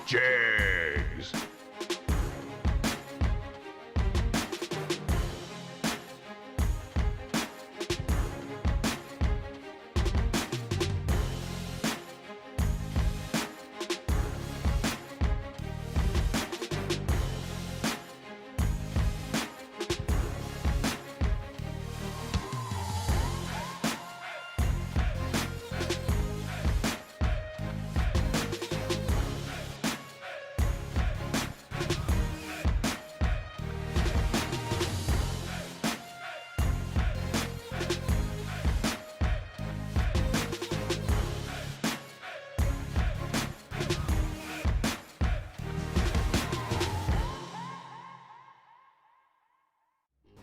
JEGS.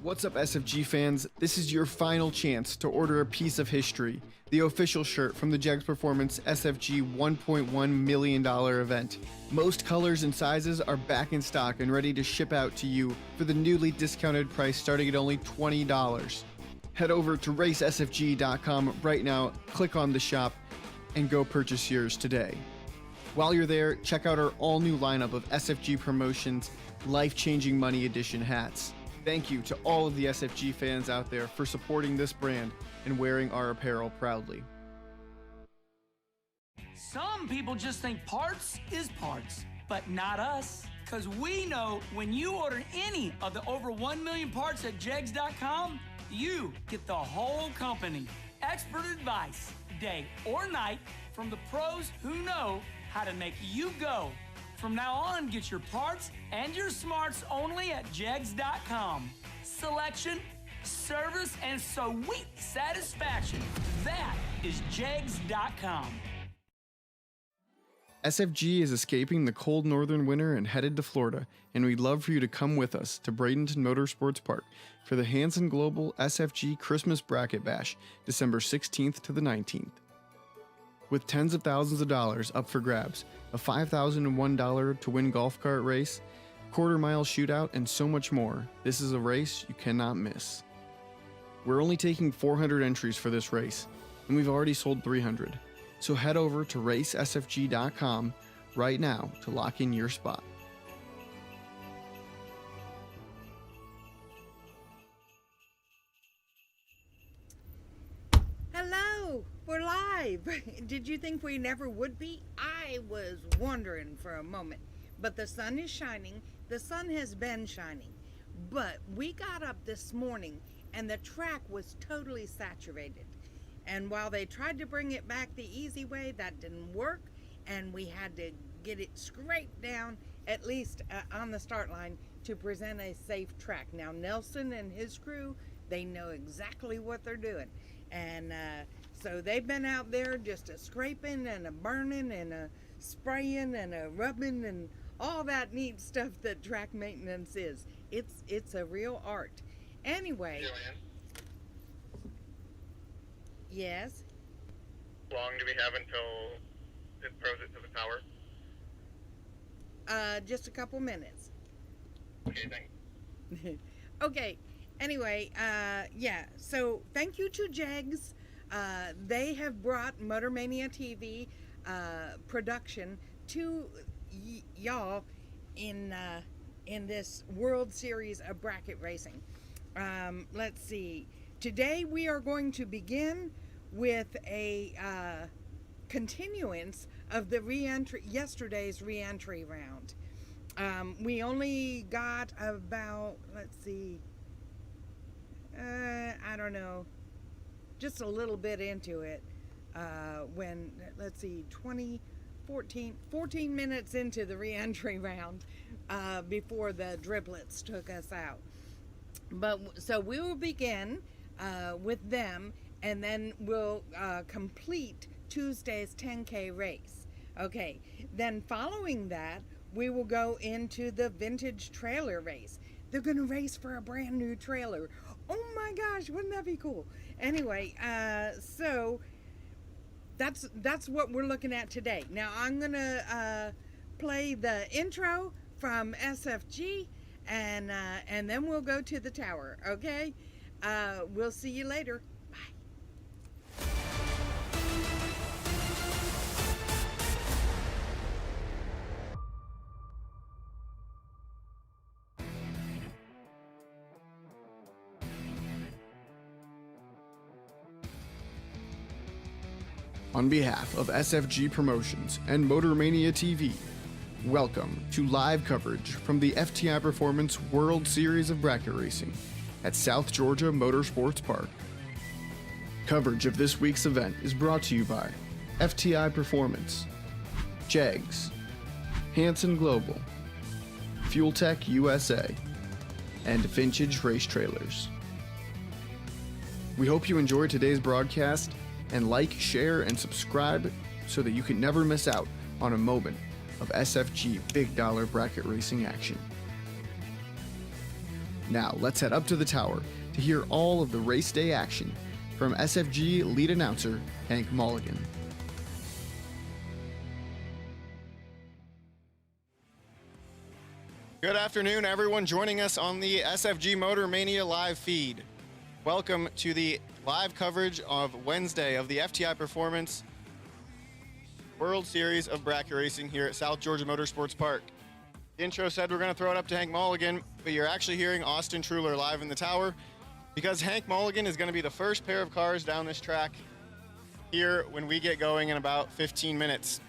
What's up, SFG fans? This is your final chance to order a piece of history, the official shirt from the JEGS Performance SFG $1.1 million event. Most colors and sizes are back in stock and ready to ship out to you for the newly discounted price starting at only $20. Head over to racesfg.com right now, click on the shop, and go purchase yours today. While you're there, check out our all-new lineup of SFG Promotions Life-Changing Money Edition hats. Thank you to all of the SFG fans out there for supporting this brand and wearing our apparel proudly. Some people just think parts is parts, but not us. Because we know when you order any of the over 1 million parts at JEGS.com, you get the whole company. Expert advice, day or night, from the pros who know how to make you go. From now on, get your parts and your smarts only at JEGS.com. Selection, service, and sweet satisfaction. That is JEGS.com. SFG is escaping the cold northern winter and headed to Florida, and we'd love for you to come with us to Bradenton Motorsports Park for the Hanson Global SFG Christmas Bracket Bash, December 16th to the 19th. With tens of thousands of dollars up for grabs, a $5,001 to win golf cart race, quarter-mile shootout, and so much more, this is a race you cannot miss. We're only taking 400 entries for this race, and we've already sold 300, so head over to racesfg.com right now to lock in your spot. Hello, we're live. Did you think we never would be? I was wondering for a moment, but the sun is shining. The sun has been shining, but we got up this morning and the track was totally saturated. And while they tried to bring it back the easy way, that didn't work, and we had to get it scraped down, at least on the start line, to present a safe track. Now, Nelson and his crew, they know exactly what they're doing. And so they've been out there just a scraping and a burning and a spraying and a rubbing and all that neat stuff that track maintenance is. It's a real art. Anyway. Julian, Yes? how long do we have until it throws it to the tower? Just a couple minutes. Okay, thanks. Okay. Anyway, yeah, so thank you to JEGS. They have brought Motor Mania TV production to y'all in this World Series of Bracket Racing. Let's see. Today we are going to begin with a continuance of the yesterday's re-entry round. We only got about, let's see, I don't know, just a little bit into it when, let's see, 14 minutes into the re-entry round before the driblets took us out. But so we will begin with them, and then we'll complete Tuesday's 10K race. Okay, then following that, we will go into the vintage trailer race. They're gonna race for a brand new trailer. Oh my gosh, wouldn't that be cool? Anyway, so that's what we're looking at today. Now I'm gonna play the intro from SFG, and then we'll go to the tower. Okay, we'll see you later. On behalf of SFG Promotions and MotorMania TV, welcome to live coverage from the FTI Performance World Series of Bracket Racing at South Georgia Motorsports Park. Coverage of this week's event is brought to you by FTI Performance, JEGS, Hanson Global, Fuel Tech USA, and Vintage Race Trailers. We hope you enjoyed today's broadcast, and like, share, and subscribe so that you can never miss out on a moment of SFG big dollar bracket racing action. Now let's head up to the tower to hear all of the race day action from SFG lead announcer Hank Mulligan. Good afternoon, everyone joining us on the SFG MotorMania live feed. Welcome to the live coverage of Wednesday of the FTI Performance World Series of Bracket Racing here at South Georgia Motorsports Park. The intro said we're going to throw it up to Hank Mulligan, but you're actually hearing Austin Truller live in the tower because Hank Mulligan is going to be the first pair of cars down this track here when we get going in about 15 minutes.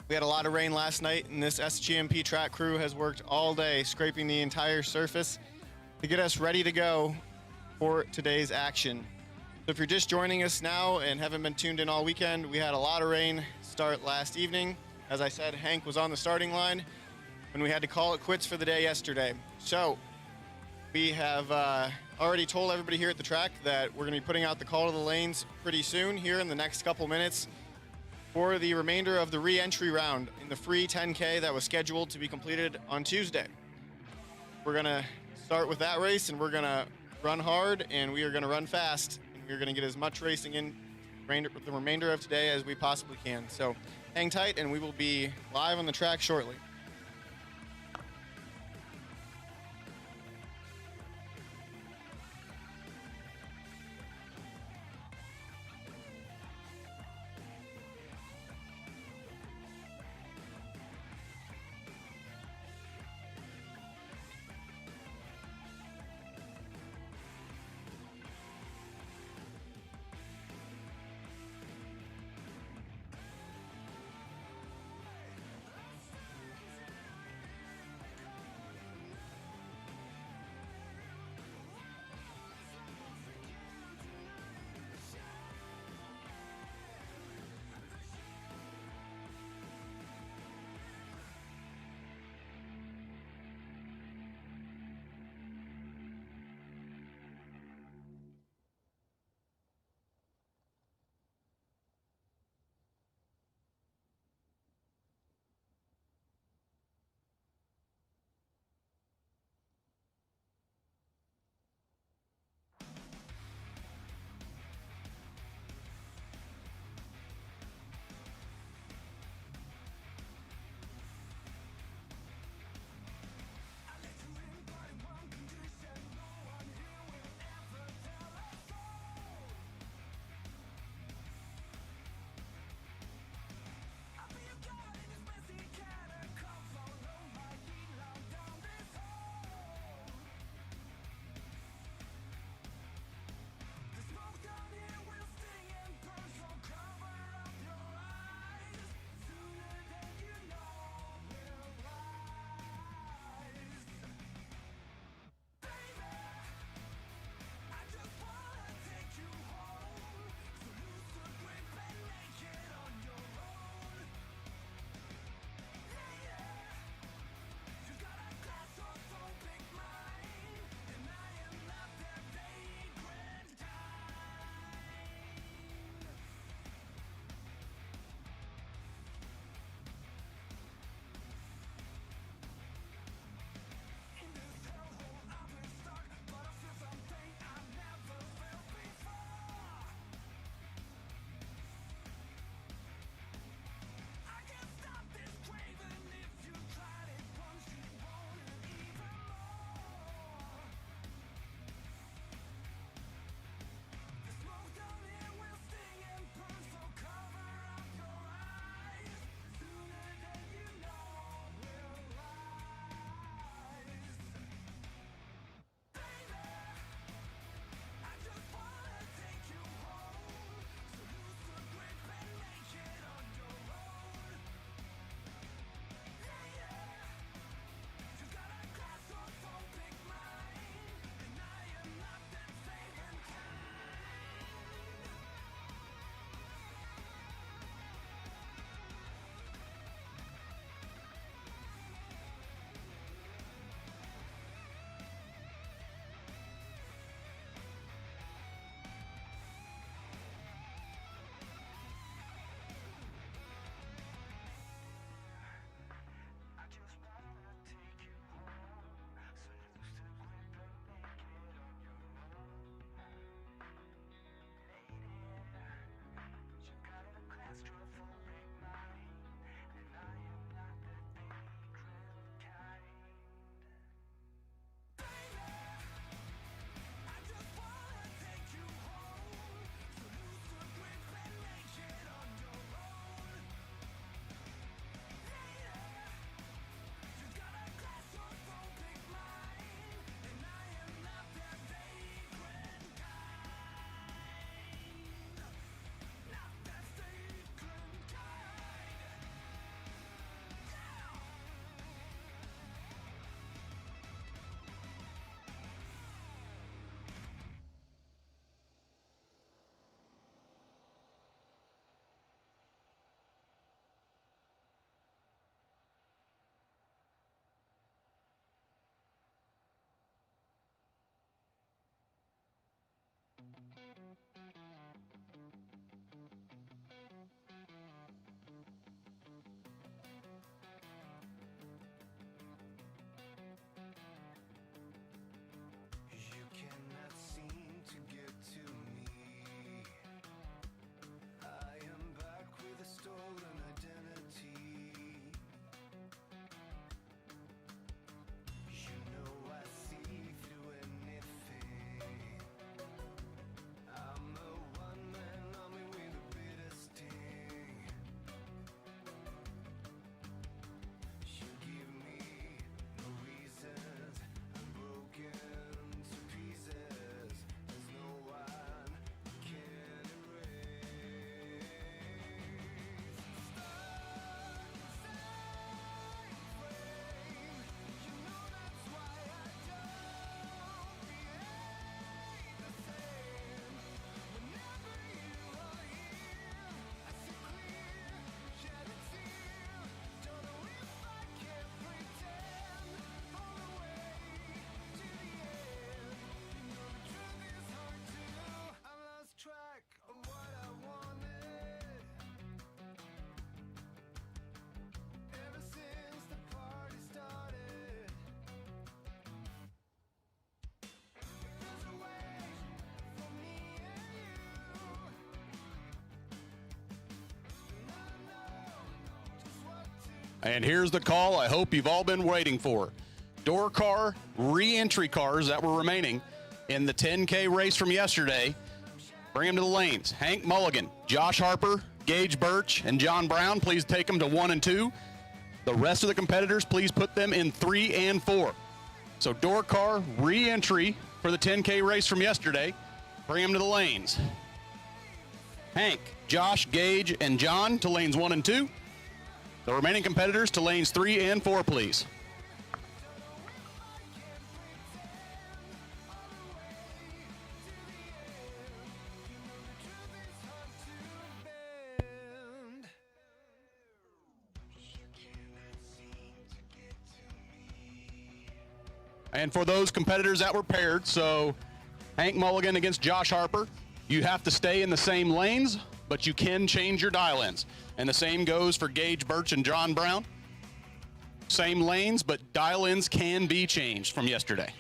We had a lot of rain last night, and this SGMP track crew has worked all day scraping the entire surface to get us ready to go for today's action. So if you're just joining us now and haven't been tuned in all weekend, we had a lot of rain start last evening. As I said, Hank was on the starting line when we had to call it quits for the day yesterday. So we have already told everybody here at the track that we're going to be putting out the call to the lanes pretty soon here in the next couple minutes for the remainder of the re-entry round in the free 10K that was scheduled to be completed on Tuesday. We're going to start with that race, and we're going to run hard, and we are going to run fast, and we're going to get as much racing in the remainder of today as we possibly can. So hang tight, and we will be live on the track shortly. You cannot seem to get to me. I am back with a stolen identity. You know I see through anything. I'm a one-man army with a bitter sting. You give me no reasons. I'm broken to pieces. There's no one who can erase. Stuck inside frame. You know that's why I don't behave the same. Whenever you are here, I see clear, shed a tear. Don't know if I can pretend all the way to the end. You know the truth is hard to do. I lost track of what I wanted. Ever since the party started. There's a way for me and you. And I know just what to And here's the call I hope you've all been waiting for. Door car, re-entry cars that were remaining in the 10K race from yesterday. Bring them to the lanes. Hank Mulligan, Josh Harper, Gage Birch, and John Brown, please take them to 1 and 2. The rest of the competitors, please put them in 3 and 4. So door car, re-entry for the 10K race from yesterday. Bring them to the lanes. Hank, Josh, Gage, and John to lanes 1 and 2. The remaining competitors to lanes 3 and 4, please. bend. You cannot seem to get to me. And for those competitors that were paired, so Hank Mulligan against Josh Harper, you have to stay in the same lanes, but you can change your dial-ins. And the same goes for Gage Birch and John Brown. Same lanes, but dial-ins can be changed from yesterday.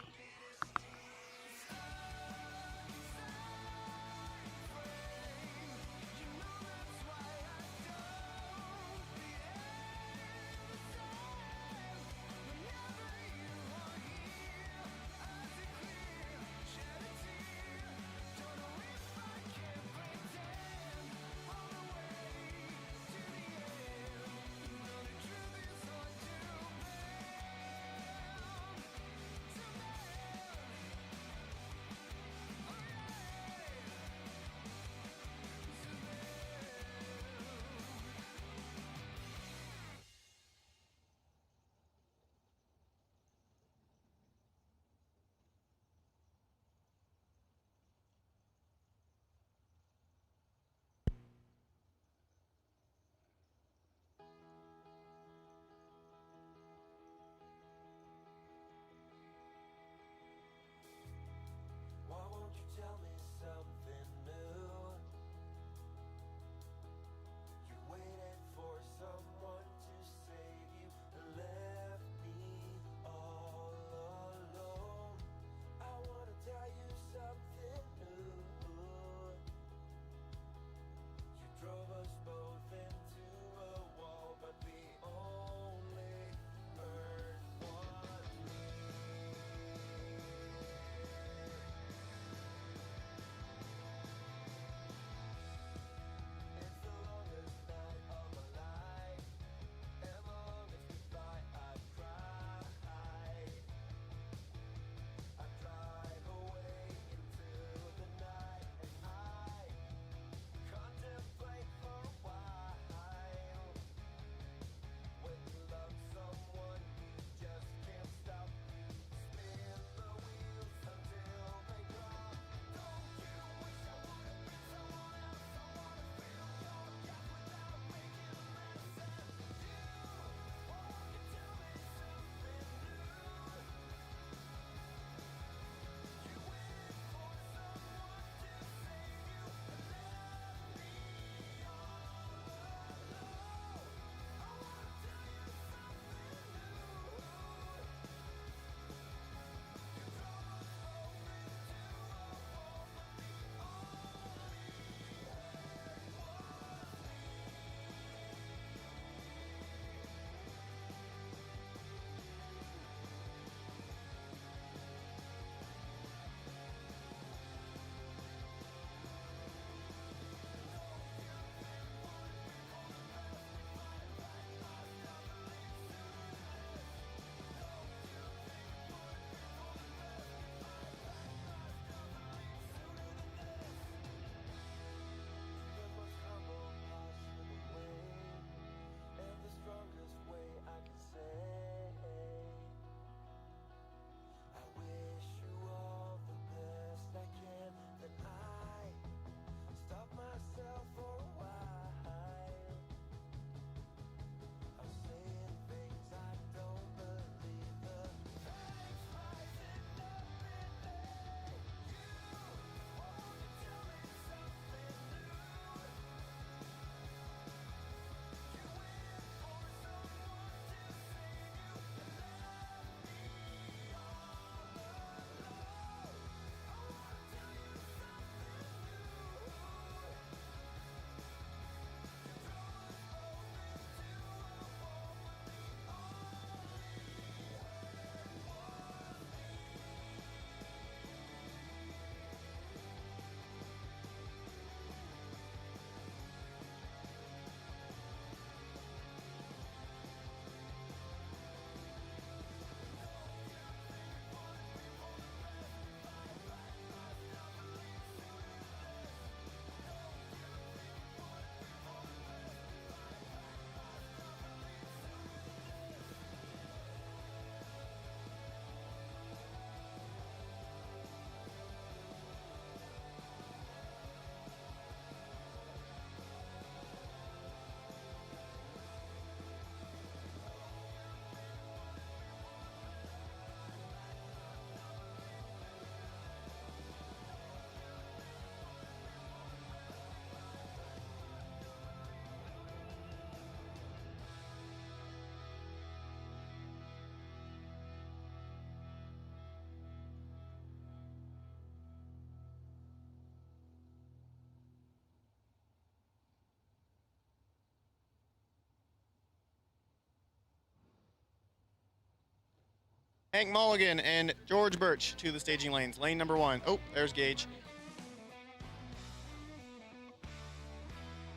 Hank Mulligan and George Birch to the staging lanes. Lane number 1. Oh, there's Gage.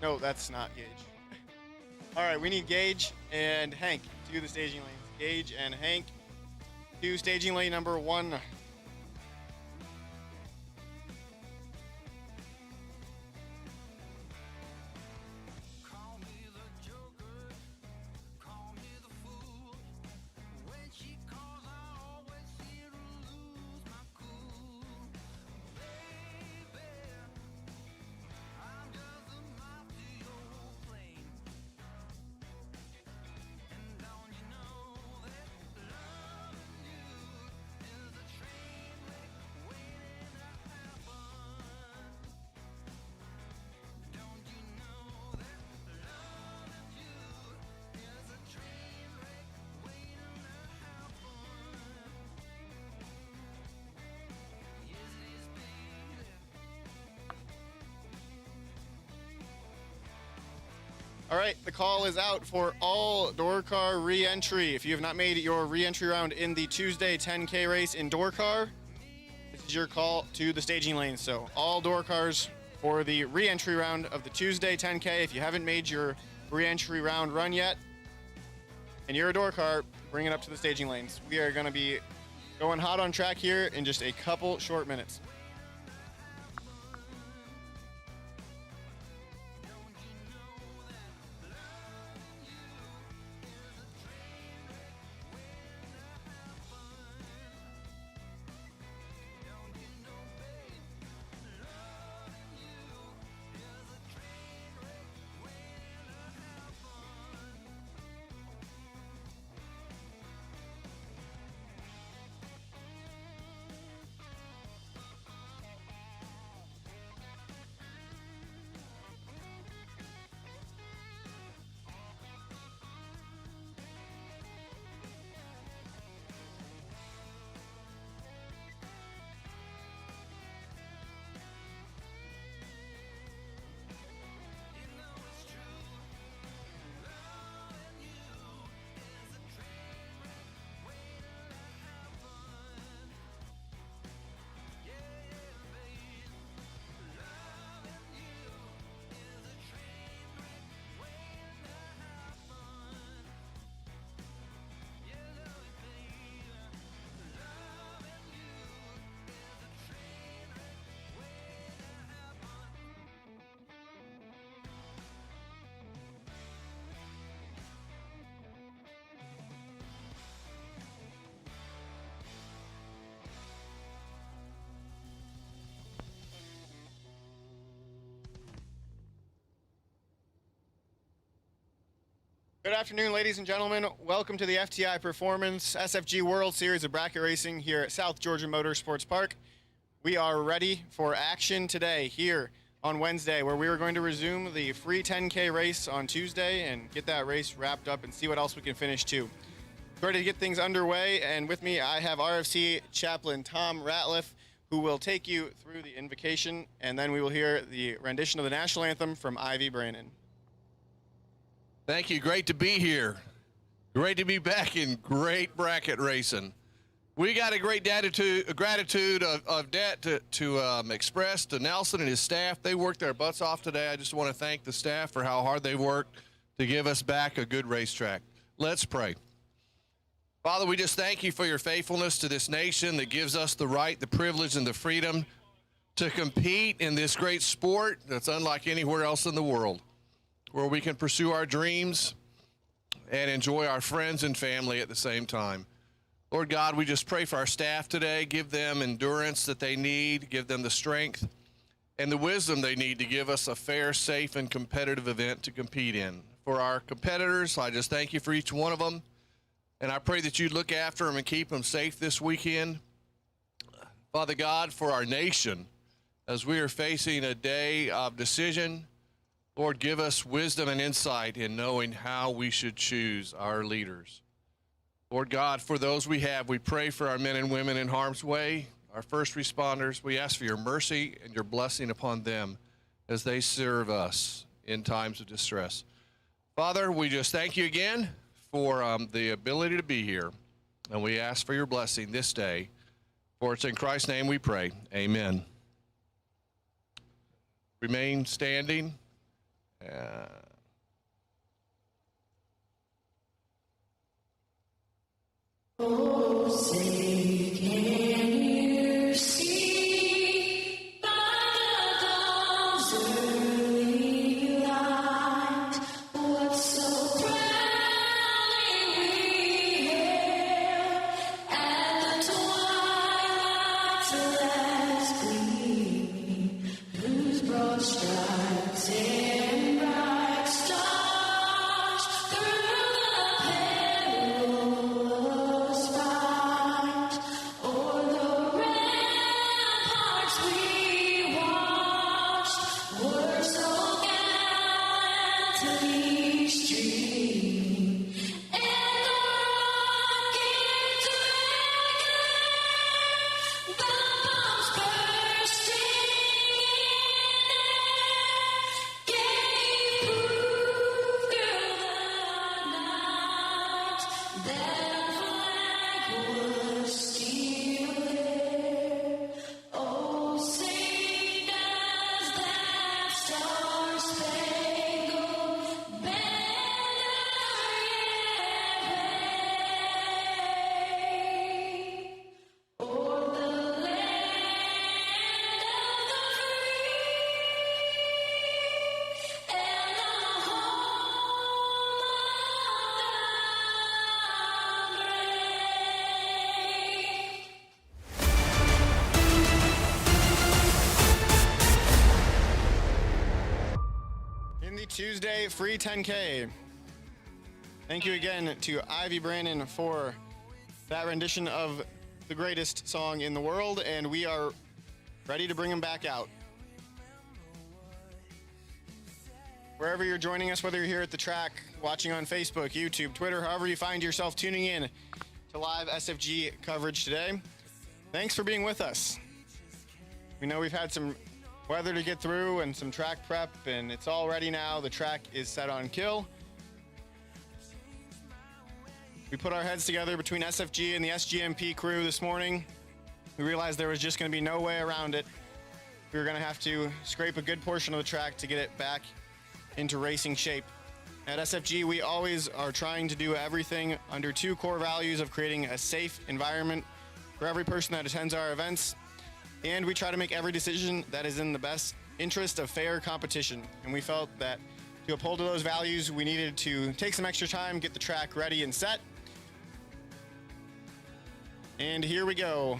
No, that's not Gage. All right, we need Gage and Hank to the staging lanes. Gage and Hank to staging lane number 1. Call me the Joker, call me the fool. When she calls, I always seem to lose my cool. Baby, I'm just a moth to your flame. And don't you know that loving you is a train wreck waiting to happen? Don't you know that loving you is a train wreck waiting to happen? Yes, it is, baby. All right, the call is out for all door car re-entry. If you have not made your re-entry round in the Tuesday 10K race in door car, this is your call to the staging lanes. So all door cars for the re-entry round of the Tuesday 10K. If you haven't made your re-entry round run yet, and you're a door car, bring it up to the staging lanes. We are going to be going hot on track here in just a couple short minutes. Good afternoon, ladies and gentlemen. Welcome to the FTI Performance SFG World Series of Bracket Racing here at South Georgia Motorsports Park. We are ready for action today here on Wednesday, where we are going to resume the free 10K race on Tuesday and get that race wrapped up and see what else we can finish too. Ready to get things underway, and with me I have RFC chaplain Tom Ratliff, who will take you through the invocation, and then we will hear the rendition of the national anthem from Ivy Brannon. Thank you. Great to be here. Great to be back in great bracket racing. We got a great gratitude of debt to express to Nelson and his staff. They worked their butts off today. I just want to thank the staff for how hard they worked to give us back a good racetrack. Let's pray. Father, we just thank you for your faithfulness to this nation that gives us the right, the privilege, and the freedom to compete in this great sport that's unlike anywhere else in the world, where we can pursue our dreams and enjoy our friends and family at the same time. Lord God, we just pray for our staff today. Give them endurance that they need. Give them the strength and the wisdom they need to give us a fair, safe, and competitive event to compete in. For our competitors, I just thank you for each one of them. And I pray that you look after them and keep them safe this weekend. Father God, for our nation, as we are facing a day of decision, Lord, give us wisdom and insight in knowing how we should choose our leaders. Lord God, for those we have, we pray for our men and women in harm's way, our first responders. We ask for your mercy and your blessing upon them as they serve us in times of distress. Father, we just thank you again for the ability to be here. And we ask for your blessing this day. For it's in Christ's name we pray. Amen. Remain standing. Tuesday free 10K. Thank you again to Ivy Brandon for that rendition of the greatest song in the world, and we are ready to bring him back out. Wherever you're joining us, whether you're here at the track, watching on Facebook, YouTube, Twitter, however you find yourself tuning in to live SFG coverage today, thanks for being with us. We know we've had some weather to get through and some track prep, and it's all ready now. The track is set on kill. We put our heads together between SFG and the SGMP crew this morning. We realized there was just going to be no way around it. We were going to have to scrape a good portion of the track to get it back into racing shape. At SFG, we always are trying to do everything under two core values of creating a safe environment for every person that attends our events, and we try to make every decision that is in the best interest of fair competition. And we felt that to uphold to those values, we needed to take some extra time, get the track ready and set. And here we go.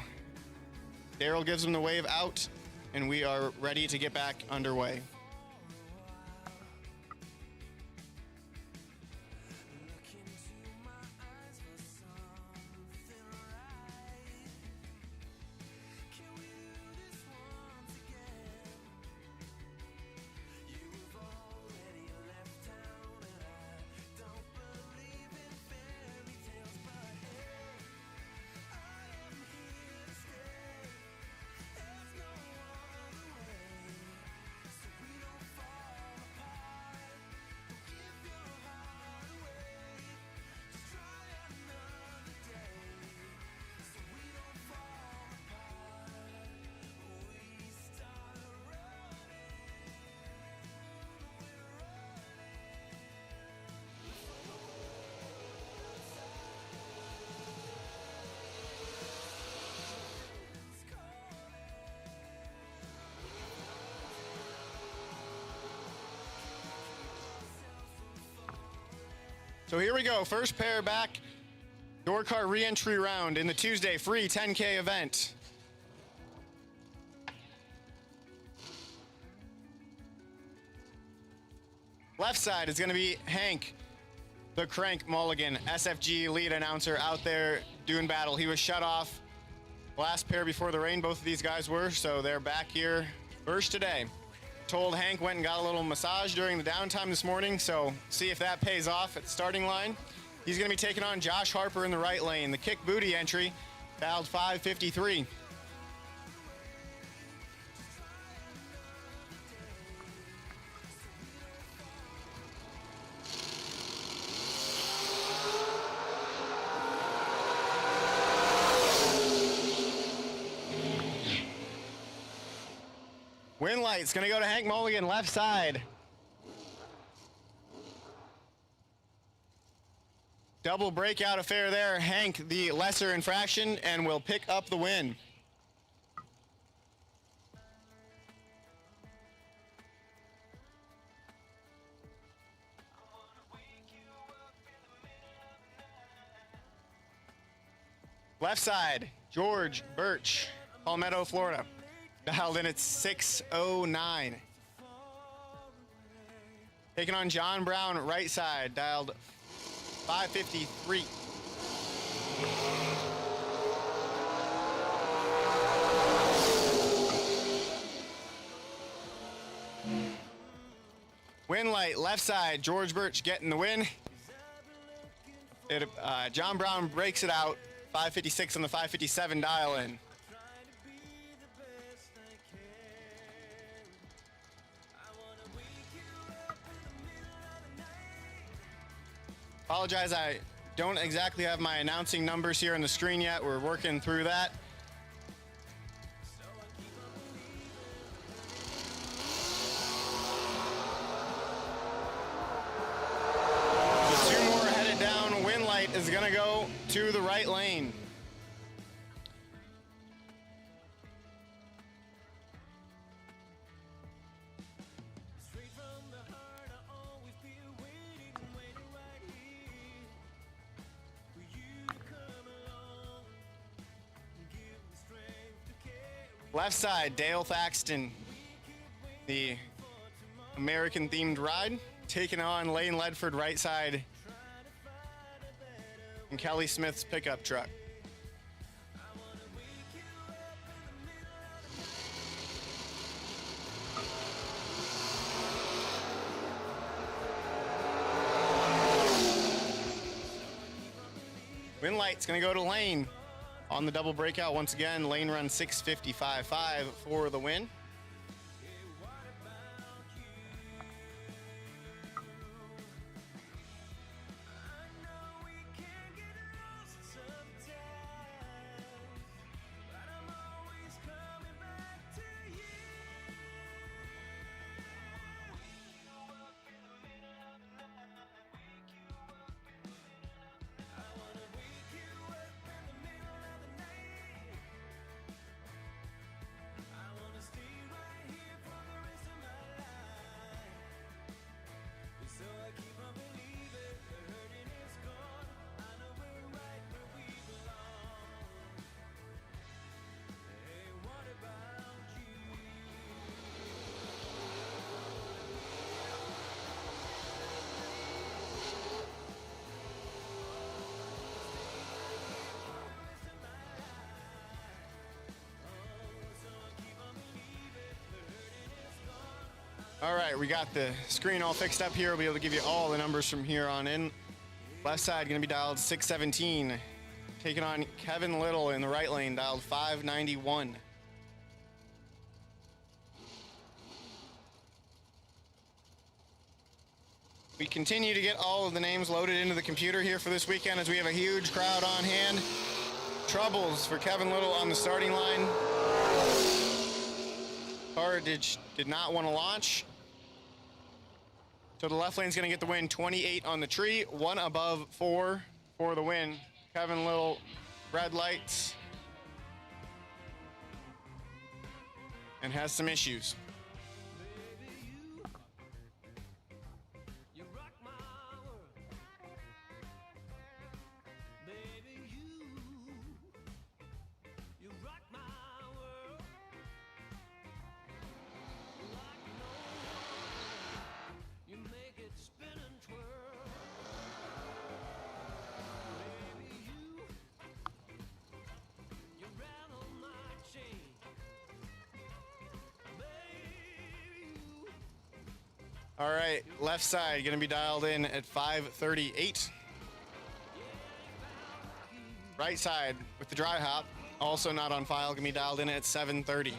Daryl gives them the wave out, and we are ready to get back underway. So here we go, first pair back, door car re-entry round in the Tuesday free 10K event. Left side is gonna be Hank, the Crank Mulligan, SFG lead announcer out there doing battle. He was shut off last pair before the rain, both of these guys were, so they're back here first today. Told Hank went and got a little massage during the downtime this morning, so see if that pays off at the starting line. He's going to be taking on Josh Harper in the right lane. The kick booty entry, fouled 5:53. Win light's gonna go to Hank Mulligan, left side. Double breakout affair there. Hank, the lesser infraction, and will pick up the win. Left side, George Birch, Palmetto, Florida. Dialed in at 609. Taking on John Brown, right side, dialed 553. Win light, left side, George Birch getting the win. John Brown breaks it out, 556 on the 557 dial in. Apologize, I don't exactly have my announcing numbers here on the screen yet. We're working through that. The two more headed down. Win light is going to go to the right lane. Left side, Dale Thaxton, the American-themed ride, taking on Lane Ledford, right side, and Kelly Smith's pickup truck. Win light's gonna go to Lane. On the double breakout, once again, lane run 6:55.5 for the win. All right, we got the screen all fixed up here. We'll be able to give you all the numbers from here on in. Left side going to be dialed 617. Taking on Kevin Little in the right lane, dialed 591. We continue to get all of the names loaded into the computer here for this weekend as we have a huge crowd on hand. Troubles for Kevin Little on the starting line. Car did not want to launch. So the left lane's going to get the win, 28 on the tree, one above 4 for the win. Kevin Little, red lights, and has some issues. All right, left side going to be dialed in at 538. Right side with the dry hop, also not on file, going to be dialed in at 730.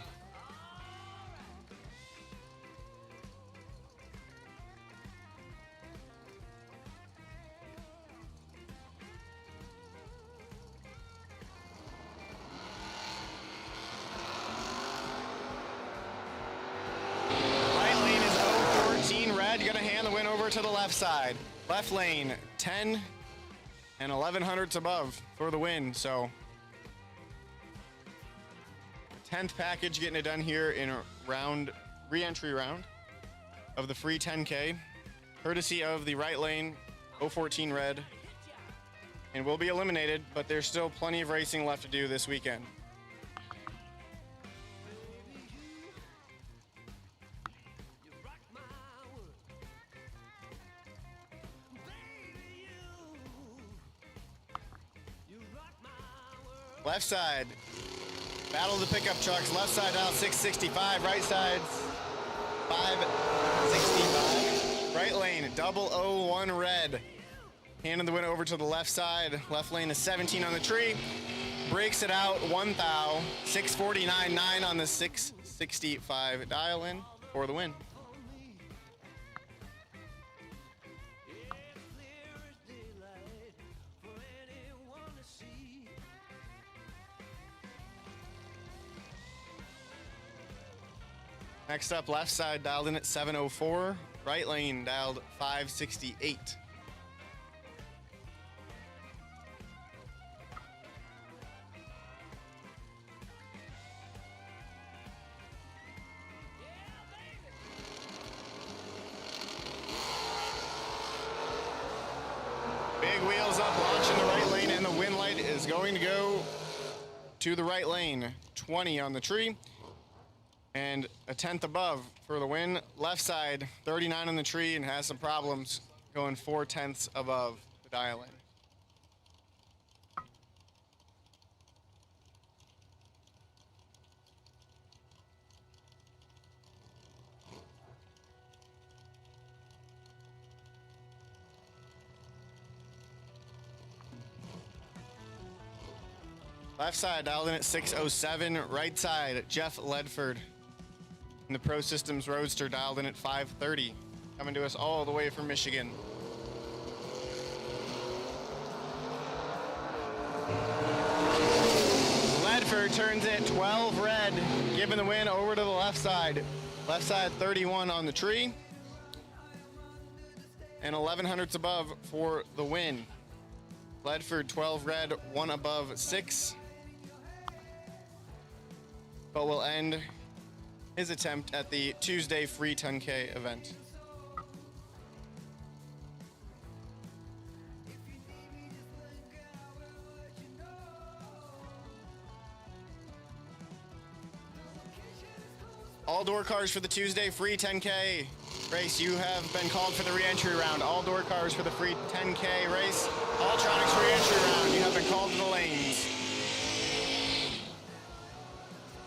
over to the left side. Left lane, 10 and 1100ths above for the win. So 10th package getting it done here in a re-entry round of the free 10K, courtesy of the right lane, 014 red, and will be eliminated, but there's still plenty of racing left to do this weekend. Left side, battle of the pickup trucks. Left side dial 665, right side 565. Right lane, 001 red. Handing the win over to the left side. Left lane is 17 on the tree. Breaks it out, 1 thou. 649.9 on the 665 dial in for the win. Next up, left side dialed in at 704. Right lane dialed 568. Big wheels up, launching the right lane, and the win light is going to go to the right lane. 20 on the tree. And a 10th above for the win. Left side, 39 on the tree and has some problems going 4/10 above the dial in. Left side dialed in at 607. Right side, Jeff Ledford. And the Pro Systems Roadster dialed in at 530. Coming to us all the way from Michigan. Ledford turns it 12 red, giving the win over to the left side. Left side 31 on the tree. And 1100ths above for the win. Ledford 12 red, 1 above 6. But we'll end his attempt at the Tuesday free 10K event. All door cars for the Tuesday free 10K race. You have been called for the re-entry round. All door cars for the free 10K race. Alltronics re-entry round. You have been called to the lanes.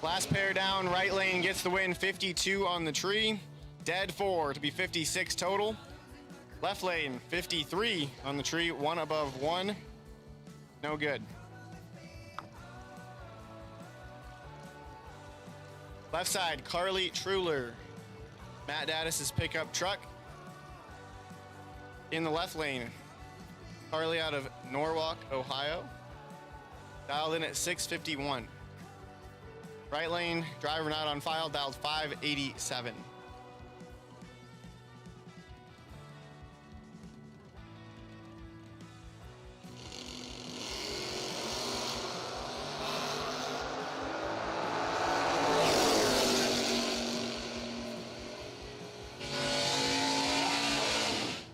Last pair down, right lane gets the win, 52 on the tree. Dead 4 to be 56 total. Left lane, 53 on the tree, 1 above 1. No good. Left side, Carly Truler. Matt Daddis' pickup truck. In the left lane, Carly out of Norwalk, Ohio. Dialed in at 651. Right lane, driver not on file, dialed 587.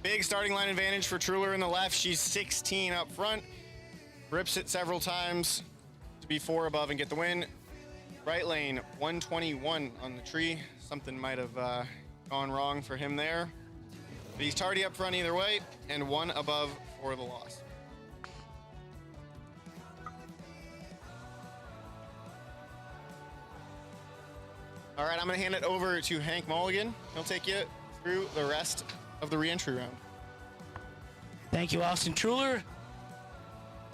Big starting line advantage for Truler in the left. She's 16 up front. Rips it several times to be 4 above and get the win. Right lane, 121 on the tree. Something might have gone wrong for him there. But he's tardy up front either way, and 1 above for the loss. All right, I'm going to hand it over to Hank Mulligan. He'll take you through the rest of the re-entry round. Thank you, Austin Truler.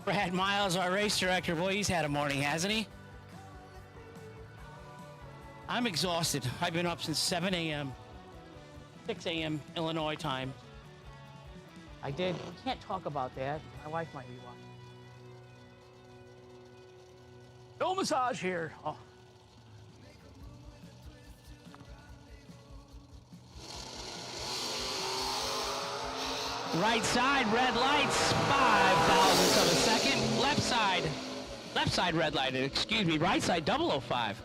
Brad Miles, our race director. Boy, he's had a morning, hasn't he? I'm exhausted. I've been up since 7 a.m., 6 a.m. Illinois time. I can't talk about that. My wife might be watching. No massage here. Oh. Right side, red lights, 0.005 of a second. Left side red lighted, excuse me. Right side, 005.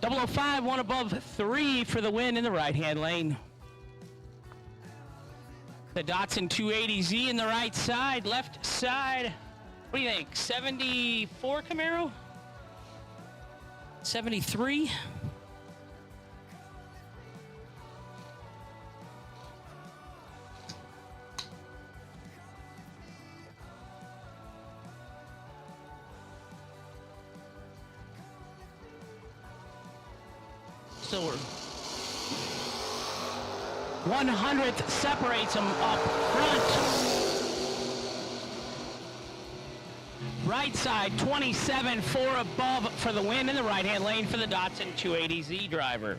005, one above 3 for the win in the right-hand lane. The Datsun 280Z in the right side, left side. What do you think? 74 Camaro? 73? Silver. 100th separates them up front. Right side, 27, 4 above for the win in the right-hand lane for the Datsun 280Z driver.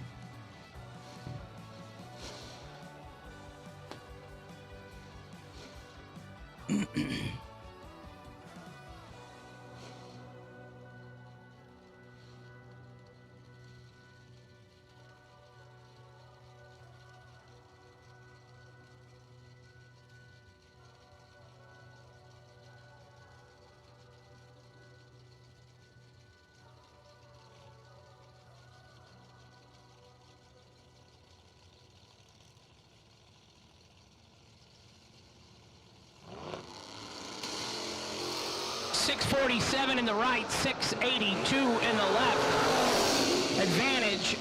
.647 in the right, 682 in the left. Advantage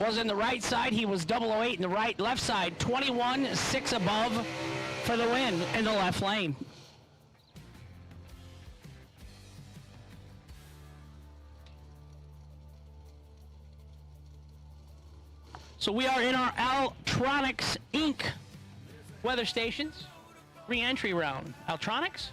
was in the right side. He was 008 in the right. Left side, 21, 6 above for the win in the left lane. So we are in our Altronics Inc. weather stations. Re-entry round. Altronics?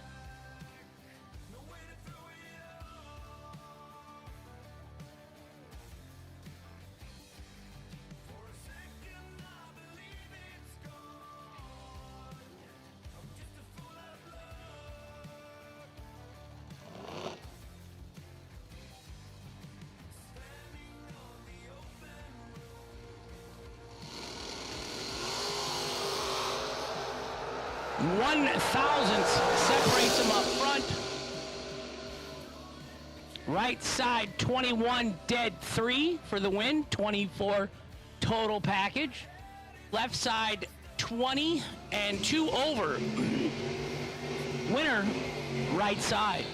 One thousandth separates them up front. Right side, 21 dead 3 for the win, 24 total package. Left side, 20 and 2 over. Winner, right side.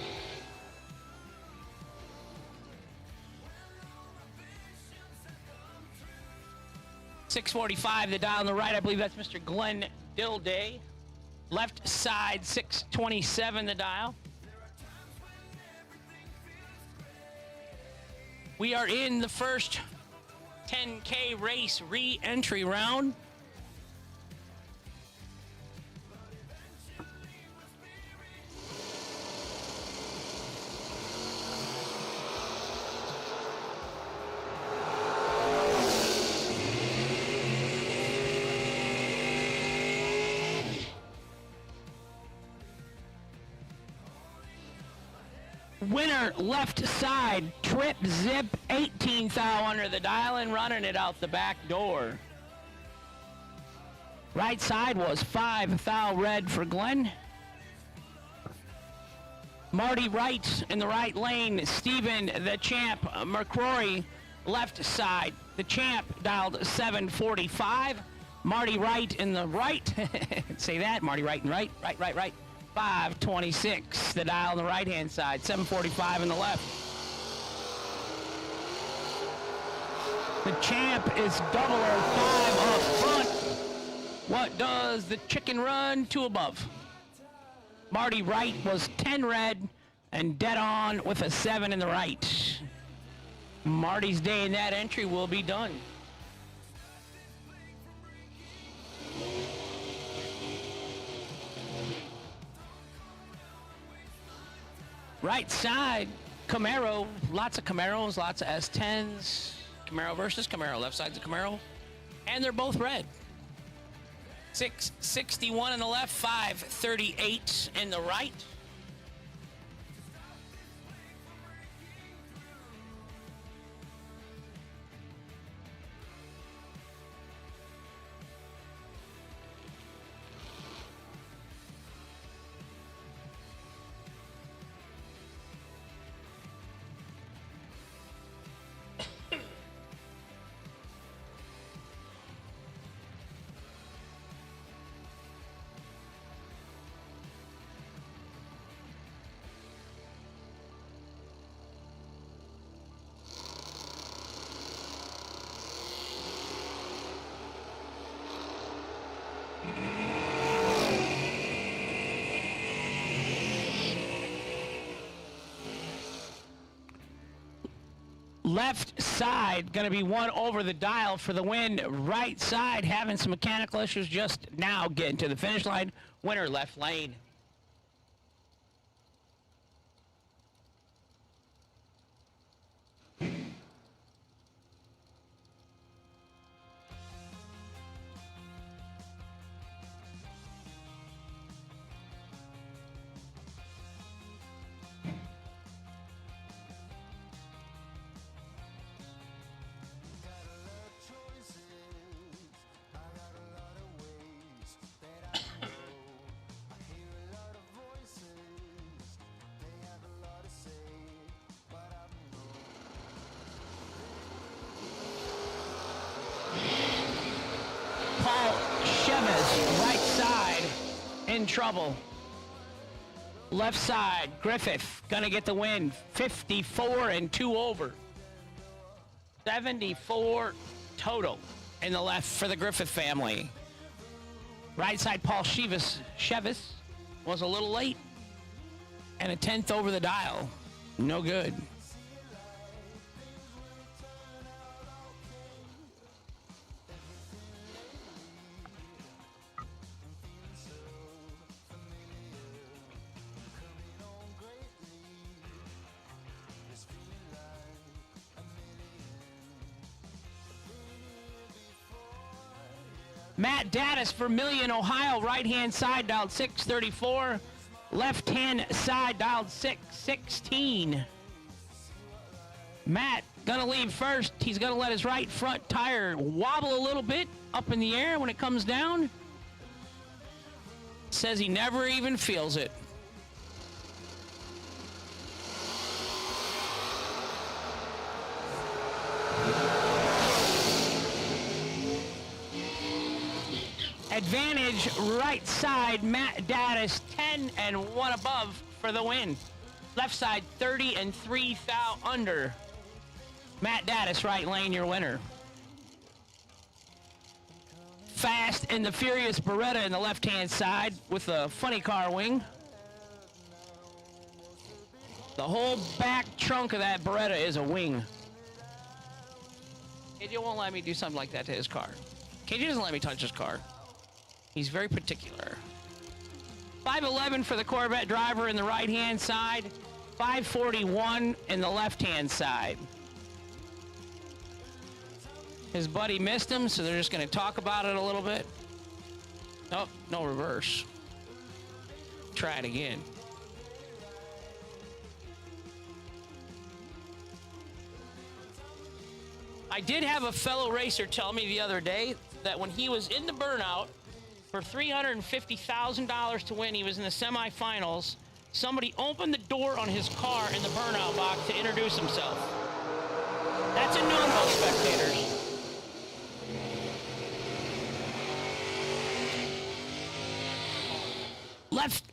.645, the dial on the right, I believe that's Mr. Glenn Dilday. Left side, 627, the dial. We are in the first 10K race re-entry round. Winner, left side, Trip Zip, 18 thou under the dial and running it out the back door. Right side was 5 thou red for Glenn. Marty Wright in the right lane, Stephen the Champ McCrory, left side. The Champ dialed 745. Marty Wright in the right. Say that, Marty Wright and right. 526, the dial on the right-hand side, 745 in the left. The Champ is 005 up front. What does the chicken run? 2 above. Marty Wright was 10 red and dead on with a 7 in the right. Marty's day in that entry will be done. Right side, Camaro, lots of Camaros, lots of S10s. Camaro versus Camaro, left side's a Camaro. And they're both red. 661 in the left, 538 in the right. Left side going to be one over the dial for the win. Right side having some mechanical issues, just now getting to the finish line. Winner left lane. Right side in trouble. Left side, Griffith gonna get the win. 54 and 2 over. 74 total in the left for the Griffith family. Right side, Paul Shevis was a little late and a 10th over the dial. No good. Matt Daddis, Vermillion, Ohio, right-hand side, dialed 634. Left-hand side, dialed 616. Matt gonna leave first. He's gonna let his right front tire wobble a little bit up in the air when it comes down. Says he never even feels it. Advantage right side, Matt Daddis, 10 and 1 above for the win. Left side, 30 and 3 thou under. Matt Daddis, right lane, your winner. Fast and the Furious Beretta in the left-hand side with a funny car wing. The whole back trunk of that Beretta is a wing. KJ won't let me do something like that to his car. KJ doesn't let me touch his car. He's very particular. 511 for the Corvette driver in the right-hand side. 541 in the left-hand side. His buddy missed him, so they're just going to talk about it a little bit. Oh, no reverse. Try it again. I did have a fellow racer tell me the other day that when he was in the burnout, for $350,000 to win, he was in the semifinals. Somebody opened the door on his car in the burnout box to introduce himself. That's a no-no, spectators.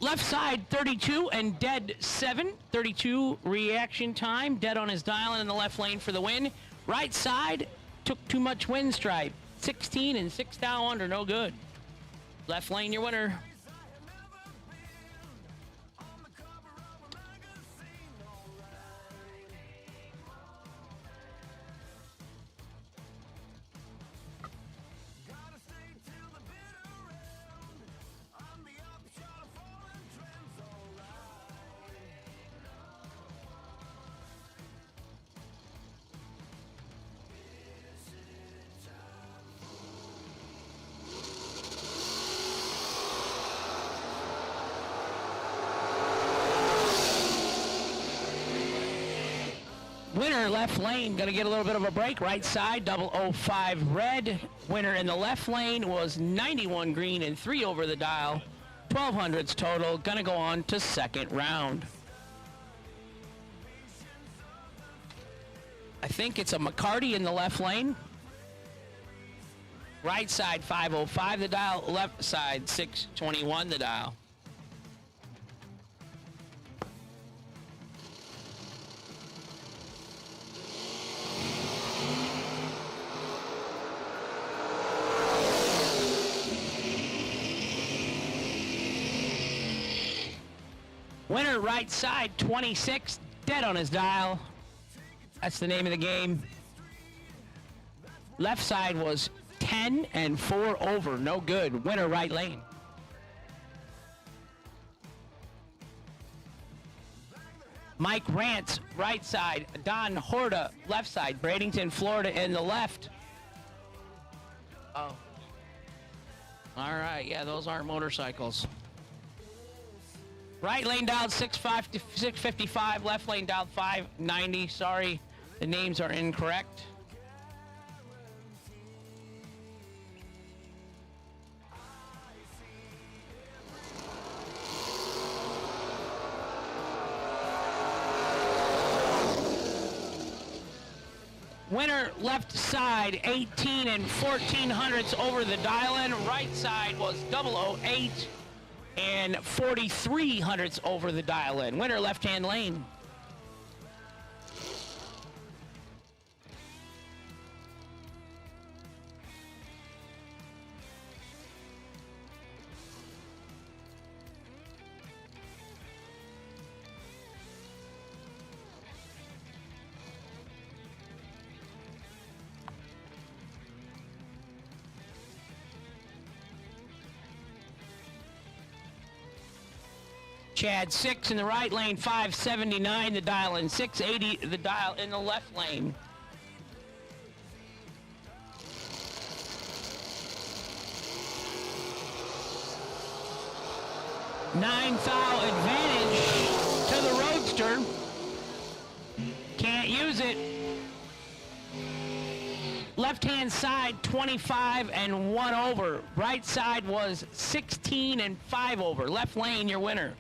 Left side, 32 and dead 7. 32 reaction time, dead on his dial and in the left lane for the win. Right side, took too much wind stripe. 16 and 6 down under, no good. Left lane, your winner. Winner left lane, gonna get a little bit of a break. Right side, 005 red. Winner in the left lane was 91 green and 3 over the dial. 1200s total, gonna go on to second round. I think it's a McCarty in the left lane. Right side, 505 the dial. Left side, 621 the dial. Winner right side, 26, dead on his dial. That's the name of the game. Left side was 10 and 4 over. No good. Winner, right lane. Mike Rance, right side. Don Horta, left side. Bradenton, Florida, in the left. Oh. All right, yeah, those aren't motorcycles. Right lane down 655, left lane down 590. Sorry, the names are incorrect. Winner left side 18 and 1400ths over the dial-in. Right side was 008 and 4300ths over the dial-in. Winner left-hand lane. Chad 6 in the right lane, 579 the dial in, 680 the dial in the left lane. $9,000 advantage to the Roadster. Can't use it. Left-hand side, 25 and 1 over. Right side was 16 and 5 over. Left lane, your winner.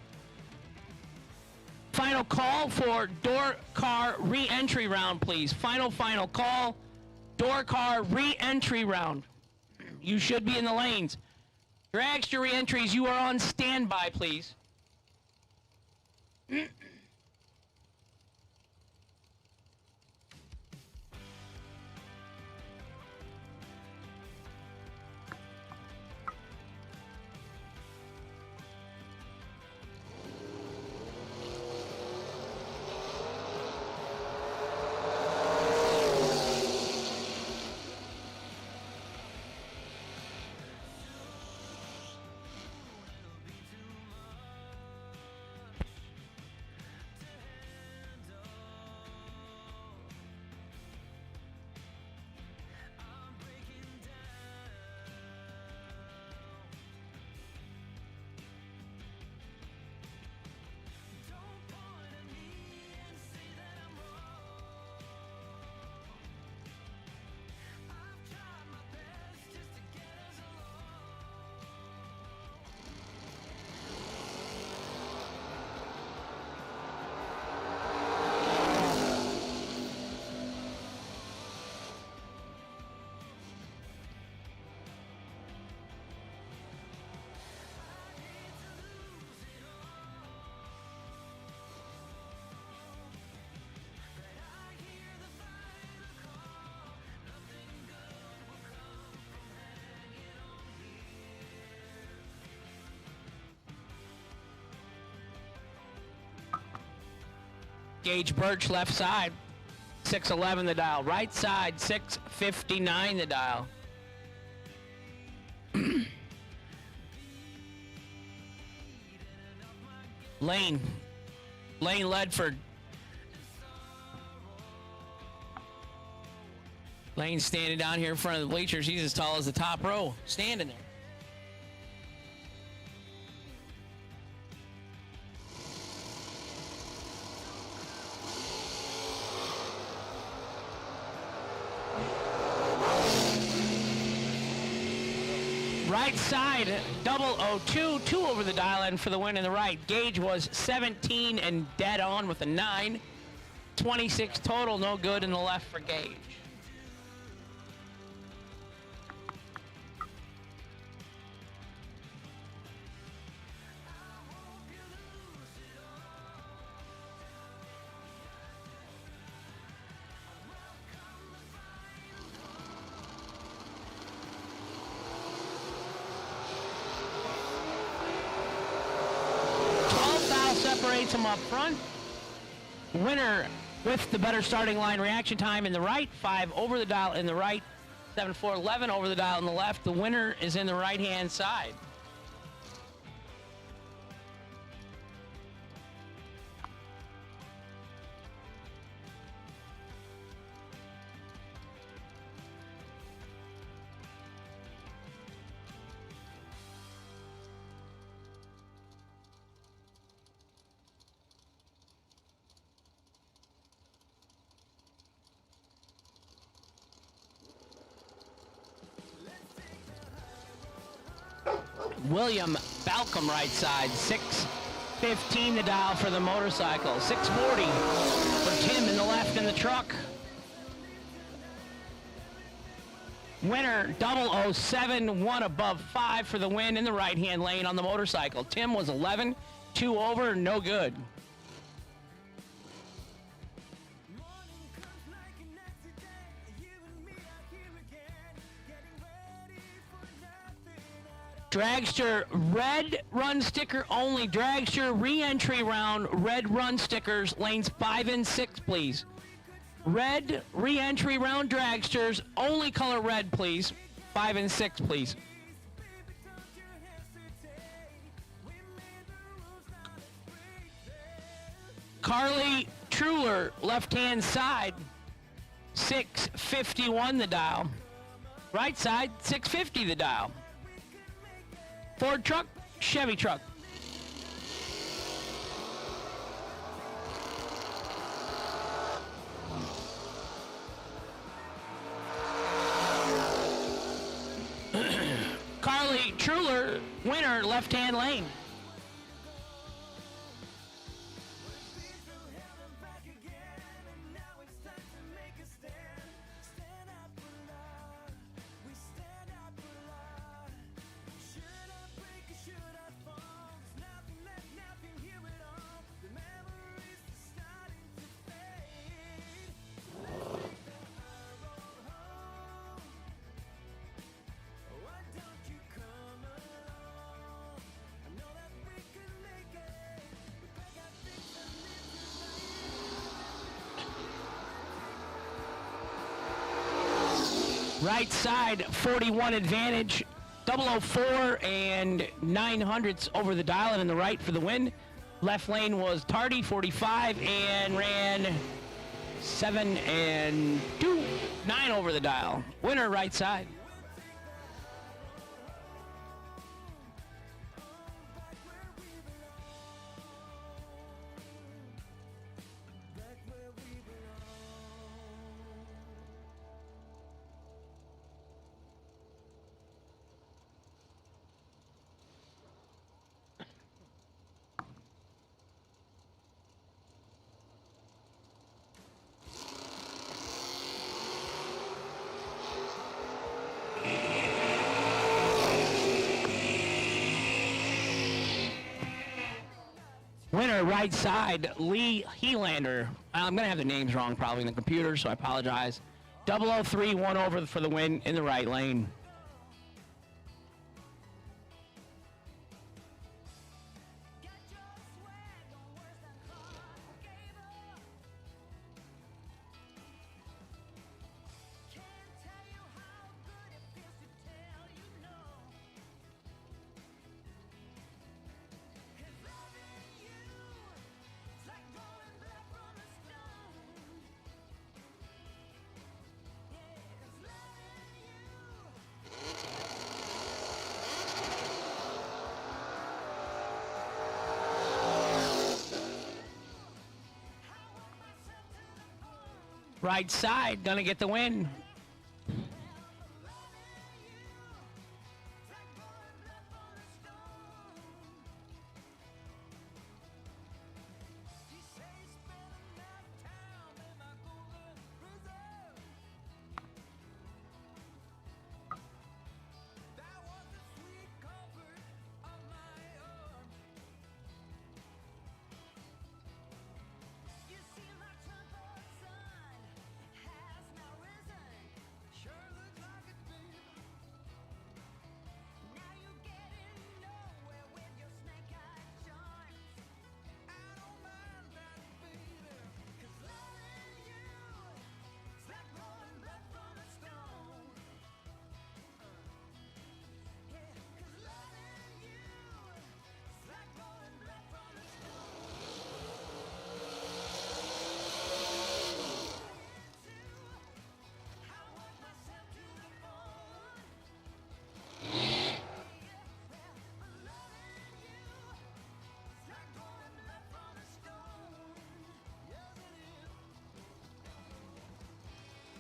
Final call for door car re-entry round, please. Final call. Door car re-entry round. You should be in the lanes. Dragster re-entries, you are on standby, please. Gage Birch, left side, 611 the dial. Right side, 659 the dial. Lane Ledford. Lane standing down here in front of the bleachers. He's as tall as the top row, standing there. Right side, 002, 2 over the dial in for the win in the right. Gage was 17 and dead on with a 9. 26 total, no good in the left for Gage. Separates them up front. Winner with the better starting line reaction time in the right, 5 over the dial in the right, 7-4-11 over the dial in the left. The winner is in the right-hand side. William Balcom right side, 6:15 the dial for the motorcycle, 6:40 for Tim in the left in the truck. Winner 007, 1 above 5 for the win in the right-hand lane on the motorcycle. Tim was 11, 2 over, no good. Dragster, red run sticker only. Dragster, re-entry round, red run stickers, lanes 5 and 6, please. Red re-entry round dragsters, only color red, please. 5 and 6, please. Carly Truler, left-hand side, 651 the dial. Right side, 650 the dial. Ford truck, Chevy truck. Carly Truler, winner, left-hand lane. Right side, 41 advantage, 004 and 900ths over the dial and in the right for the win. Left lane was Tardy, 45, and ran 7 and 2, 9 over the dial. Winner right side. Winner, right side, Lee Helander. I'm going to have the names wrong probably in the computer, so I apologize. 003, 1 over for the win in the right lane. Right side, gonna get the win.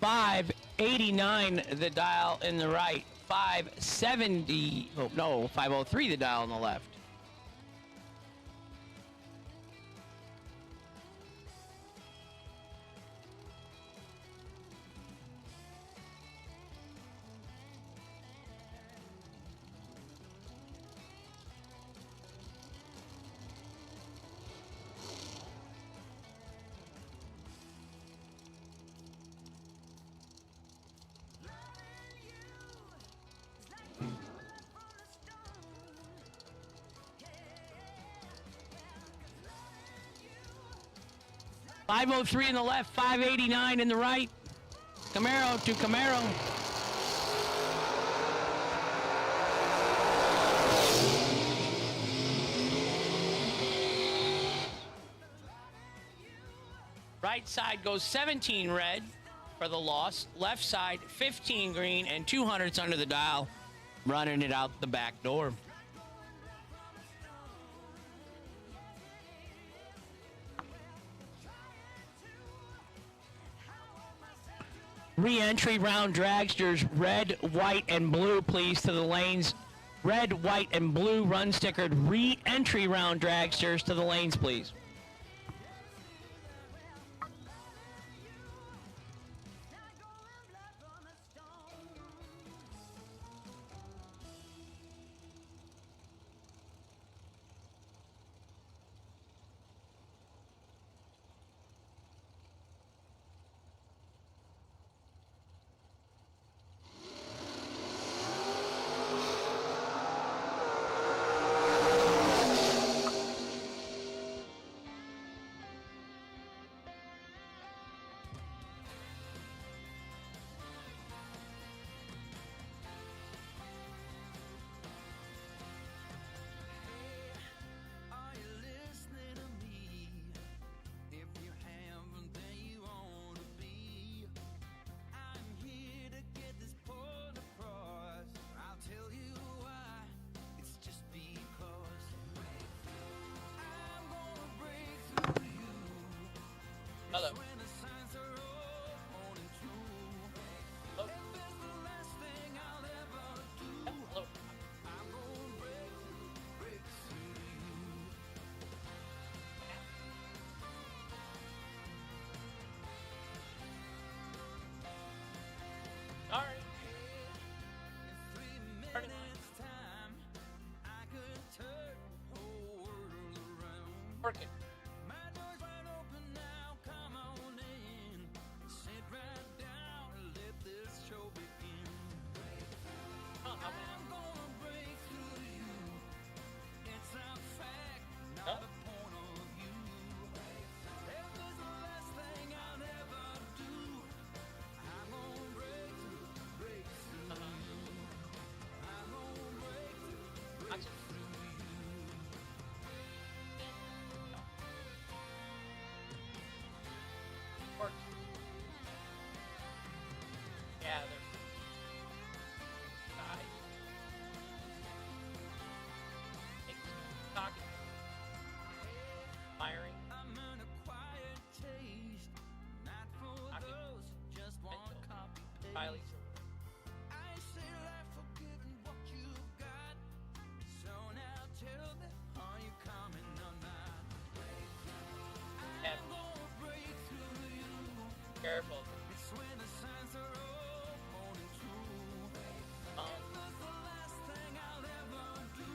589 the dial in the right. 570, oh no, 503 the dial on the left. Loving you is like coming up from the stone. Yeah, yeah, 'cause loving you is like 503 in the left, 589 in the right. Camaro to Camaro. Right side goes 17 red for the loss. Left side 15 green and 200s under the dial. Running it out the back door. Re-entry round dragsters, red, white, and blue, please, to the lanes. Red, white, and blue run stickered re-entry round dragsters to the lanes, please. like going blood from a stone. Are you listening to me? If you haven't, then you ought to be. I'm here to get this point across. I'll tell you why. It's just because I'm gonna break through you. Hello. When the signs are all pointing true. Hello. If it's the last thing I'll ever do, Hello. I'm gonna break through you. All right. In 3 minutes time, I could turn the whole world around. Working. My door's wide open now, come on in. Sit right down and let this show begin. I'm gonna break through you. It's a fact, not a point of view. If it's the last thing I'll ever do, I'm gonna break through you. I'm gonna break through you. Yeah, they're nice. Talking. Firing. I'm an acquired taste, not for those just want copy paste. Kylie. I say life forgetting what you've got. So now tell me, are you coming or not? Yeah. I'm gonna break through you. Careful. It's when the signs are all pointing true. If it's the last thing I'll ever do,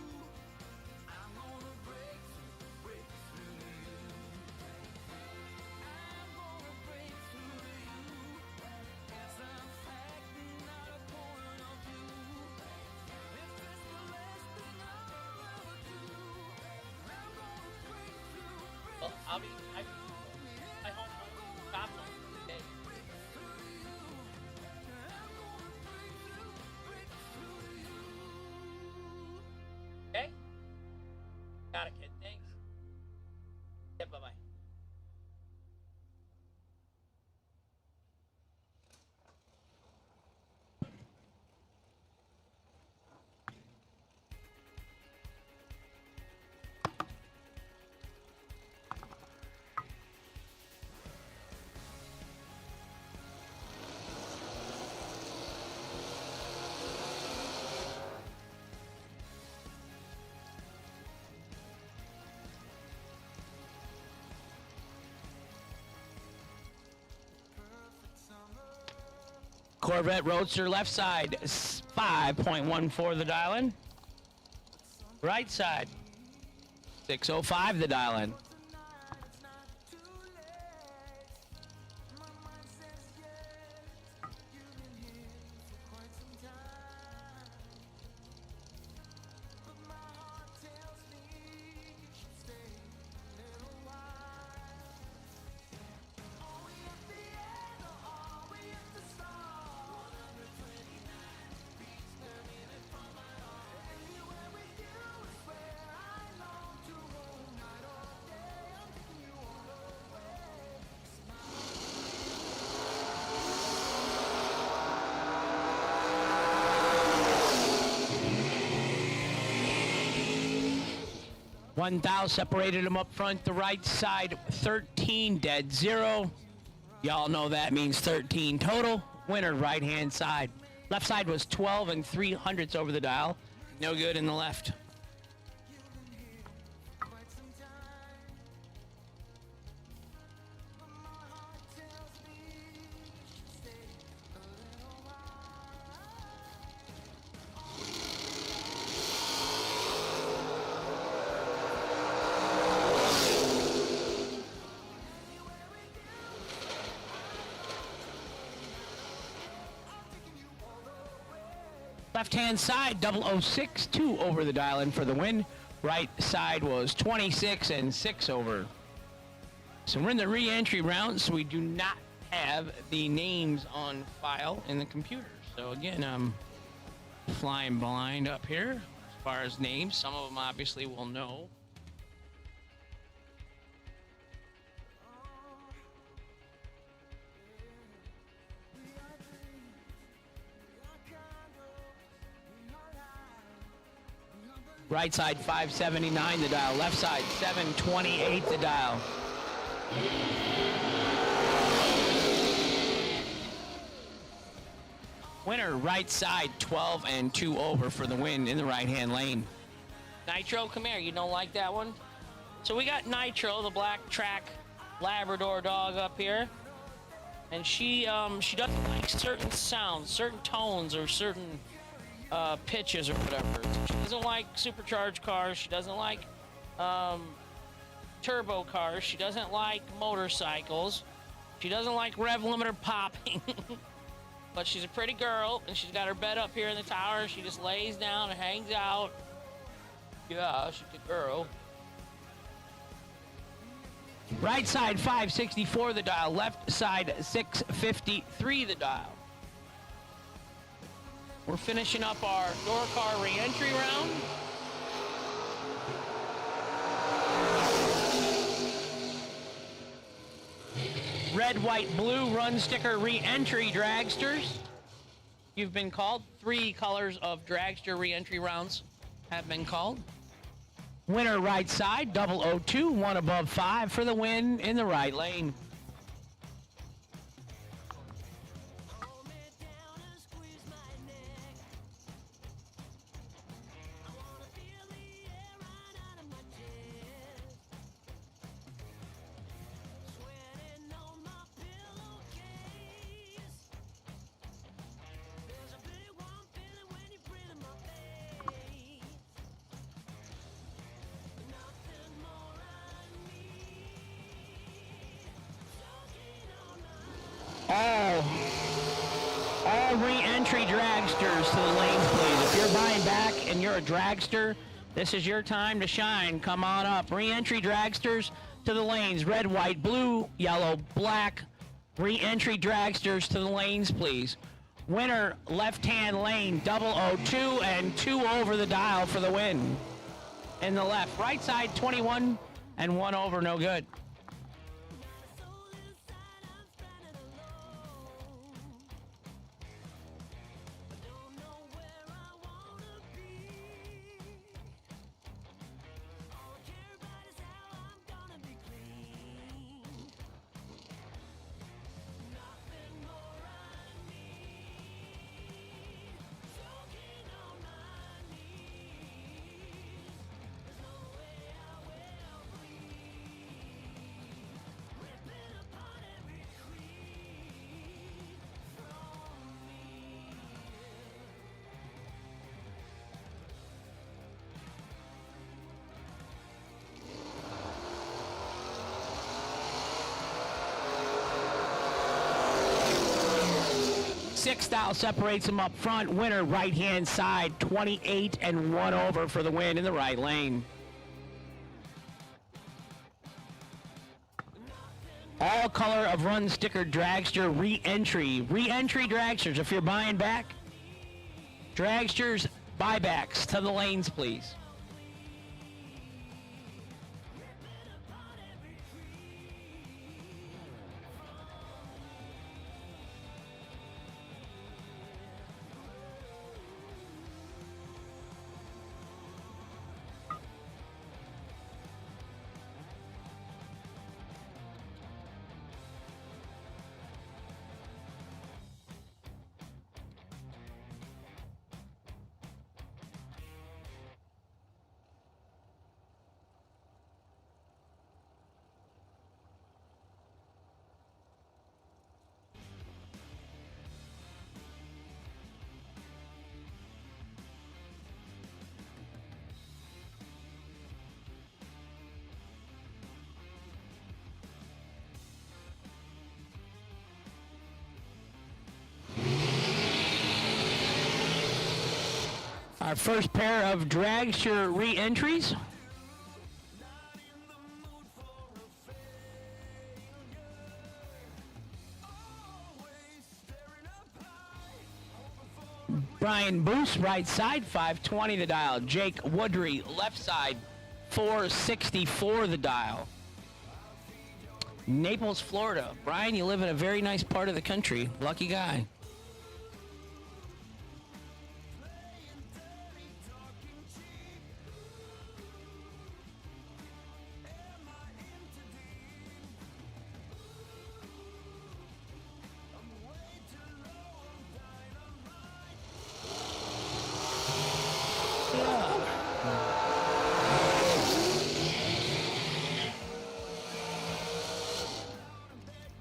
I'm gonna break through you. I'm gonna break through you. It's a fact, not a point of view. If it's the last thing I'll ever do, I'm gonna break through. Well, I hope stop them today. Okay? Got it, kid. Thanks. Yeah, bye-bye. Corvette Roadster left side, 5.14 the dial in. Right side, 605 the dial in. One thou separated them up front. The right side, 13 dead zero. Y'all know that means 13 total. Winner right hand side. Left side was 12 and 3/100ths over the dial. No good in the left. Left-hand side, 0062 over the dial-in for the win. Right side was 26 and 6 over. So we're in the re-entry round, so we do not have the names on file in the computer. So again, I'm flying blind up here as far as names. Some of them obviously will know. Right side 579 the dial, left side 728 the dial. Winner right side 12 and 2 over for the win in the right hand lane. Nitro, come here, you don't like that one? So we got Nitro, the black track Labrador dog up here. And she doesn't like certain sounds, certain tones, or certain pitches or whatever. She doesn't like supercharged cars. She doesn't like turbo cars. She doesn't like motorcycles. She doesn't like rev limiter popping. But she's a pretty girl, and she's got her bed up here in the tower. She just lays down and hangs out. Yeah, she's a girl. Right side 564 the dial. Left side 653 the dial. We're finishing up our door car re-entry round. Red, white, blue run sticker re-entry dragsters. You've been called. 3 colors of dragster re-entry rounds have been called. Winner right side, 002, 1 above 5 for the win in the right lane. All re-entry dragsters to the lanes, please. If you're buying back and you're a dragster, this is your time to shine. Come on up. Re-entry dragsters to the lanes. Red, white, blue, yellow, black. Re-entry dragsters to the lanes, please. Winner, left-hand lane, 002 and 2 over the dial for the win. In the left. Right side, 21 and 1 over, no good. Sixth dial separates them up front. Winner, right-hand side, 28 and 1 over for the win in the right lane. All color of run sticker dragster re-entry. Re-entry dragsters, if you're buying back. Dragsters, buybacks to the lanes, please. Our first pair of dragster re-entries. Brian Boos, right side, 520 the dial. Jake Woodry, left side, 464 the dial. Naples, Florida. Brian, you live in a very nice part of the country. Lucky guy.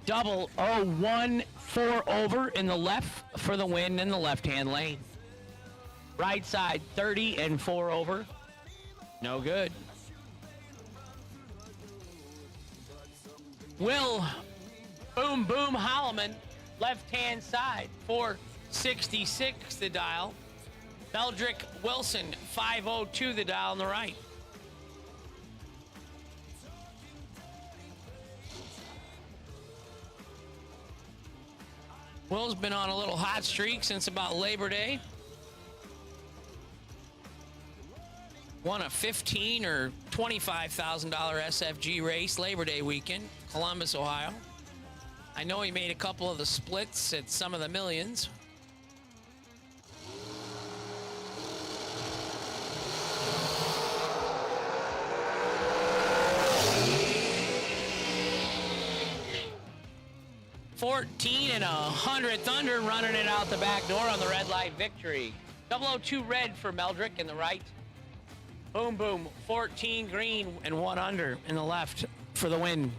Double 0-1, 4 over in the left for the win in the left-hand lane. Right side, 30 and 4 over. No good. Will Boom Boom Holloman, left-hand side, 466 the dial. Meldrick Wilson, 502 the dial on the right. Will's been on a little hot streak since about Labor Day. Won a $15,000 or $25,000 SFG race Labor Day weekend, Columbus, Ohio. I know he made a couple of the splits at some of the millions. $14 and 100th under, running it out the back door on the red light victory. 002 red for Meldrick in the right. Boom Boom, 14 green and 1 under in the left for the win.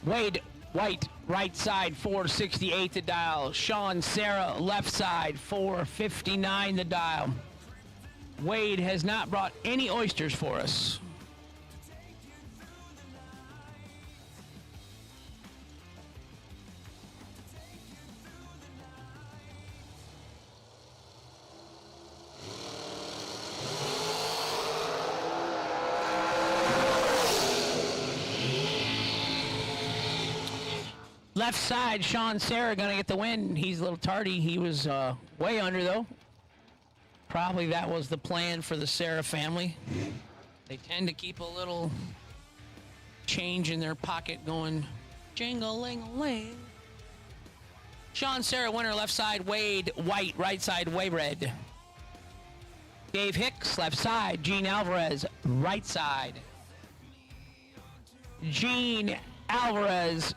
Wade White, right side, 468 the dial. Sean Sarah, left side, 459 the dial. Wade has not brought any oysters for us. Left side, Sean Sarah gonna get the win. He's a little tardy. He was way under though. Probably that was the plan for the Sarah family. They tend to keep a little change in their pocket going jing-a-ling-a-ling. Sean Sarah winner, left side, Wade White, right side, Way Red. Dave Hicks, left side, Gene Alvarez, right side. Gene Alvarez,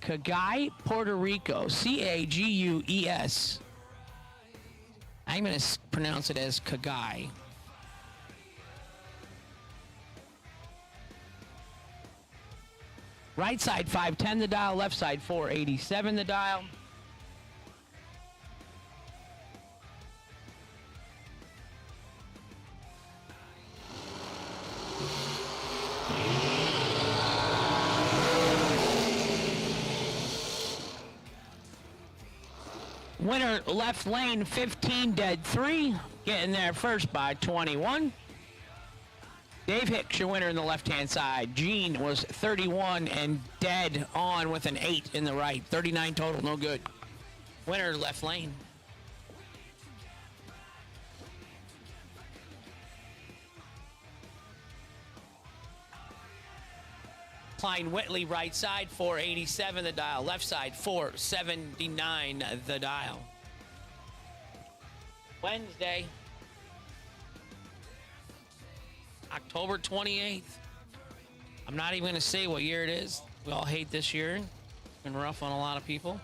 Cagues, Puerto Rico, Cagues. I'm going to pronounce it as Cagues. Right side 510 the dial, left side 487 the dial. Winner left lane 15 dead 3, getting there first by 21. Dave Hicks, your winner in the left-hand side. Gene was 31 and dead on with an 8 in the right. 39 total, no good. Winner left lane. Klein Whitley, right side, 487 the dial. Left side, 479 the dial. Wednesday, October 28th. I'm not even going to say what year it is. We all hate this year. It's been rough on a lot of people.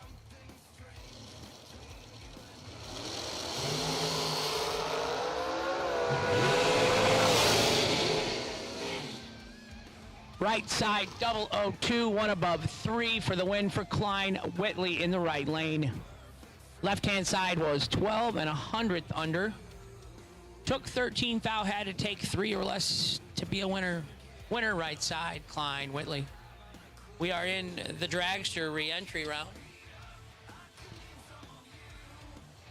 Right side, 002, one above 3 for the win for Klein Whitley in the right lane. Left-hand side was 12 and 100th under. Took 13 thou, had to take 3 or less to be a winner. Winner right side, Klein Whitley. We are in the Dragster re-entry round.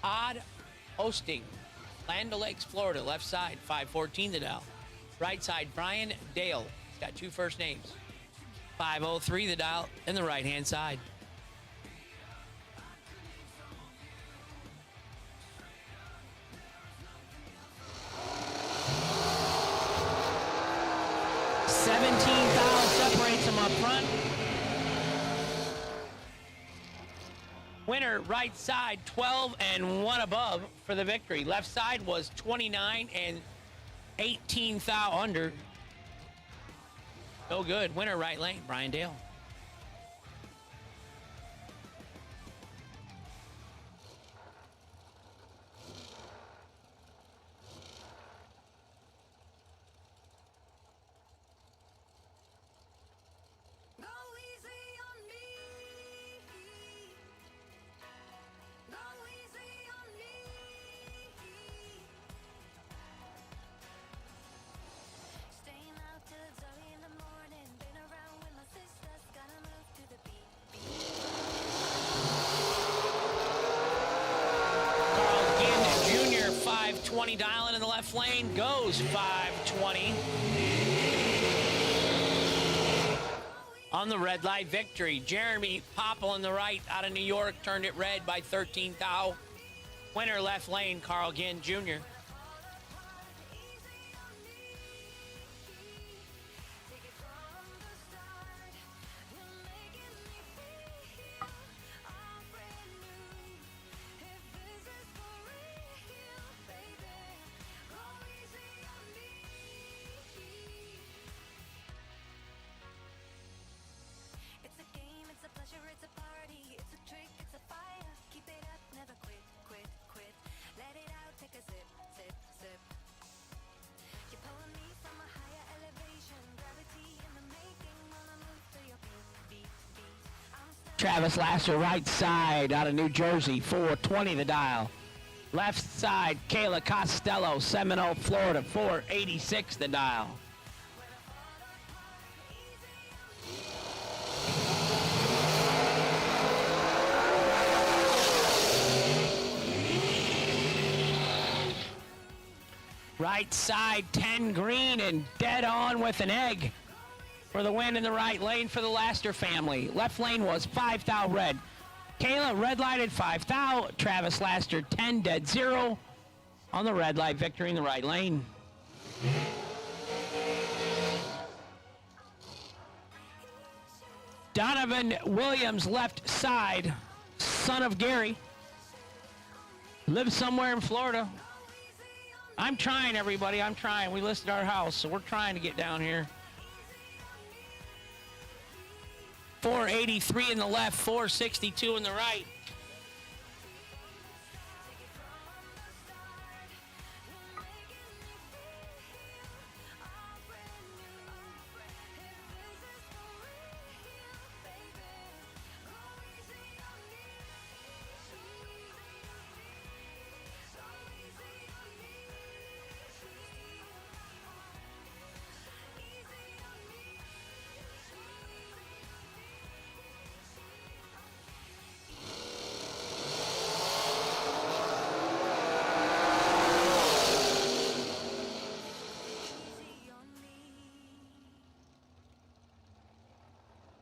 Odd hosting, Land O'Lakes, Florida. Left side, 514 the dial. Right side, Brian Dale. He's got 2 first names. 503 the dial in the right-hand side. Separates them up front. Winner right side, 12 and 1 above for the victory. Left side was 29 and 18 thou under. No good. Winner right lane, Brian Dale. Go easy on me. Go easy on me. Staying out till early in the morning. Been around with my sisters. Gotta move to the beat. Carl Ginn Jr., 520 dialing in the left lane. Goes 520. On the red light victory, Jeremy Popple in the right out of New York turned it red by 13 thou. Winner left lane, Carl Ginn Jr. Take it from the start. You're making me feel all brand new. If this is for real, baby, go easy on me. It's a game, it's a pleasure, it's a party, it's a trick, it's a fire. Keep it up, never quit, quit, quit. Let it out, take a sip, sip, sip. You're pulling me from a higher elevation, gravity in the making. Wanna move to your beat, beat, beat. I'm stuck. Travis Lasser, right side out of New Jersey, 420 the dial. Left side, Kayla Costello, Seminole, Florida, 486 the dial. Right side, 10 green and dead on with an egg for the win in the right lane for the Laster family. Left lane was 5 thou red. Kayla red lighted 5 thou. Travis Laster 10 dead 0 on the red light victory in the right lane. Donovan Williams left side, son of Gary. Lives somewhere in Florida. I'm trying, everybody. I'm trying. We listed our house, so we're trying to get down here. 483 in the left, 462 in the right.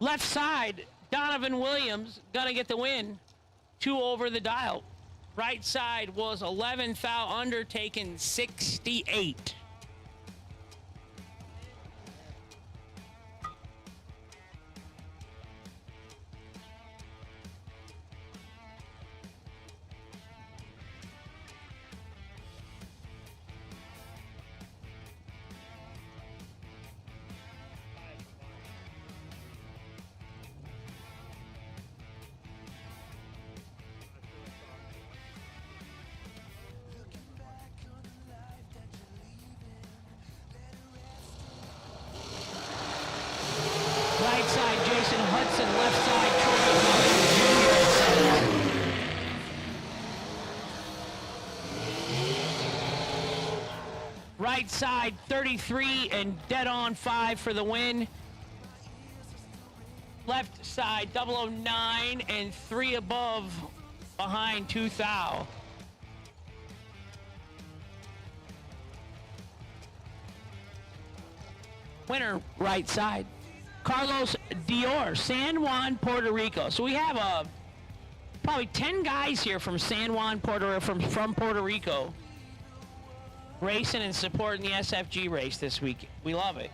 Left side, Donovan Williams gonna get the win. 2 over the dial. Right side was 11th thou undertaken 68. Right side, Jason Hudson. Left side, Troy Jr. Right side, 33 and dead on 5 for the win. Left side, 009 and 3 above behind 2 thou. Winner, right side. Carlos Dior, San Juan, Puerto Rico. So we have probably 10 guys here from San Juan, from Puerto Rico, racing and supporting the SFG race this week. We love it.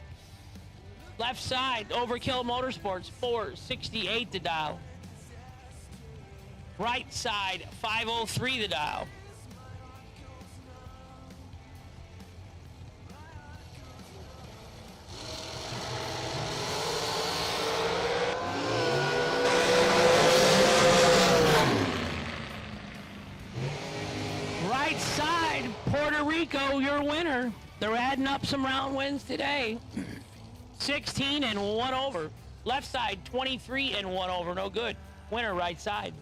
Left side, Overkill Motorsports, 468 the dial. Right side, 503 the dial. Right side, Puerto Rico, your winner. They're adding up some round wins today. 16 and 1 over. Left side, 23 and 1 over. No good. Winner, right side.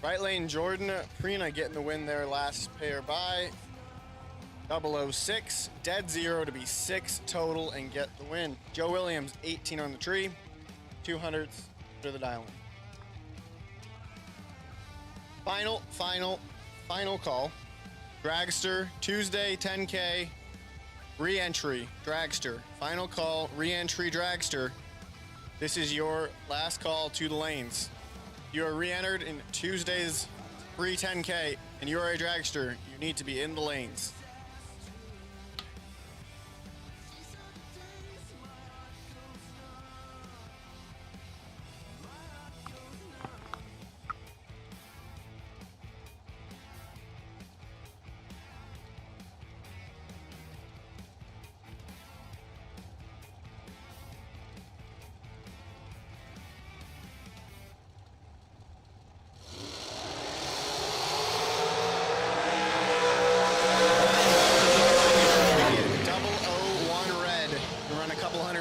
Right lane, Jordan Prina getting the win there, last pair by. 006, dead 0 to be 6 total and get the win. Joe Williams, 18 on the tree, 200s to the dial. Final call. Dragster, Tuesday, 10K, re-entry, Dragster. Final call, re-entry, Dragster. This is your last call to the lanes. You are re-entered in Tuesday's free 10K, and you are a dragster. You need to be in the lanes.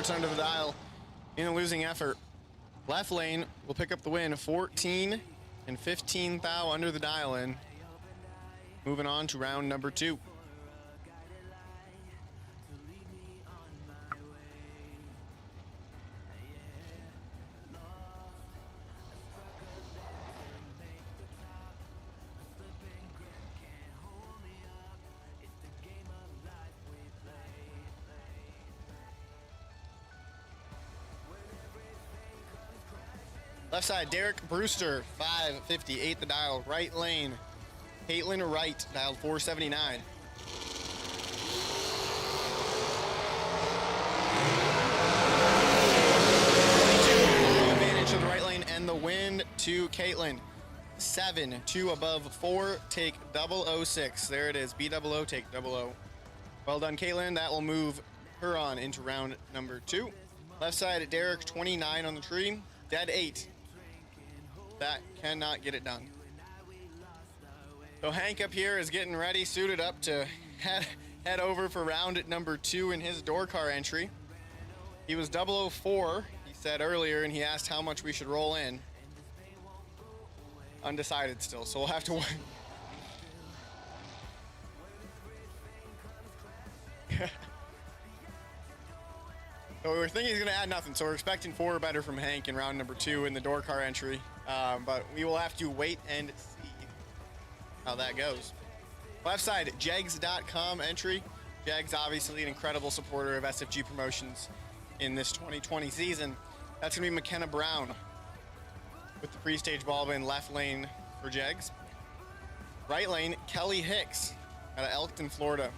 Under the dial in a losing effort. Left lane will pick up the win, 14 and 15 thou under the dial in. Moving on to round number 2. Left side, Derek Brewster, 558 the dial. Right lane, Caitlin Wright, dialed 479. Advantage to the right lane and the win to Caitlin. 7, 2 above 4, take 006. There it is, B00, take 00. Well done, Caitlin. That will move Huron into round number 2. Left side, Derek, 29 on the tree, dead 8. That cannot get it done. So Hank up here is getting ready, suited up to head over for round number 2 in his door car entry. He was 004, he said earlier, and he asked how much we should roll in. Undecided still, so we'll have to wait. So we were thinking he's going to add nothing, so we're expecting 4 or better from Hank in round number 2 in the door car entry. But we will have to wait and see how that goes. Left side, JEGS.com entry. JEGS, obviously an incredible supporter of SFG Promotions in this 2020 season. That's going to be McKenna Brown with the pre-stage ball in left lane for JEGS. Right lane, Kelly Hicks out of Elkton, Florida.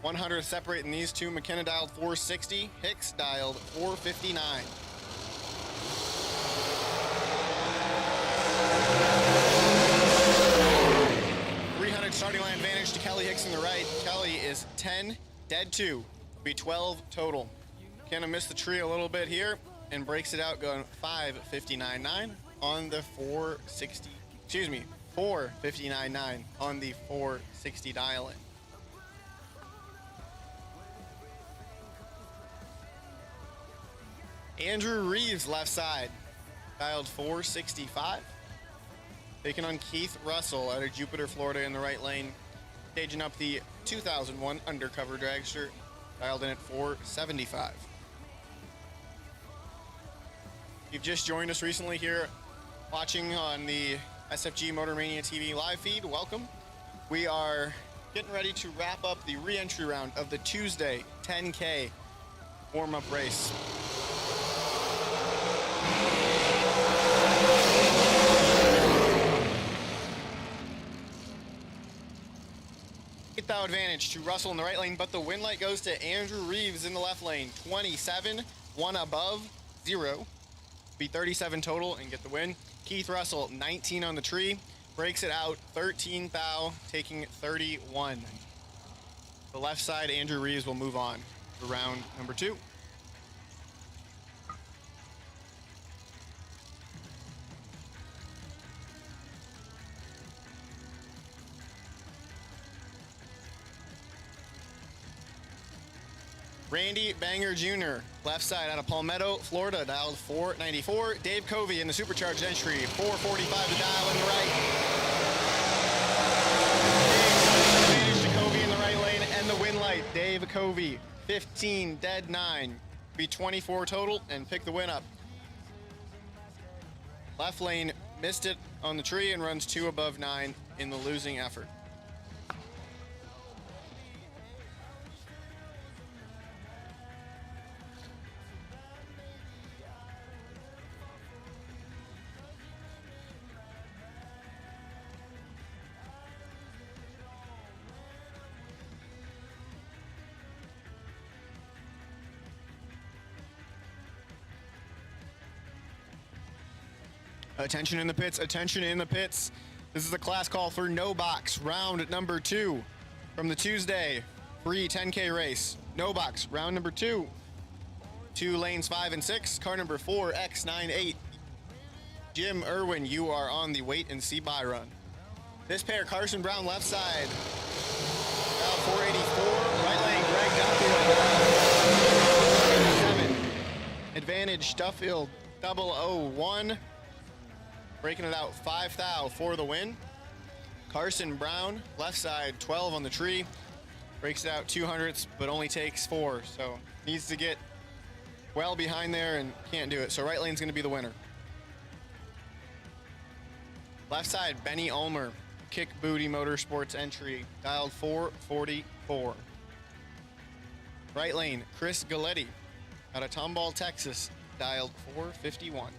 100 separating these two. McKenna dialed 460. Hicks dialed 459. Starting line advantage to Kelly Hicks in the right. Kelly is 10, dead 2. Be 12 total. McKenna missed the tree a little bit here and breaks it out going 559.9 on the 460. Excuse me, 459.9 on the 460 dial-in. Andrew Reeves left side, dialed 465. Taking on Keith Russell out of Jupiter, Florida in the right lane. Staging up the 2001 undercover dragster, dialed in at 475. You've just joined us recently here watching on the SFG Motor Mania TV live feed. Welcome. We are getting ready to wrap up the re-entry round of the Tuesday 10K warm-up race. Thou advantage to Russell in the right lane, but the win light goes to Andrew Reeves in the left lane. 27, 1 above, 0. Be 37 total and get the win. Keith Russell, 19 on the tree, breaks it out. 13 thou, taking 31. The left side, Andrew Reeves will move on to round number 2. Randy Banger Jr., left side out of Palmetto, Florida, dialed 494. Dave Covey in the supercharged entry, 445 to dial in the right. Advantage to Covey in the right lane and the win light. Dave Covey, 15, dead 9. Be 24 total and pick the win up. Left lane missed it on the tree and runs 2 above 9 in the losing effort. Attention in the pits, attention in the pits. This is a class call for no box, round number 2 from the Tuesday free 10K race. No box, round number 2. 2 lanes 5 and 6, car number 4, X98. Jim Irwin, you are on the wait and see buy run. This pair, Carson Brown left side. About 484, right lane, Greg Duffield. 7. Advantage, Duffield, 001. Breaking it out 5 thou for the win. Carson Brown, left side, 12 on the tree. Breaks it out 200ths, but only takes 4. So needs to get well behind there and can't do it. So right lane's going to be the winner. Left side, Benny Ulmer, Kick Booty Motorsports entry, dialed 444. Right lane, Chris Galletti out of Tomball, Texas, dialed 451.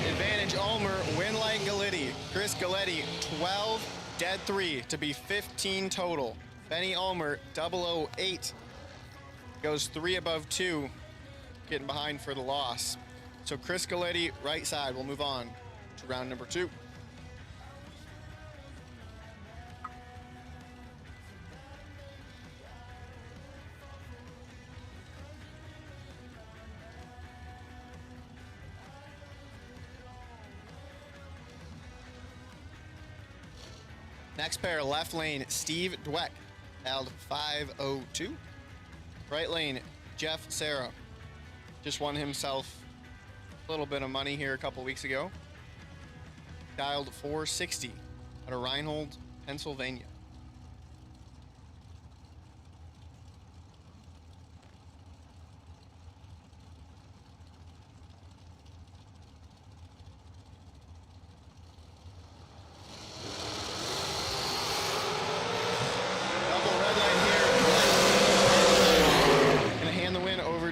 Advantage Ulmer, win light Galletti. Chris Galletti, 12, dead 3 to be 15 total. Benny Ulmer, 008, goes 3 above 2 getting behind for the loss. So Chris Galetti, right side, will move on to round number 2. Next pair, left lane, Steve Dweck, held 502. Right lane, Jeff Serra. Just won himself a little bit of money here a couple weeks ago. Dialed 460 out of Reinhold, Pennsylvania.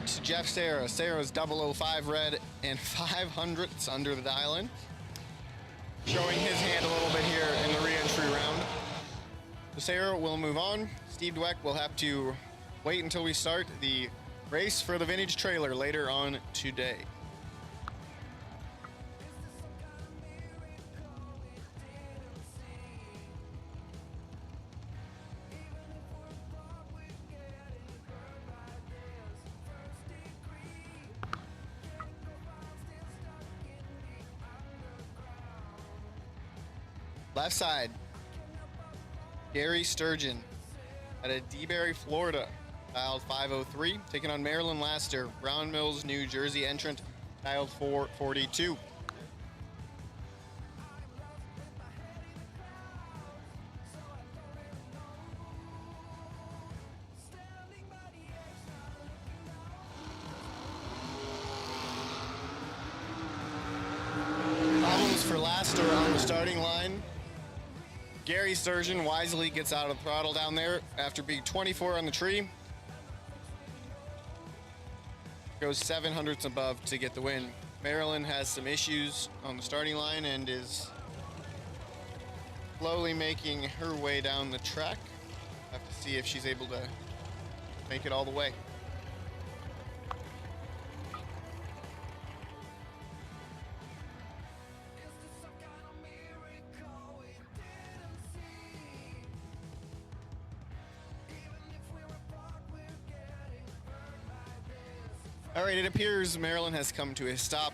To Jeff Serra. Serra's 005 red and 500ths under the dial-in. Showing his hand a little bit here in the re-entry round. So Serra will move on. Steve Dweck will have to wait until we start the race for the vintage trailer later on today. Left side, Gary Sturgeon out of DeBary, Florida, dialed 503, taking on Marilyn Laster, Brown Mills, New Jersey entrant, dialed 442. Problems for Laster on the starting line. Gary Sturgeon wisely gets out of the throttle down there after being 24 on the tree. Goes 700ths above to get the win. Marilyn has some issues on the starting line and is slowly making her way down the track. Have to see if she's able to make it all the way. All right, it appears Maryland has come to a stop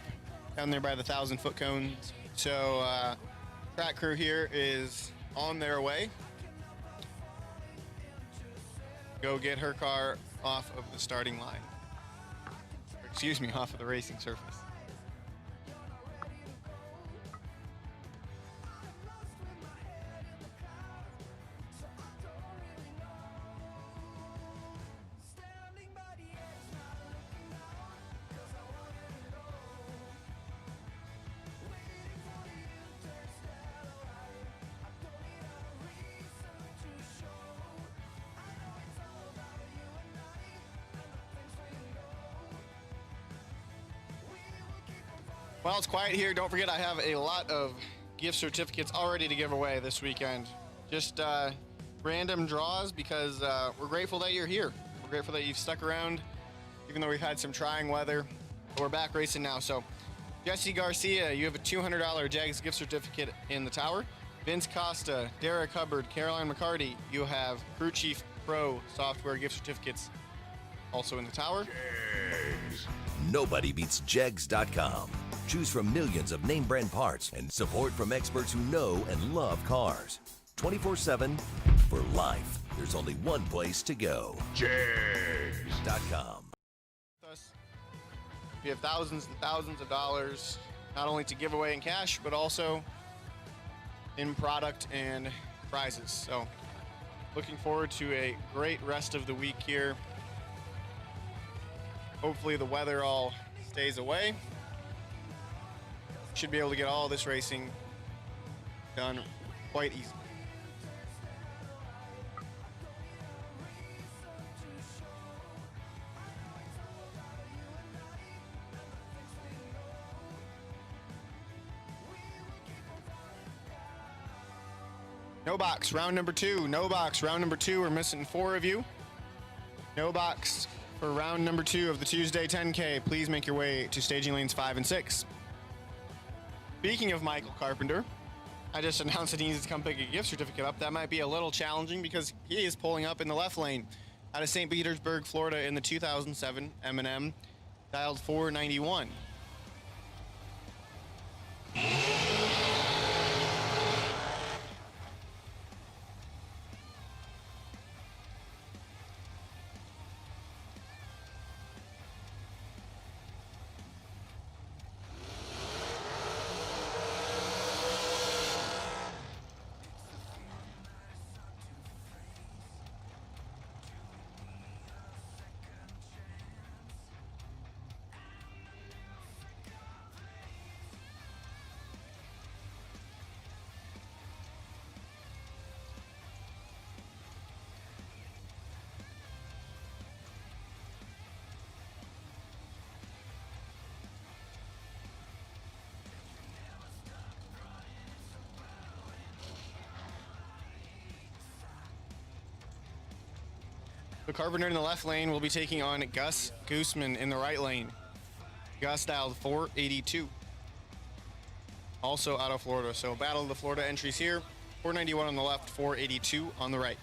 down there by the 1,000-foot cones. So track crew here is on their way. Go get her car off of the starting line. Excuse me, off of the racing surface. Well, it's quiet here. Don't forget, I have a lot of gift certificates already to give away this weekend. Just random draws because we're grateful that you're here. We're grateful that you've stuck around, even though we've had some trying weather. But we're back racing now. So, Jesse Garcia, you have a $200 JEGS gift certificate in the tower. Vince Costa, Derek Hubbard, Caroline McCarty, you have Crew Chief Pro software gift certificates also in the tower. Nobody beats JEGS.com. Choose from millions of name brand parts and support from experts who know and love cars. 24/7 for life. There's only one place to go. JEGS.com. We have thousands and thousands of dollars, not only to give away in cash, but also in product and prizes. So, looking forward to a great rest of the week here. Hopefully the weather all stays away. Should be able to get all this racing done quite easily. No box, round number 2. No box, round number 2. We're missing 4 of you. No box, For round number 2 of the Tuesday 10K, please make your way to staging lanes 5 and 6. Speaking of Michael Carpenter, I just announced that he needs to come pick a gift certificate up. That might be a little challenging because he is pulling up in the left lane out of St. Petersburg, Florida in the 2007 M&M, dialed 491. The Carpenter in the left lane will be taking on Gus Gooseman in the right lane. Gus dialed 482. Also out of Florida. So battle of the Florida entries here. 491 on the left, 482 on the right.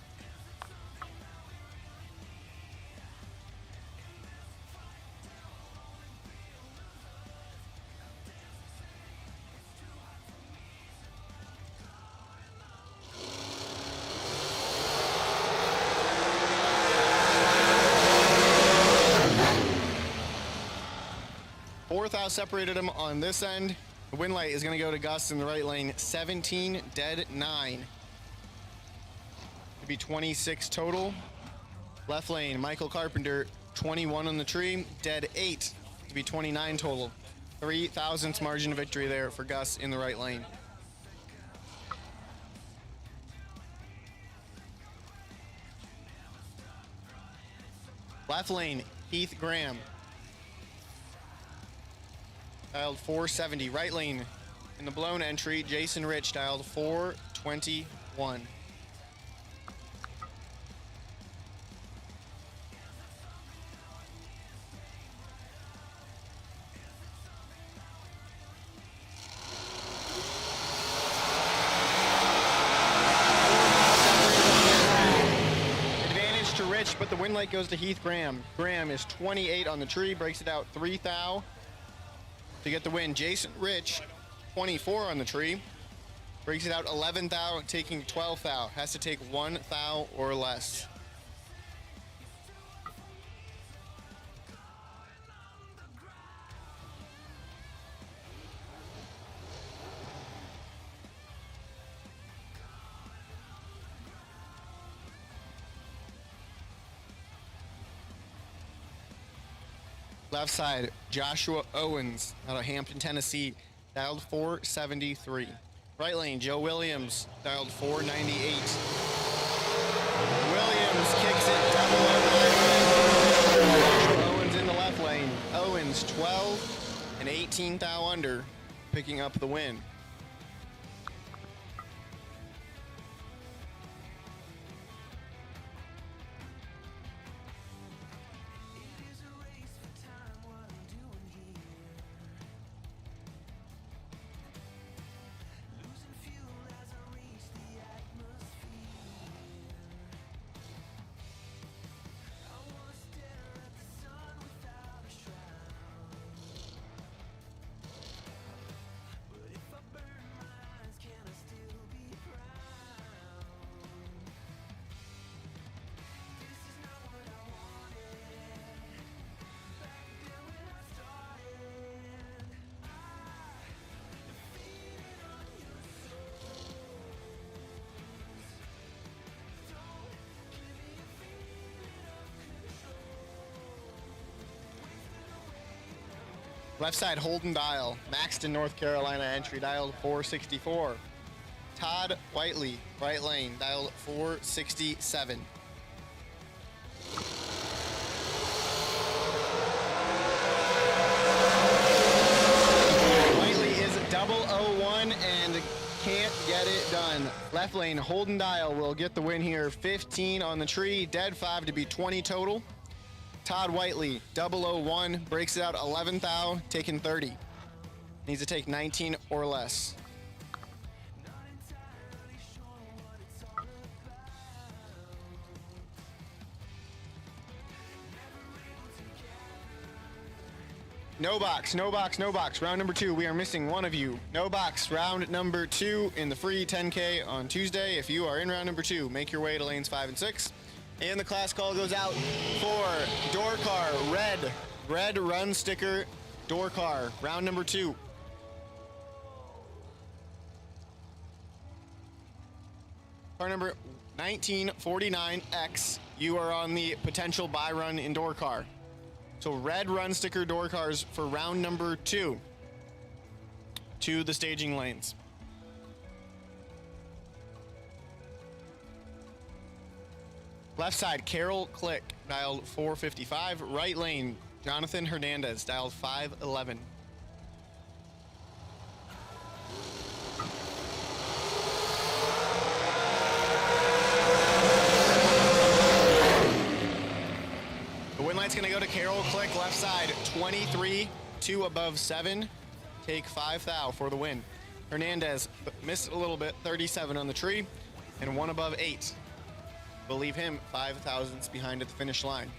Fourth out separated him on this end. The win light is going to go to Gus in the right lane. 17, dead 9. To be 26 total. Left lane, Michael Carpenter, 21 on the tree, dead 8. To be 29 total. 3 thousandths margin of victory there for Gus in the right lane. Left lane, Heath Graham, dialed 470. Right lane, in the blown entry, Jason Rich, dialed 421. Advantage to Rich, but the win light goes to Heath Graham. Graham is 28 on the tree, breaks it out 3 thou to get the win. Jason Rich, 24 on the tree, breaks it out 11 thou, taking 12 thou. Has to take 1 thou or less. Left side, Joshua Owens out of Hampton, Tennessee, dialed 473. Right lane, Joe Williams, dialed 498. Williams kicks it double. Owens in the left lane. Owens 12 and 18 thou under, picking up the win. Left side, Holden Dial, Maxton, North Carolina entry, dialed 464. Todd Whiteley, right lane, dialed 467. Whiteley is 001 and can't get it done. Left lane, Holden Dial will get the win here. 15 on the tree, dead 5 to be 20 total. Todd Whiteley, 001, breaks it out 11th thou, taking 30. Needs to take 19 or less. No box, no box, no box. Round number 2, we are missing one of you. No box, round number 2 in the free 10K on Tuesday. If you are in round number 2, make your way to lanes 5 and 6. And the class call goes out for door car, red run sticker, door car, round number 2. Car number 1949X, you are on the potential buy run in door car. So red run sticker door cars for round number 2 to the staging lanes. Left side, Carol Click, dialed 455. Right lane, Jonathan Hernandez, dialed 511. The win light's gonna go to Carol Click, left side, 23, 2 above 7. Take 5 thou for the win. Hernandez missed a little bit, 37 on the tree, and 1 above 8. We'll leave him 5 thousandths behind at the finish line.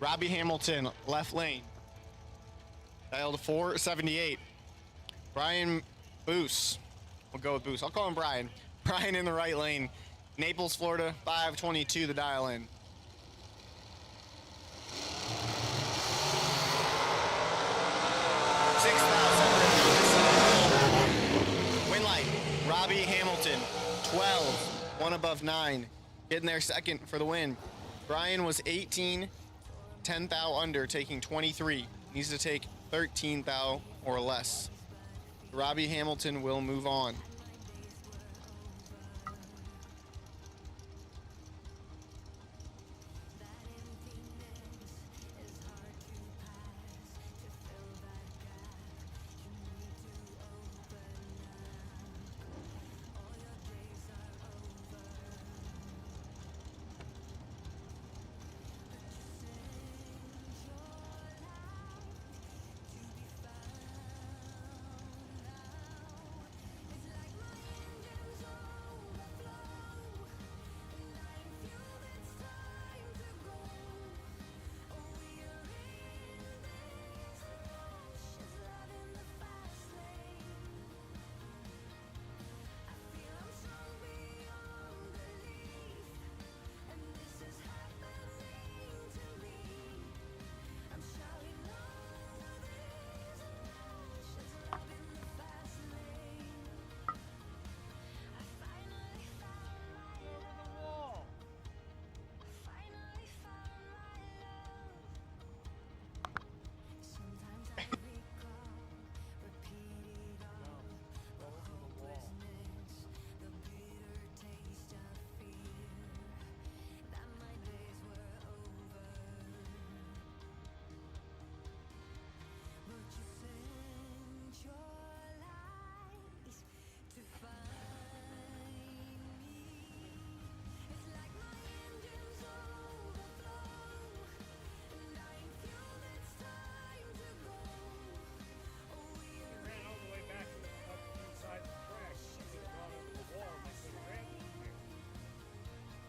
Robbie Hamilton, left lane. Dialed 478. Brian Boos. We'll go with Boos. I'll call him Brian. Brian in the right lane. Naples, Florida, 522 the dial in. Win light, Robbie Hamilton, 12, 1 above 9. Getting there second for the win. Brian was 18, 10 thou under, taking 23. Needs to take 13 thou or less. Robbie Hamilton will move on.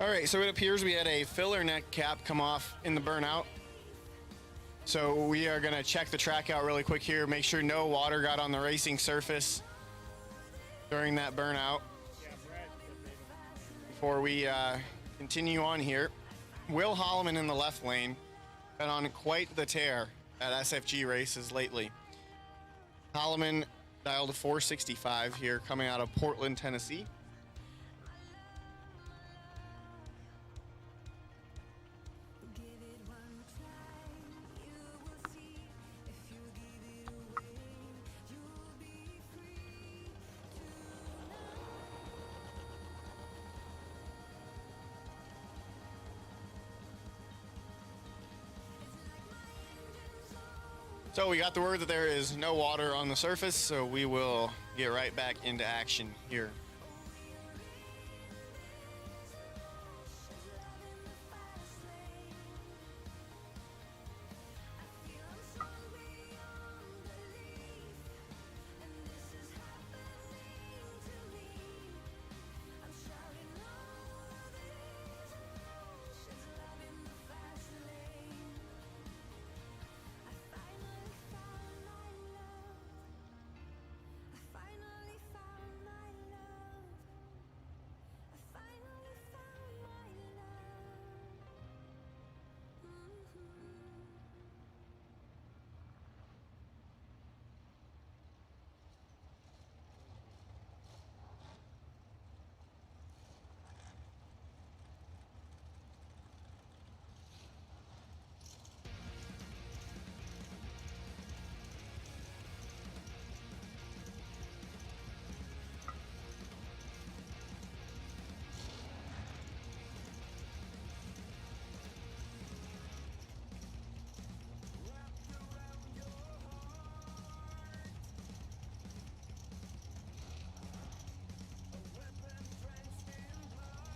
All right, so it appears we had a filler neck cap come off in the burnout. So we are gonna check the track out really quick here, make sure no water got on the racing surface during that burnout. Before we continue on here, Will Holloman in the left lane, been on quite the tear at SFG races lately. Holloman dialed to 465 here, coming out of Portland, Tennessee. So we got the word that there is no water on the surface, so we will get right back into action here.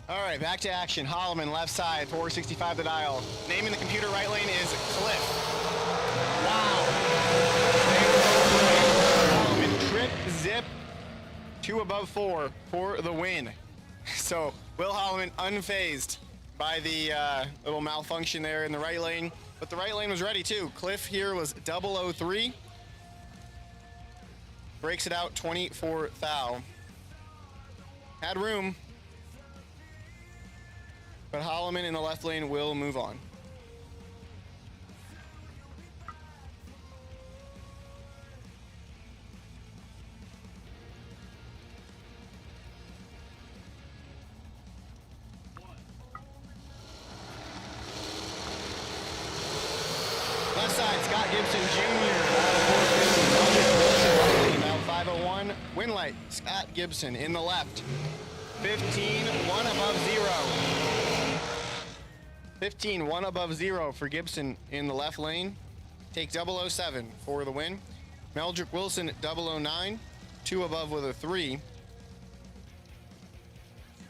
All right, back to action. Holloman, left side, 465 the dial. Name in the computer right lane is Cliff. Wow. Holloman, trip, zip, 2 above 4 for the win. So, Will Holloman unfazed by the little malfunction there in the right lane. But the right lane was ready too. Cliff here was 003. Breaks it out 24 thou. Had room. But Holloman in the left lane will move on. Left side, Scott Gibson Jr. About 501. Win light, Scott Gibson in the left. 15, 1 above 0. 15, 1 above 0 for Gibson in the left lane. Take 007 for the win. Meldrick Wilson 009, 2 above with a 3.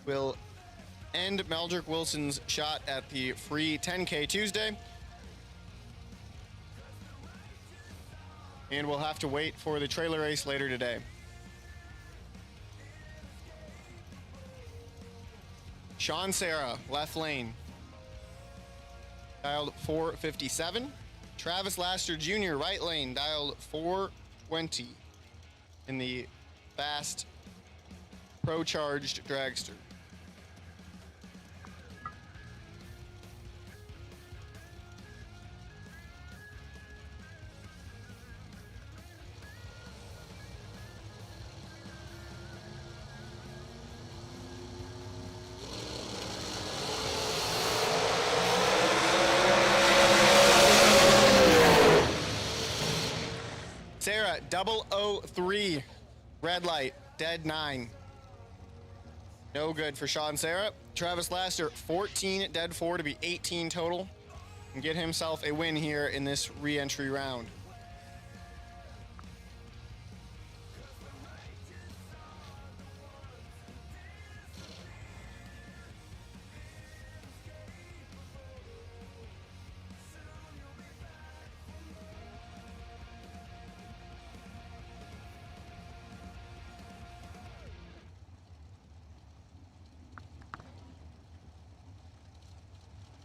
Will end Meldrick Wilson's shot at the free 10K Tuesday. And we'll have to wait for the trailer race later today. Sean Serra, left lane. Dialed 457. Travis Laster Jr., right lane, dialed 420 in the fast pro-charged dragster. Sarah, 003, red light, dead 9. No good for Sean Sarah. Travis Laster, 14, dead 4 to be 18 total. And get himself a win here in this re-entry round.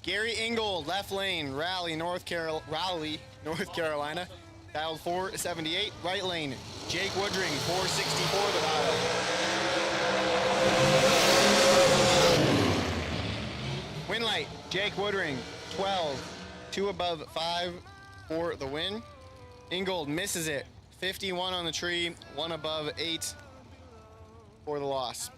Gary Ingold, left lane, Raleigh, North Carolina, dialed 478. Right lane, Jake Woodring, 464 the dial. Win light, Jake Woodring, 12, 2 above 5 for the win. Ingold misses it, 51 on the tree, 1 above 8 for the loss.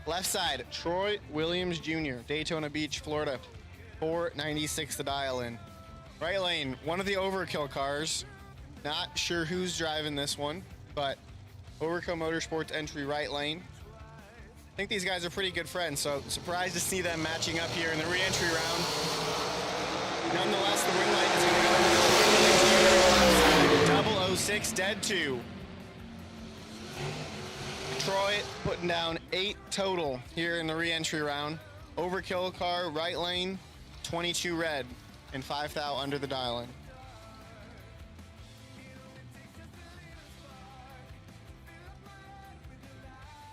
Left side, Troy Williams Jr., Daytona Beach, Florida, 496 the dial in. Right lane, one of the overkill cars, Not sure who's driving this one, but Overkill Motorsports entry right lane. I think these guys are pretty good friends, so surprised to see them matching up here in the re-entry round. Nonetheless, the win light is going to go 006 dead 2. Detroit putting down 8 total here in the re-entry round. Overkill car, right lane, 22 red, and 5 thou under the dial-in.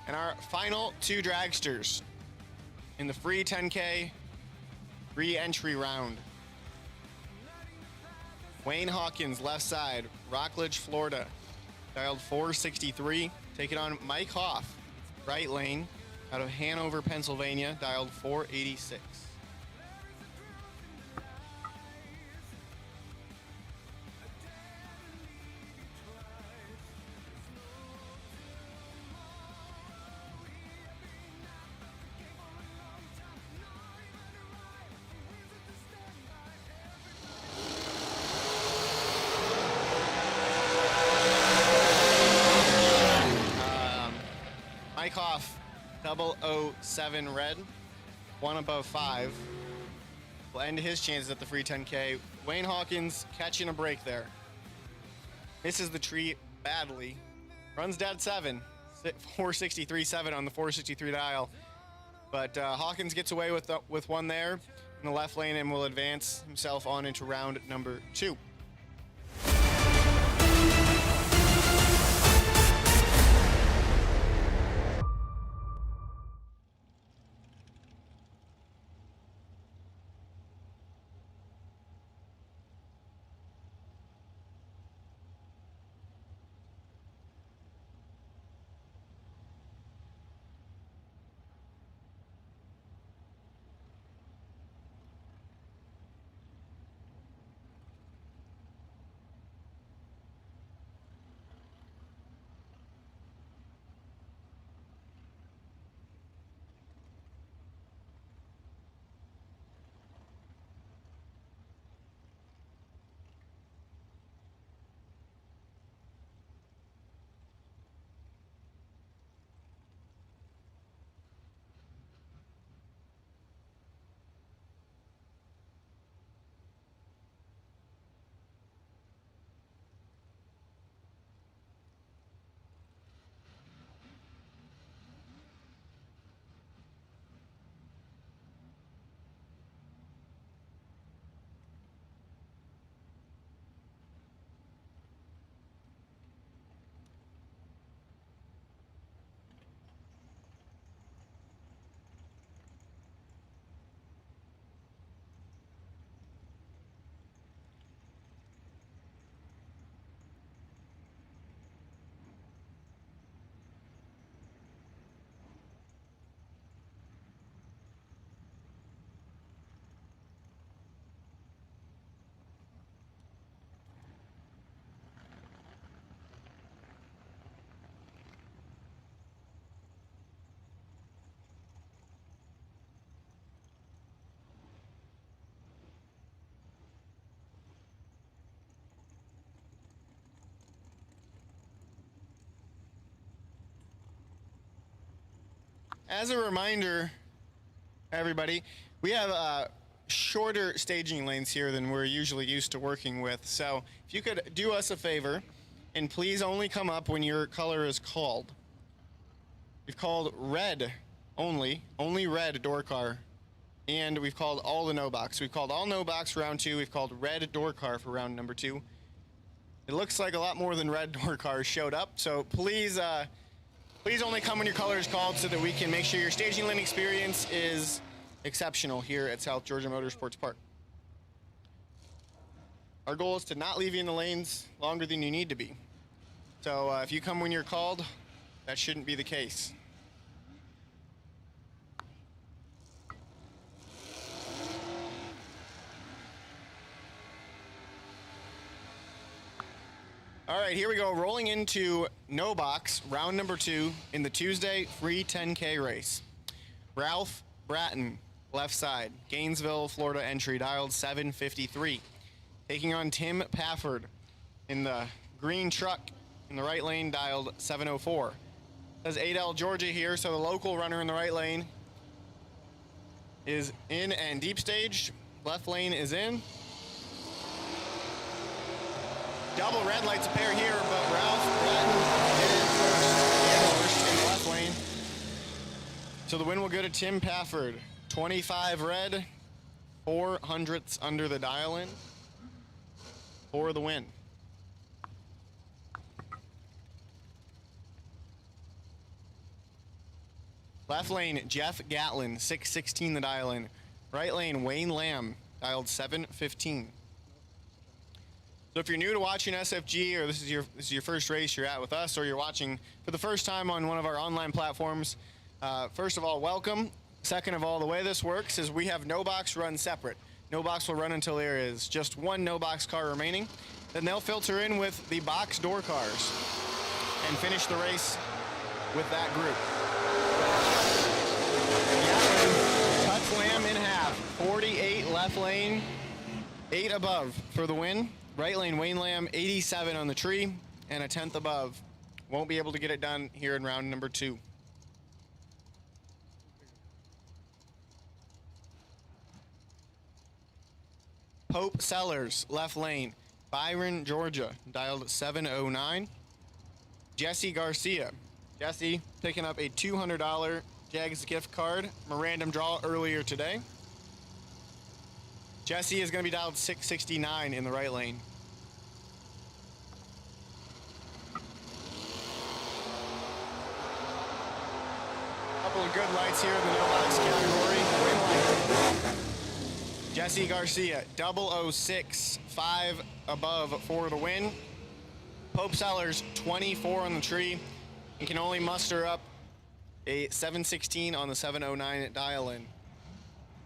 And our final 2 dragsters in the free 10K re-entry round. Wayne Hawkins, left side, Rockledge, Florida, dialed 463. Taking on Mike Hoff, right lane, out of Hanover, Pennsylvania, dialed 486. Mike Hoff, 007 red, 1 above 5. Will end his chances at the free 10K. Wayne Hawkins catching a break there. Misses the tree badly. Runs dead 7, 463.7 on the 463 dial. But Hawkins gets away with one there in the left lane and will advance himself on into round number 2. As a reminder, everybody, we have shorter staging lanes here than we're usually used to working with. So if you could do us a favor and please only come up when your color is called. We've called red only red door car. And we've called all the no box. We've called all no box for round 2. We've called red door car for round number 2. It looks like a lot more than red door cars showed up. So please only come when your color is called so that we can make sure your staging lane experience is exceptional here at South Georgia Motorsports Park. Our goal is to not leave you in the lanes longer than you need to be. So if you come when you're called, that shouldn't be the case. All right, here we go. Rolling into no box, round number 2 in the Tuesday free 10K race. Ralph Bratton, left side, Gainesville, Florida entry, dialed 753. Taking on Tim Pafford in the green truck in the right lane, dialed 704. Says Adel, Georgia here, so the local runner in the right lane is in and deep staged. Left lane is in. Double red lights appear here, but Ralph Bratton did first in the left lane. So the win will go to Tim Pafford. 25 red, 4 hundredths under the dial-in for the win. Left lane, Jeff Gatlin, 616 the dial-in. Right lane, Wayne Lamb, dialed 715. So if you're new to watching SFG, or this is your first race you're at with us, or you're watching for the first time on one of our online platforms, first of all, welcome. Second of all, the way this works is we have no box run separate. No box will run until there is just one no box car remaining. Then they'll filter in with the box door cars and finish the race with that group. Cuts Lamb in half. 48 left lane, 8 above for the win. Right lane, Wayne Lamb, 87 on the tree, and a 10th above. Won't be able to get it done here in round number 2. Pope Sellers, left lane. Byron, Georgia, dialed 709. Jesse Garcia. Jesse picking up a $200 JEGS gift card from a random draw earlier today. Jesse is going to be dialed 669 in the right lane. Couple of good lights here in the no box category. Win light. Jesse Garcia, 006, 5 above for the win. Pope Sellers, 24 on the tree, and can only muster up a 716 on the 709 dial-in.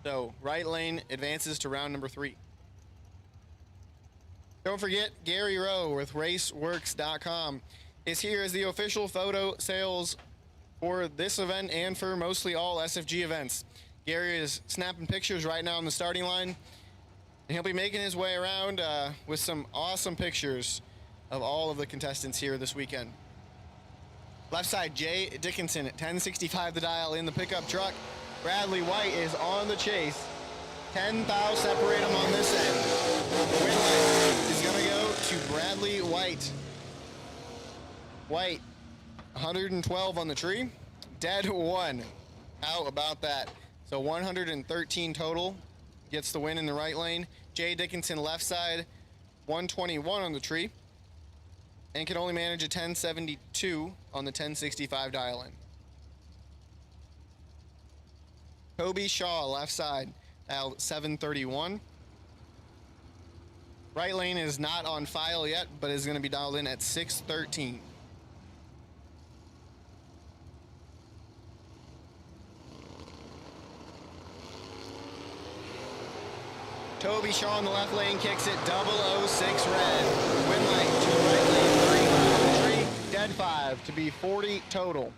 So, right lane advances to round number 3. Don't forget, Gary Rowe with RaceWorks.com is here as the official photo sales for this event and for mostly all SFG events. Gary is snapping pictures right now on the starting line, and he'll be making his way around with some awesome pictures of all of the contestants here this weekend. Left side, Jay Dickinson at 1065 the dial in the pickup truck. Bradley White is on the chase. 10 thou separate him on this end. The win light is going to go to Bradley White. White, 112 on the tree. Dead 1. How about that? So 113 total. Gets the win in the right lane. Jay Dickinson left side, 121 on the tree. And can only manage a 1072 on the 1065 dial-in. Toby Shaw, left side, dialed 731. Right lane is not on file yet, but is going to be dialed in at 613. Toby Shaw in the left lane kicks it 006 red. Win light to the right lane, 3 on the tree, dead 5 to be 40 total.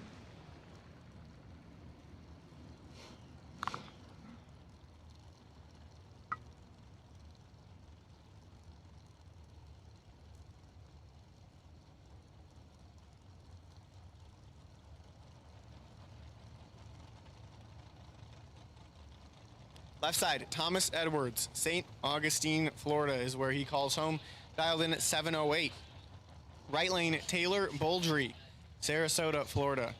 Left side, Thomas Edwards, St. Augustine, Florida is where he calls home, dialed in at 708. Right lane, Taylor Boldry, Sarasota, Florida.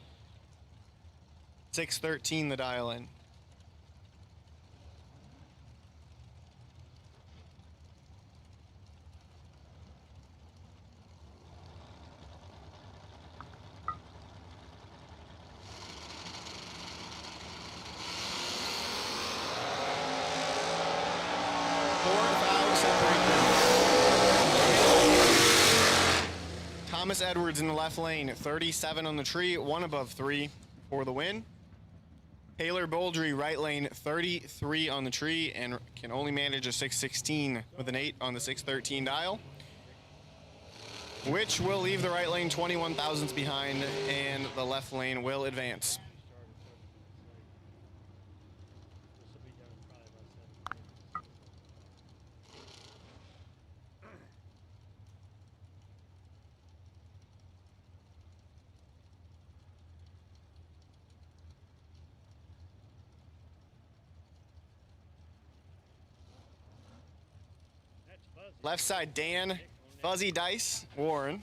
613 the dial in. Thomas Edwards in the left lane, 37 on the tree, 1 above 3 for the win. Taylor Boldry, right lane, 33 on the tree, and can only manage a 616 with an 8 on the 613 dial, which will leave the right lane 21 thousandths behind, and the left lane will advance. Left side, Dan, Fuzzy Dice, Warren.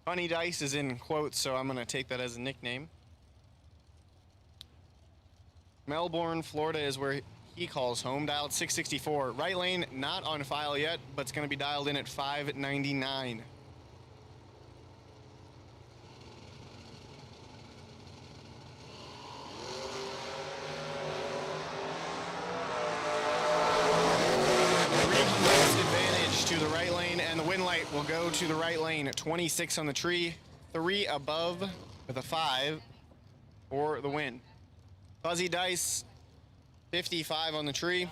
Funny Dice is in quotes, so I'm going to take that as a nickname. Melbourne, Florida is where he calls home, dialed 664. Right lane, not on file yet, but it's going to be dialed in at 599. Advantage to the right lane, and the win light will go to the right lane. 26 on the tree, 3 above with a 5 for the win. Fuzzy Dice, 55 on the tree.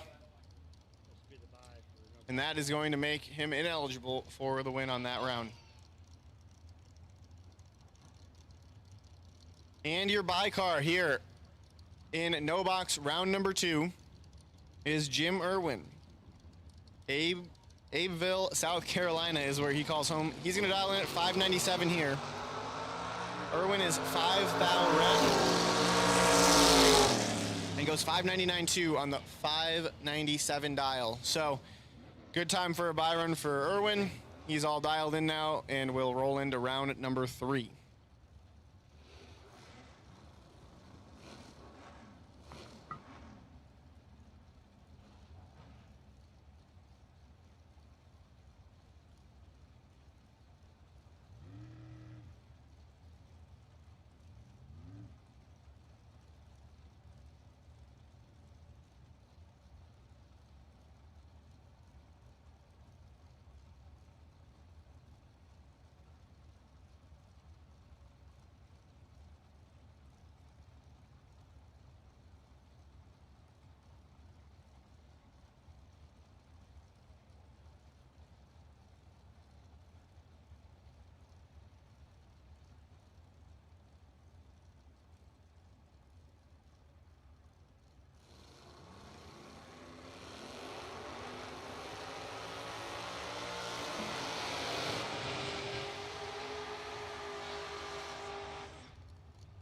And that is going to make him ineligible for the win on that round. And your buy car here in no box round number 2 is Jim Irwin. Abeville, South Carolina is where he calls home. He's going to dial in at 597 here. Irwin is 5,000 red. And goes 599.2 on the 597 dial. So good time for a buy run for Irwin. He's all dialed in now and will roll into round number 3.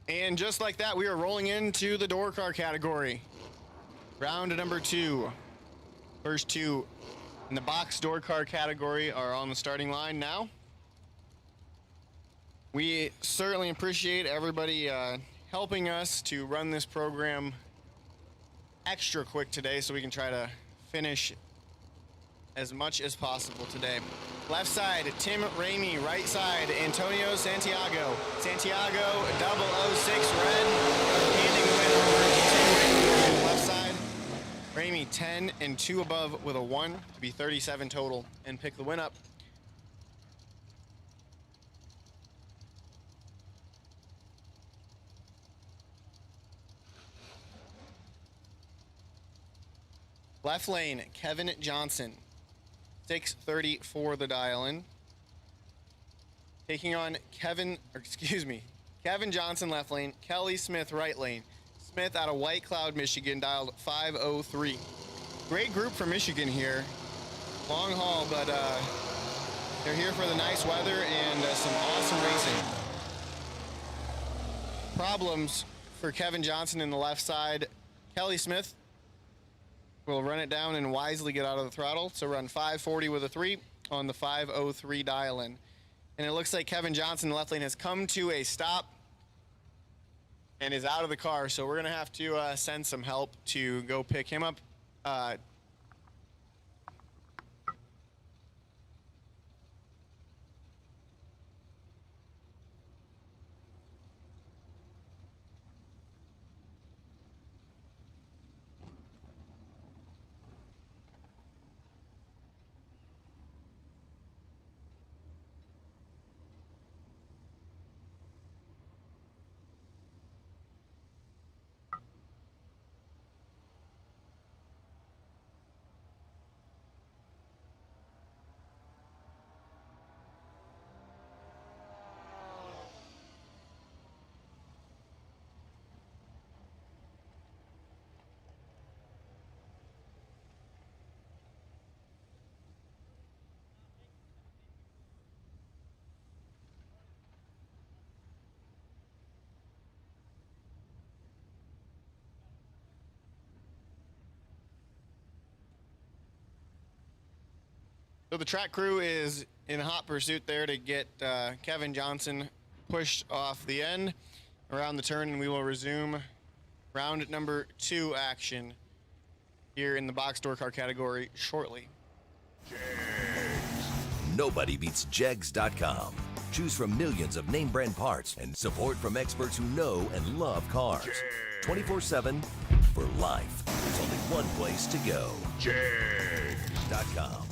And just like that, we are rolling into the door car category. Round number 2. First 2 in the box door car category are on the starting line now. We certainly appreciate everybody helping us to run this program extra quick today so we can try to finish as much as possible today. Left side, Tim Ramey. Right side, Antonio Santiago. Santiago, 006 red. Handing the win over to Tim Ramey. Left side, Ramey 10 and 2 above with a 1 to be 37 total and pick the win up. Left lane, Kevin Johnson. 630 for the dial-in. Taking on Kevin Johnson left lane, Kelly Smith right lane. Smith out of White Cloud, Michigan, dialed 503. Great group from Michigan here. Long haul, but they're here for the nice weather and some awesome racing. Problems for Kevin Johnson in the left side. Kelly Smith will run it down and wisely get out of the throttle. So run 540 with a 3 on the 503 dial-in. And it looks like Kevin Johnson, the left lane, has come to a stop and is out of the car. So we're going to have to send some help to go pick him up. So the track crew is in hot pursuit there to get Kevin Johnson pushed off the end around the turn, and we will resume round number 2 action here in the box door car category shortly. Nobody beats JEGS.com. Choose from millions of name brand parts and support from experts who know and love cars. 24/7 for life. There's only one place to go. JEGS.com.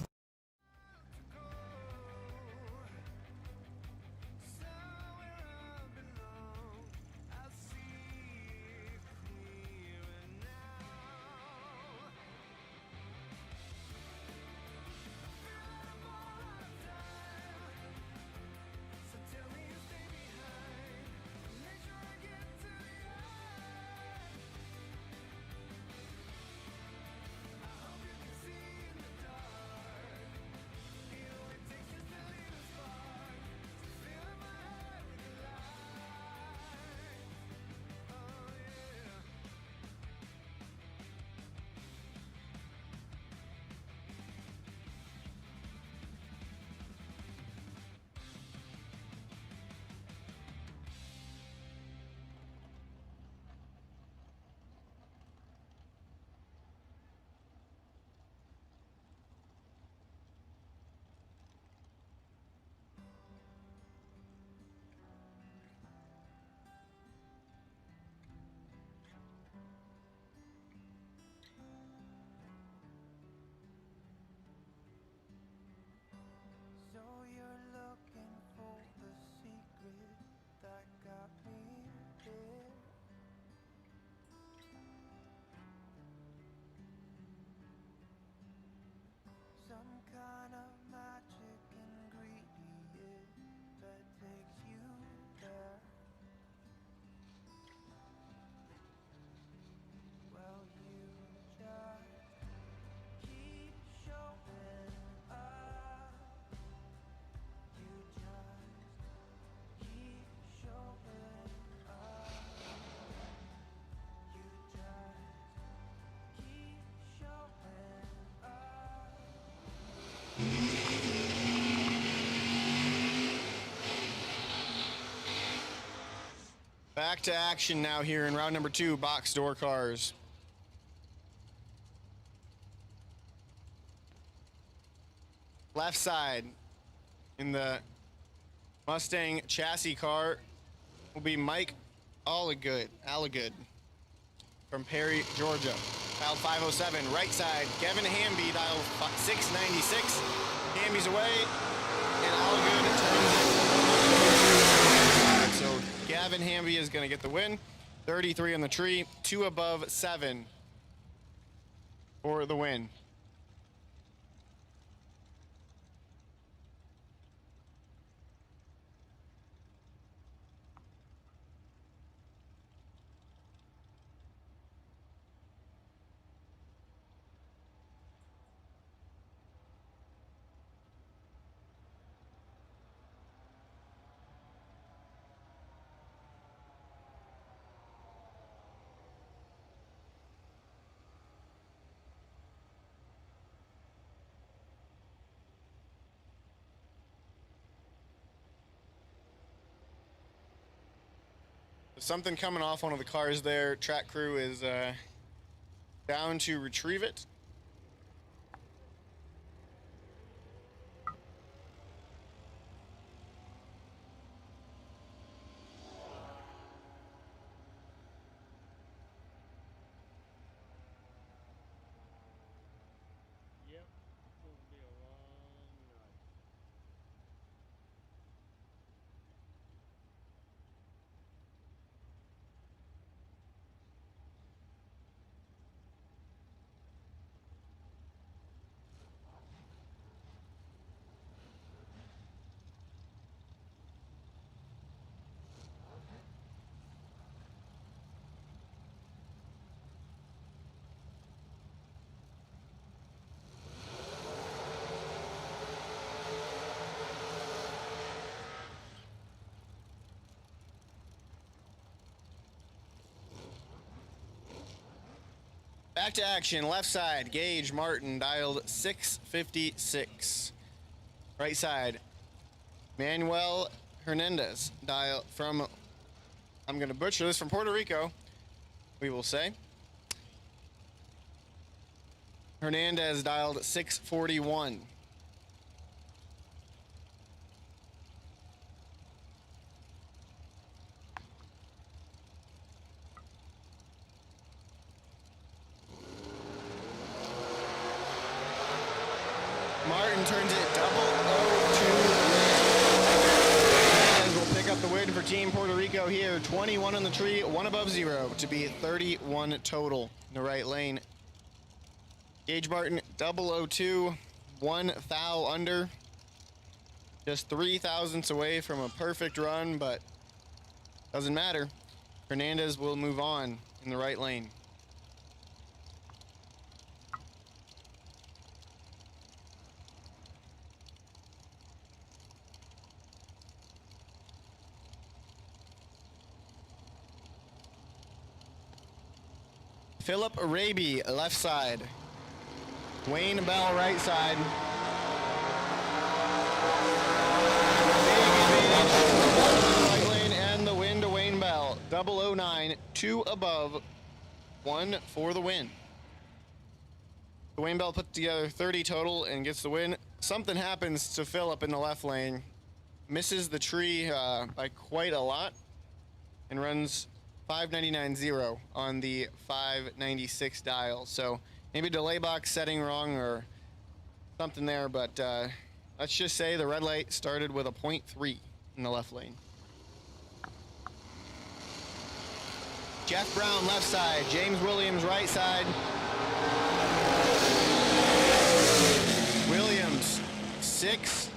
So you're looking for the secret that got me here. Some kind of magic ingredient that takes you there. Well, you just keep showing up. You just keep showing up. You just keep showing up. Back to action now here in round number 2, box door cars. Left side in the Mustang chassis car will be Mike Allagood from Perry, Georgia. Dial 507. Right side, Kevin Hamby, dial 696. Hamby's away, and Allagood turns it. So Gavin Hamby is going to get the win. 33 on the tree, 2 above 7 for the win. Something coming off one of the cars there. Track crew is down to retrieve it. Back to action, left side, Gage Martin, dialed 656. Right side, Manuel Hernandez, dial from, I'm going to butcher this, from Puerto Rico, we will say. Hernandez dialed 641. Martin turns it 0-2 win. Will pick up the win for Team Puerto Rico here. 21 on the tree, 1 above 0 to be 31 total in the right lane. Gage Martin 0-2, 1 foul under. Just 3 thousandths away from a perfect run, but doesn't matter. Hernandez will move on in the right lane. Philip Arabi, left side. Wayne Bell, right side. Right lane and the win to Wayne Bell. 009, 2 above, 1 for the win. Wayne Bell put together 30 total and gets the win. Something happens to Philip in the left lane. Misses the tree by quite a lot and runs 599.0 on the 596 dial. So maybe delay box setting wrong or something there, but let's just say the red light started with a 0.3 in the left lane. Jeff Brown left side, James Williams right side. Williams 6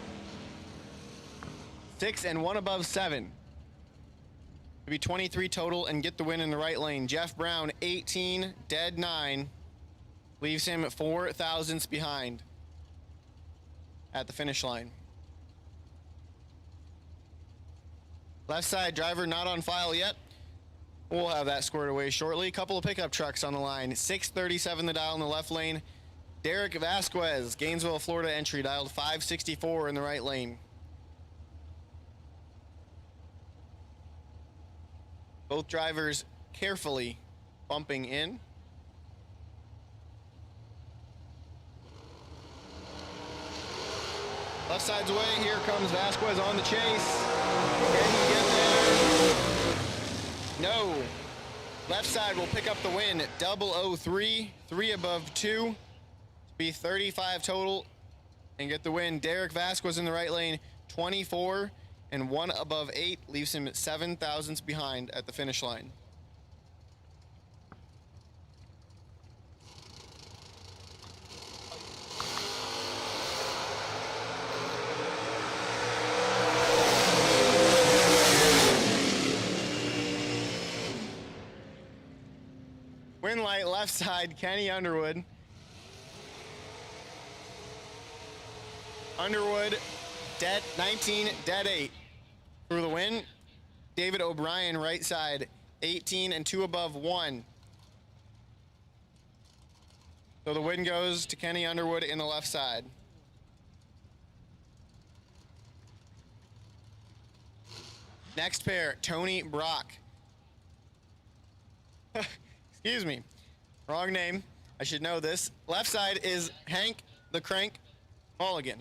and 1 above 7. Be 23 total and get the win in the right lane. Jeff Brown 18, dead 9, leaves him at 4 thousandths behind at the finish line. Left side driver not on file yet. We'll have that squared away shortly. Couple of pickup trucks on the line. 637 the dial in the left lane. Derek Vasquez, Gainesville, Florida entry, dialed 564 in the right lane. Both drivers carefully bumping in. Left side's away. Here comes Vasquez on the chase. Can he get there? No. Left side will pick up the win at 003, 3 above 2. Be 35 total and get the win. Derek Vasquez in the right lane, 24 and 1 above 8, leaves him at 7 thousandths behind at the finish line. Win light left side, Kenny Underwood. Underwood, dead 19, dead 8 for the win. David O'Brien, right side, 18 and 2 above 1. So the win goes to Kenny Underwood in the left side. Next pair, Tony Brock. Excuse me, wrong name. I should know this. Left side is Hank the Crank Mulligan.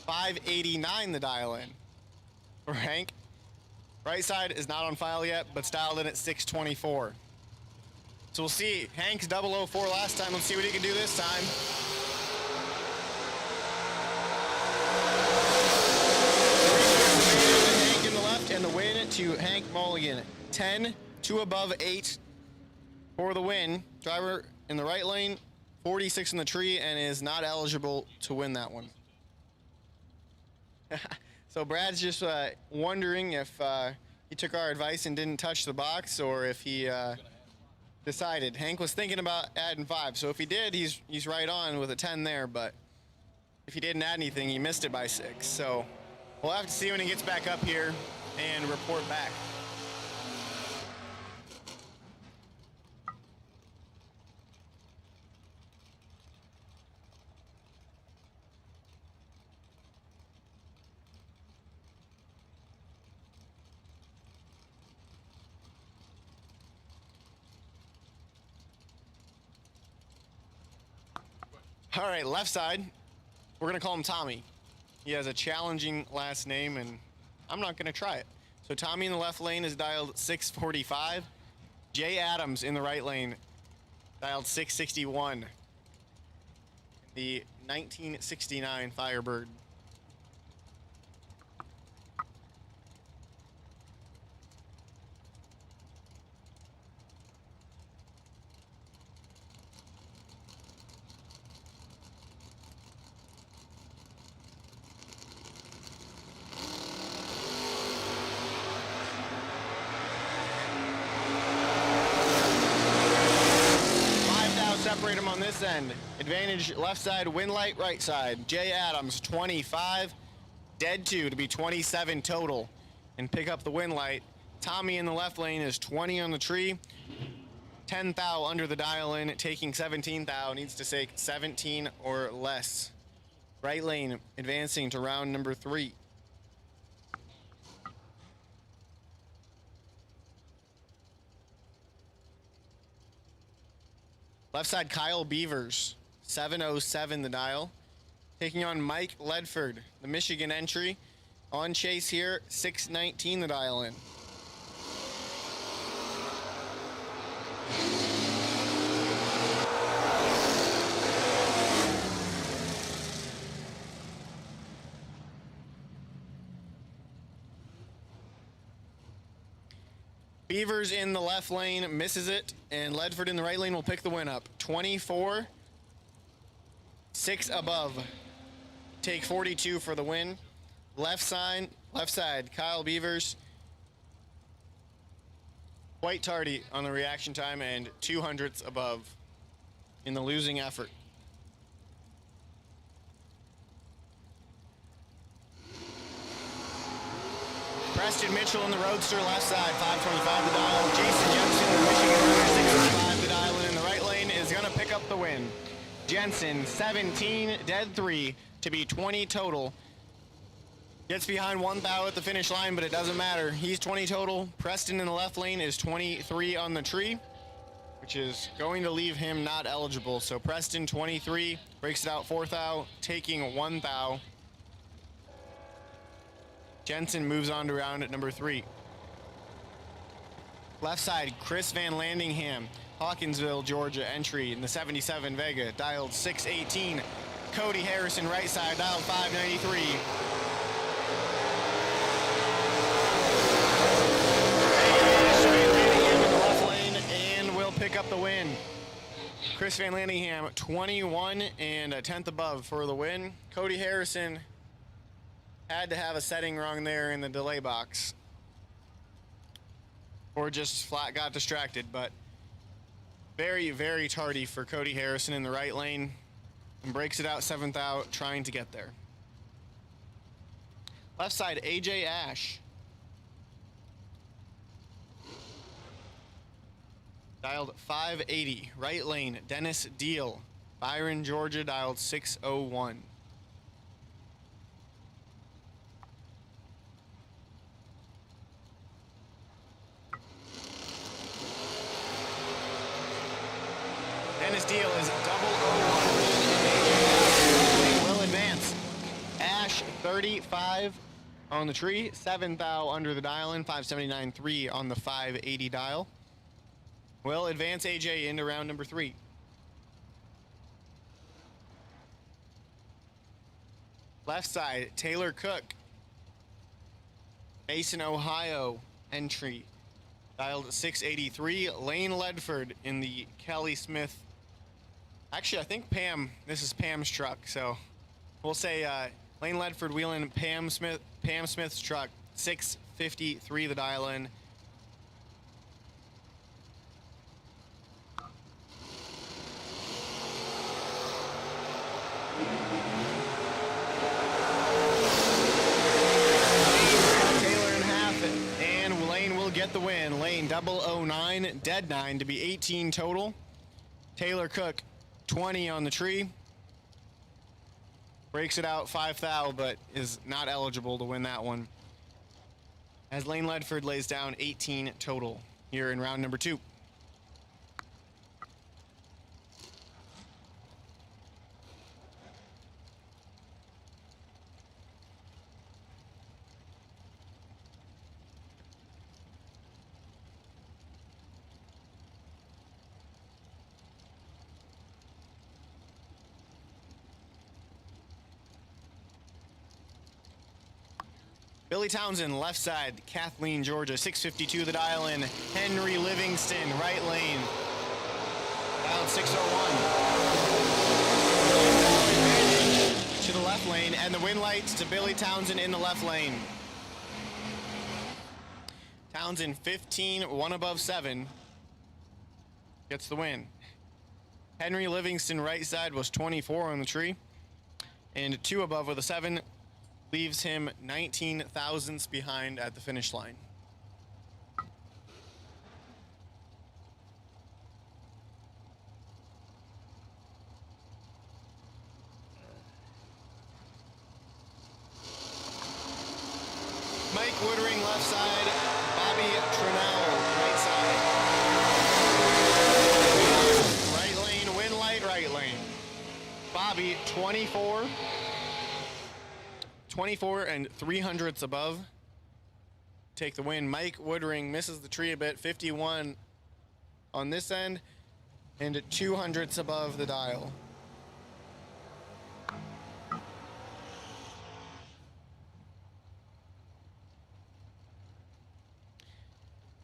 589 the dial in for Hank. Right side is not on file yet, but styled in at 624. So we'll see. Hank's 004 last time. Let's see what he can do this time. Hank in the left and the win to Hank Mulligan. 10, 2 above 8 for the win. Driver in the right lane, 46 in the tree, and is not eligible to win that one. So Brad's just wondering if he took our advice and didn't touch the box, or if he decided. Hank was thinking about adding 5, so if he did, he's right on with a 10 there, but if he didn't add anything, he missed it by 6. So we'll have to see when he gets back up here and report back. All right, left side. We're going to call him Tommy. He has a challenging last name, and I'm not going to try it. So Tommy in the left lane is dialed 645. Jay Adams in the right lane, dialed 661. The 1969 Firebird. Separate them on this end. Advantage left side, win light right side. Jay Adams 25, dead 2 to be 27 total, and pick up the win light. Tommy in the left lane is 20 on the tree. 10 thou under the dial in, taking 17 thou, needs to take 17 or less. Right lane advancing to round number 3. Left side, Kyle Beavers, 707 the dial. Taking on Mike Ledford, the Michigan entry. On chase here, 619 the dial in. Beavers in the left lane misses it, and Ledford in the right lane will pick the win up. 24, 6 above. Take 42 for the win. Left side, Kyle Beavers. Quite tardy on the reaction time and 200ths above in the losing effort. Preston Mitchell in the Roadster, left side, 525 the dial. Jason Jensen, the Michigan runner, 665 the dial. And in the right lane is going to pick up the win. Jensen, 17, dead 3 to be 20 total. Gets behind 1 thou at the finish line, but it doesn't matter. He's 20 total. Preston in the left lane is 23 on the tree, which is going to leave him not eligible. So Preston, 23, breaks it out 4 thou, taking 1 thou. Jensen moves on to round at number 3. Left side, Chris Van Landingham, Hawkinsville, Georgia entry in the 77 Vega, dialed 618. Cody Harrison, right side, dialed 593. Landingham in the left lane and will pick up the win. Chris Van Landingham, 21 and a 10th above for the win. Cody Harrison had to have a setting wrong there in the delay box, or just flat got distracted, but very, very tardy for Cody Harrison in the right lane, and breaks it out 7th out, trying to get there. Left side, AJ Ash, dialed 580. Right lane, Dennis Deal, Byron, Georgia, dialed 601. Dennis Deal is 001. Will advance. Ash 35 on the tree, 7 thou under the dial in, 579.3 on the 580 dial. Will advance AJ into round number 3. Left side, Taylor Cook, Mason, Ohio entry, dialed 683. Lane Ledford in the Kelly Smith. Actually, I think this is Pam's truck, so we'll say Lane Ledford wheeling Pam Smith's truck, 653 the dial in. Taylor in half, and Lane will get the win. Lane 009, dead 9 to be 18 total. Taylor Cook, 20 on the tree. Breaks it out 5 thou, but is not eligible to win that one, as Lane Ledford lays down 18 total here in round number 2. Billy Townsend, left side. Kathleen, Georgia, 652 the dial in. Henry Livingston, right lane. Dial 601. To the left lane, and the win lights to Billy Townsend in the left lane. Townsend 15, 1 above 7. Gets the win. Henry Livingston, right side, was 24 on the tree. And 2 above with a 7 leaves him 19 thousandths behind at the finish line. Mike Woodring, left side. Bobby Trinnell, right side. Right lane, win light, right lane. Bobby, 24 and 300ths above. Take the win. Mike Woodring misses the tree a bit, 51 on this end, and 200ths above the dial.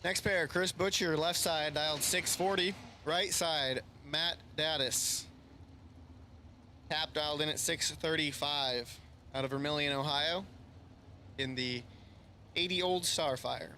Next pair, Chris Butcher, left side, dialed 640. Right side, Matt Daddis. Tap dialed in at 635 out of Vermillion, Ohio, in the 80 Old Starfire.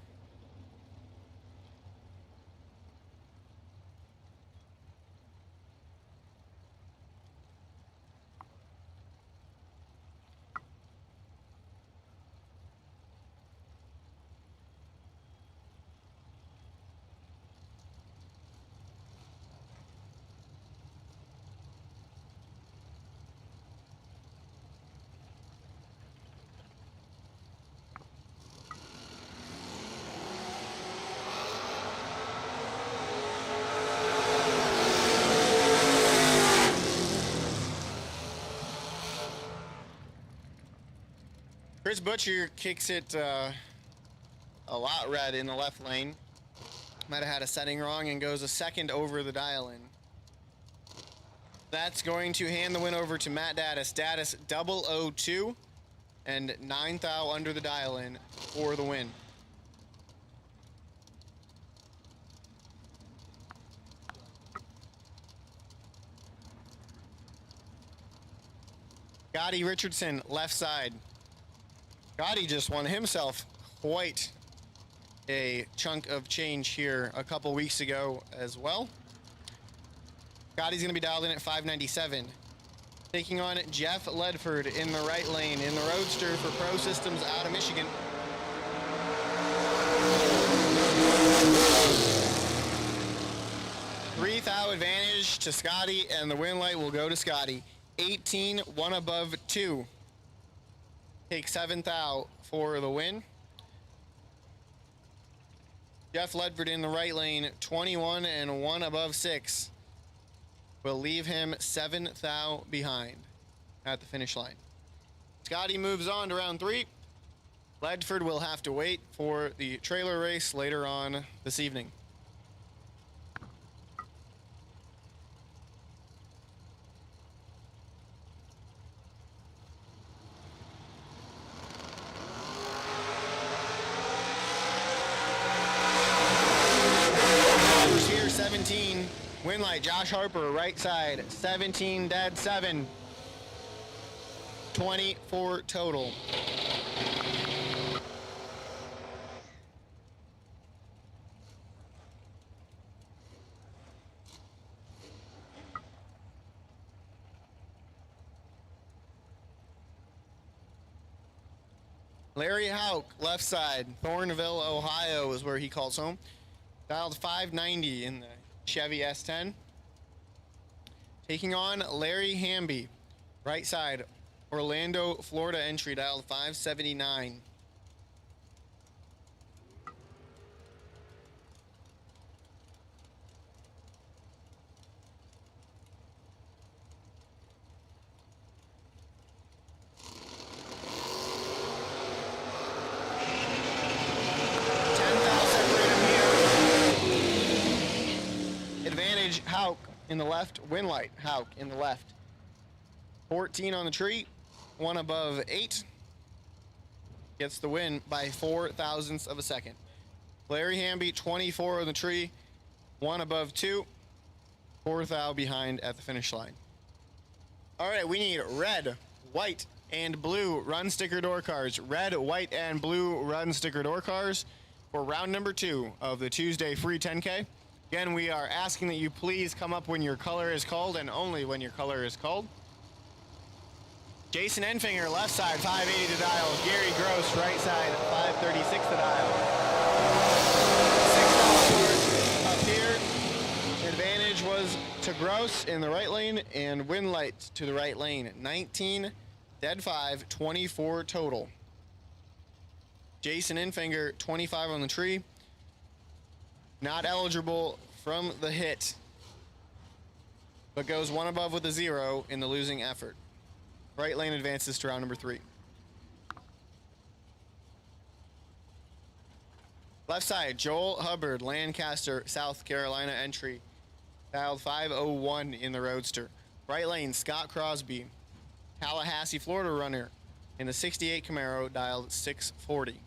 Chris Butcher kicks it a lot red in the left lane. Might have had a setting wrong and goes a second over the dial in. That's going to hand the win over to Matt Daddis. Daddis 002 and 9 thou under the dial in for the win. Gotti Richardson, left side. Gotti just won himself quite a chunk of change here a couple weeks ago as well. Gotti's going to be dialed in at 597. Taking on Jeff Ledford in the right lane in the Roadster for Pro Systems out of Michigan. Three thou advantage to Scotty, and the win light will go to Scotty. 18, 1 above 2. Take 7 thou for the win. Jeff Ledford in the right lane, 21 and 1 above 6. Will leave him 7 thou behind at the finish line. Scotty moves on to round 3. Ledford will have to wait for the trailer race later on this evening. Here, 17. Win light, Josh Harper, right side, 17 dead 7. 24 total. Larry Hauk, left side, Thornville, Ohio is where he calls home. Dialed 590 in the Chevy S10. Taking on Larry Hamby, right side, Orlando, Florida entry, dialed 579. Hauk in the left, win light, Hauk in the left. 14 on the tree, 1 above 8. gets the win by 4 thousandths of a second. Larry Hamby, 24 on the tree, 1 above 2, 4 thou behind at the finish line. All right, we need red, white, and blue run sticker door cars. Red, white, and blue run sticker door cars for round number 2 of the Tuesday free 10K. Again, we are asking that you please come up when your color is called and only when your color is called. Jason Enfinger, left side, 580 to dial. Gary Gross, right side, 536 to dial. $6 up here. Advantage was to Gross in the right lane and Winlight to the right lane. 19, dead 5, 24 total. Jason Enfinger, 25 on the tree. Not eligible from the hit, but goes 1 above with a 0 in the losing effort. Right lane advances to round number 3. Left side, Joel Hubbard, Lancaster, South Carolina entry. Dialed 501 in the Roadster. Right lane, Scott Crosby, Tallahassee, Florida runner in the 68 Camaro, dialed 640.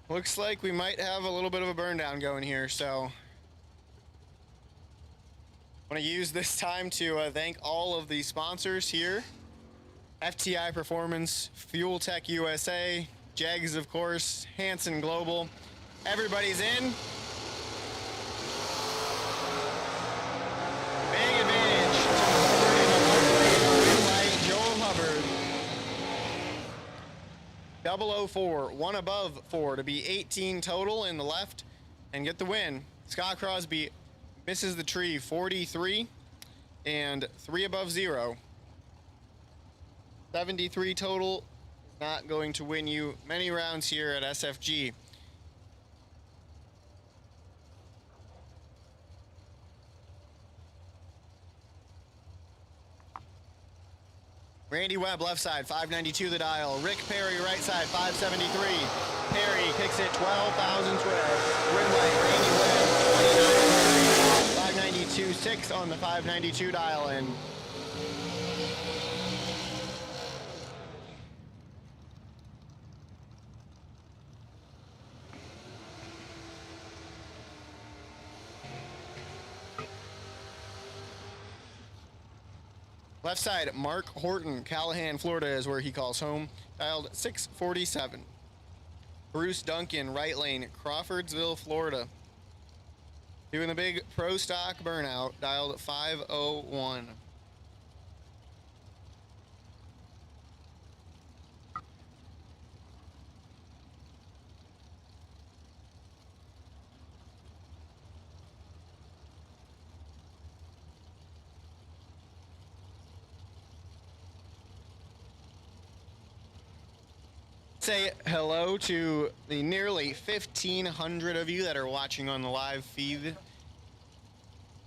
Looks like we might have a little bit of a burn down going here, so I want to use this time to thank all of the sponsors here. FTI Performance, Fuel Tech USA, JEGS, of course, Hanson Global. Everybody's in. Big advantage to Joel Hubbard. 004, 1 above 4 to be 18 total in the left and get the win. Scott Crosby misses the tree, 43 and 3 above 0. 73 total, not going to win you many rounds here at SFG. Randy Webb, left side, 592 the dial. Rick Perry, right side, 573. Perry kicks it 12,000 square. Winlight, Randy Webb, 592, 6 on the 592 dial in. Left side, Mark Horton, Callahan, Florida is where he calls home. Dialed 647. Bruce Duncan, right lane, Crawfordsville, Florida. Doing the big pro stock burnout, dialed 501. Say hello to the nearly 1,500 of you that are watching on the live feed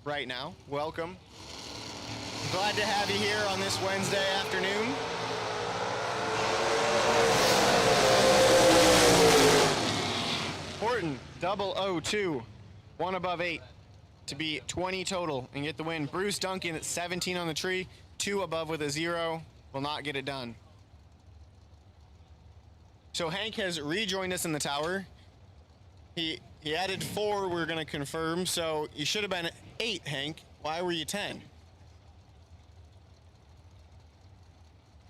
right now. Welcome. Glad to have you here on this Wednesday afternoon. Horton, 002, 1 above 8 to be 20 total and get the win. Bruce Duncan at 17 on the tree, 2 above with a 0, will not get it done. So Hank has rejoined us in the tower. He added 4, we're going to confirm, so you should have been 8, Hank. Why were you 10?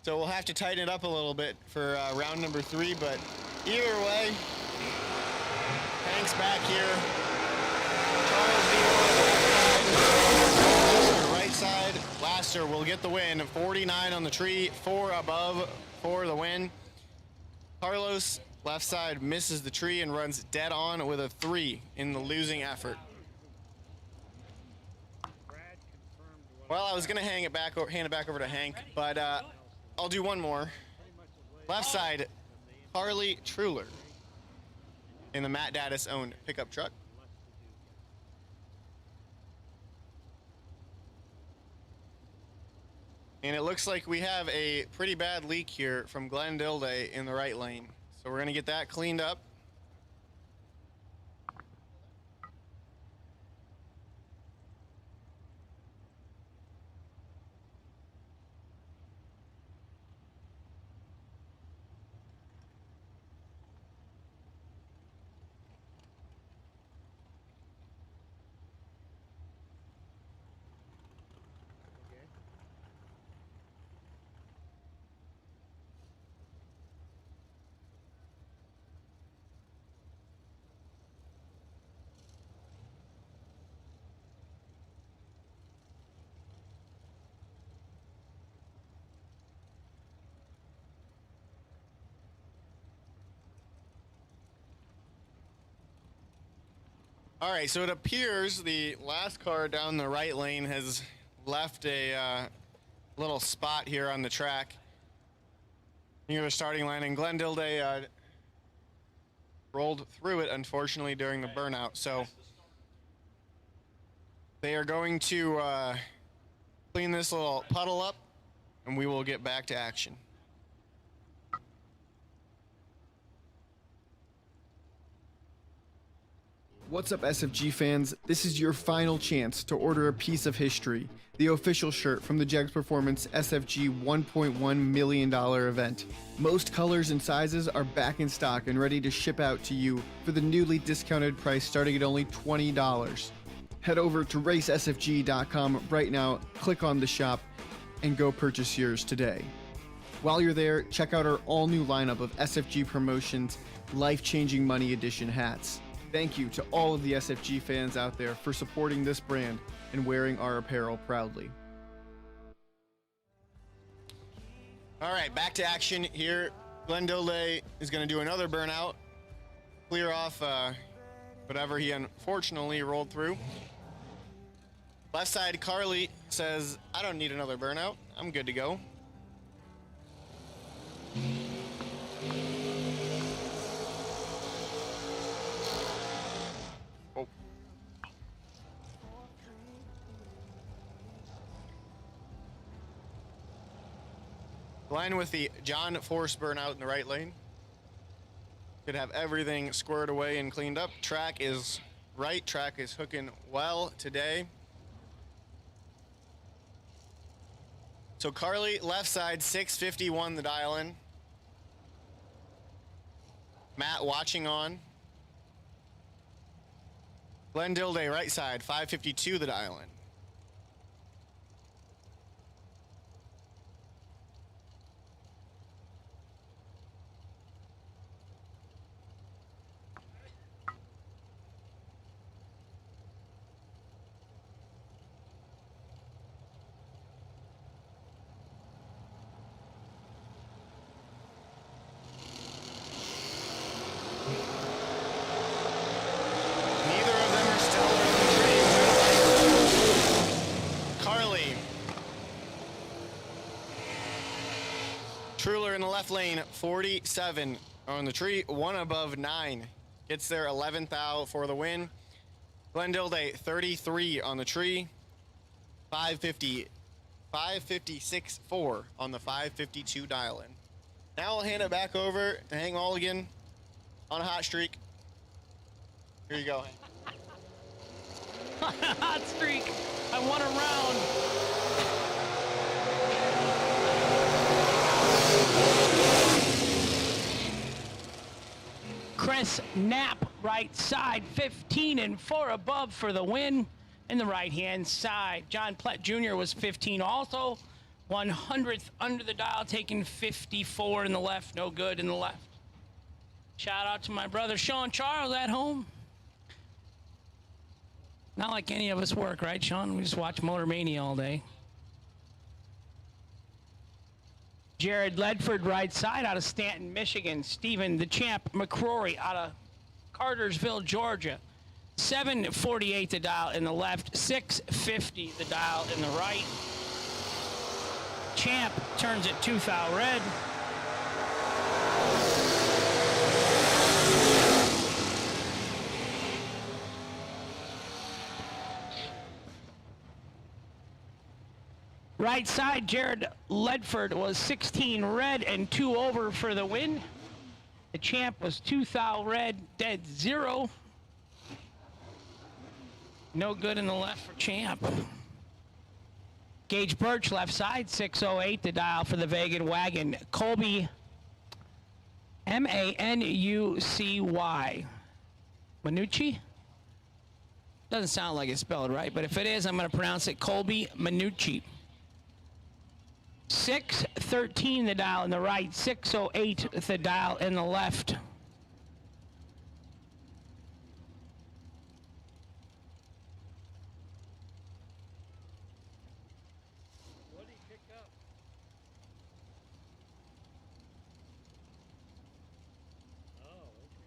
So we'll have to tighten it up a little bit for round number 3, but either way, Hank's back here. Charles right side. Laster will get the win. 49 on the tree, 4 above for the win. Carlos, left side, misses the tree and runs dead on with a 3 in the losing effort. Well, I was going to hand it back over to Hank, but I'll do one more. Left side, Harley Truler in the Matt Daddis owned pickup truck. And it looks like we have a pretty bad leak here from Glenn Dilday in the right lane. So we're going to get that cleaned up. All right, so it appears the last car down the right lane has left a little spot here on the track near the starting line, and Glenn Dilday rolled through it, unfortunately, during the burnout. So they are going to clean this little puddle up, and we will get back to action. What's up, SFG fans? This is your final chance to order a piece of history, the official shirt from the JEGS Performance SFG $1.1 million event. Most colors and sizes are back in stock and ready to ship out to you for the newly discounted price starting at only $20. Head over to racesfg.com right now, click on the shop, and go purchase yours today. While you're there, check out our all-new lineup of SFG Promotions Life-Changing Money Edition hats. Thank you to all of the SFG fans out there for supporting this brand and wearing our apparel proudly. All right, back to action here. Glenn Dilday is going to do another burnout, clear off whatever he unfortunately rolled through. Left side, Carly says, I don't need another burnout. I'm good to go. Glenn with the John Force burnout in the right lane. Could have everything squared away and cleaned up. Track is right. Track is hooking well today. So Carly, left side, 651 the dial in. Matt watching on. Glenn Dilday, right side, 552 the dial in. Truler in the left lane, 47 on the tree, one above 9. Gets there 11th out for the win. Glenn Dilday, 33 on the tree, 556.4 on the 552 dial in. Now I'll hand it back over to Hank Mulligan on a hot streak. Here you go, Hank. Hot streak. I won a round. Chris Knapp, right side, 15 and 4 above for the win. In the right-hand side, John Plett Jr. was 15 also. 100th under the dial, taking 54 in the left, no good in the left. Shout out to my brother Sean Charles at home. Not like any of us work, right, Sean? We just watch Motor Mania all day. Jared Ledford, right side, out of Stanton, Michigan. Stephen, the champ, McCrory, out of Cartersville, Georgia. 748 the dial in the left, 650 the dial in the right. Champ turns it 2,000 red. Right side, Jared Ledford was 16 red and 2 over for the win. The champ was 2 thou red, dead 0. No good in the left for champ. Gage Birch, left side, 608, the dial for the Vegan Wagon. Colby, M-A-N-U-C-Y. Manucci? Doesn't sound like it's spelled right, but if it is, I'm going to pronounce it Colby Manucci. 613, the dial in the right, 608, the dial in the left. What did he pick up? Oh, okay.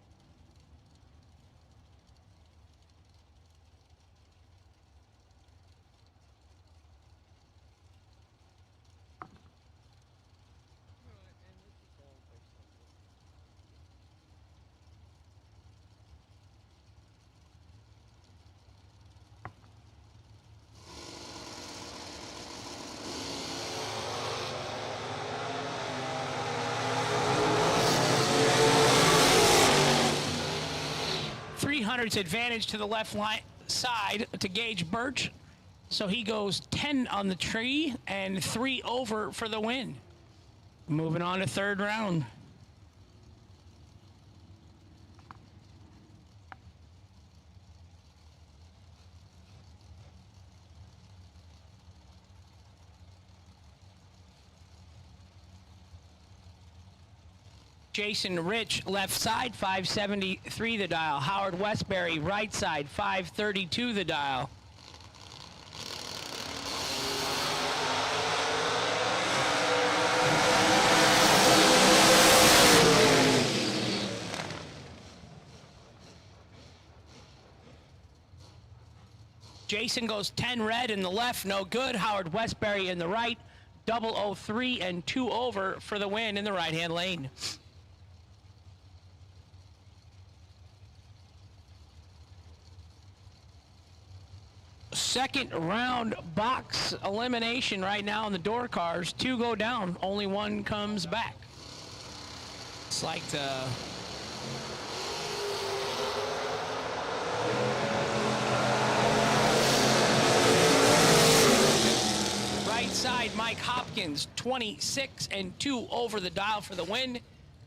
300's advantage to the left line side to Gage Birch. So he goes 10 on the tree and 3 over for the win. Moving on to third round. Jason Rich, left side, 573 the dial. Howard Westbury, right side, 532 the dial. Jason goes 10 red in the left, no good. Howard Westbury in the right, 003 and 2 over for the win in the right-hand lane. Second round box elimination right now in the door cars. 2 go down, only 1 comes back. It's like the right side, Mike Hopkins, 26 and 2 over the dial for the win.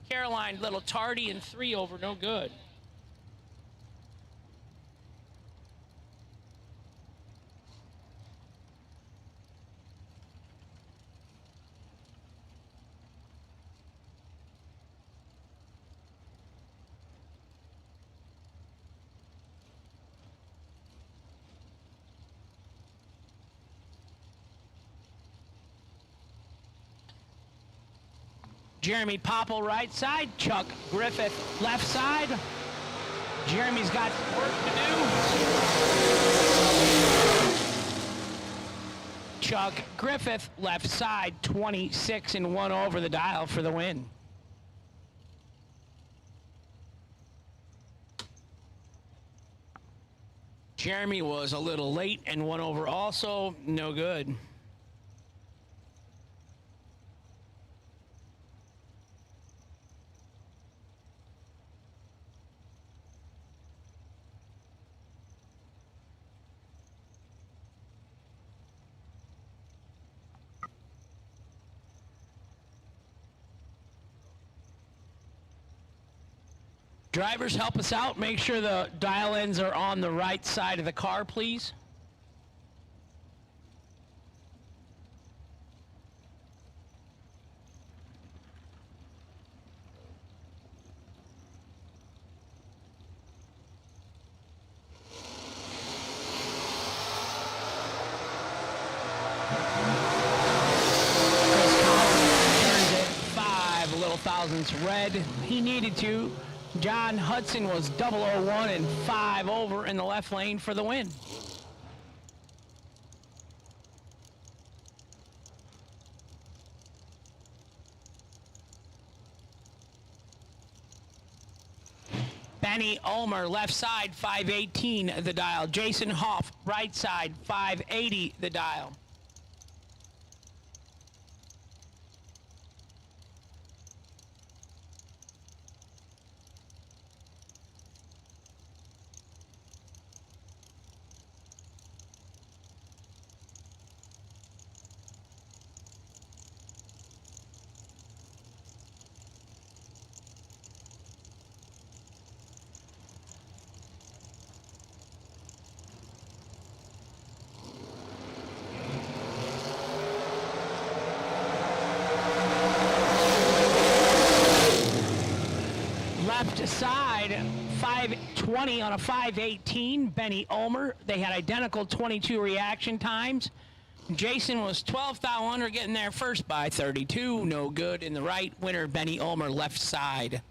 Caroline Little tardy and 3 over, no good. Jeremy Popple right side, Chuck Griffith left side. Jeremy's got some work to do. Chuck Griffith left side, 26 and 1 over the dial for the win. Jeremy was a little late and 1 over also, no good. Drivers, help us out. Make sure the dial ends are on the right side of the car, please. Chris Collins turns it 5 little thousandths red. He needed to. John Hudson was 001 and 5 over in the left lane for the win. Benny Ulmer, left side, 518 the dial. Jason Hoff, right side, 580 the dial. Left side, 520 on a 518, Benny Ulmer. They had identical 22 reaction times. Jason was 12th out under, getting there first by 32. No good in the right. Winner, Benny Ulmer, left side.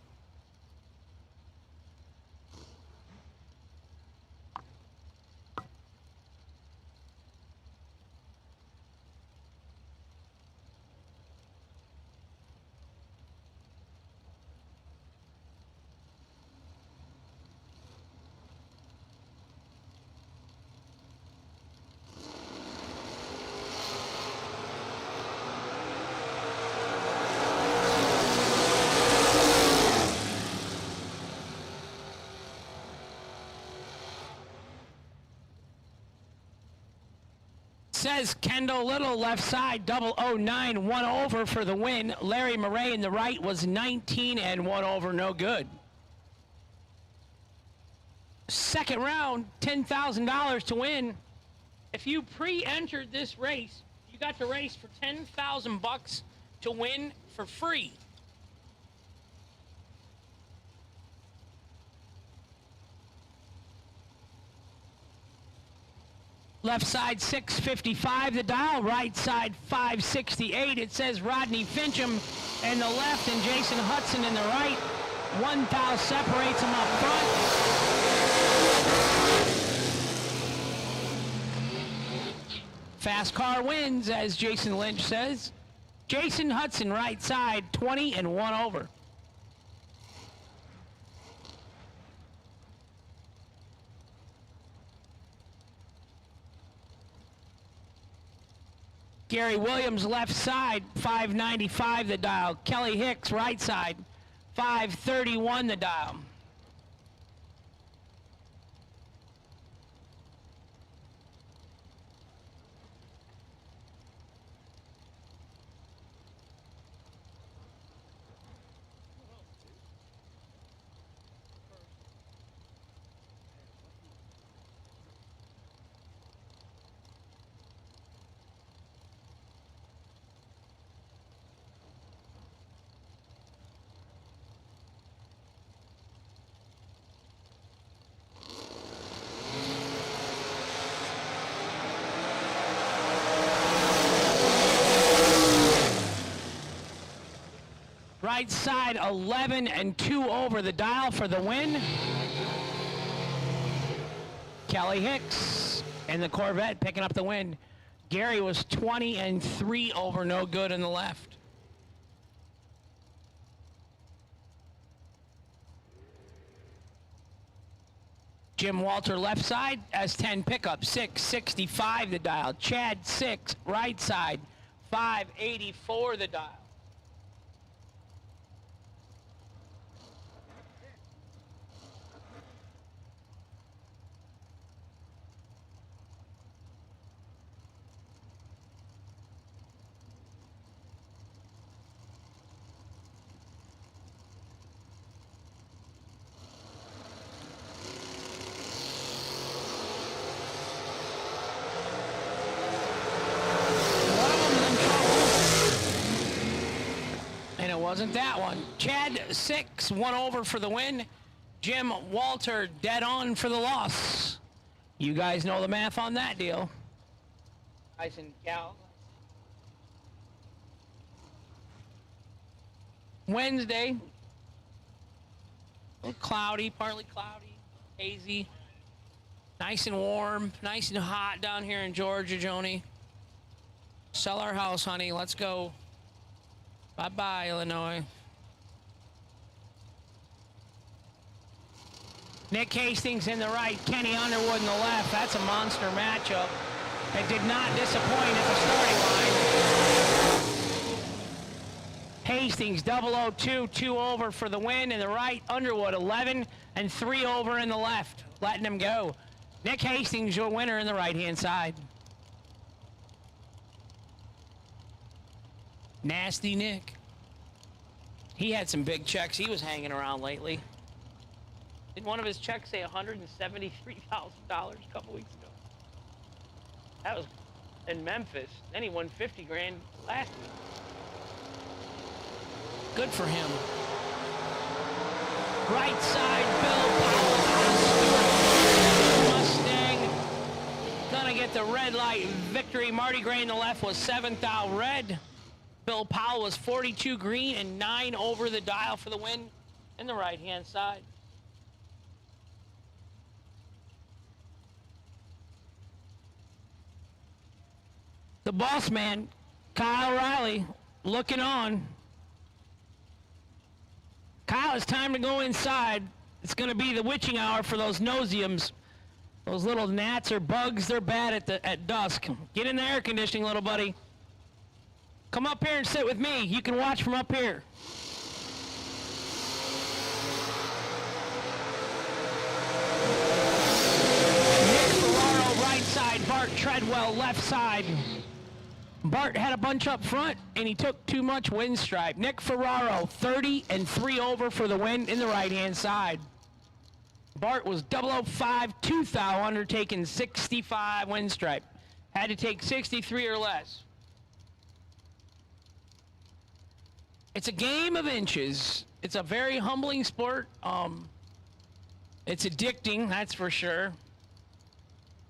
Says Kendall Little, left side, 009, 1 over for the win. Larry Murray in the right was 19 and 1 over, no good. Second round, $10,000 to win. If you pre-entered this race, you got to race for $10,000 to win for free. Left side 655 the dial, right side 568. It says Rodney Fincham in the left and Jason Hudson in the right. 1 thou separates them up front. Fast car wins, as Jason Lynch says. Jason Hudson, right side, 20 and 1 over. Gary Williams, left side, 595 the dial. Kelly Hicks, right side, 531 the dial. Right side 11 and 2 over the dial for the win. Kelly Hicks and the Corvette picking up the win. Gary was 20 and 3 over, no good in the left. Jim Walter, left side, S10 pickup, 665 the dial. Chad 6, right side, 584 the dial. Wasn't that one. Chad 6, 1 over for the win. Jim Walter dead on for the loss. You guys know the math on that deal. Guys and gals. Wednesday. A little cloudy, partly cloudy, hazy. Nice and warm, nice and hot down here in Georgia, Joni. Sell our house, honey. Let's go. Bye-bye, Illinois. Nick Hastings in the right, Kenny Underwood in the left. That's a monster matchup. It did not disappoint at the starting line. Hastings, 002, 2 over for the win in the right. Underwood, 11 and 3 over in the left. Letting him go. Nick Hastings, your winner in the right-hand side. Nasty Nick. He had some big checks he was hanging around lately. Didn't one of his checks say $173,000 a couple weeks ago? That was in Memphis. Then he won 50 grand last week. Good for him. Right side, Bill Powell. Mustang gonna get the red light victory. Marty Gray in the left was 7th out red. Bill Powell was 42 green and 9 over the dial for the win in the right-hand side. The boss man, Kyle Riley, looking on. Kyle, it's time to go inside. It's going to be the witching hour for those nosiums. Those little gnats or bugs, they're bad at dusk. Get in the air conditioning, little buddy. Come up here and sit with me. You can watch from up here. Nick Ferraro, right side. Bart Treadwell, left side. Bart had a bunch up front, and he took too much wind stripe. Nick Ferraro, 30 and 3 over for the win in the right-hand side. Bart was 005, 2 thou, undertaking 65 wind stripe. Had to take 63 or less. It's a game of inches. It's a very humbling sport. It's addicting, that's for sure.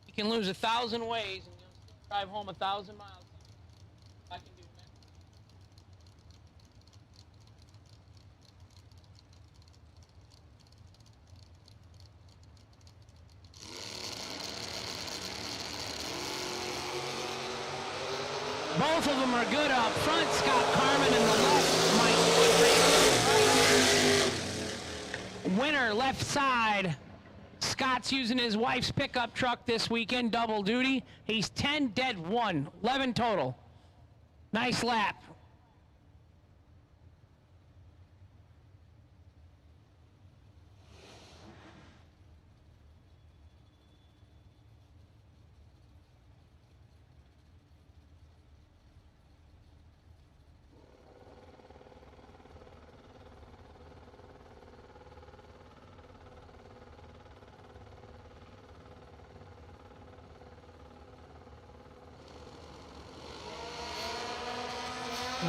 You can lose 1,000 ways and you'll drive home 1,000 miles. I can do that. Both of them are good up front. Scott Carmen and the left, Mike. Winner, left side. Scott's using his wife's pickup truck this weekend, double duty. He's 10 dead 1, 11 total. Nice lap.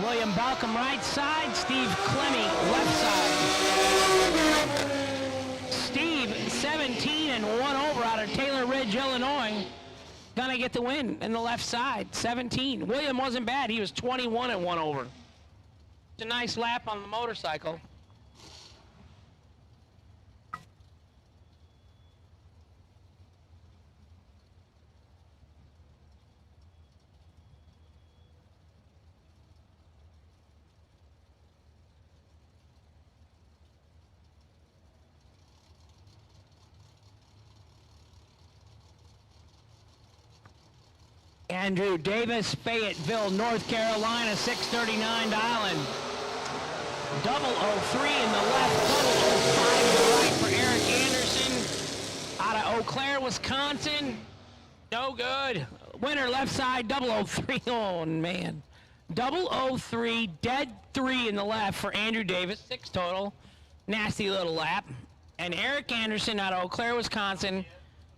William Balcom right side, Steve Clemmy left side. Steve 17 and 1 over out of Taylor Ridge, Illinois. Gonna get the win in the left side, 17. William wasn't bad, he was 21 and 1 over. It's a nice lap on the motorcycle. Andrew Davis, Fayetteville, North Carolina, 639 dialing. 003 in the left, 005 in the right for Eric Anderson. Out of Eau Claire, Wisconsin. No good. Winner, left side, 003. Oh, man. 003, dead 3 in the left for Andrew Davis, 6 total. Nasty little lap. And Eric Anderson out of Eau Claire, Wisconsin.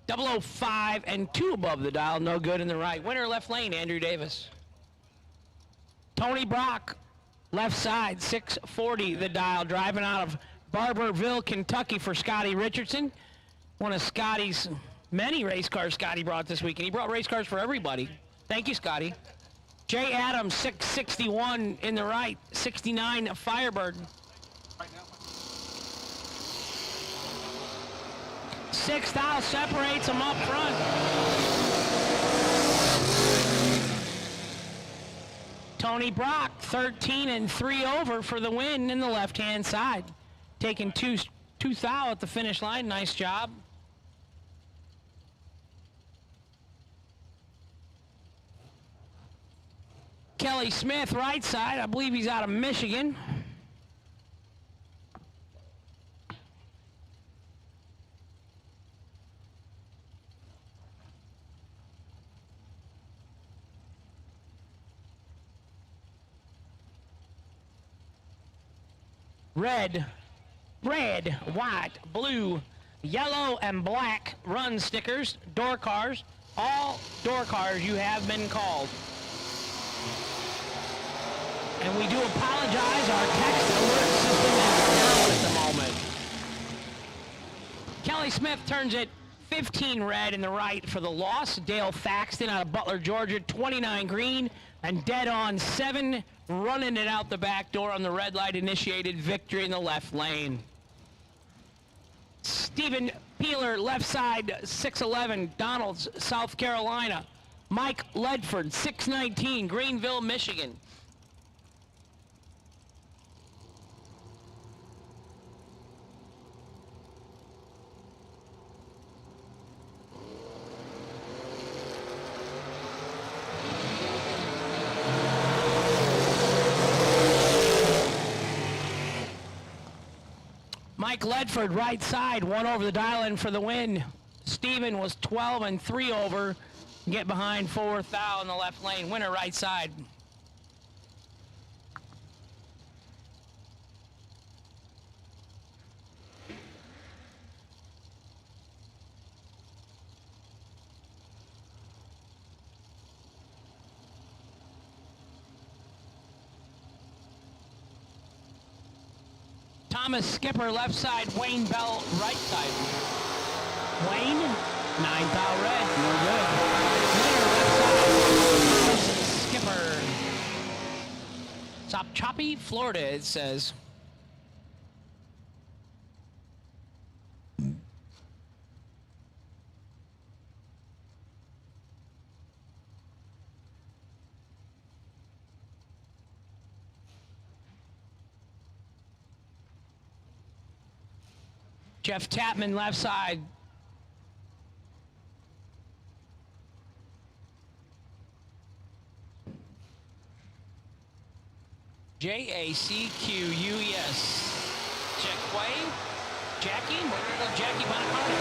005 and 2 above the dial, no good in the right. Winner left lane, Andrew Davis. Tony Brock, left side, 640 the dial, driving out of Barberville, Kentucky for Scotty Richardson. One of Scotty's many race cars Scotty brought this weekend. He brought race cars for everybody. Thank you, Scotty. Jay Adams, 661 in the right, 69 Firebird. 6 thou separates them up front. Tony Brock, 13 and 3 over for the win in the left-hand side. Taking 2 thou at the finish line. Nice job. Kelly Smith, right side. I believe he's out of Michigan. Red, white, blue, yellow, and black run stickers, door cars. All door cars you have been called. And we do apologize, our text alert system is down at the moment. Charlie Smith turns it 15 red in the right for the loss. Dale Faxton out of Butler, Georgia, 29 green and dead on 7, running it out the back door on the red light initiated victory in the left lane. Stephen Peeler, left side, 6'11", Donalds, South Carolina. Mike Ledford, 6'19", Greenville, Michigan. Mike Ledford, right side, 1 over the dial-in for the win. Steven was 12 and 3 over. Get behind 4th Thou in the left lane. Winner, right side. Thomas Skipper, left side. Wayne Bell, right side. Wayne, 9 thou red. No good. Winner, left side. Thomas Skipper. Stop choppy, Florida, it says. Jeff Tapman, left side. Jacquus. Jacquay? Jackie? We're gonna go Jackie Bonaparte.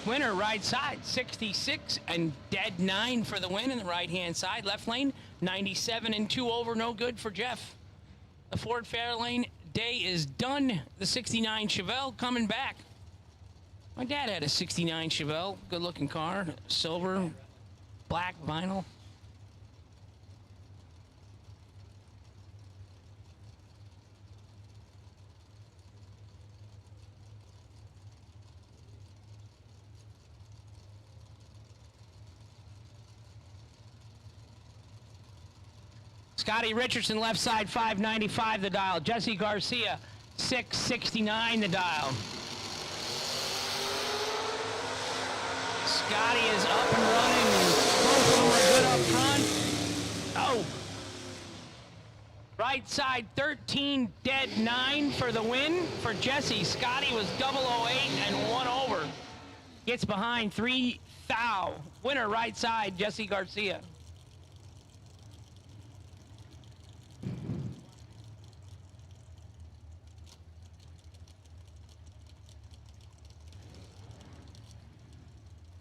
Winner, right side, 66 and dead 9 for the win in the right-hand side. Left lane, 97 and 2 over, no good for Jeff. The Ford Fairlane day is done. The 69 Chevelle coming back. My dad had a 69 Chevelle, good-looking car, silver, black vinyl. Scotty Richardson, left side, 595 the dial. Jesse Garcia, 669 the dial. Scotty is up and running. Both of them are good up front. Oh. Right side, 13, dead 9 for the win for Jesse. Scotty was 008 and 1 over. Gets behind 3 thou. Winner, right side, Jesse Garcia.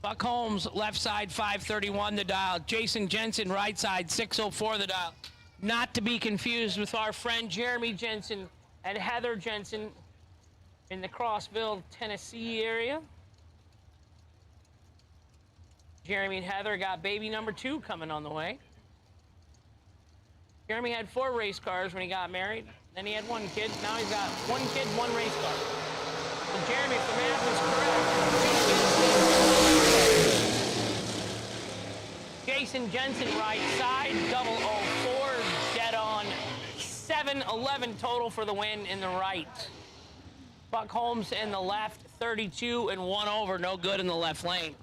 Buck Holmes, left side, 531 the dial. Jason Jensen, right side, 604 the dial. Not to be confused with our friend Jeremy Jensen and Heather Jensen in the Crossville, Tennessee area. Jeremy and Heather got baby number 2 coming on the way. Jeremy had 4 race cars when he got married. Then he had 1 kid. Now he's got 1 kid, 1 race car. So Jeremy, if the math is correct, Jason Jensen, right side, 004, dead on. 7-11 total for the win in the right. Buck Holmes in the left, 32 and 1 over, no good in the left lane.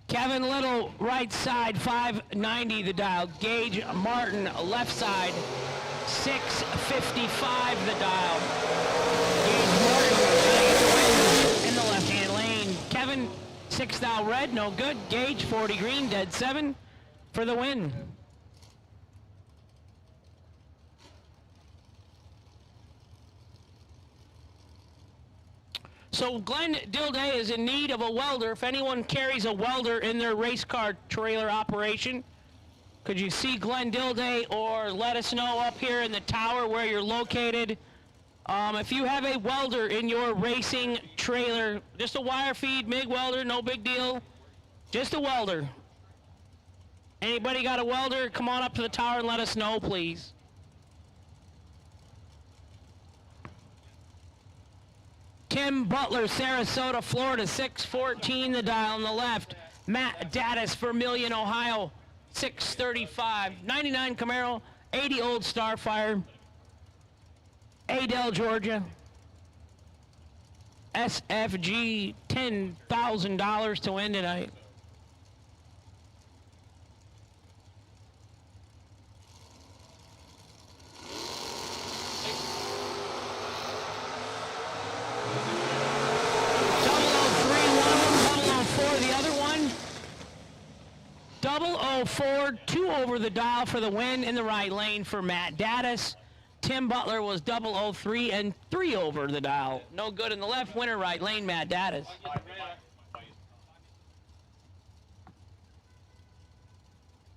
Kevin Little, right side, 590 the dial. Gage Martin, left side, 655 the dial. Gage Martin in the left-hand lane. Kevin, 6 thou red, no good. Gage, 40 green, dead 7 for the win. So Glenn Dilday is in need of a welder. If anyone carries a welder in their race car trailer operation, could you see Glenn Dilday or let us know up here in the tower where you're located? If you have a welder in your racing trailer, just a wire feed, MIG welder, no big deal. Just a welder. Anybody got a welder? Come on up to the tower and let us know, please. Tim Butler, Sarasota, Florida, 614 the dial on the left. Matt Daddis, Vermilion, Ohio, 635. 99 Camaro, 80 Old Starfire. Adel, Georgia. SFG, $10,000 to win tonight. The other one, 004, 2 over the dial for the win in the right lane for Matt Daddis. Tim Butler was 003 and 3 over the dial. No good in the left, winner right lane, Matt Daddis.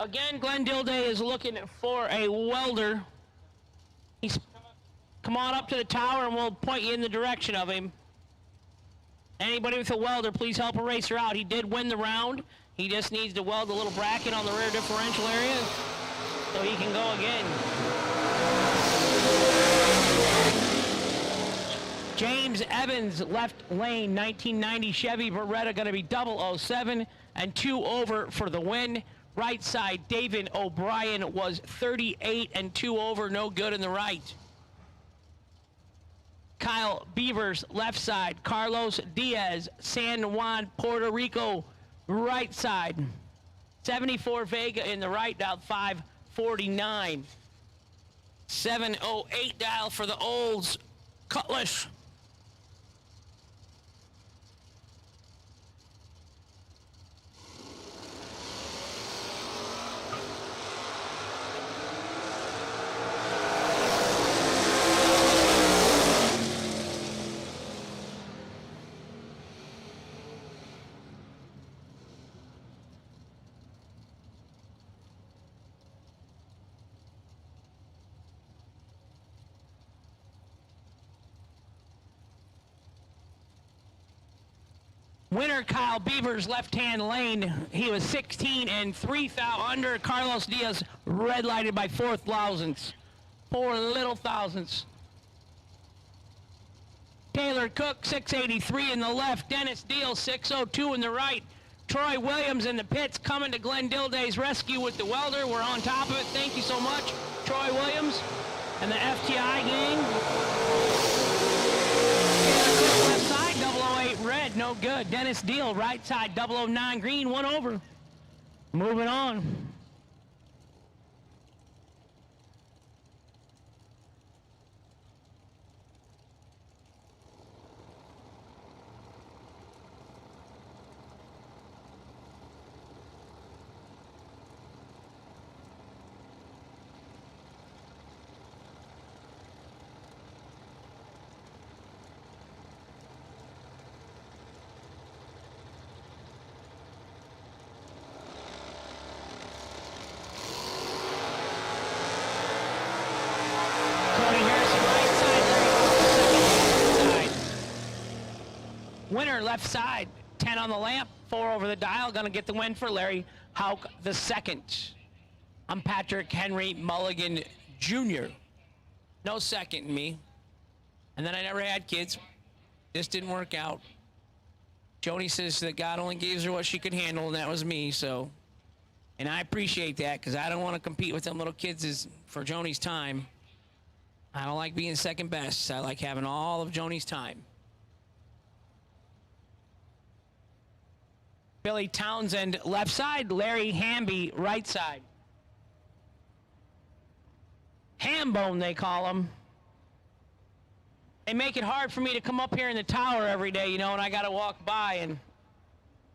Again, Glenn Dilday is looking for a welder. Come on up to the tower and we'll point you in the direction of him. Anybody with a welder, please help a racer out. He did win the round. He just needs to weld a little bracket on the rear differential area so he can go again. James Evans, left lane, 1990 Chevy Beretta, going to be 007 and 2 over for the win. Right side, David O'Brien was 38 and 2 over, no good in the right. Kyle Beavers, left side. Carlos Diaz, San Juan, Puerto Rico, right side. 74 Vega in the right, dial 549. 708 dial for the Olds, Cutlass. Winner Kyle Beavers, left-hand lane. He was 16 and 3 under. Carlos Diaz red lighted by 4 thousandths. 4 little thousandths. Taylor Cook, 683 in the left. Dennis Deal, 602 in the right. Troy Williams in the pits coming to Glenn Dilday's rescue with the welder. We're on top of it. Thank you so much, Troy Williams and the FTI gang. Left side, 008 red, no good. Dennis Deal, right side, 009 green, 1 over. Moving on. Winner left side, 10 on the lamp, 4 over the dial. Gonna get the win for Larry Hauk the second. I'm Patrick Henry Mulligan Jr. No second in me. And then I never had kids. This didn't work out. Joni says that God only gives her what she could handle, and that was me, so. And I appreciate that, because I don't want to compete with them little kids for Joni's time. I don't like being second best. I like having all of Joni's time. Billy Townsend, left side. Larry Hamby, right side. Hambone, they call him. They make it hard for me to come up here in the tower every day, you know, and I got to walk by, and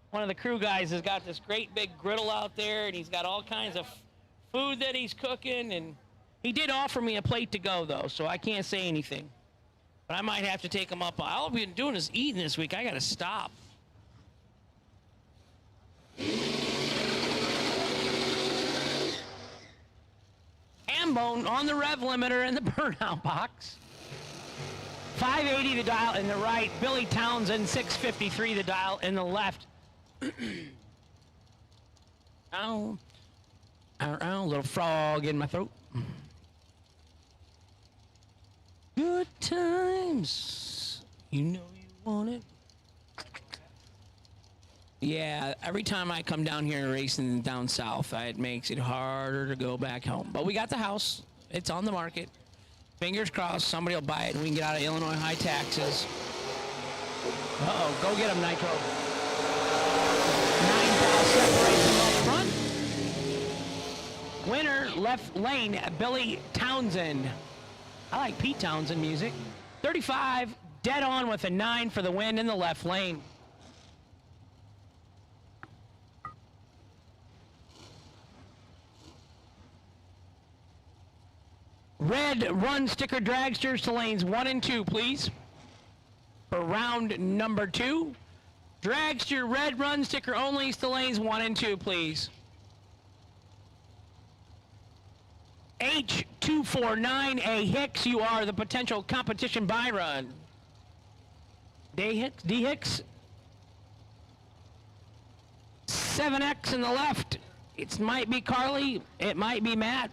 one of the crew guys has got this great big griddle out there, and he's got all kinds of food that he's cooking, and he did offer me a plate to go, though, so I can't say anything. But I might have to take them up. All I've been doing is eating this week. I got to stop. Hambone on the rev limiter in the burnout box. 580 the dial in the right. Billy Townsend, 653 the dial in the left. Ow. Ow, ow, little frog in my throat. Good times. You know you want it. Yeah, every time I come down here racing down south, it makes it harder to go back home. But we got the house. It's on the market. Fingers crossed somebody will buy it and we can get out of Illinois high taxes. Uh-oh, go get him, Nitro. 9 separates him up front. Winner, left lane, Billy Townsend. I like Pete Townsend music. 35, dead on with a 9 for the win in the left lane. Red run sticker dragsters to lanes 1 and 2, please. For round number 2. Dragster red run sticker onlys to lanes 1 and 2, please. H249A Hicks, you are the potential competition buy run. D Hicks. 7X in the left. It might be Carly. It might be Matt.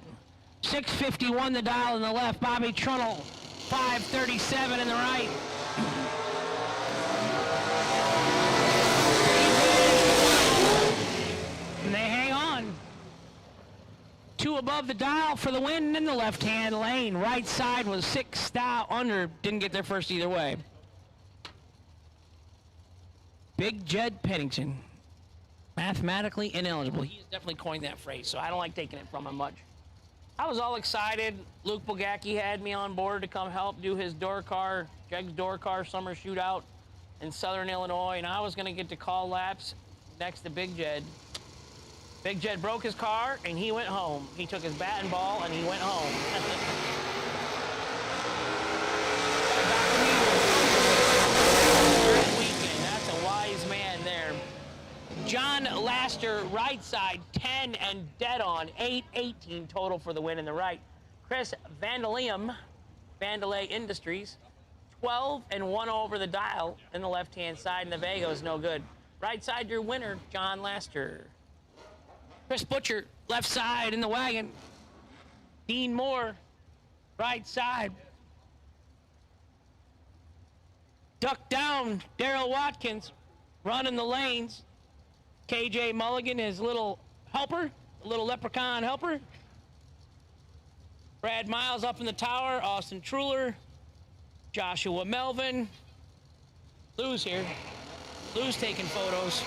651 the dial in the left. Bobby Trunnell. 537 in the right. And they hang on. 2 above the dial for the win in the left-hand lane. Right side was 6 style under. Didn't get there first either way. Big Jed Pennington. Mathematically ineligible. He's definitely coined that phrase, so I don't like taking it from him much. I was all excited. Luke Bugacki had me on board to come help do his JEGS door car summer shootout in Southern Illinois, and I was going to get to call laps next to Big Jed. Big Jed broke his car, and he went home. He took his bat and ball, and he went home. Great weekend. That's a wise man there. John Laster, right side, 10 and dead on, 8-18 total for the win in the right. Chris Vandalium, Vandalay Industries, 12 and 1 over the dial in the left-hand side, and the Vega is no good. Right side, your winner, John Laster. Chris Butcher, left side in the wagon. Dean Moore, right side. Duck down, Daryl Watkins, running the lanes. KJ Mulligan, his little helper, little leprechaun helper. Brad Miles up in the tower, Austin Truler, Joshua Melvin. Lou's here. Lou's taking photos.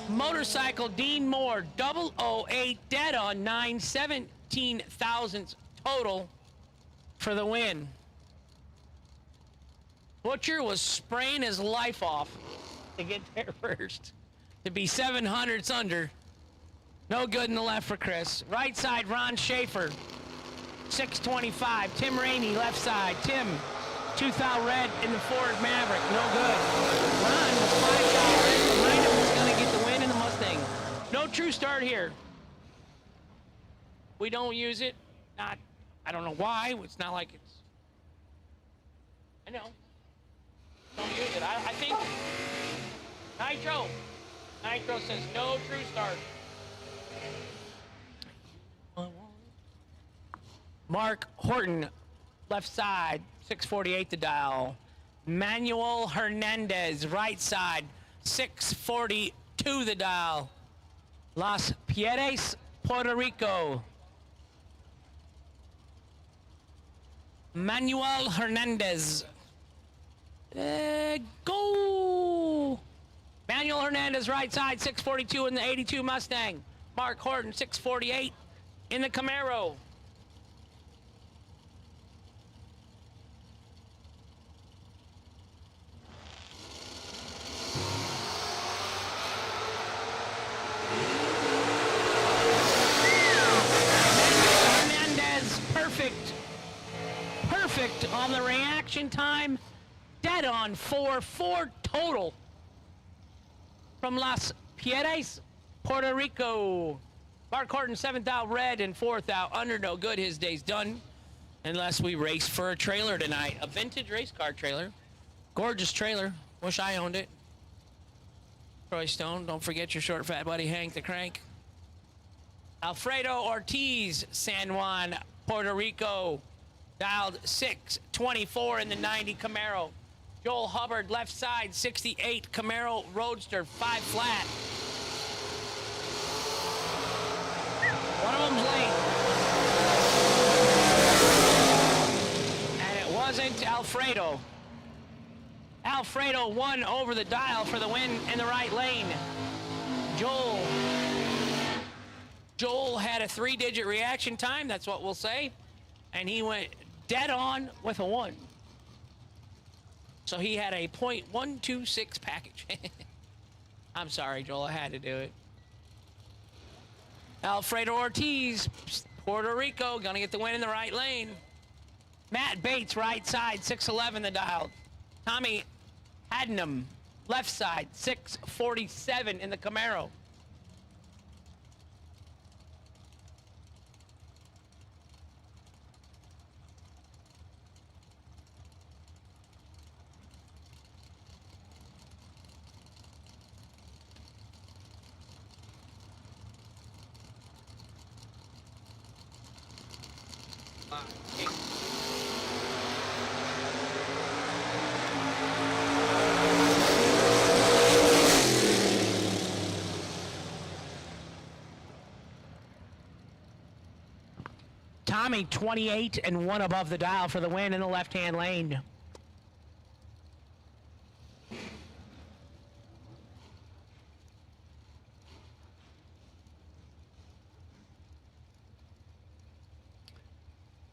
Motorcycle Dean Moore, 008, dead on 9, 17 thousandths total for the win. Butcher was spraying his life off to get there first. To be 700ths under. No good in the left for Chris. Right side, Ron Schaefer, 625. Tim Ramey, left side. Tim, 2,000 red in the Ford Maverick. No good. Ron, 5,000 red behind him, was going to get the win in the Mustang. No true start here. We don't use it. I don't know why. It's not like it's... I know. Don't use it. I think... Nitro says no true start. Mark Horton, left side, 648 the dial. Manuel Hernandez, right side, 642 the dial. Las Piedras, Puerto Rico. Manuel Hernandez. Go! Manuel Hernandez, right side, 642 in the 82 Mustang. Mark Horton, 648 in the Camaro. Perfect on the reaction time. Dead on 4 total. From Las Piedras, Puerto Rico. Mark Horton, 7th out red and 4th out under. No good. His day's done. Unless we race for a trailer tonight. A vintage race car trailer. Gorgeous trailer. Wish I owned it. Troy Stone, don't forget your short fat buddy Hank the Crank. Alfredo Ortiz, San Juan, Puerto Rico. Dialed 624 in the 90 Camaro. Joel Hubbard, left side, 68 Camaro Roadster, 5 flat. One of them's late. And it wasn't Alfredo. Alfredo won over the dial for the win in the right lane. Joel had a 3-digit reaction time, that's what we'll say. And he went dead on with a 1. So he had a .126 package. I'm sorry, Joel, I had to do it. Alfredo Ortiz, Puerto Rico, gonna get the win in the right lane. Matt Bates, right side, 611 the dial. Tommy Hadnam, left side, 647 in the Camaro. Tommy, 28 and 1 above the dial for the win in the left-hand lane.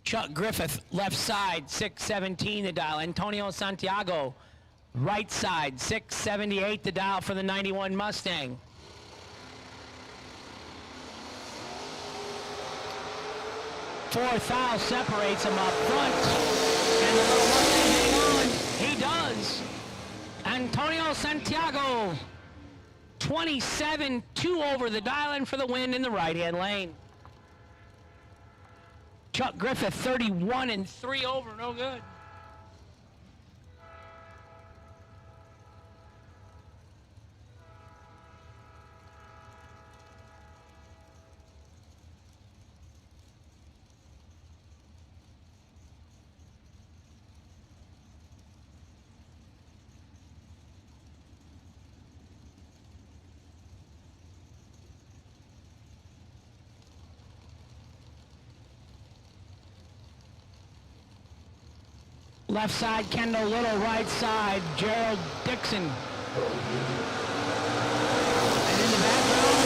Chuck Griffith, left side, 617 the dial. Antonio Santiago, right side, 678 the dial for the 91 Mustang. Fourth foul separates him up front. And the little Mustang hang on. He does. Antonio Santiago, 27-2 over the dial in for the win in the right-hand lane. Chuck Griffith, 31 and 3 over, no good. Left side, Kendall Little. Right side, Gerald Dixon. And in the background,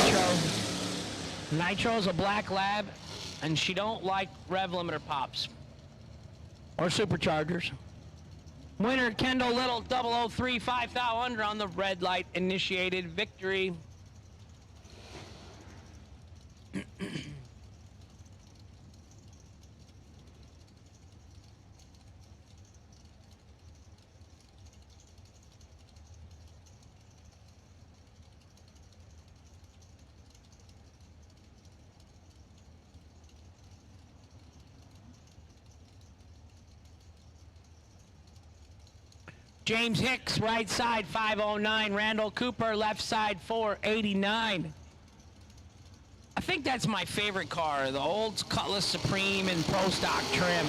Nitro. Nitro's a black lab, and she don't like rev limiter pops. Or superchargers. Winner, Kendall Little, 003, 5 thou under on the red light initiated victory. James Hicks, right side, 509. Randall Cooper, left side, 489. I think that's my favorite car, the old Cutlass Supreme and Pro Stock trim.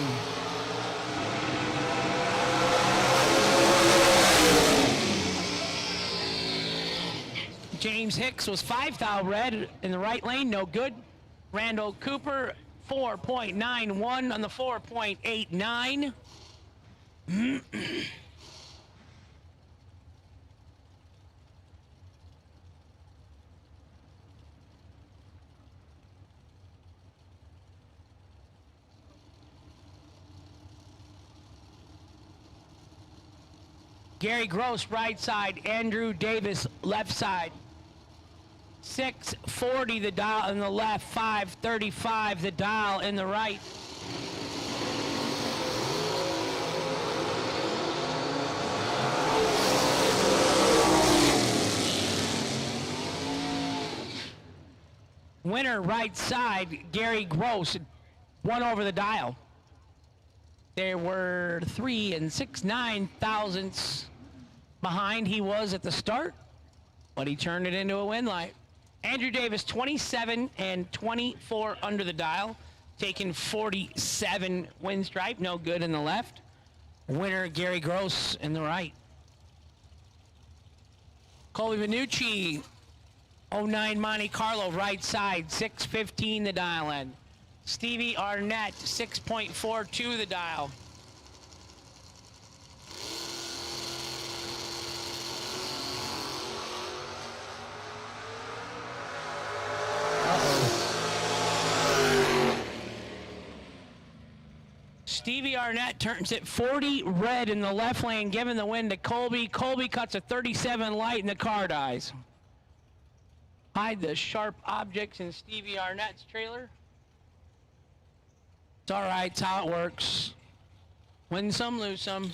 James Hicks was 5 thou red in the right lane, no good. Randall Cooper, 4.91 on the 4.89. Gary Gross, right side. Andrew Davis, left side. 640 the dial in the left, 535 the dial in the right. Winner, right side, Gary Gross, 1 over the dial. There were 3 6/9 thousandths behind he was at the start, but he turned it into a win light. Andrew Davis, 27 and 24 under the dial, taking 47 win stripe, no good in the left. Winner, Gary Gross in the right. Colby Vanucci, 09 Monte Carlo, right side, 615 the dial end. Stevie Arnett, 6.42 the dial. Stevie Arnett turns it 40 red in the left lane, giving the win to Colby. Colby cuts a 37 light and the car dies. Hide the sharp objects in Stevie Arnett's trailer. It's all right, it's how it works. Win some, lose some.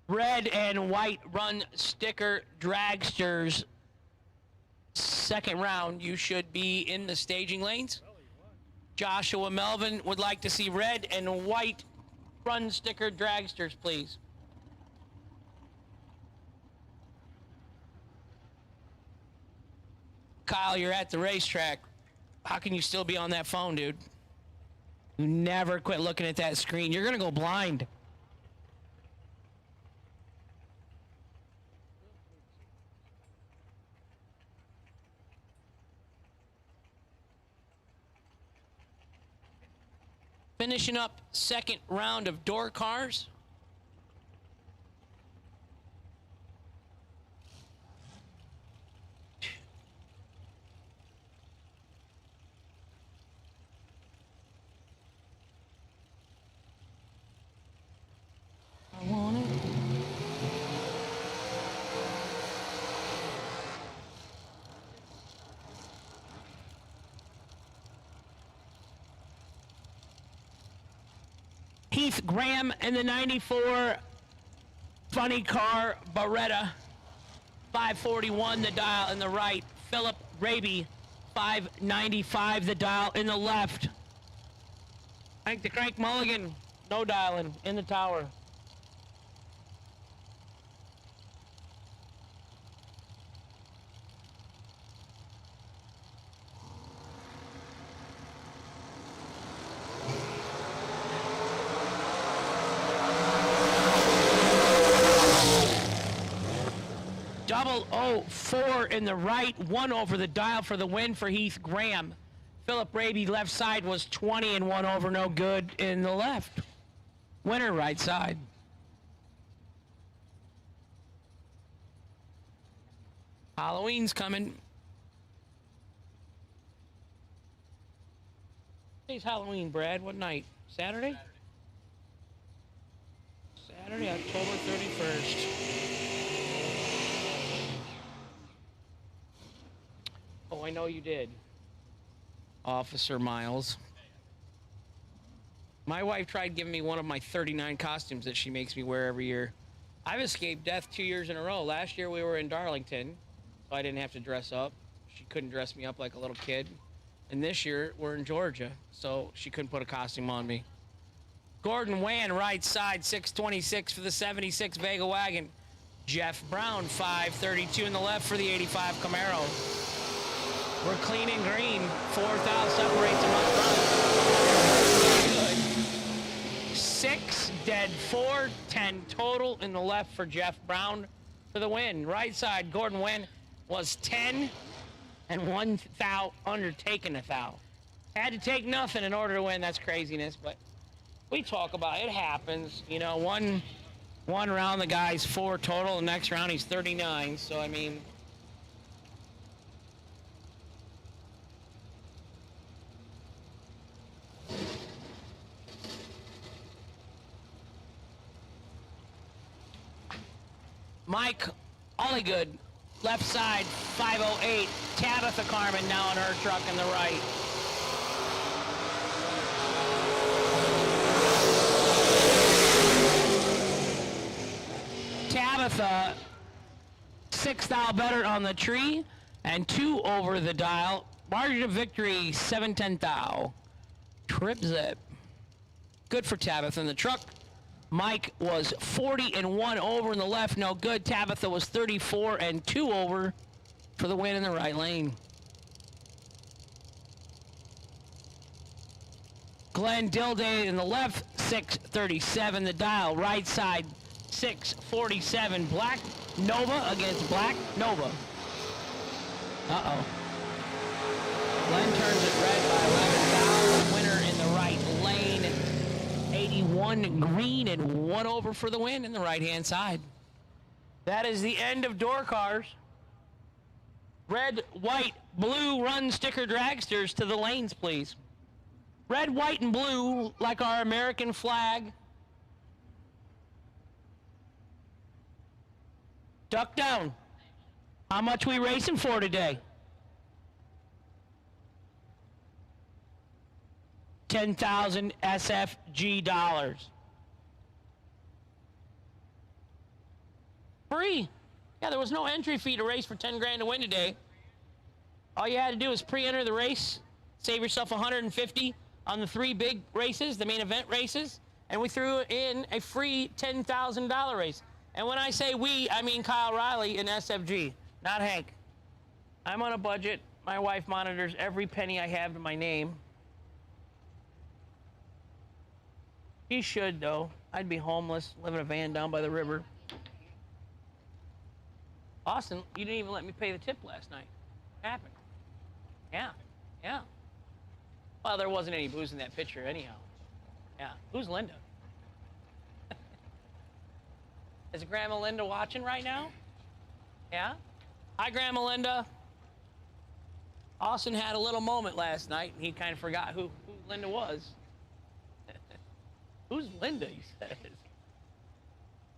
Red and white run sticker dragsters. Second round, you should be in the staging lanes. Joshua Melvin would like to see red and white run sticker dragsters, please. Kyle, you're at the racetrack. How can you still be on that phone, dude? You never quit looking at that screen. You're going to go blind. Finishing up second round of door cars. I want it. Heath Graham in the 94 funny car Beretta, 541 the dial in the right. Philip Raby, 595 the dial in the left. Hank the Crank Mulligan, no dialing in the tower. Double 04 in the right, 1 over the dial for the win for Heath Graham. Philip Raby left side was 20 and 1 over, no good in the left. Winner right side. Halloween's coming. Today's Halloween, Brad. What night? Saturday? Saturday, October 31st. Oh, I know you did. Officer Miles. My wife tried giving me one of my 39 costumes that she makes me wear every year. I've escaped death 2 years in a row. Last year we were in Darlington, so I didn't have to dress up. She couldn't dress me up like a little kid. And this year we're in Georgia, so she couldn't put a costume on me. Gordon Wan, right side, 626 for the 76 Vega wagon. Jeff Brown, 532 in the left for the 85 Camaro. We're clean and green. 4,000 separates them up front. 6 dead, 4, 10 total in the left for Jeff Brown for the win. Right side, Gordon Wen was 10 and 1 thou under taking a thou. Had to take nothing in order to win. That's craziness, but we talk about it. It happens. You know, one round the guy's 4 total, the next round he's 39. So I mean, Mike Olligood, left side, 508, Tabitha Carmen now in her truck in the right. Tabitha, 6 thou better on the tree and 2 over the dial. Margin of victory, 7/10 thou. Trip zip. Good for Tabitha in the truck. Mike was 40 and 1 over in the left, no good. Tabitha was 34 and 2 over for the win in the right lane. Glenn Dilday in the left, 637 the dial. Right side, 647. Black Nova against Black Nova. Uh-oh. Glenn turns it red by 11 thou. Winner in the right lane. 81 green and 1 over for the win in the right-hand side. That is the end of door cars. Red, white, blue run sticker dragsters to the lanes, please. Red, white, and blue, like our American flag. Duck down. How much we racing for today? $10,000 SFG dollars. Free. Yeah, there was no entry fee to race for 10 grand to win today. All you had to do was pre-enter the race, save yourself $150 on the 3 big races, the main event races, and we threw in a free $10,000 race. And when I say we, I mean Kyle Riley and SFG, not Hank. I'm on a budget. My wife monitors every penny I have to my name. He should, though. I'd be homeless, live in a van down by the river. Austin, you didn't even let me pay the tip last night. What happened? Yeah. Well, there wasn't any booze in that picture anyhow. Yeah. Who's Linda? Is Grandma Linda watching right now? Yeah? Hi, Grandma Linda. Austin had a little moment last night, and he kind of forgot who Linda was. Who's Linda, he says.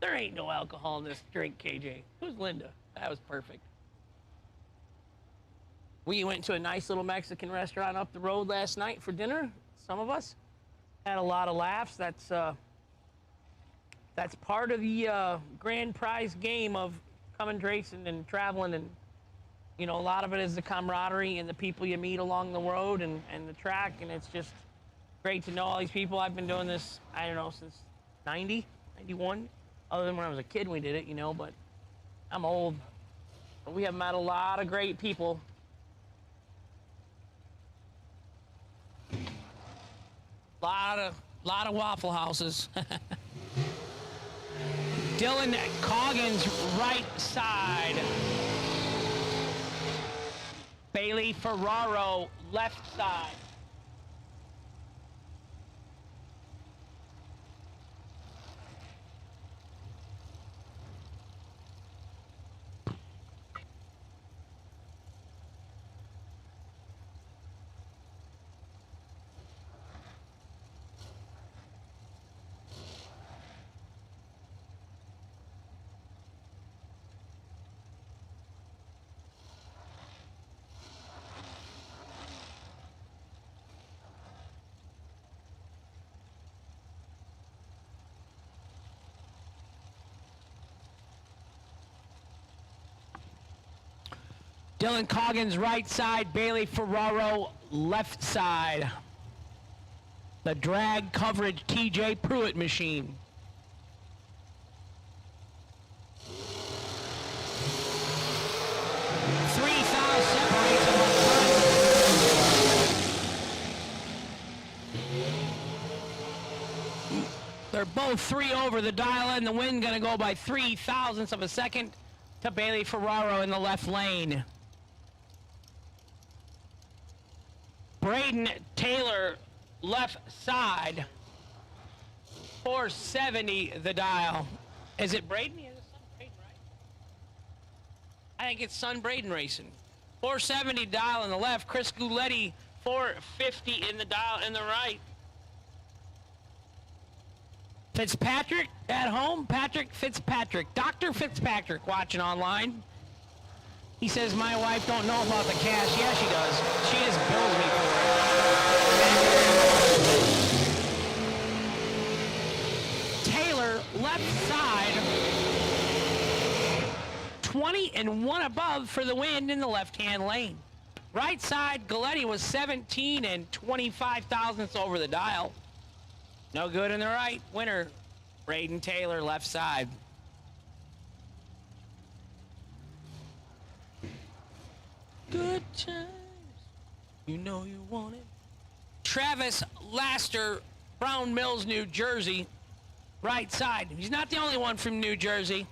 There ain't no alcohol in this drink, KJ. Who's Linda? That was perfect. We went to a nice little Mexican restaurant up the road last night for dinner. Some of us had a lot of laughs. That's part of the grand prize game of coming racing and traveling, and you know, a lot of it is the camaraderie and the people you meet along the road and the track, and it's just great to know all these people. I've been doing this, I don't know, since 90, 91, other than when I was a kid we did it, you know, but I'm old. But we have met a lot of great people. Lot of Waffle Houses. Dylan Coggins, right side. Bailey Ferraro, left side. Dylan Coggins, right side. Bailey Ferraro, left side. The drag coverage TJ Pruitt machine. They're both 3 over the dial, and the win going to go by 3 thousandths of a second to Bailey Ferraro in the left lane. Braden Taylor, left side, 470 the dial. Is it Braden? Yeah, it's Son Braden, right? I think it's Son Braden racing. 470 dial in the left. Chris Guletti, 450 in the dial in the right. Fitzpatrick at home. Patrick Fitzpatrick. Dr. Fitzpatrick watching online. He says, my wife don't know about the cash. Yeah, she does. She just bills me for it. Taylor, left side. 20 and 1 above for the win in the left-hand lane. Right side, Galletti was 17 and 25 thousandths over the dial. No good in the right. Winner, Braden Taylor, left side. Good times. You know you want it. Travis Laster, Brown Mills, New Jersey. Right side. He's not the only one from New Jersey.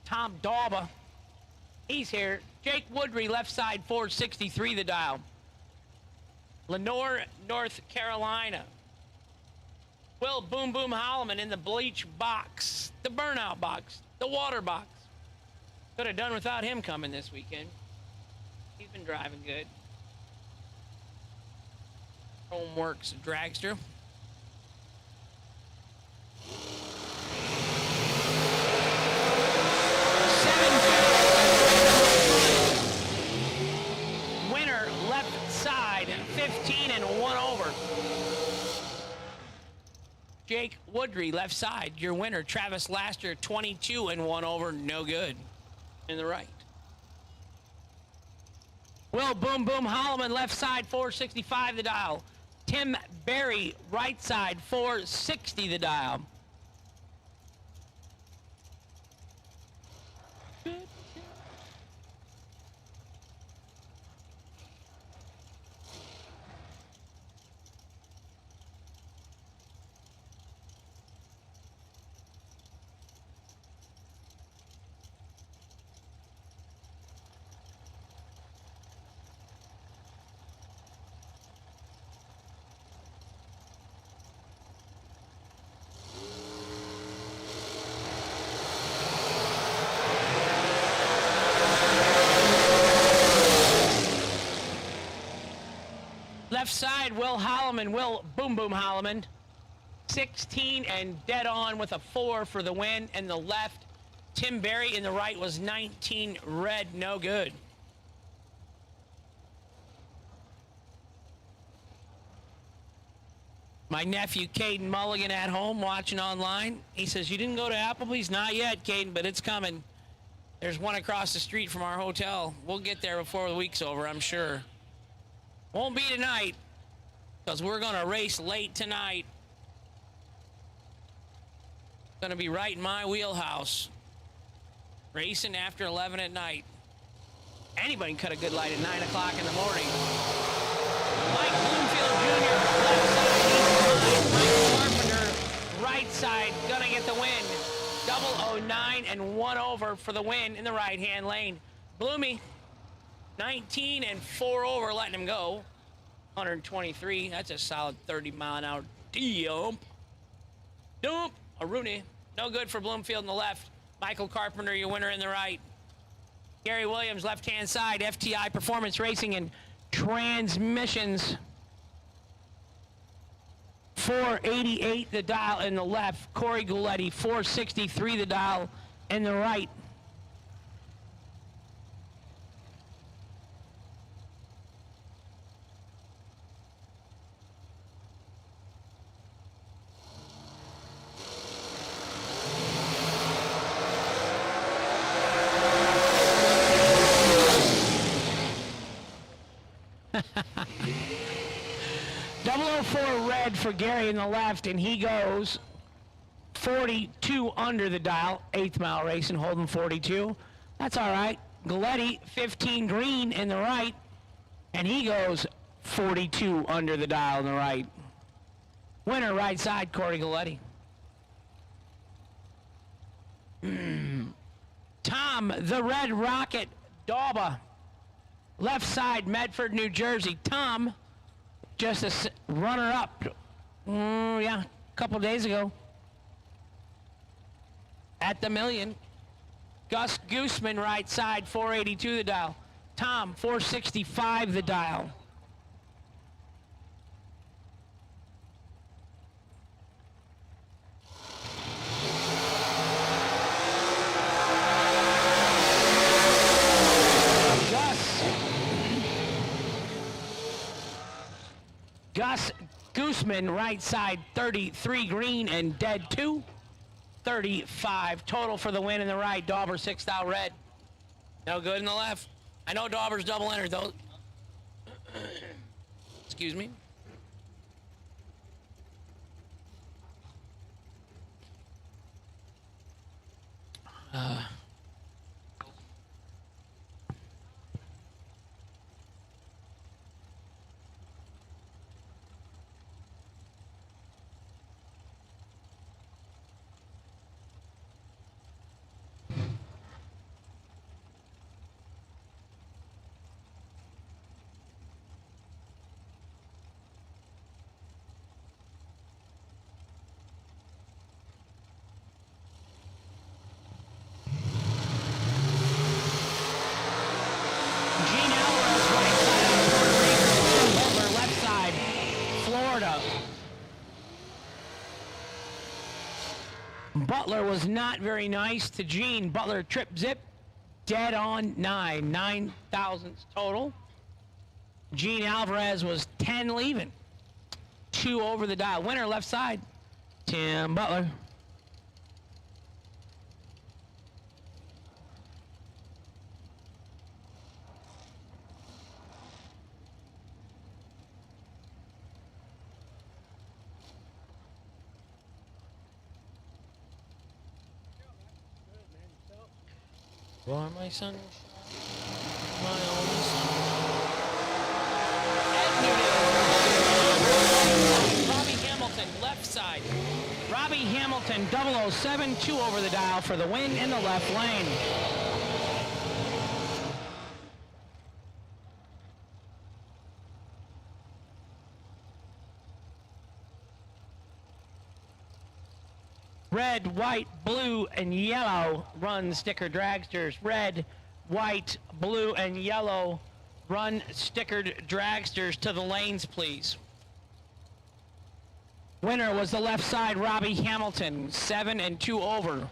Tom Dauba. He's here. Jake Woodry, left side, 463 the dial. Lenore, North Carolina. Will Boom Boom Holloman in the bleach box, the burnout box, the water box. Could have done without him coming this weekend. He's been driving good. Homeworks Dragster. Winner, left side, 15 and 1 over. Jake Woodry, left side, your winner. Travis Laster, 22 and 1 over, no good. In the right. Will Boom Boom Holloman, left side, 465 the dial. Tim Berry, right side, 460 the dial. Left side, Will Holloman, Will Boom Boom Holloman. 16 and dead on with a 4 for the win. And the left, Tim Berry in the right was 19 red, no good. My nephew, Caden Mulligan, at home watching online. He says, you didn't go to Applebee's? Not yet, Caden, but it's coming. There's one across the street from our hotel. We'll get there before the week's over, I'm sure. Won't be tonight, because we're going to race late tonight. Going to be right in my wheelhouse. Racing after 11 at night. Anybody can cut a good light at 9 o'clock in the morning. Mike Bloomfield Jr., left side, Mike Carpenter, right side, going to get the win. 009 and 1 over for the win in the right-hand lane. Bloomy. 19 and 4 over, letting him go. 123. That's a solid 30-mile-an-hour dump. A Rooney. No good for Bloomfield in the left. Michael Carpenter, your winner in the right. Gary Williams, left-hand side. FTI Performance Racing and Transmissions. 488 the dial in the left. Corey Gouletti, 463 the dial in the right. Red for Gary in the left, and he goes 42 under the dial. 8th mile racing, holding 42. That's all right. Gouletti, 15 green in the right, and he goes 42 under the dial in the right. Winner, right side, Corey Gouletti. Tom, the Red Rocket, Dauba. Left side, Medford, New Jersey. Tom, just a runner-up, a couple days ago. At the million. Gus Gooseman, right side, 482 the dial. Tom, 465 the dial. Gooseman, right side, 33 green and dead 2. 35 total for the win in the right. Dauber 6th out red. No good in the left. I know Dauber's double entered though. Excuse me. Gene Alvarez, right side out of Puerto Rico. Tim Butler, left side, Florida. Butler was not very nice to Gene. Butler trip zip, dead on 9 thousandths total. Gene Alvarez was 10 leaving. 2 over the dial. Winner left side, Tim Butler. Boy, my son, my only son. Robbie Hamilton, left side. Robbie Hamilton, 007, 2 over the dial for the win in the left lane. Red, white, blue, and yellow run sticker dragsters. Red, white, blue, and yellow run stickered dragsters to the lanes, please. Winner was the left side, Robbie Hamilton, 7 and 2 over.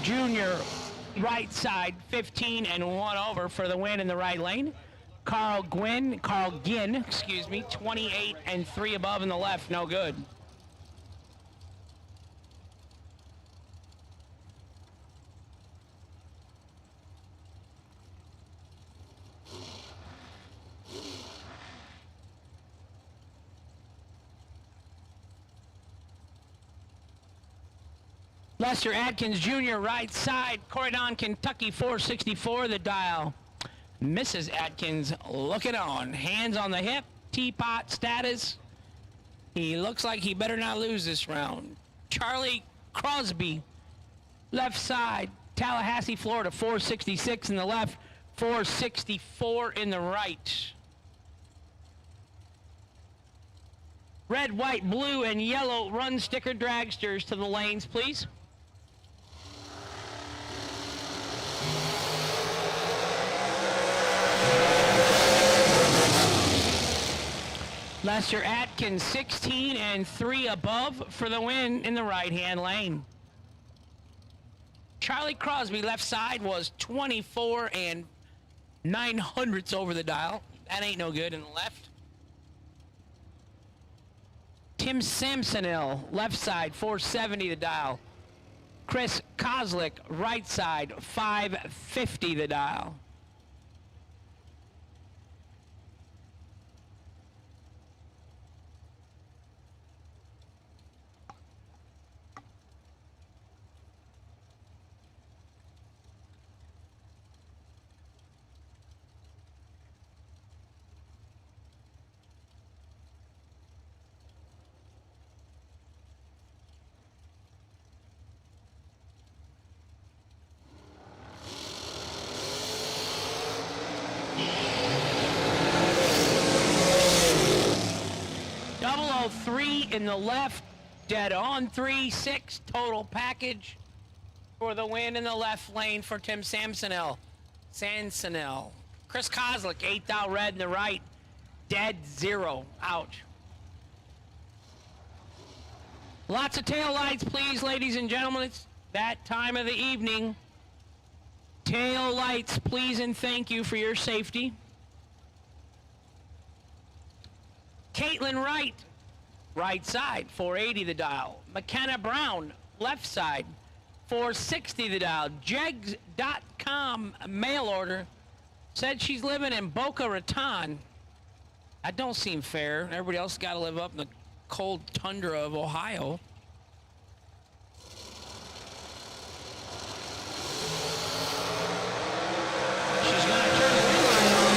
Jr., right side, 15 and 1 over for the win in the right lane. Carl Ginn, 28 and 3 above in the left, no good. Lester Atkins Jr., right side, Corydon, Kentucky, 464 the dial. Mrs. Atkins looking on, hands on the hip, teapot status. He looks like he better not lose this round. Charlie Crosby, left side, Tallahassee, Florida, 466 in the left, 464 in the right. Red, white, blue, and yellow run sticker dragsters to the lanes, please. Lester Atkins, 16 and 3 above for the win in the right-hand lane. Charlie Crosby, left side, was 24 and 900ths over the dial. That ain't no good in the left. Tim Samsonell, left side, 470 the dial. Chris Kozlik, right side, 550 the dial. in the left, dead on 3-6 total package for the win in the left lane for Tim Sansonell. Chris Kozlik, 8th out red in the right, dead 0 out. Lots of tail lights, please, ladies and gentlemen. It's that time of the evening. Tail lights, please, and thank you for your safety. Caitlin Wright, right side, 480 the dial. McKenna Brown, left side, 460 the dial. JEGS.com mail order said she's living in Boca Raton. That don't seem fair. Everybody else got to live up in the cold tundra of Ohio. She's going to turn the red light on.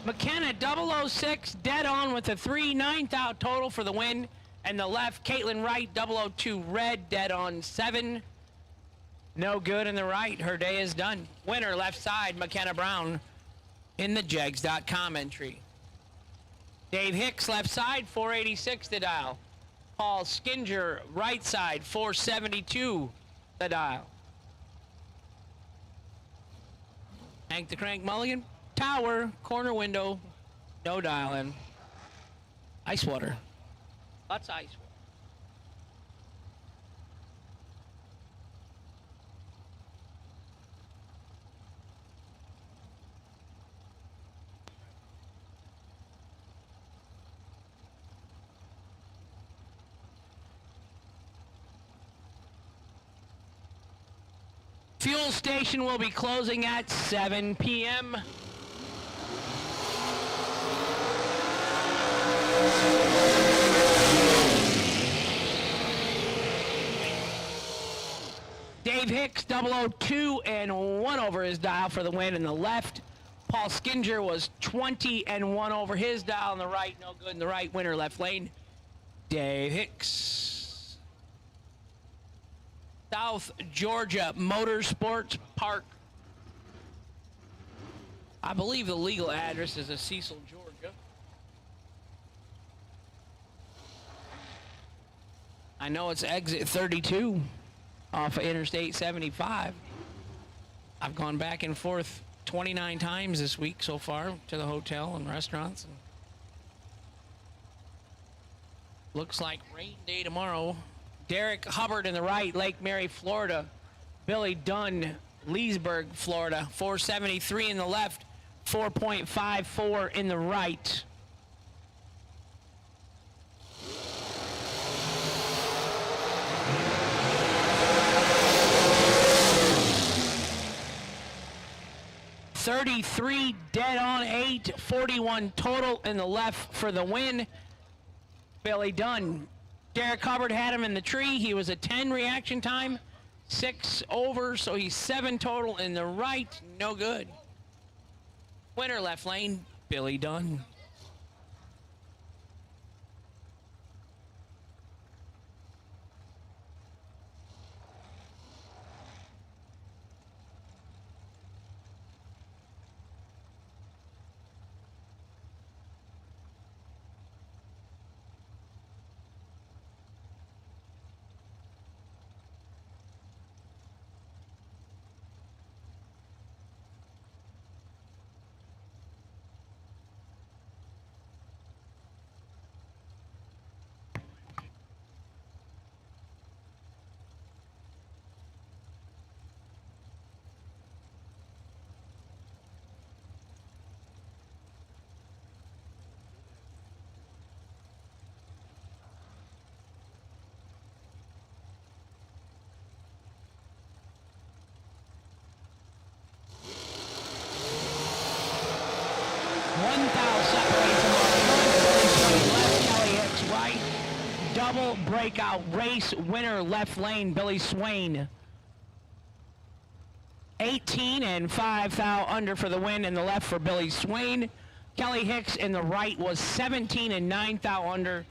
McKenna 006 dead on with a 3, 9th out total for the win. And the left, Caitlin Wright 002 red dead on 7. No good in the right. Her day is done. Winner left side, McKenna Brown in the JEGS.com entry. Dave Hicks left side, 486 the dial. Paul Skinger right side, 472 the dial. Hank the Crank Mulligan, tower, corner window, no dial in. Ice water. Lots of ice water. Fuel station will be closing at 7 p.m. Dave Hicks 002 and 1 over his dial for the win in the left. Paul Skinger was 20 and 1 over his dial in the right. No good in the right. Winner left lane. Dave Hicks. South Georgia Motorsports Park. I believe the legal address is Cecil, Georgia. I know it's exit 32 off of Interstate 75. I've gone back and forth 29 times this week so far to the hotel and restaurants. And looks like rain day tomorrow. Derek Hubbard in the right, Lake Mary, Florida. Billy Dunn, Leesburg, Florida. 473 in the left, 4.54 in the right. $33 dead on 8, 41 total in the left for the win. Billy Dunn. Derek Hubbard had him in the tree. He was a 10 reaction time, 6 over, so he's 7 total in the right. No good. Winner left lane, Billy Dunn. Double breakout race winner left lane, Billy Swain. 18 and 5 thou under for the win in the left for Billy Swain. Kelly Hicks in the right was 17 and 9 thou under.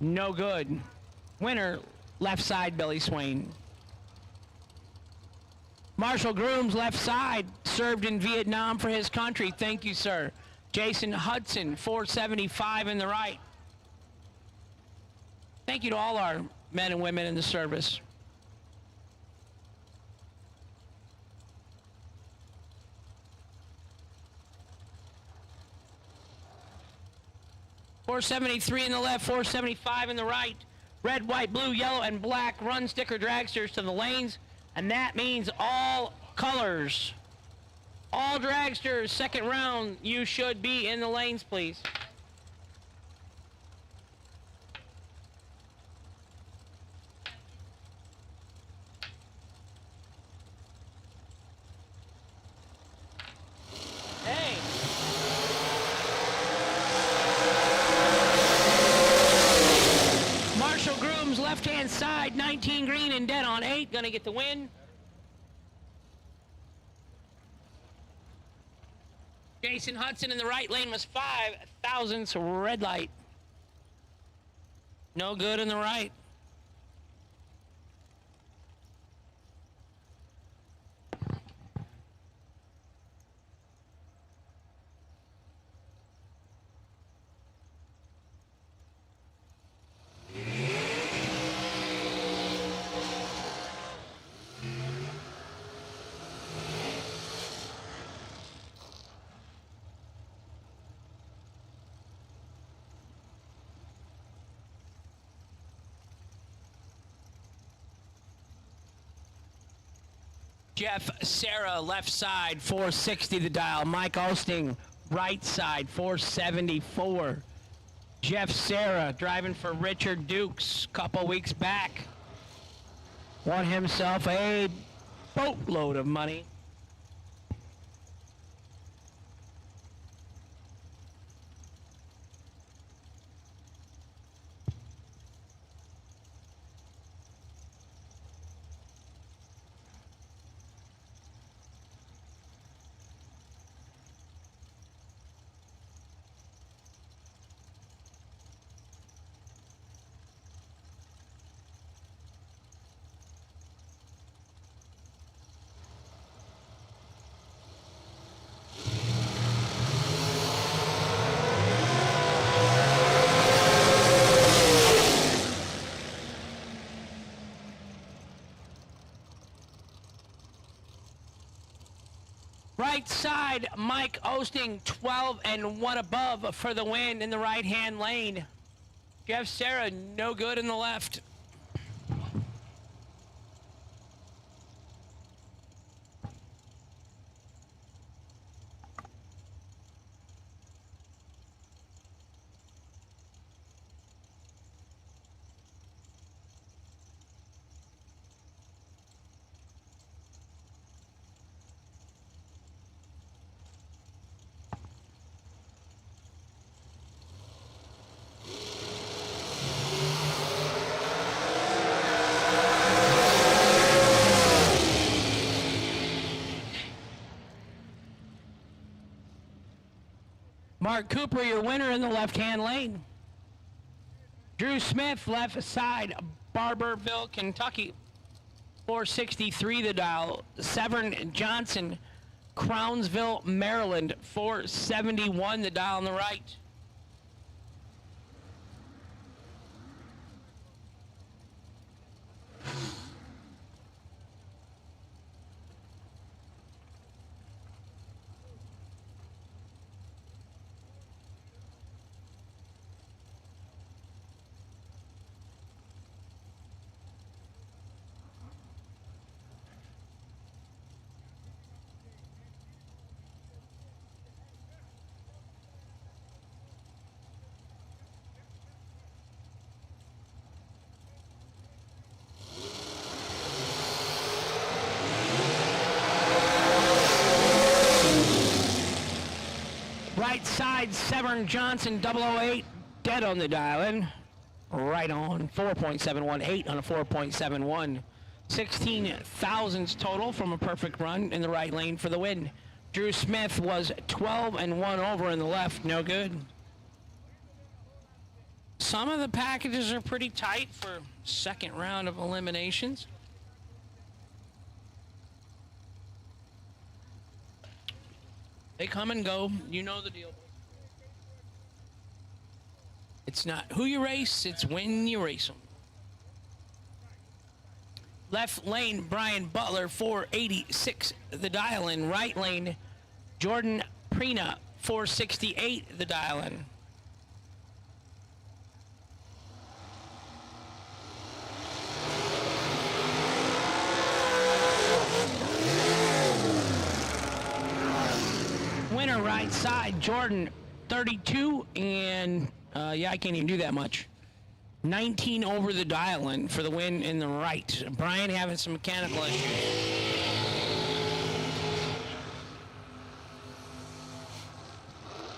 No good. Winner left side, Billy Swain. Marshall Grooms left side, served in Vietnam for his country. Thank you, sir. Jason Hudson, 475 in the right. Thank you to all our men and women in the service. .473 in the left, 475 in the right. Red, white, blue, yellow, and black run sticker dragsters to the lanes. And that means all colors. All dragsters, second round, you should be in the lanes, please. Hey. Marshall Grooms, left-hand side, 19 green and dead on 8, gonna get the win. Jason Hudson in the right lane was 5 thousandths red light. No good in the right. Jeff Sarah, left side, 460 the dial. Mike Osting, right side, 474. Jeff Sarah, driving for Richard Dukes, couple weeks back. Won himself a boatload of money. Right side, Mike Osting, 12 and 1 above for the win in the right-hand lane. Jeff Sarah, no good in the left. Mark Cooper, your winner in the left-hand lane. Drew Smith, left side, Barberville, Kentucky, 463 the dial. Severn Johnson, Crownsville, Maryland, 471 the dial on the right. Right side, Severn Johnson, 008, dead on the dial in. Right on, 4.718 on a 4.71. 16 thousandths total from a perfect run in the right lane for the win. Drew Smith was 12 and 1 over in the left, no good. Some of the packages are pretty tight for second round of eliminations. They come and go. You know the deal. It's not who you race, it's when you race them. Left lane, Brian Butler, 486 the dial in. Right lane, Jordan Prina, 468 the dial in. Winner right side, Jordan 32, and yeah, I can't even do that much. 19 over the dial in for the win in the right. Brian having some mechanical issues.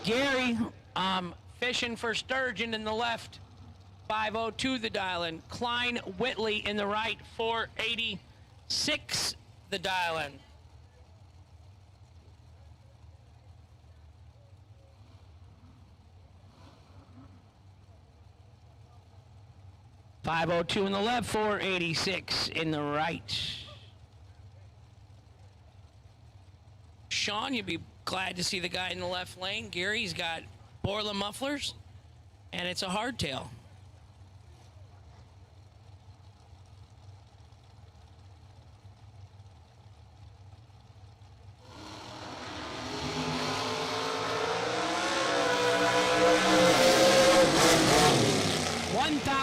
Gary fishing for sturgeon in the left. 502 the dial in. Klein Whitley in the right. 486 the dial in. .502 in the left, 486 in the right. Sean, you'll be glad to see the guy in the left lane. Gary's got Borla mufflers, and it's a hardtail.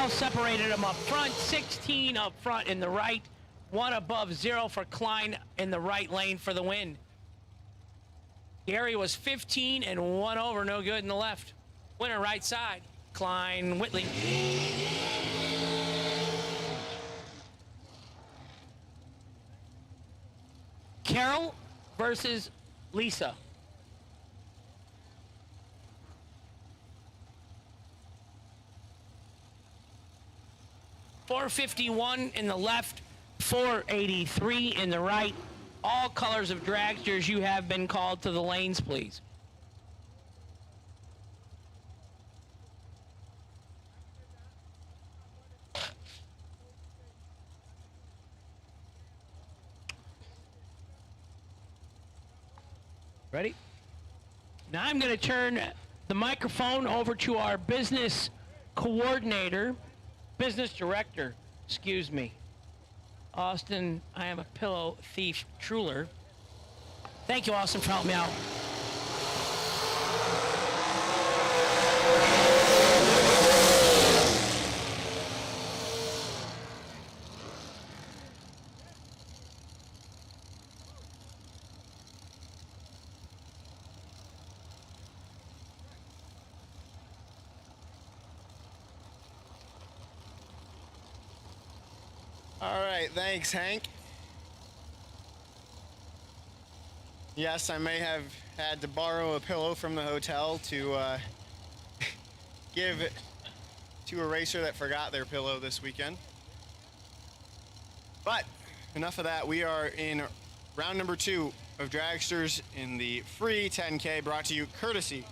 Separated them up front, 16 up front in the right, 1 above 0 for Klein in the right lane for the win. Gary was 15 and 1 over, no good in the left. Winner right side, Klein Whitley. Carol versus Lisa. .451 in the left, 483 in the right. All colors of dragsters, you have been called to the lanes, please. Ready? Now I'm going to turn the microphone over to our business coordinator. Business director, excuse me. Austin, I am a pillow thief truler. Thank you, Austin, for helping me out. All right, thanks, Hank. Yes, I may have had to borrow a pillow from the hotel to give it to a racer that forgot their pillow this weekend. But enough of that. We are in round number 2 of Dragsters in the free 10K, brought to you courtesy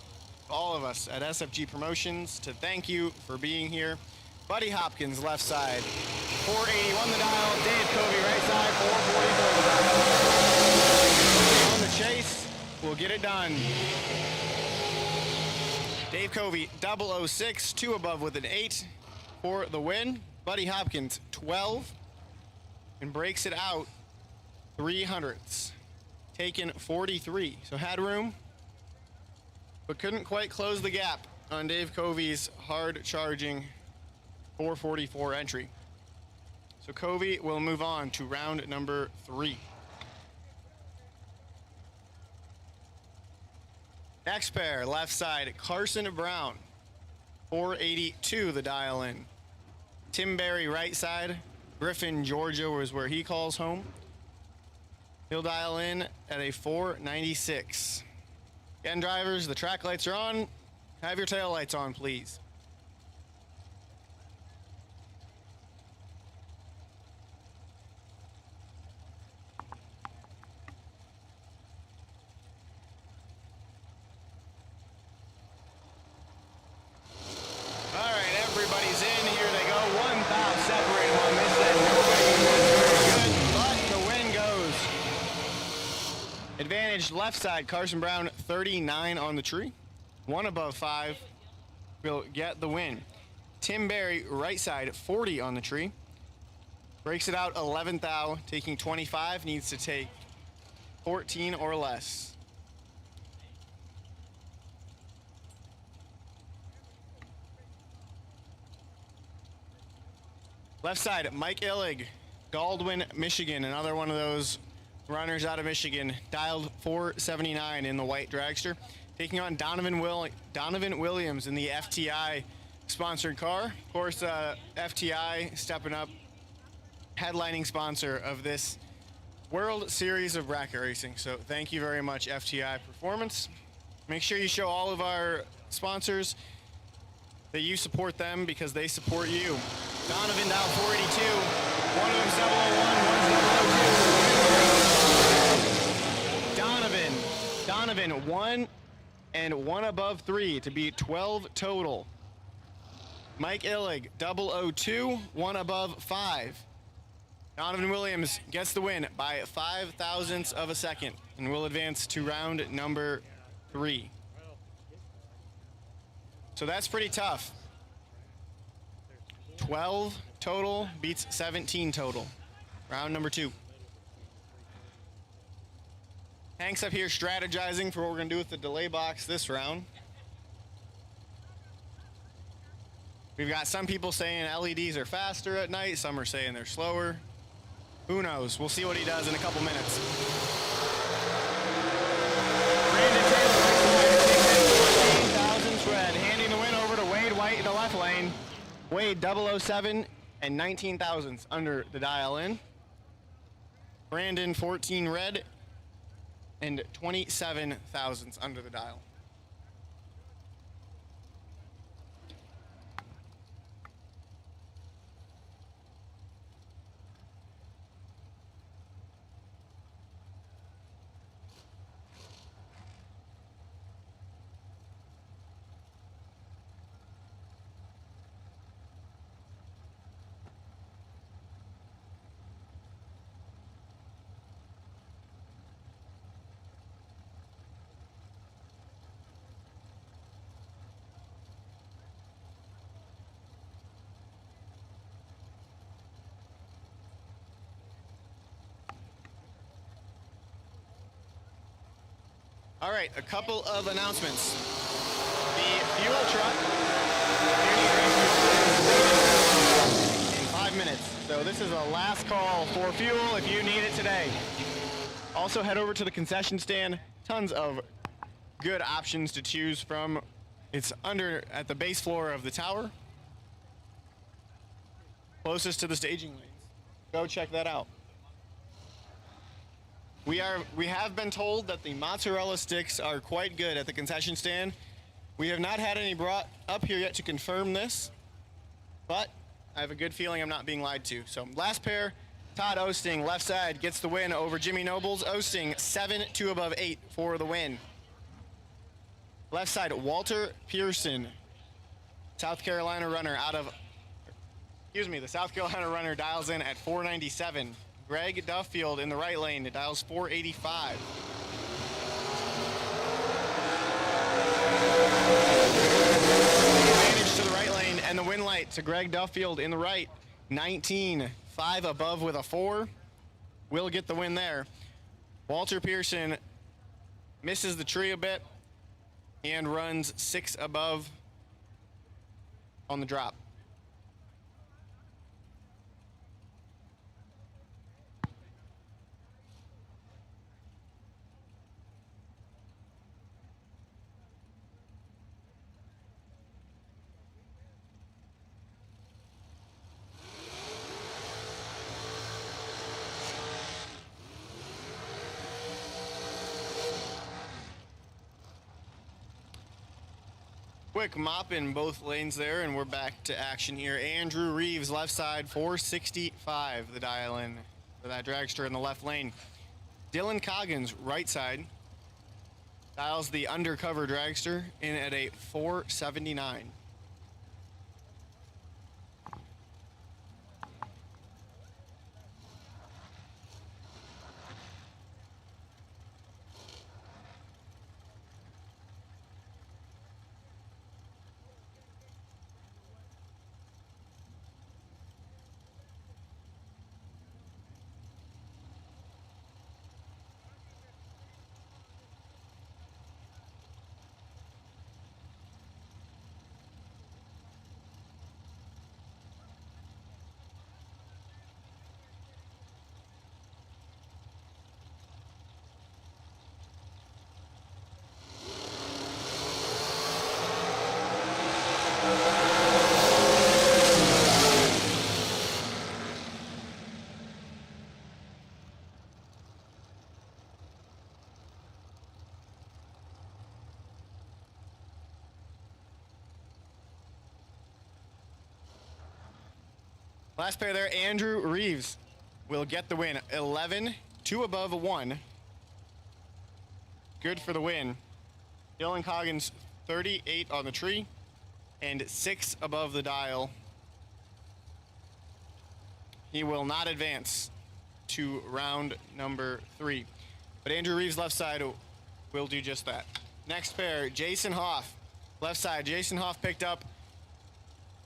of all of us at SFG Promotions. To thank you for being here. Buddy Hopkins, left side, 481 the dial. Dave Covey, right side, 444 the dial. On the chase, we'll get it done. Dave Covey, 006, 2 above with an 8 for the win. Buddy Hopkins, 12, and breaks it out 300ths. Taken 43, so had room, but couldn't quite close the gap on Dave Covey's hard-charging 444 entry. So Covey will move on to round number 3. Next pair, left side, Carson Brown, 482 the dial in. Tim Berry, right side, Griffin, Georgia was where he calls home. He'll dial in at a 496. Again, drivers, the track lights are on. Have your tail lights on, please. Everybody's in. Here they go. 1 foul separated on this end. Nobody was very good, but the win goes. Advantage left side. Carson Brown, 39 on the tree. 1 above 5 will get the win. Tim Berry, right side, 40 on the tree. Breaks it out 11th thou, taking 25, needs to take 14 or less. Left side, Mike Illig, Baldwin, Michigan, another one of those runners out of Michigan, dialed 479 in the white dragster, taking on Donovan Williams in the FTI sponsored car. Of course, FTI stepping up, headlining sponsor of this World Series of Bracket Racing. So thank you very much, FTI Performance. Make sure you show all of our sponsors that you support them because they support you. Donovan down 482. One of them's 001, one's 002. Donovan 1 and 1 above 3 to be 12 total. Mike Illig 002, 1 above 5. Donovan Williams gets the win by 5 thousandths of a second and will advance to round number 3. So that's pretty tough. 12 total beats 17 total. Round number 2. Hank's up here strategizing for what we're going to do with the delay box this round. We've got some people saying LEDs are faster at night. Some are saying they're slower. Who knows? We'll see what he does in a couple minutes. Brandon Taylor, 14 thousandths red, handing the win over to Wade White in the left lane. Wade 007 and 19 thousandths under the dial in. Brandon 14 red and 27 thousandths under the dial. All right, a couple of announcements. The fuel truck in 5 minutes. So this is a last call for fuel if you need it today. Also head over to the concession stand. Tons of good options to choose from. It's under at the base floor of the tower, closest to the staging lanes. Go check that out. We have been told that the mozzarella sticks are quite good at the concession stand. We have not had any brought up here yet to confirm this, but I have a good feeling I'm not being lied to. So last pair, Todd Osting, left side, gets the win over Jimmy Nobles. Osting 7, 2 above 8 for the win. Left side, Walter Pearson, South Carolina runner the South Carolina runner dials in at 497. Greg Duffield in the right lane, it dials 485. Advantage to the right lane and the win light to Greg Duffield in the right. 19, 5 above with a 4. Will get the win there. Walter Pearson misses the tree a bit and runs 6 above on the drop. Quick mop in both lanes there, and we're back to action here. Andrew Reeves, left side, 465, the dial in for that dragster in the left lane. Dylan Coggins, right side, dials the undercover dragster in at a 479. Last pair there, Andrew Reeves will get the win. 11, 2 above 1. Good for the win. Dylan Coggins, 38 on the tree and 6 above the dial. He will not advance to round number 3. But Andrew Reeves' left side will do just that. Next pair, Jason Hoff. Left side, Jason Hoff picked up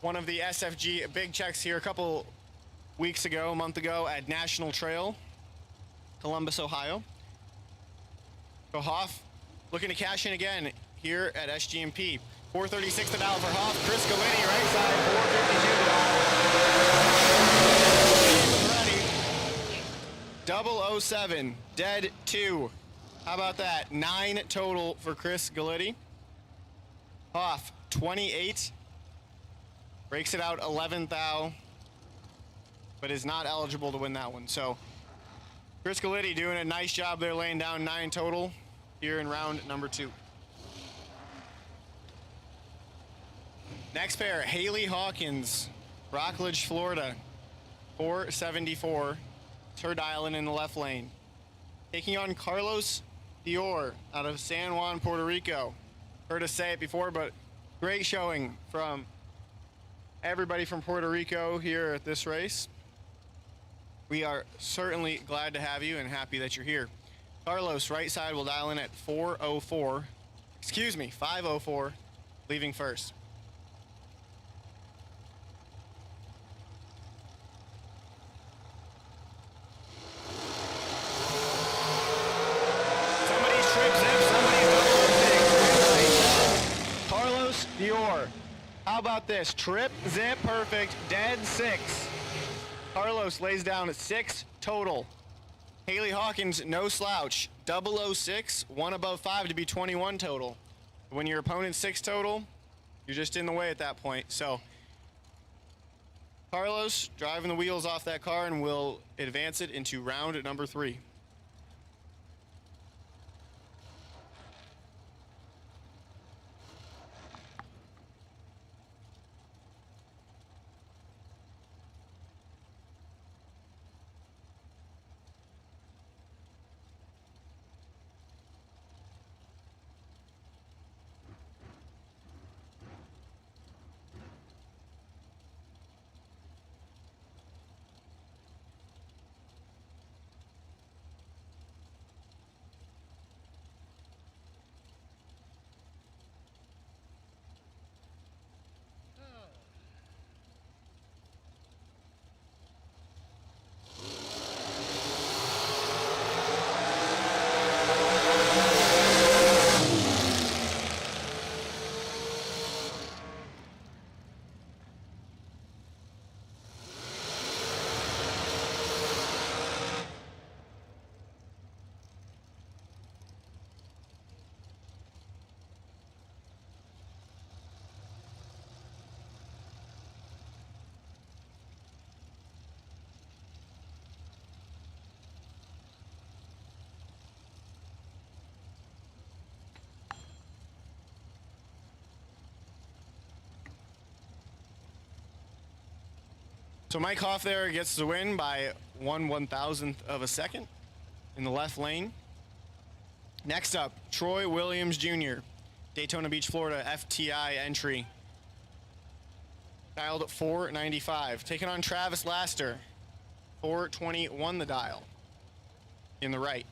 one of the SFG big checks here a couple weeks ago, a month ago at National Trail, Columbus, Ohio. So Hoff looking to cash in again here at SGMP. 436 the dial for Hoff. Chris Galini, right side, 452 ready. 007, dead 2. How about that? 9 total for Chris Galiti. Hoff, 28. Breaks it out 11th thou, but is not eligible to win that one. So Chris Galiti doing a nice job there, laying down 9 total here in round number 2. Next pair, Haley Hawkins, Rockledge, Florida, 474. It's her dialing in the left lane. Taking on Carlos Dior out of San Juan, Puerto Rico. Heard us say it before, but great showing from everybody from Puerto Rico here at this race. We are certainly glad to have you and happy that you're here. Carlos, right side, will dial in at 504, leaving first. Somebody's trip zip, somebody's double six. Carlos Dior. How about this? Trip, zip, perfect, dead 6. Carlos lays down 6 total. Haley Hawkins, no slouch. 006, 1 above 5 to be 21 total. When your opponent's 6 total, you're just in the way at that point. So Carlos driving the wheels off that car and will advance it into round number 3. So Mike Hoff there gets the win by 1/1000th of a second in the left lane. Next up, Troy Williams Jr., Daytona Beach, Florida, FTI entry. Dialed at 495. Taking on Travis Laster, 421 the dial in the right.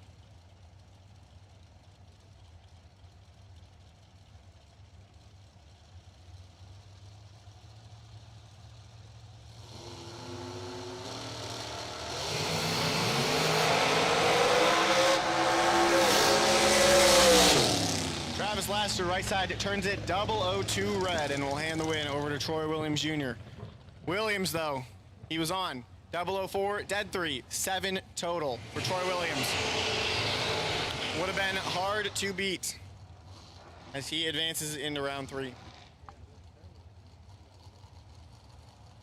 Laster, right side, turns it 002 red and will hand the win over to Troy Williams Jr. Williams, though, he was on 004, dead 3, 7 total for Troy Williams. Would have been hard to beat as he advances into round 3.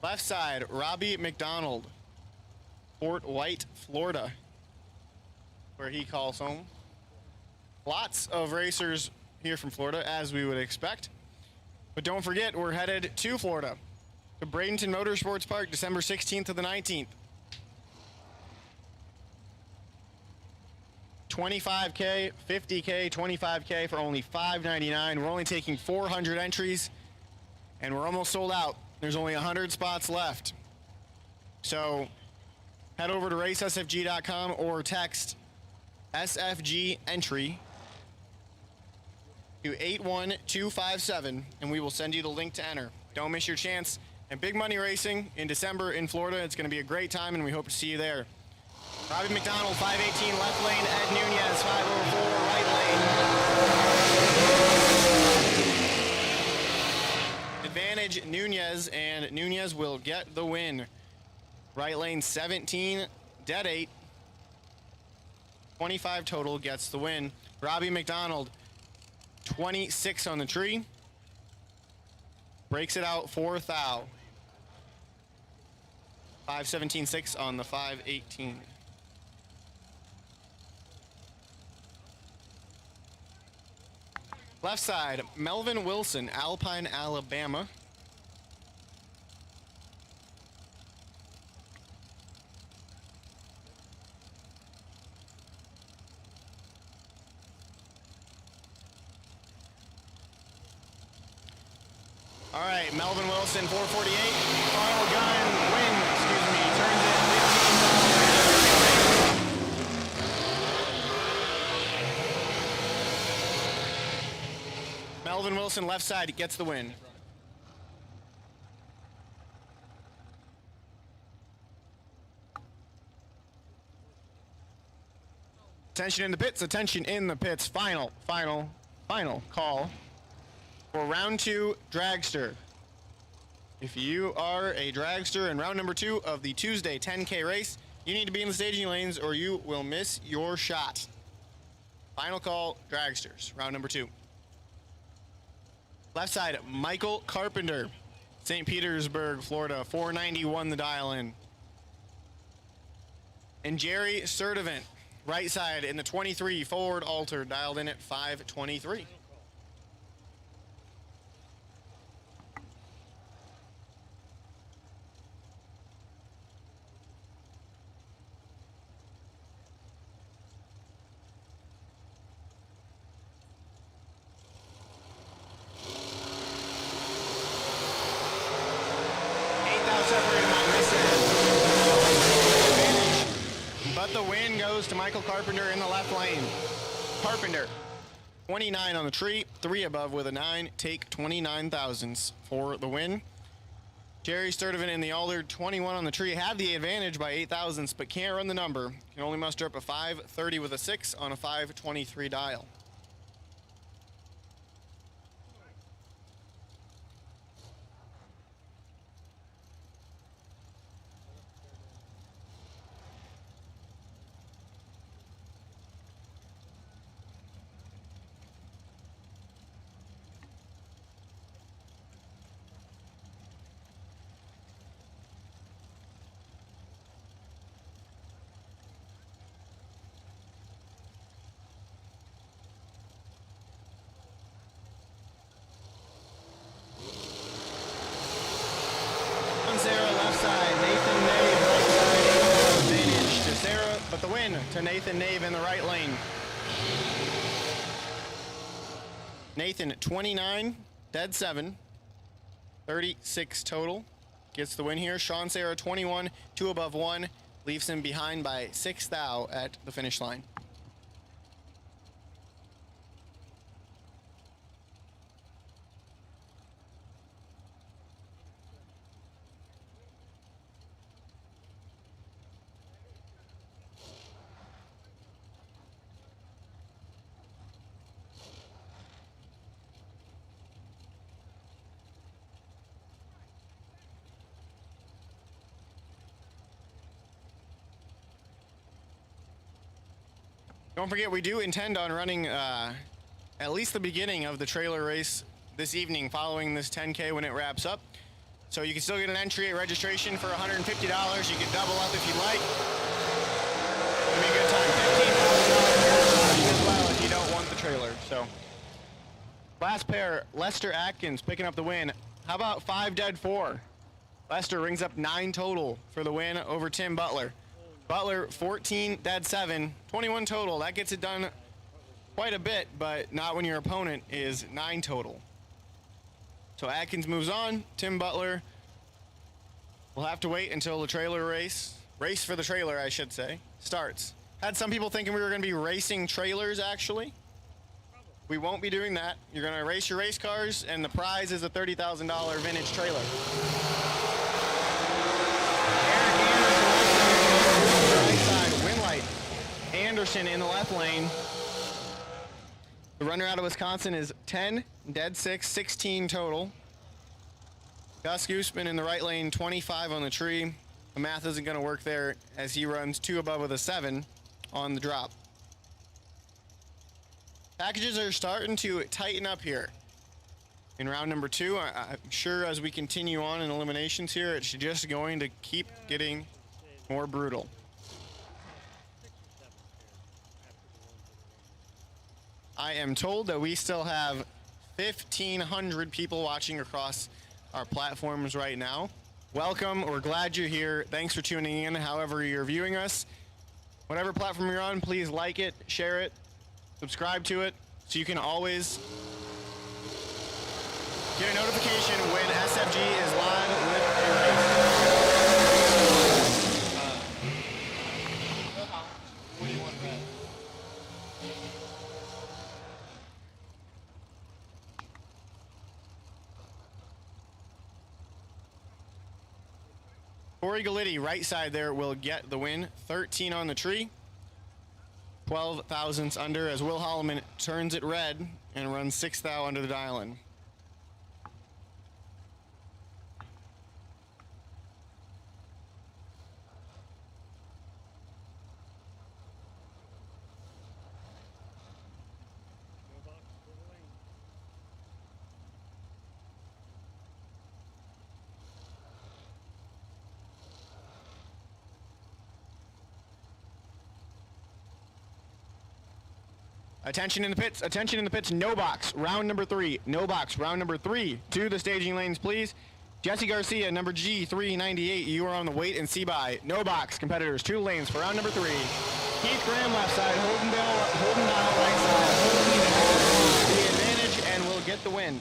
Left side, Robbie McDonald, Fort White, Florida, where he calls home. Lots of racers here from Florida, as we would expect. But don't forget, we're headed to Florida to Bradenton Motorsports Park, December 16th to the 19th. 25K, 50K, 25K for only $5.99. We're only taking 400 entries, and we're almost sold out. There's only 100 spots left. So head over to racesfg.com or text SFG entry to 81257, and we will send you the link to enter. Don't miss your chance. And big money racing in December in Florida. It's going to be a great time, and we hope to see you there. Robbie McDonald, 518 left lane. Ed Nunez, 504 right lane. Advantage Nunez, and Nunez will get the win. Right lane 17, dead 8. 25 total gets the win. Robbie McDonald, 26 on the tree. Breaks it out for Thou. 517.6 on the 518. Left side, Melvin Wilson, Alpine, Alabama. All right, Melvin Wilson, 448. Final gun, win, excuse me, turns in $15. Melvin Wilson, left side, gets the win. Attention in the pits, attention in the pits. Final call for round 2 Dragster. If you are a Dragster in round number 2 of the Tuesday 10K race, you need to be in the staging lanes or you will miss your shot. Final call, Dragsters, round number 2. Left side, Michael Carpenter, St. Petersburg, Florida, 491 the dial in. And Jerry Sturdivant, right side in the 23 forward altar, dialed in at 523. But the win goes to Michael Carpenter in the left lane. Carpenter, 29 on the tree, 3 above with a 9, take 29 thousandths for the win. Jerry Sturdivant in the altar, 21 on the tree, had the advantage by 8 thousandths, but can't run the number. Can only muster up a 530 with a 6 on a 523 dial. But the win to Nathan Nave in the right lane. Nathan, 29, dead 7, 36 total. Gets the win here. Sean Sarah, 21, 2 above 1. Leaves him behind by 6 thou at the finish line. Don't forget, we do intend on running at least the beginning of the trailer race this evening following this 10K when it wraps up. So you can still get an entry at registration for $150. You can double up if you like. It'll be a good time. $15,000 as well if you don't want the trailer. So last pair, Lester Atkins picking up the win. How about 5 dead 4? Lester rings up 9 total for the win over Tim Butler. Butler 14, dead 7, 21 total. That gets it done quite a bit, but not when your opponent is 9 total. So Atkins moves on. Tim Butler will have to wait until the trailer race for the trailer, I should say, starts. Had some people thinking we were going to be racing trailers, actually. We won't be doing that. You're going to race your race cars, and the prize is a $30,000 vintage trailer. Right side, Winlight. Anderson in the left lane. The runner out of Wisconsin is 10, dead 6, 16 total. Gus Gooseman in the right lane, 25 on the tree. The math isn't going to work there as he runs 2 above with a 7 on the drop. Packages are starting to tighten up here in round number 2. I'm sure as we continue on in eliminations here, it's just going to keep getting more brutal. I am told that we still have 1,500 people watching across our platforms right now. Welcome. We're glad you're here. Thanks for tuning in, however you're viewing us. Whatever platform you're on, please like it, share it, subscribe to it, so you can always get a notification when SFG is live with a race. Corey Galitti, right side there, will get the win. 13 on the tree. 12 thousandths under as Will Holloman turns it red and runs 6 thou under the dial-in. Attention in the pits, no box, round number 3, no box, round number 3, to the staging lanes, please. Jesse Garcia, number G398, you are on the wait and see by, no box, competitors, 2 lanes for round number 3. Keith Graham left side, Holden Dial right side, Holden the advantage and will get the win.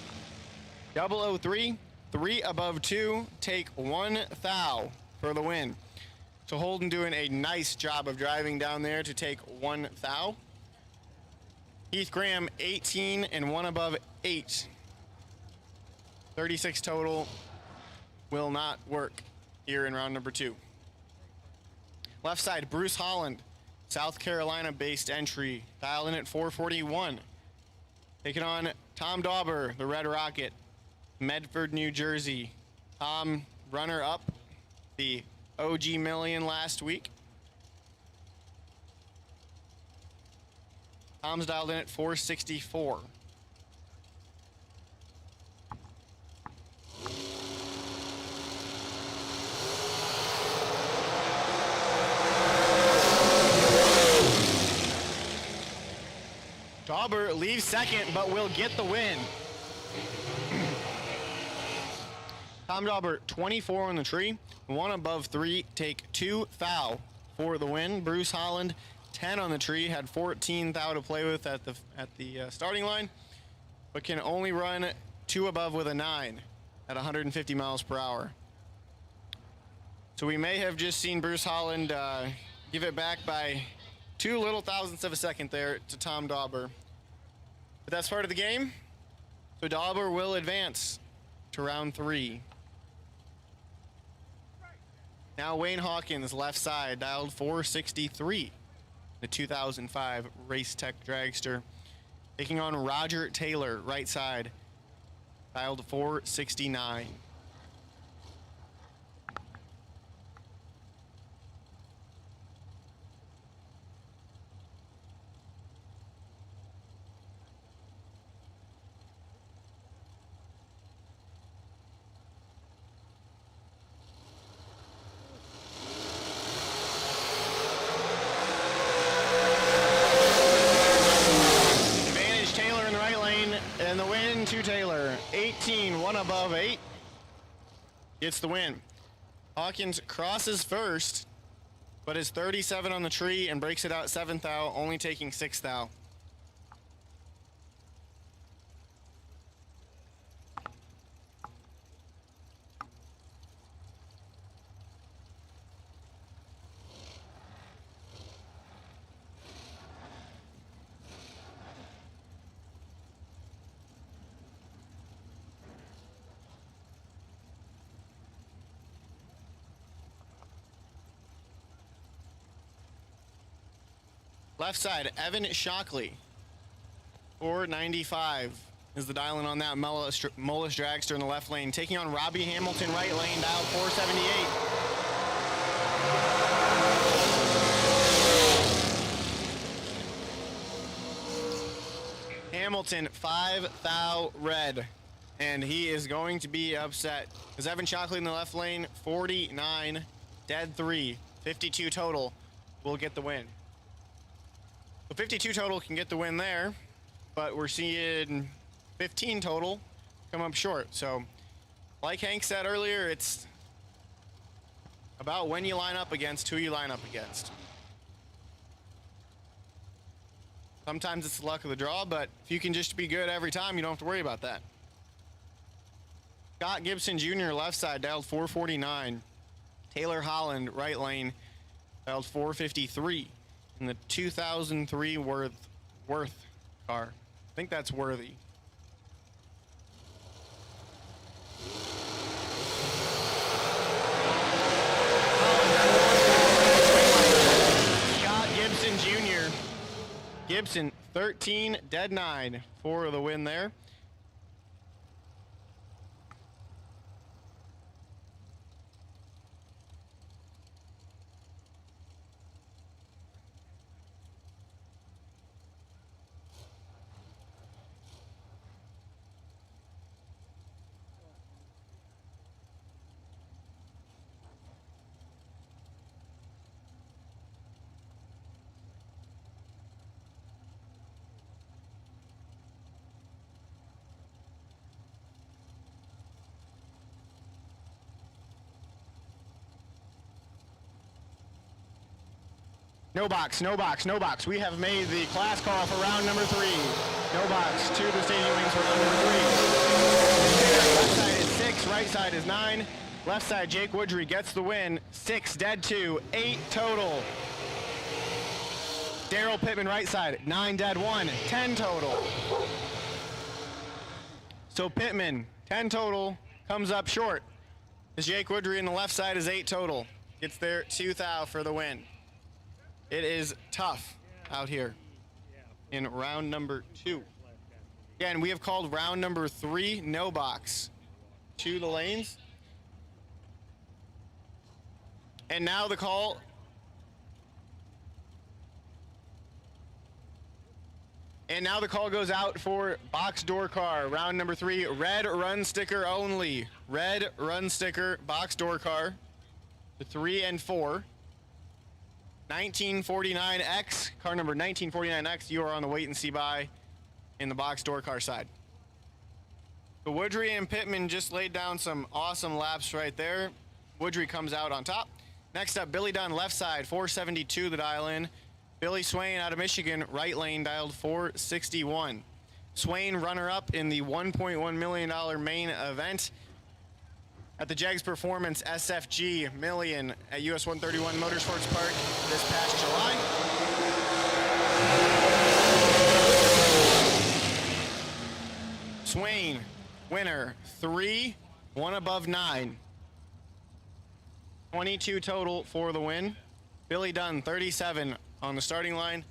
003, 3 above 2, take 1 thou for the win. So Holden doing a nice job of driving down there to take 1 thou. Heath Graham, 18 and 1 above 8. 36 total will not work here in round number 2. Left side, Bruce Holland, South Carolina-based entry, dialed in at 441. Taking on Tom Dauber, the Red Rocket, Medford, New Jersey. Tom, runner up the OG Million last week. Tom's dialed in at 464. Dauber leaves second, but will get the win. Tom Dauber, 24 on the tree, 1 above 3, take 2 thou for the win. Bruce Holland, 10 on the tree, had 14 thou to play with at the starting line, but can only run 2 above with a 9 at 150 miles per hour. So we may have just seen Bruce Holland give it back by 2 little thousandths of a second there to Tom Dauber. But that's part of the game. So Dauber will advance to round 3. Now Wayne Hawkins, left side, dialed 463. The 2005 Race Tech Dragster. Taking on Roger Taylor, right side, dialed 469. To Taylor, 18, 1 above 8, gets the win. Hawkins crosses first, but is 37 on the tree and breaks it out 7th thou, only taking 6th thou. Left side, Evan Shockley. 495 is the dialing on that Mullis Dragster in the left lane. Taking on Robbie Hamilton, right lane, dial 478. Hamilton, 5 thou red. And he is going to be upset. Because Evan Shockley in the left lane, 49, dead 3, 52 total, will get the win. So 52 total can get the win there, but we're seeing 15 total come up short. So, like Hank said earlier, it's about when you line up against who you line up against. Sometimes it's the luck of the draw, but if you can just be good every time, you don't have to worry about that. Scott Gibson Jr. left side, dialed 449. Taylor Holland, right lane, dialed 453. In the 2003 Worth car. I think that's Worthy. Scott Gibson Jr. Gibson, 13, dead 9 for the win there. No box, no box, no box. We have made the class call for round number 3. No box to the stadium wings for round number 3. Left side is 6, right side is 9. Left side, Jake Woodry gets the win. 6, dead 2, 8 total. Daryl Pittman, right side, 9, dead 1, 10 total. So Pittman, 10 total, comes up short. As Jake Woodry in the left side is 8 total. Gets there 2 thou for the win. It is tough out here in round number 2. Again, we have called round number 3 no box to the lanes. And now the call. And now the call goes out for box door car, round number 3, red run sticker only. Red run sticker, box door car, the 3 and 4. 1949X, car number 1949X, you are on the wait and see by in the box door car side. So Woodry and Pittman just laid down some awesome laps right there. Woodry comes out on top. Next up, Billy Dunn, left side, 472 the dial in. Billy Swain out of Michigan, right lane, dialed 461. Swain runner-up in the $1.1 million main event at the JEGS Performance SFG Million at US 131 Motorsports Park this past July. Swain, winner, 3, 1 above 9. 22 total for the win. Billy Dunn, 37 on the starting line.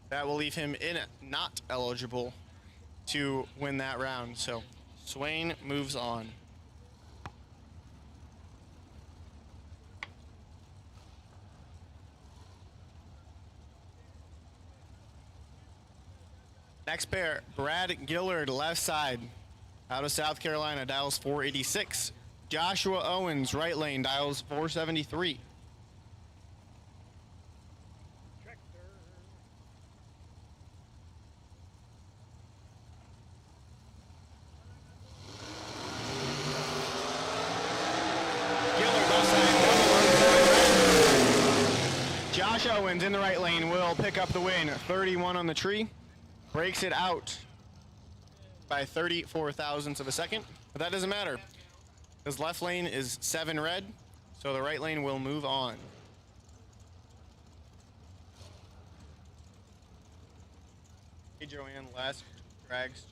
That will leave him not eligible to win that round. So Swain moves on. Next pair, Brad Gillard, left side, out of South Carolina, dials 486. Joshua Owens, right lane, dials 473. Gillard, left side, wins in the right lane will pick up the win. 31 on the tree. Breaks it out by 34 thousandths of a second. But that doesn't matter, because left lane is 7 red, so the right lane will move on. Hey, Joanne, last Dragster.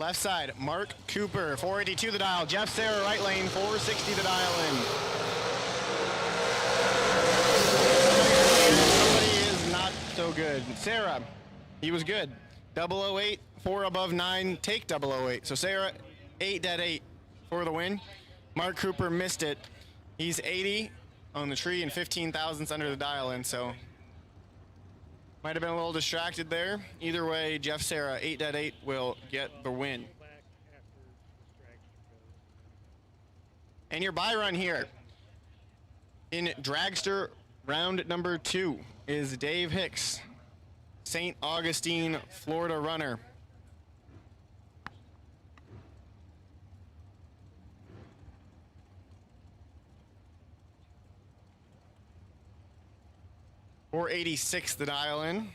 Left side, Mark Cooper, 482 the dial. Jeff Sarah, right lane, 460 the dial in. Somebody is not so good. Sarah, he was good. 008, 4 above 9, take 008. So Sarah, 8 dead 8 for the win. Mark Cooper missed it. He's 80 on the tree and 15 thousandths under the dial in, so might have been a little distracted there. Either way, Jeff Sarah, 8 dead 8, will get the win. Go back after distraction goes. And your buy run here in Dragster round number 2 is Dave Hicks, St. Augustine, Florida runner. .486 the dial in.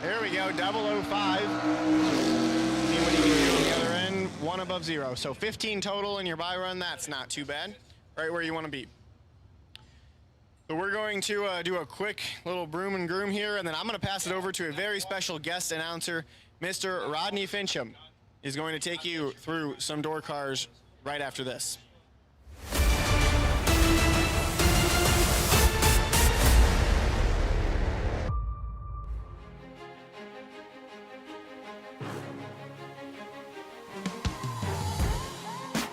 There we go, 005. See what he can do on the other end. 1 above 0. So 15 total in your buy run. That's not too bad. Right where you want to be. So we're going to do a quick little broom and groom here, and then I'm going to pass it over to a very special guest announcer, Mr. Rodney Fincham. Is going to take you through some door cars right after this.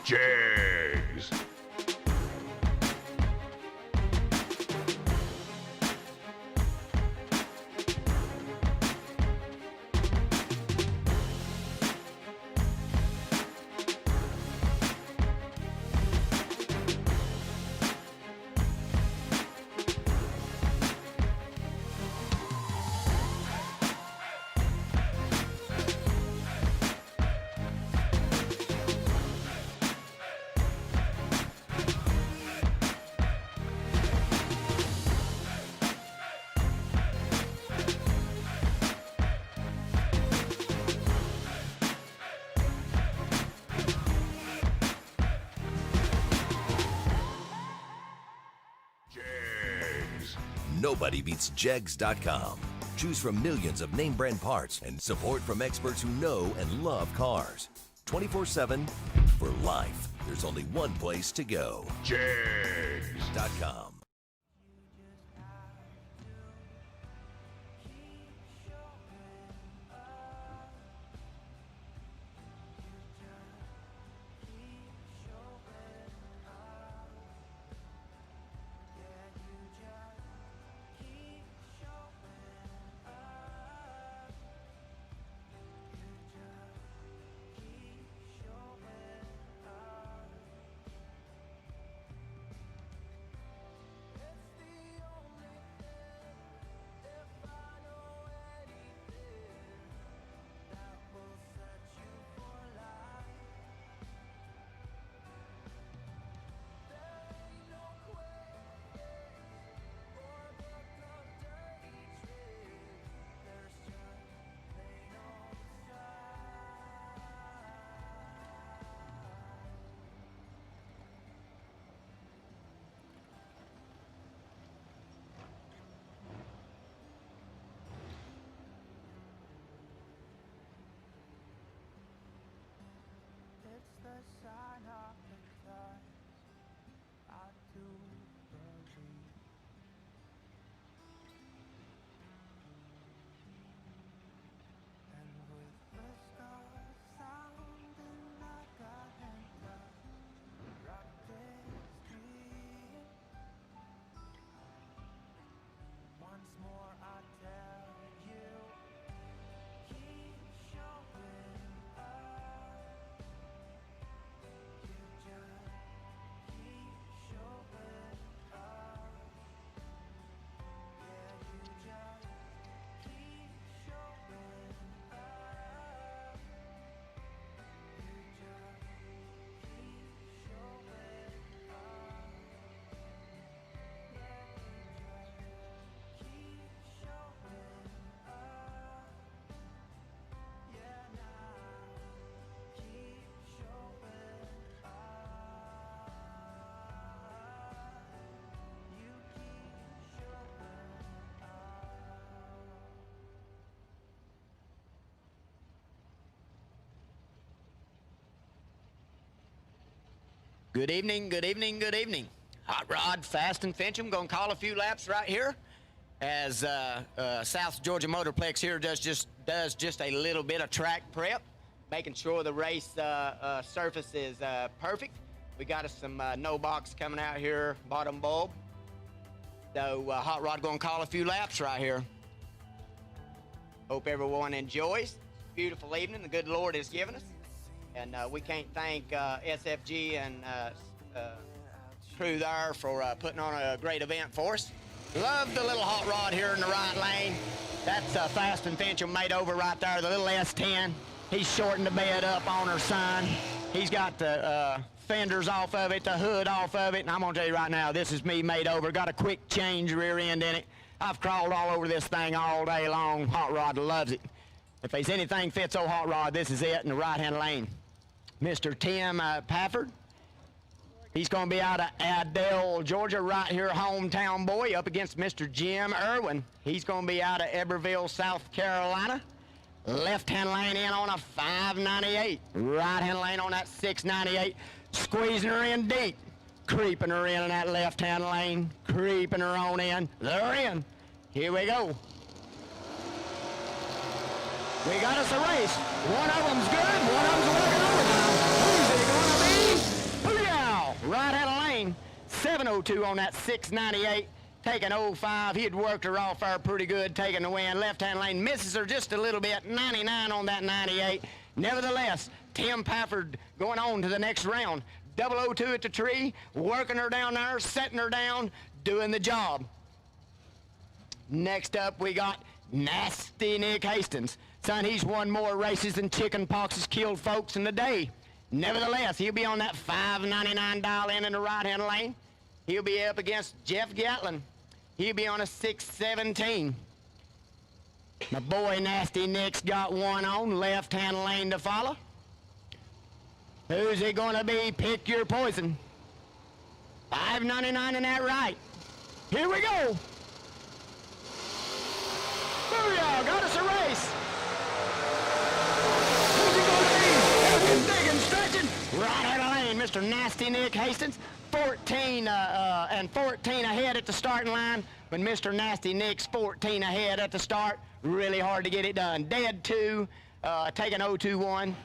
JEGS. Nobody beats JEGS.com. Choose from millions of name brand parts and support from experts who know and love cars. 24/7 for life. There's only one place to go. JEGS.com. Good evening, good evening, good evening. Hot Rod, Fast and Fincham, gonna call a few laps right here as South Georgia Motorplex here does just a little bit of track prep, making sure the race surface is perfect. We got us some no box coming out here, bottom bulb. So Hot Rod gonna call a few laps right here. Hope everyone enjoys. Beautiful evening the good Lord has given us. And we can't thank SFG and crew there for putting on a great event for us. Love the little Hot Rod here in the right lane. That's Fast and Fincham made over right there, the little S10. He's shortened the bed up on her son. He's got the fenders off of it, the hood off of it, and I'm gonna tell you right now, this is me made over. Got a quick change rear end in it. I've crawled all over this thing all day long. Hot Rod loves it. If there's anything fits old Hot Rod, this is it in the right-hand lane. Mr. Tim Pafford. He's going to be out of Adel, Georgia, right here, hometown boy, up against Mr. Jim Irwin. He's going to be out of Eberville, South Carolina. Left-hand lane in on a 598. Right-hand lane on that 698. Squeezing her in deep. Creeping her in that left-hand lane. Creeping her on in. They're in. Here we go. We got us a race. One of them's good, one of them's working overtime. Who's it gonna be? Booyah! Right out of lane. 702 on that 698. Taking 05. He had worked her off there pretty good, taking the win. Left-hand lane misses her just a little bit. 99 on that 98. Nevertheless, Tim Pafford going on to the next round. 002 at the tree, working her down there, setting her down, doing the job. Next up, we got Nasty Nick Hastings. Son, he's won more races than chicken pox has killed folks in the day. Nevertheless, he'll be on that 599 dial in the right-hand lane. He'll be up against Jeff Gatlin. He'll be on a 617. My boy Nasty Nick's got one on, left-hand lane to follow. Who's it gonna be? Pick your poison. 599 in that right. Here we go. Booyah, got us a race. Who's it gonna be? Working, digging, stretching. Right out of lane, Mr. Nasty Nick Hastings. 14 ahead at the starting line. When Mr. Nasty Nick's 14 ahead at the start, really hard to get it done. Dead 2, taking 021.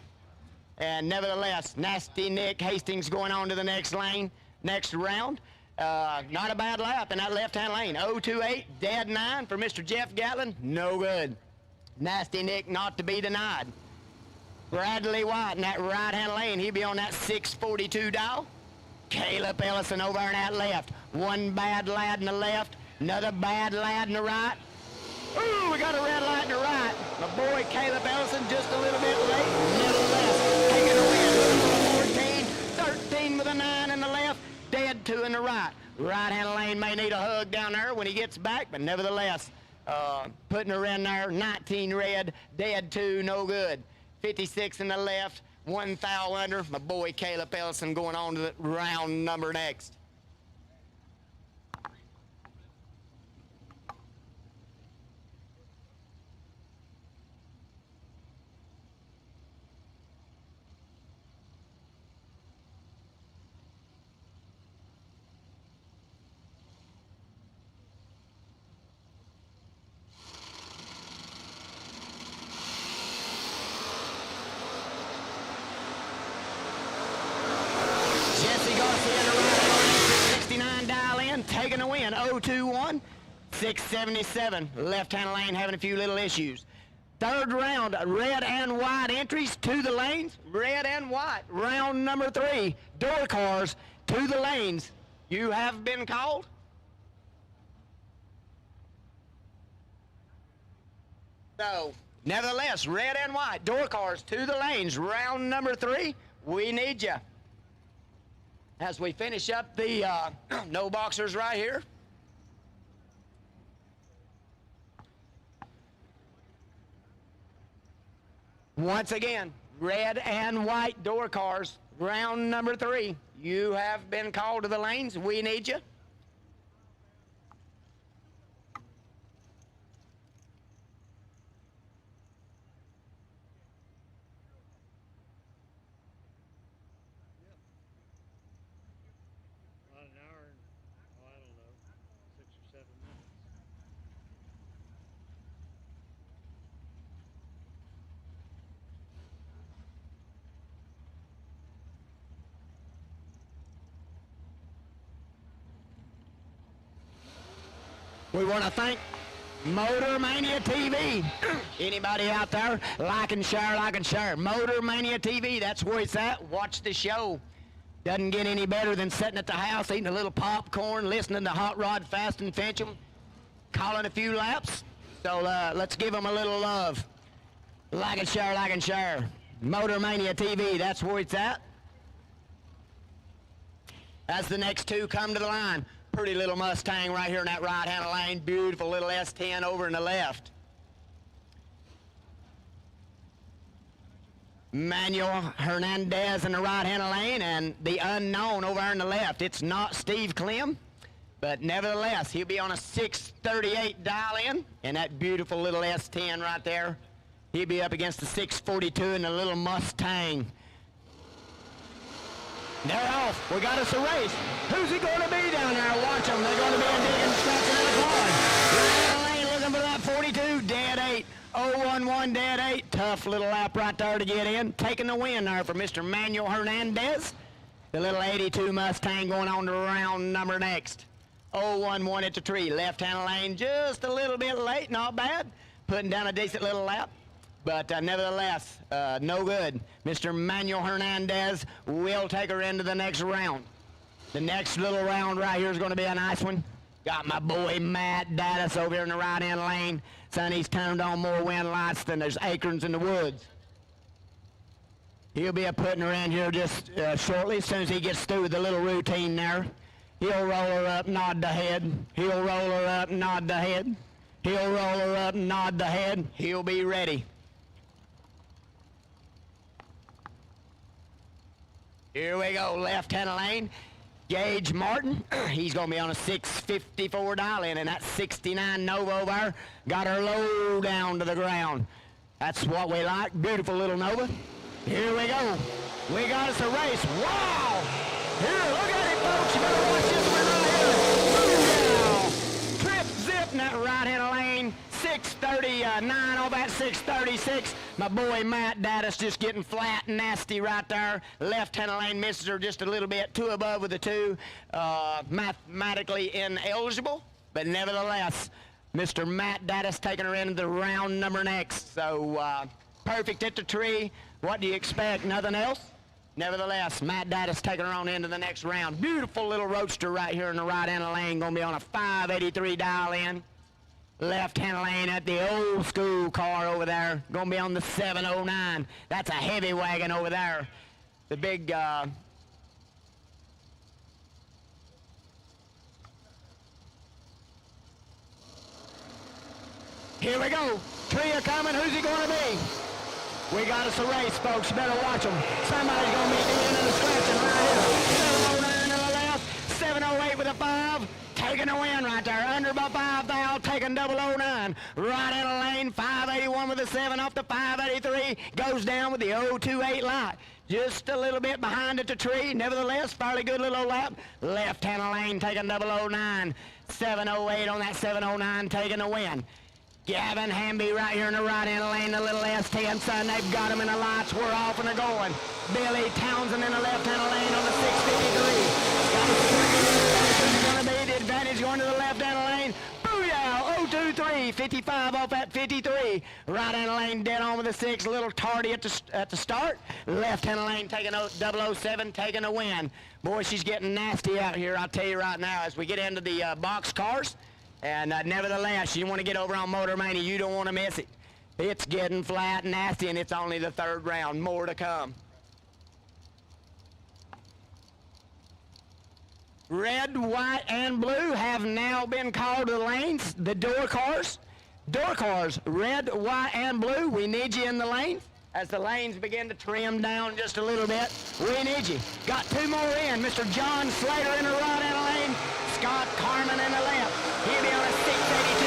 And nevertheless, Nasty Nick Hastings going on to the next lane, next round. Not a bad lap in that left-hand lane. 028, dead 9 for Mr. Jeff Gatlin. No good. Nasty Nick not to be denied. Bradley White in that right-hand lane. He'll be on that 642 dial. Caleb Ellison over in that left. One bad lad in the left, another bad lad in the right. Ooh, we got a red light in the right. My boy Caleb Ellison just a little bit late. Nevertheless, taking a win. 14, 13 with a 9 in the left, dead 2 in the right. Right-hand lane may need a hug down there when he gets back, but nevertheless, putting her in there. 19 red, dead 2, no good. 56 in the left, 1 foul under. My boy Caleb Ellison going on to the round number next. Taking a win, 021, 677. Left-hand lane having a few little issues. Third round, red and white entries to the lanes. Red and white, round number 3. Door cars to the lanes. You have been called. So, nevertheless, red and white, door cars to the lanes. Round number 3, we need you. As we finish up the no boxers right here. Once again, red and white door cars, round number 3. You have been called to the lanes. We need you. We want to thank Motor Mania TV. Anybody out there, like and share, like and share. Motor Mania TV, that's where it's at. Watch the show. Doesn't get any better than sitting at the house, eating a little popcorn, listening to Hot Rod Fast and Fincham, calling a few laps. So let's give them a little love. Like and share, like and share. Motor Mania TV, that's where it's at. As the next two come to the line. Pretty little Mustang right here in that right-hand lane. Beautiful little S10 over in the left. Manuel Hernandez in the right-hand lane, and the unknown over in the left. It's not Steve Clem, but nevertheless, he'll be on a 638 dial-in, and that beautiful little S10 right there. He'll be up against the 642 and the little Mustang. They're off. We got us a race. Who's he going to be down there? Watch them. They're going to be in digging, scratching in the car. Right lane looking for that 42. Dead 8. 011 dead 8. Tough little lap right there to get in. Taking the win there for Mr. Manuel Hernandez. The little 82 Mustang going on to round number next. 011 at the tree. Left-hand lane just a little bit late. Not bad. Putting down a decent little lap. But nevertheless, no good. Mr. Manuel Hernandez will take her into the next round. The next little round right here is going to be a nice one. Got my boy Matt Daddis over here in the right-hand lane. Son, he's turned on more wind lights than there's acorns in the woods. He'll be putting her in here just shortly as soon as he gets through with the little routine there. He'll roll her up, nod the head. He'll roll her up, nod the head. He'll roll her up, nod the head. He'll be ready. Here we go, left-hand lane. Gage Martin, he's going to be on a 654 dial-in, and that 69 Nova there got her low down to the ground. That's what we like, beautiful little Nova. Here we go. We got us a race. Wow! Here, look at it, folks. You better watch this one right here. Trip, zip in that right-hand lane. 639 on that 636. My boy Matt Daddis just getting flat and nasty right there. Left-hand lane misses her just a little bit. 2 above with the 2. Mathematically ineligible, but nevertheless, Mr. Matt Daddis taking her into the round number next. So perfect at the tree. What do you expect? Nothing else? Nevertheless, Matt Daddis taking her on into the next round. Beautiful little roadster right here in the right-hand lane. Going to be on a 583 dial-in. Left-hand lane at the old school car over there. Going to be on the 709. That's a heavy wagon over there. The big... Here we go. Tree are coming. Who's he going to be? We got us a race, folks. You better watch them. Somebody's going to be in and scratching right here. 709 to the left. 708 with a 5. Taking a win right there. Under by 5 thou, taking 009. Right in a lane. 581 with a 7 off the 583. Goes down with the 028 light. Just a little bit behind at the tree. Nevertheless, fairly good little lap. Left-hand lane taking 009. 708 on that 709 taking a win. Gavin Hamby right here in the right-hand lane, the little S10 son. They've got him in the lights. We're off and they're going. Billy Townsend in the left-hand lane on the 653. Going to be the advantage going to the left-hand lane. Booyah! 023, 55 off that 53. Right-hand lane dead on with the 6. A little tardy at the start. Left-hand lane taking 007, taking a win. Boy, she's getting nasty out here, I'll tell you right now, as we get into the box cars. And nevertheless, you want to get over on Motor Mania, you don't want to miss it. It's getting flat and nasty, and it's only the 3rd round. More to come. Red, white, and blue have now been called to the lanes. The door cars. Door cars, red, white, and blue. We need you in the lane. As the lanes begin to trim down just a little bit, we need you. Got 2 more in. Mr. John Slater in the right-hand lane. Scott Carmen in the left. He'll be on a 682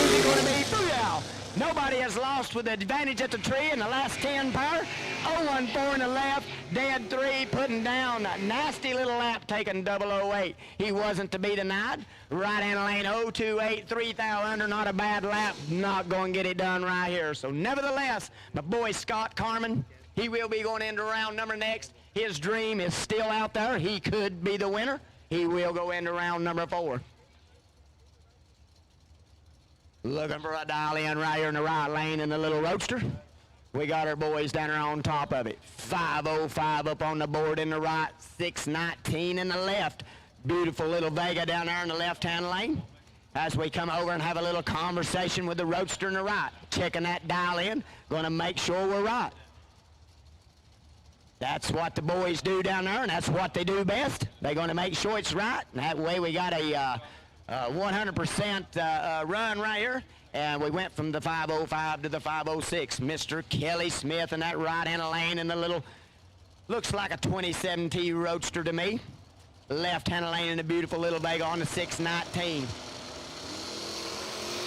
Who's he going to be? Booyah! Nobody has lost with the advantage at the tree in the last 10 power. 014 in the left. Dead 3 putting down a nasty little lap taking 008. He wasn't to be denied. Right-hand lane 028, 3,000 under. Not a bad lap. Not going to get it done right here. So nevertheless, my boy Scott Carmen, he will be going into round number next. His dream is still out there. He could be the winner. He will go into round number 4. Looking for a dial in right here in the right lane in the little Roadster. We got our boys down there on top of it. 505 up on the board in the right, 619 in the left. Beautiful little Vega down there in the left-hand lane. As we come over and have a little conversation with the Roadster in the right, checking that dial in, going to make sure we're right. That's what the boys do down there, and that's what they do best. They're going to make sure it's right, and that way we got a 100% run right here, and we went from the 505 to the 506. Mr. Kelly Smith in that right-hand lane in the little, looks like a 27T Roadster to me. Left-hand lane in the beautiful little Vega on the 619.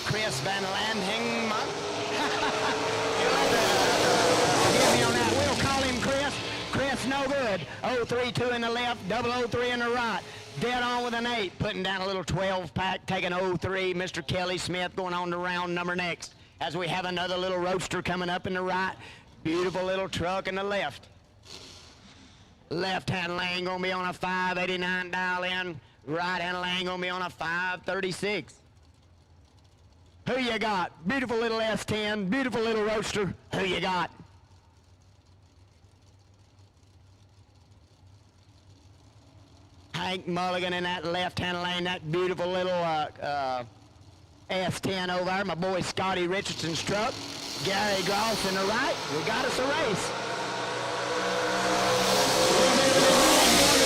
Chris Van Landing. Give me on that. We'll call him Chris. Chris, no good. 032 in the left, 003 in the right. Dead on with an 8, putting down a little 12-pack, taking 03. Mr. Kelly Smith going on to round number next. As we have another little Roadster coming up in the right. Beautiful little truck in the left. Left-hand lane going to be on a 589 dial in. Right-hand lane going to be on a 536. Who you got? Beautiful little S10, beautiful little Roadster. Who you got? Hank Mulligan in that left-hand lane, that beautiful little S10 over there. My boy Scotty Richardson's truck. Gary Gross in the right. We got us a race.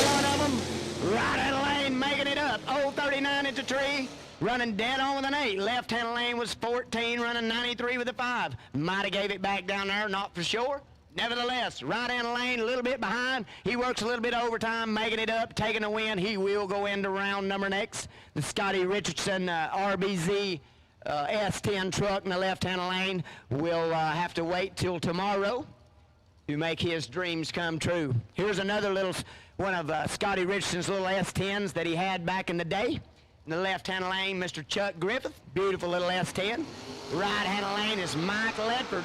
One of them. Right-hand lane making it up. 039 into tree. Running dead on with an 8. Left-hand lane was 14, running 93 with a 5. Might have gave it back down there, not for sure. Nevertheless, right-hand lane, a little bit behind. He works a little bit of overtime, making it up, taking a win. He will go into round number next. The Scotty Richardson RBZ S10 truck in the left-hand lane will have to wait till tomorrow to make his dreams come true. Here's another little one of Scotty Richardson's little S10s that he had back in the day. In the left-hand lane, Mr. Chuck Griffith, beautiful little S10. Right-hand lane is Mike Ledford.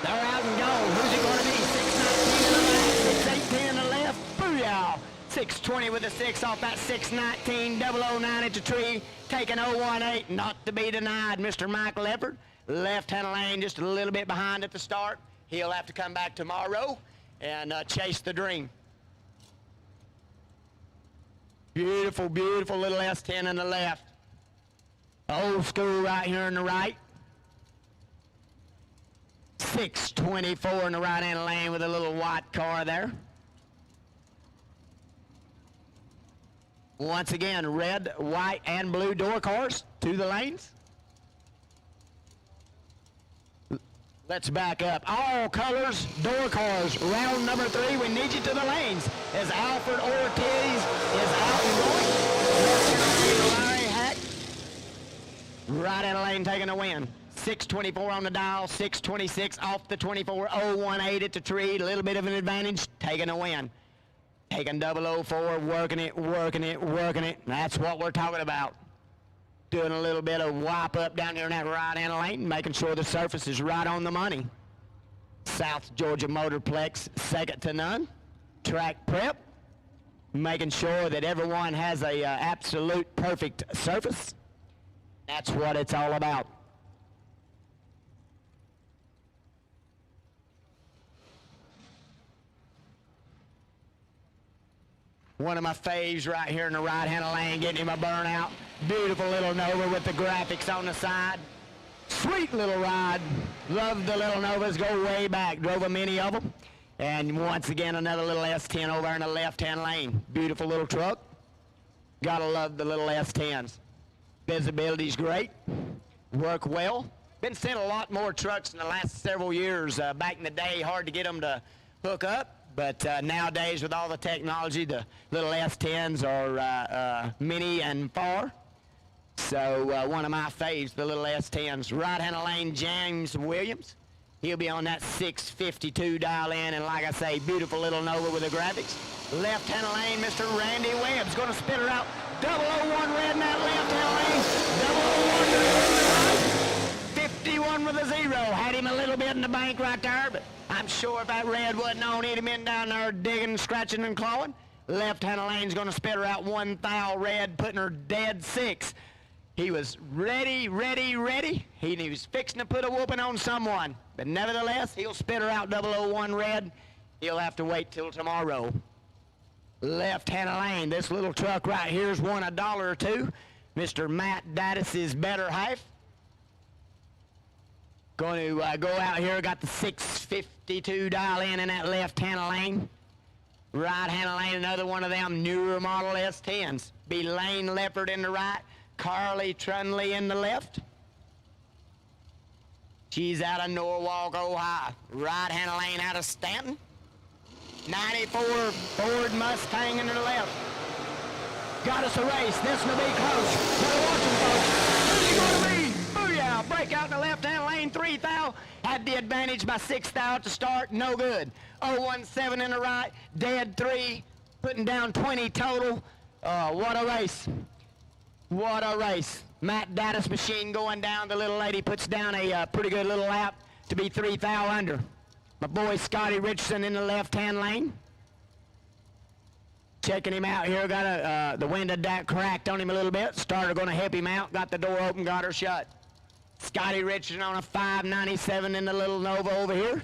They're out and gone. Who's it going to be? 619 in the right, 618 in the left. Booyah! 620 with a 6 off that 619, 009 into tree, taking 018, not to be denied, Mr. Mike Ledford. Left-hand lane just a little bit behind at the start. He'll have to come back tomorrow and chase the dream. Beautiful, beautiful little S10 in the left. Old school right here in the right. 624 in the right-hand lane with a little white car there. Once again, red, white, and blue door cars to the lanes. Let's back up. All colors, door cars. Round number 3, we need you to the lanes. As Alfred Ortiz is out and going. Larry Hack. Right in the lane taking a win. 624 on the dial, 626 off the 24, 018 at the tree. A little bit of an advantage, taking a win. Taking 004, working it, working it, working it. That's what we're talking about. Doing a little bit of wipe up down there in that right-hand lane, making sure the surface is right on the money. South Georgia Motorplex, second to none. Track prep, making sure that everyone has a absolute perfect surface. That's what it's all about. One of my faves right here in the right-hand lane, getting him a burnout. Beautiful little Nova with the graphics on the side. Sweet little ride. Love the little Novas, go way back. Drove a many of them. And once again, another little S10 over in the left-hand lane. Beautiful little truck. Gotta love the little S10s. Visibility's great. Work well. Been seeing a lot more trucks in the last several years. Back in the day, hard to get them to hook up. But nowadays, with all the technology, the little S10s are mini and far. So one of my faves, the little S10s. Right-hand lane, James Williams. He'll be on that 652 dial in, and like I say, beautiful little Nova with the graphics. Left-hand lane, Mr. Randy Webb's going to spit her out. 001 red in that left-hand lane. 001 red in the right. 51 with a 0. Had him a little bit in the bank right there, but I'm sure if that red wasn't on, he'd have been down there digging, scratching, and clawing. Left-hand lane's going to spit her out 1 thou red, putting her dead 6. He was ready. He was fixing to put a whooping on someone. But nevertheless, he'll spit her out 001 red. He'll have to wait till tomorrow. Left-hand lane. This little truck right here's won $1 or $2. Mr. Matt Dattis' better half. Going to go out here. Got the 652 dial in that left-hand lane. Right-hand lane, another one of them newer model S10s. Be Lane Leopard in the right. Carly Trunley in the left. She's out of Norwalk, Ohio. Right-hand lane out of Stanton. 94 Ford Mustang in the left. Got us a race. This will be close. Better watch him, folks. Who's he going to be? Booyah! Break out in the left-hand lane. 3 thou. Had the advantage by 6 thou at the start. No good. 017 in the right. Dead 3. Putting down 20 total. What a race. What a race. Matt Dattis machine going down. The little lady puts down a pretty good little lap to be 3 thou under. My boy Scotty Richardson in the left-hand lane. Checking him out here. Got the window cracked on him a little bit. Starter going to help him out. Got the door open, got her shut. Scotty Richardson on a 597 in the little Nova over here.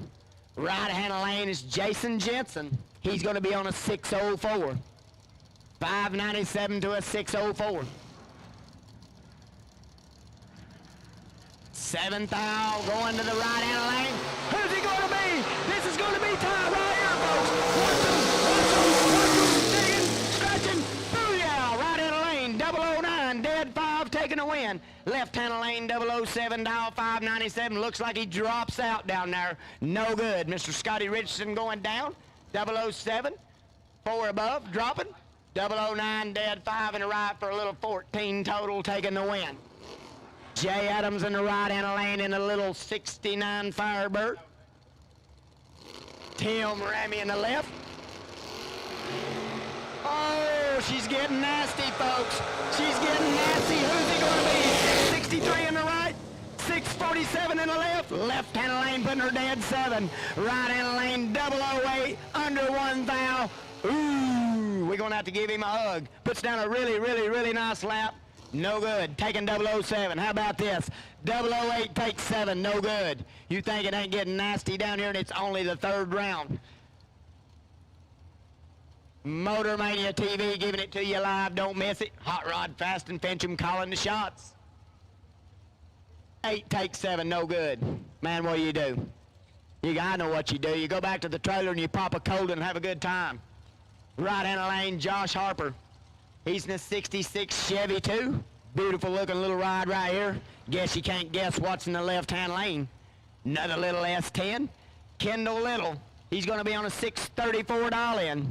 Right-hand lane is Jason Jensen. He's going to be on a 604. 597 to a 604. 7 thou going to the right-hand lane. Who's he going to be? This is going to be time right here, folks. 1, 2, digging, scratching. Booyah! Right-hand lane, 009, dead 5, taking a win. Left-hand lane, 007, dial 597. Looks like he drops out down there. No good. Mr. Scotty Richardson going down. 007, 4 above, dropping. 009, dead 5 in the right for a little 14 total, taking the win. Jay Adams in the right-hand lane in a little 69 Firebird. Tim Ramey in the left. Oh, she's getting nasty, folks. She's getting nasty. Who's he going to be? 63 in the right. 647 in the left. Left-hand lane putting her dead 7. Right-hand lane 008 under 1 thou. Ooh, we're going to have to give him a hug. Puts down a really nice lap. No good. Taking 007. How about this? 008 takes 7. No good. You think it ain't getting nasty down here and it's only the 3rd round. Motor Mania TV giving it to you live. Don't miss it. Hot Rod, Fast and Fincham calling the shots. 8 takes 7. No good. Man, what do? I know what you do. You go back to the trailer and you pop a cold and have a good time. Right-hand lane, Josh Harper. He's in a 66 Chevy too. Beautiful looking little ride right here. Guess you can't guess what's in the left-hand lane. Another little S10. Kendall Little. He's going to be on a 634 dial in.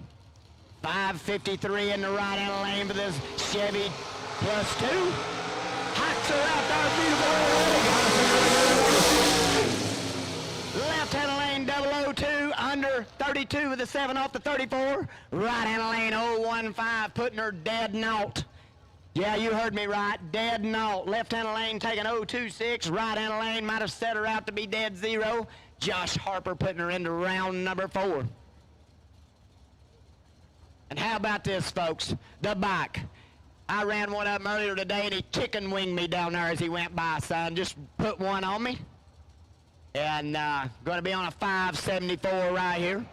553 in the right-hand lane for this Chevy plus 2. Hacks her out there, beautiful. Left-hand lane 002 under 32 with a 7 off the 34. Right-hand lane 015 putting her dead naught. Yeah, you heard me right. Dead naught. Left-hand lane taking 026. Right-hand lane might have set her out to be dead 0. Josh Harper putting her into round number 4. And how about this, folks? The bike. I ran one of them earlier today, and he chicken winged me down there as he went by, son. Just put one on me. And going to be on a 574 right here.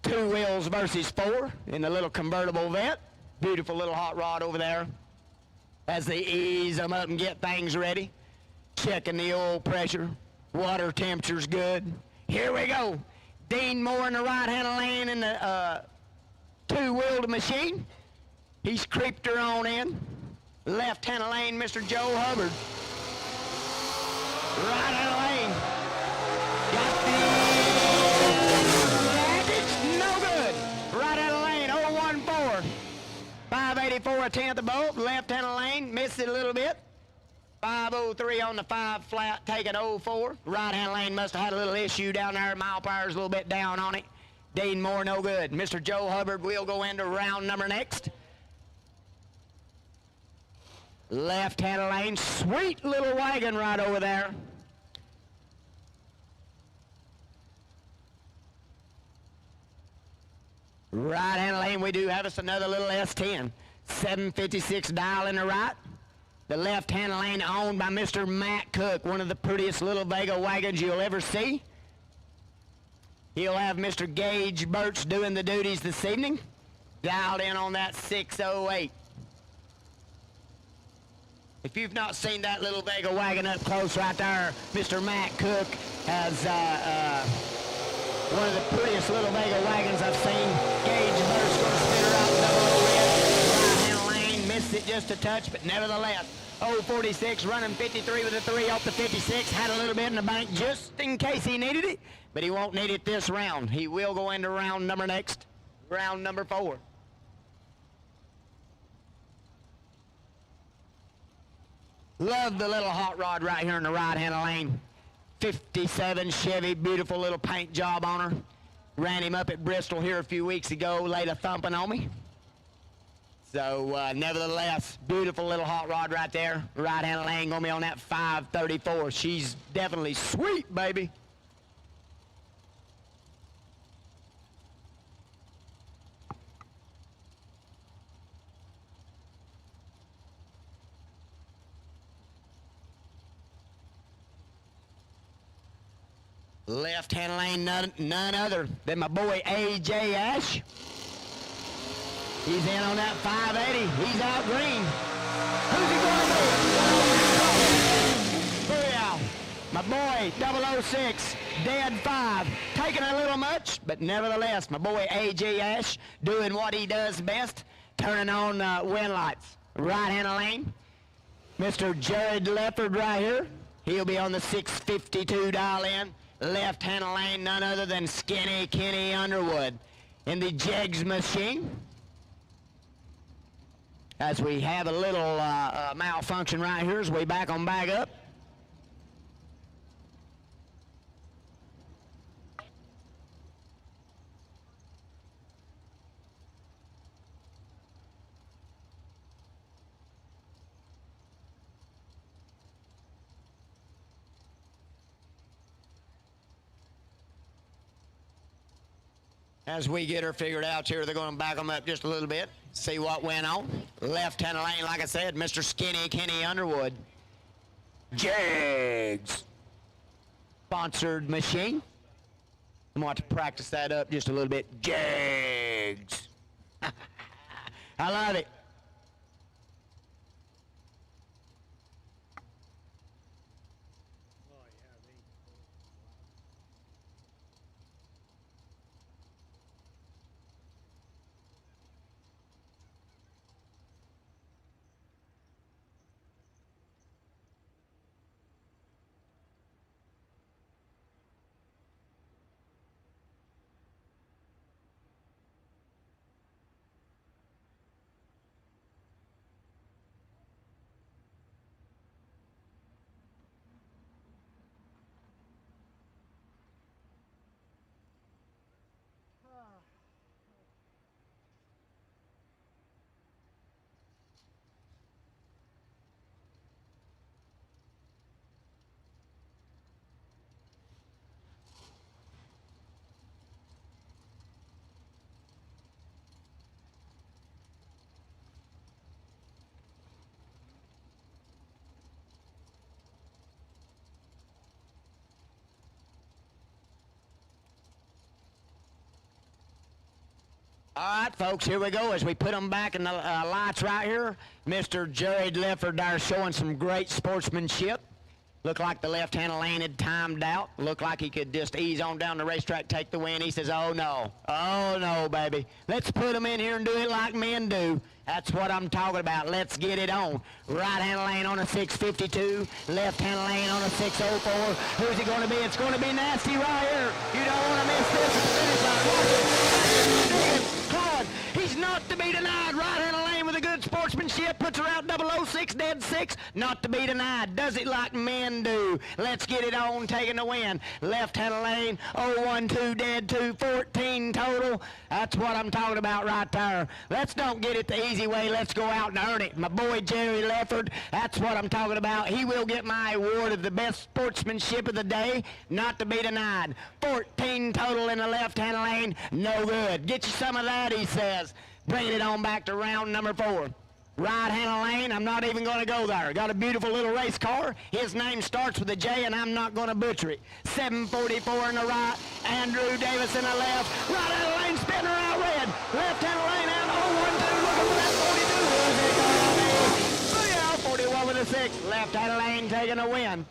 2 wheels versus 4 in the little convertible vet. Beautiful little hot rod over there as they ease them up and get things ready. Checking the oil pressure. Water temperature's good. Here we go. Dean Moore in the right-hand lane in the 2-wheeled machine. He's creeped her on in. Left-hand lane, Mr. Joe Hubbard. Right-hand lane. Got the no good. Right-hand lane, 014. 584 a tenth of both. Left-hand lane, missed it a little bit. 503 on the 5 flat, taking 04. Right-hand lane must have had a little issue down there. Mile power's a little bit down on it. Dean Moore, no good. Mr. Joe Hubbard will go into round number next. Left-hand lane, sweet little wagon right over there. Right-hand lane, we do have us another little S10. 756 dial in the right. The left-hand lane owned by Mr. Matt Cook, one of the prettiest little Vega wagons you'll ever see. He'll have Mr. Gage Birch doing the duties this evening. Dialed in on that 608. If you've not seen that little Vega wagon up close right there, Mr. Matt Cook has one of the prettiest little Vega wagons I've seen. Gage Birch going to spin her out double red. Right-hand lane, missed it just a touch, but nevertheless, 046 running 53 with a 3 off the 56. Had a little bit in the bank just in case he needed it, but he won't need it this round. He will go into round number 4. Love the little hot rod right here in the right-hand lane. 57 Chevy, beautiful little paint job on her. Ran him up at Bristol here a few weeks ago, laid a thumping on me. So, nevertheless, beautiful little hot rod right there. Right-hand lane gonna be on that 534. She's definitely sweet, baby. Left-hand lane, none other than my boy A.J. Ash. He's in on that 580. He's out green. Who's he going to be? Booyah. My boy, 006, dead 5. Taking a little much, but nevertheless, my boy A.J. Ash doing what he does best, turning on wind lights. Right-hand lane. Mr. Jared Lefford right here. He'll be on the 652 dial in. Left-hand lane, none other than Skinny Kenny Underwood in the JEGS machine. As we have a little malfunction right here as we back up. As we get her figured out here, they're going to back them up just a little bit, see what went on. Left-hand lane, like I said, Mr. Skinny Kenny Underwood. JEGS. Sponsored machine. I'm going to have to practice that up just a little bit. JEGS. I love it. All right, folks, here we go as we put them back in the lights right here. Mr. Jared Lefford there showing some great sportsmanship. Looked like the left-hand lane had timed out. Looked like he could just ease on down the racetrack, take the win. He says, oh, no, baby. Let's put them in here and do it like men do. That's what I'm talking about. Let's get it on. Right-hand lane on a 652. Left-hand lane on a 604. Who's it going to be? It's going to be nasty right here. You don't want to miss this at the finish line. Watch it. Come on. He's not to be denied. Right-hand lane with a good sportsmanship. Puts her out 006, dead 6. Not to be denied. Does it like men do. Let's get it on, taking the win. Left-hand lane, 012, dead 2, 14 total. That's what I'm talking about right there. Let's don't get it the easy way. Let's go out and earn it. My boy Jerry Lefford, that's what I'm talking about. He will get my award of the best sportsmanship of the day. Not to be denied. 14 total in the left-hand lane. No good. Get you some of that, he says. Bringing it on back to round number 4. Right-hand lane, I'm not even going to go there. Got a beautiful little race car. His name starts with a J, and I'm not going to butcher it. 744 in the right, Andrew Davis in the left. Right-hand lane, spinner out red. Left-hand lane out, 012, looking for that 42. Booyah, 41 with a 6. Left-hand lane taking a win.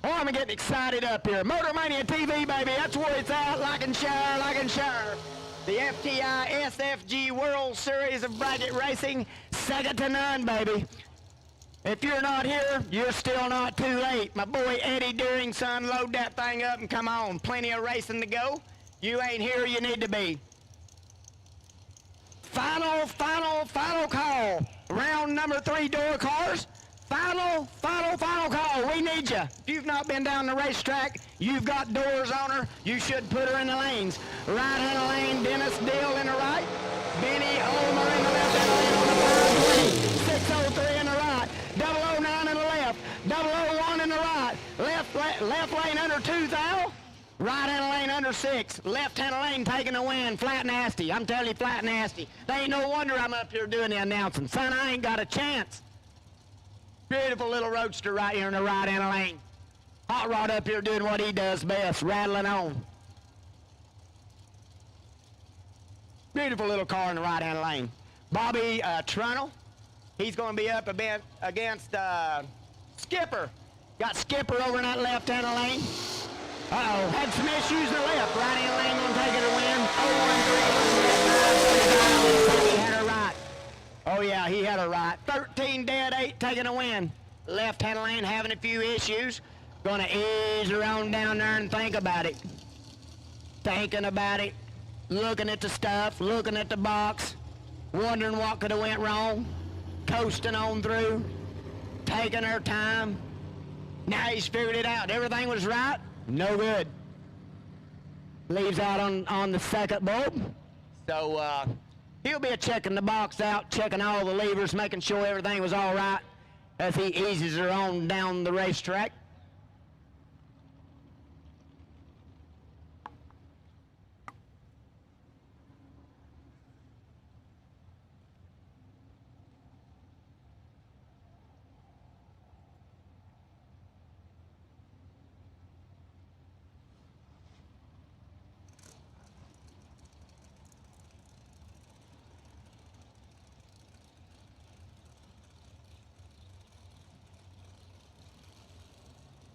Oh, I'm getting excited up here. Motor Mania TV, baby, that's where it's at. Like and share, like and share. The FTI SFG World Series of Bracket Racing, second to none, baby. If you're not here, you're still not too late. My boy Eddie Deering's son, load that thing up and come on. Plenty of racing to go. You ain't here, you need to be. Final call. Round number 3 door cars. Final call. We need you. If you've not been down the racetrack, you've got doors on her. You should put her in the lanes. Right-hand lane, Dennis Deal in the right. Benny Ulmer in the left-hand lane on the 520. 603 in the right. 009 in the left. 001 in the right. Left lane under 2,000. Right-hand lane under 6. Left-hand lane taking the win. Flat nasty. I'm telling you, flat nasty. They ain't no wonder I'm up here doing the announcing. Son, I ain't got a chance. Beautiful little roadster right here in the right-hand lane. Hot Rod up here doing what he does best, rattling on. Beautiful little car in the right-hand lane. Bobby Trunnell, he's going to be up against Skipper. Got Skipper over in that left-hand lane. Uh-oh, had some issues in the left. Right-hand lane going to take it a win. 013. He had her right. Oh, yeah, he had her right. 13 dead, 8 taking a win. Left-hand lane having a few issues. Going to ease her on down there and think about it. Thinking about it. Looking at the stuff. Looking at the box. Wondering what could have went wrong. Coasting on through. Taking her time. Now he's figured it out. Everything was right. No good. Leaves out on the second bulb. So, he'll be checking the box out, checking all the levers, making sure everything was all right as he eases her on down the racetrack.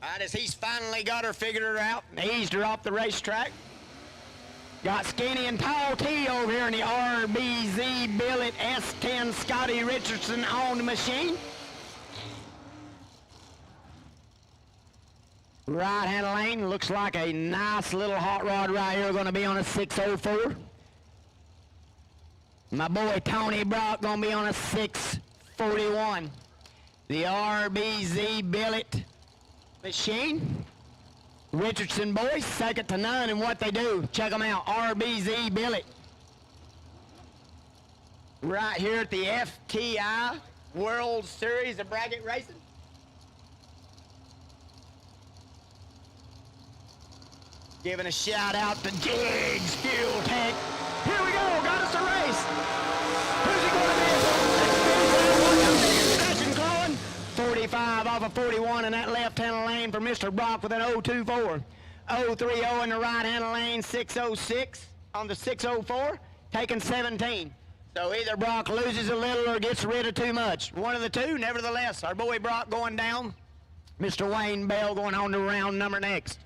All right, as he's finally got her figured her out, eased her off the racetrack. Got Skinny and Tall T over here in the RBZ Billet S10 Scotty Richardson on the machine. Right-hand lane looks like a nice little hot rod right here, going to be on a 604. My boy Tony Brock going to be on a 641. The RBZ Billet machine. Richardson boys, second to none in what they do. Check them out, RBZ Billet. Right here at the FTI World Series of Bracket Racing. Giving a shout out to JEGS Fuel Tank. Here we go, got us a race. Who's he going to be? 45 off of 41 in that left-hand lane for Mr. Brock with an 024. 030 in the right-hand lane, 606 on the 604, taking 17. So either Brock loses a little or gets rid of too much. One of the two, nevertheless. Our boy Brock going down. Mr. Wayne Bell going on to round number next.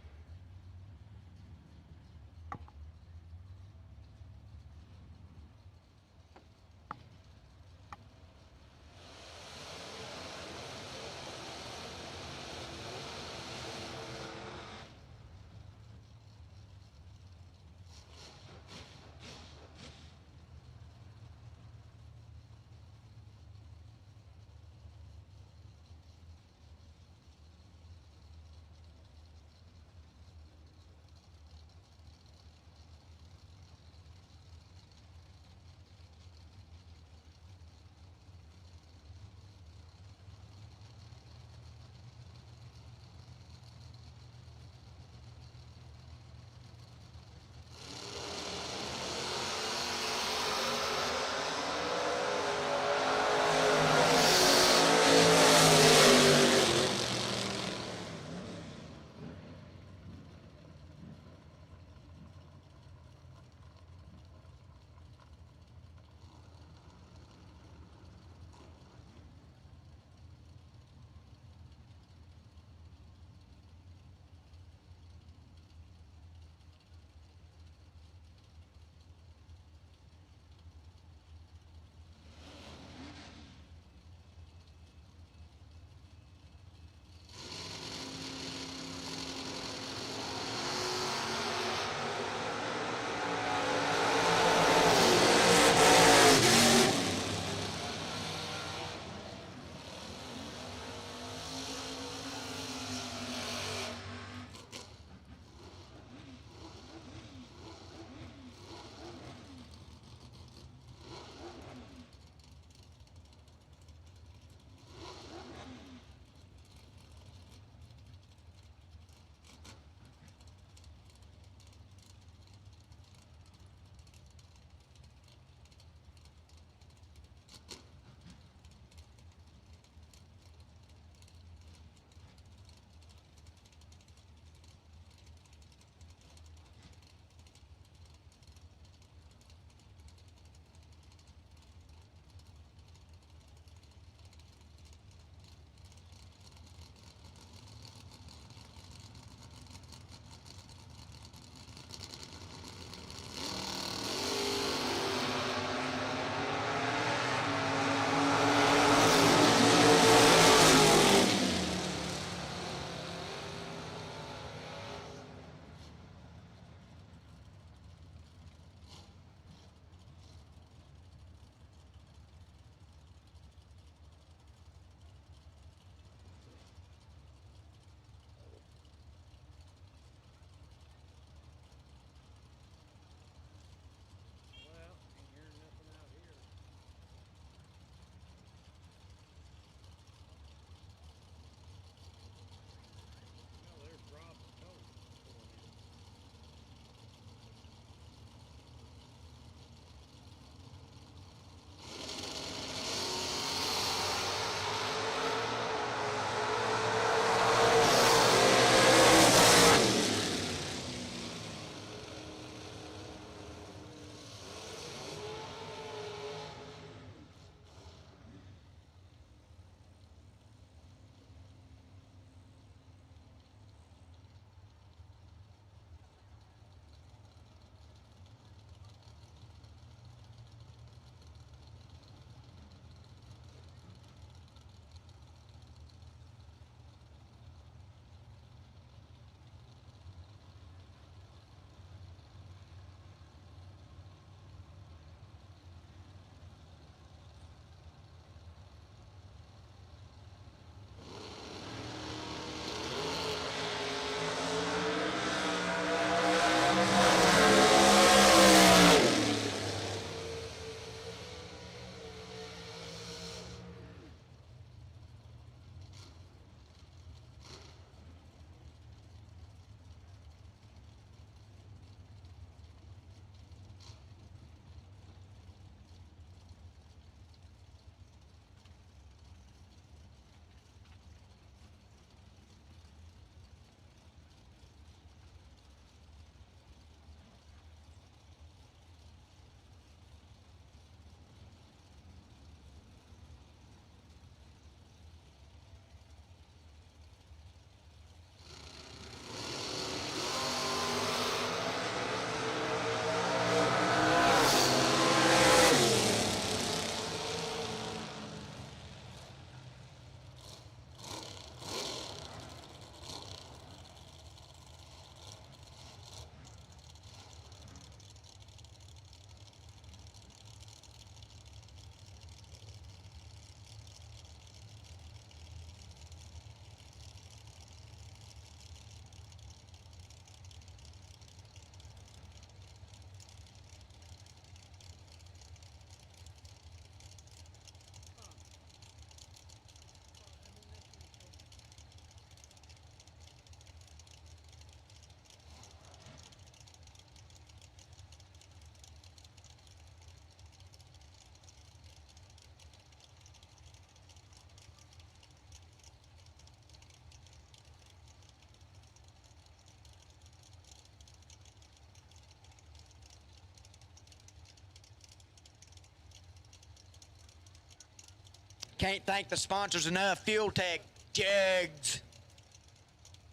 can't thank the sponsors enough. Fuel Tech, JEGS,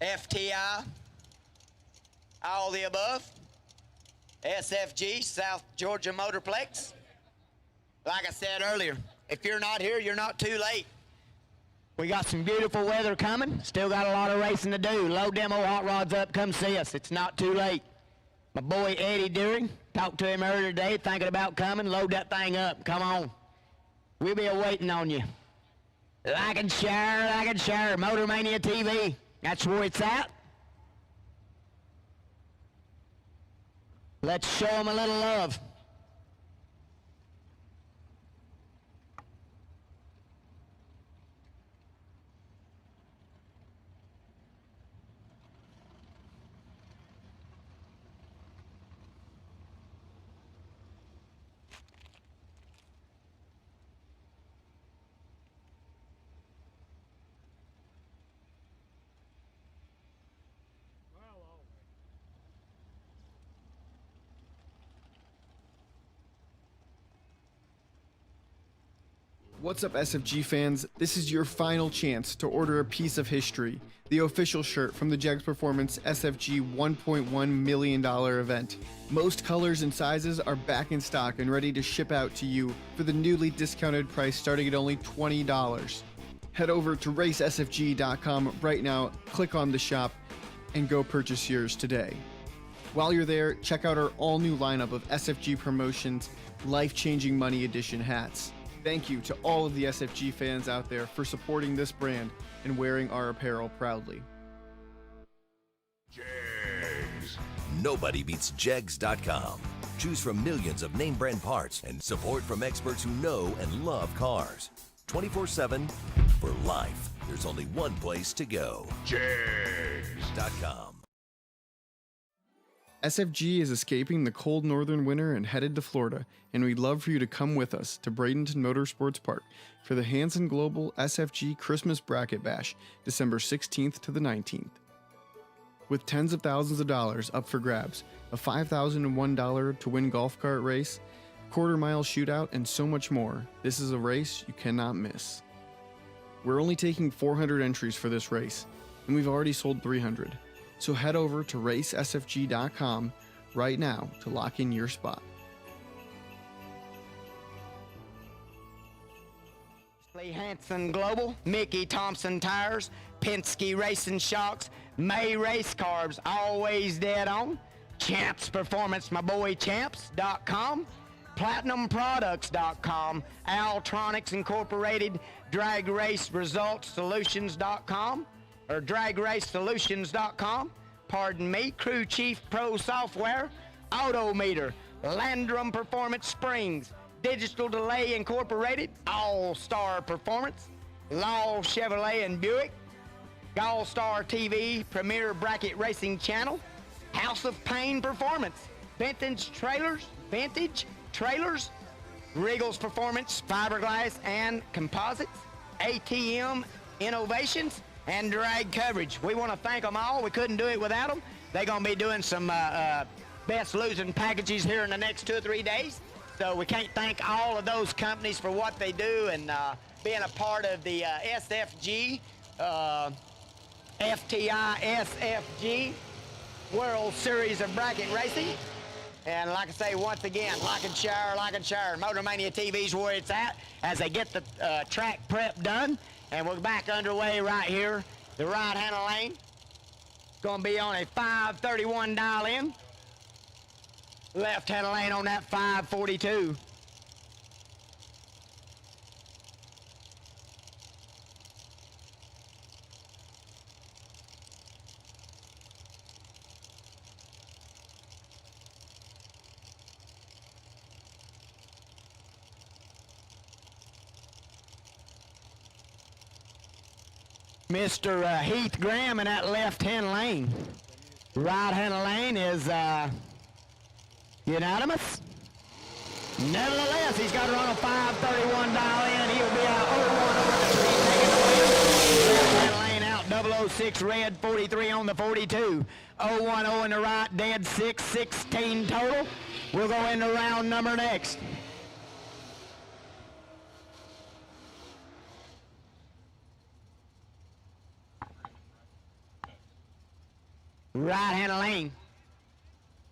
FTI, all the above. SFG, South Georgia Motorsport Park. Like I said earlier, if you're not here, you're not too late. We got some beautiful weather coming. Still got a lot of racing to do. Low demo hot rods up. Come see us. It's not too late. My boy Eddie Deering, talked to him earlier today, thinking about coming. Load that thing up. Come on. We'll be waiting on you. Like and share. Motor Mania TV. That's where it's at. Let's show them a little love. What's up, SFG fans? This is your final chance to order a piece of history, the official shirt from the JEGS Performance SFG $1.1 million event. Most colors and sizes are back in stock and ready to ship out to you for the newly discounted price starting at only $20. Head over to racesfg.com right now, click on the shop, and go purchase yours today. While you're there, check out our all-new lineup of SFG Promotions Life-Changing Money Edition hats. Thank you to all of the SFG fans out there for supporting this brand and wearing our apparel proudly. JEGS. Nobody beats JEGS.com. Choose from millions of name brand parts and support from experts who know and love cars. 24/7 for life. There's only one place to go. JEGS.com. SFG is escaping the cold northern winter and headed to Florida, and we'd love for you to come with us to Bradenton Motorsports Park for the Hanson Global SFG Christmas Bracket Bash, December 16th to the 19th. With tens of thousands of dollars up for grabs, a $5,001 to win golf cart race, quarter-mile shootout, and so much more, this is a race you cannot miss. We're only taking 400 entries for this race, and we've already sold 300. So head over to racesfg.com right now to lock in your spot. Hanson Global, Mickey Thompson Tires, Penske Racing Shocks, May Race Carbs, always dead on. Champs Performance, my boy Champs.com, PlatinumProducts.com, Altronics Incorporated, Drag Race Results Solutions.com, or DragRaceSolutions.com, pardon me, Crew Chief Pro Software, Autometer, Landrum Performance Springs, Digital Delay Incorporated, All Star Performance, Law Chevrolet and Buick, Gallstar TV, Premier Bracket Racing Channel, House of Pain Performance, Vintage Trailers, Regal's Performance, Fiberglass and Composites, ATM Innovations, and Drag Coverage. We want to thank them all. We couldn't do it without them. They're going to be doing some best losing packages here in the next 2 or 3 days. So we can't thank all of those companies for what they do and being a part of the SFG, FTI SFG World Series of Bracket Racing. And like I say, once again, like and share. Motor Mania TV's where it's at as they get the track prep done. And we're back underway right here. The right-hand lane. Gonna be on a 531 dial in. Left-hand lane on that 542. Mr. Heath Graham in that left-hand lane. Right-hand lane is unanimous. Nevertheless, he's got to run a 531 dial in. He'll be out 01 over the 3, taking away. Left-hand lane out, 006 red, 43 on the 42. 010 in the right, dead 6, 16 total. We'll go into round number next. right-hand lane.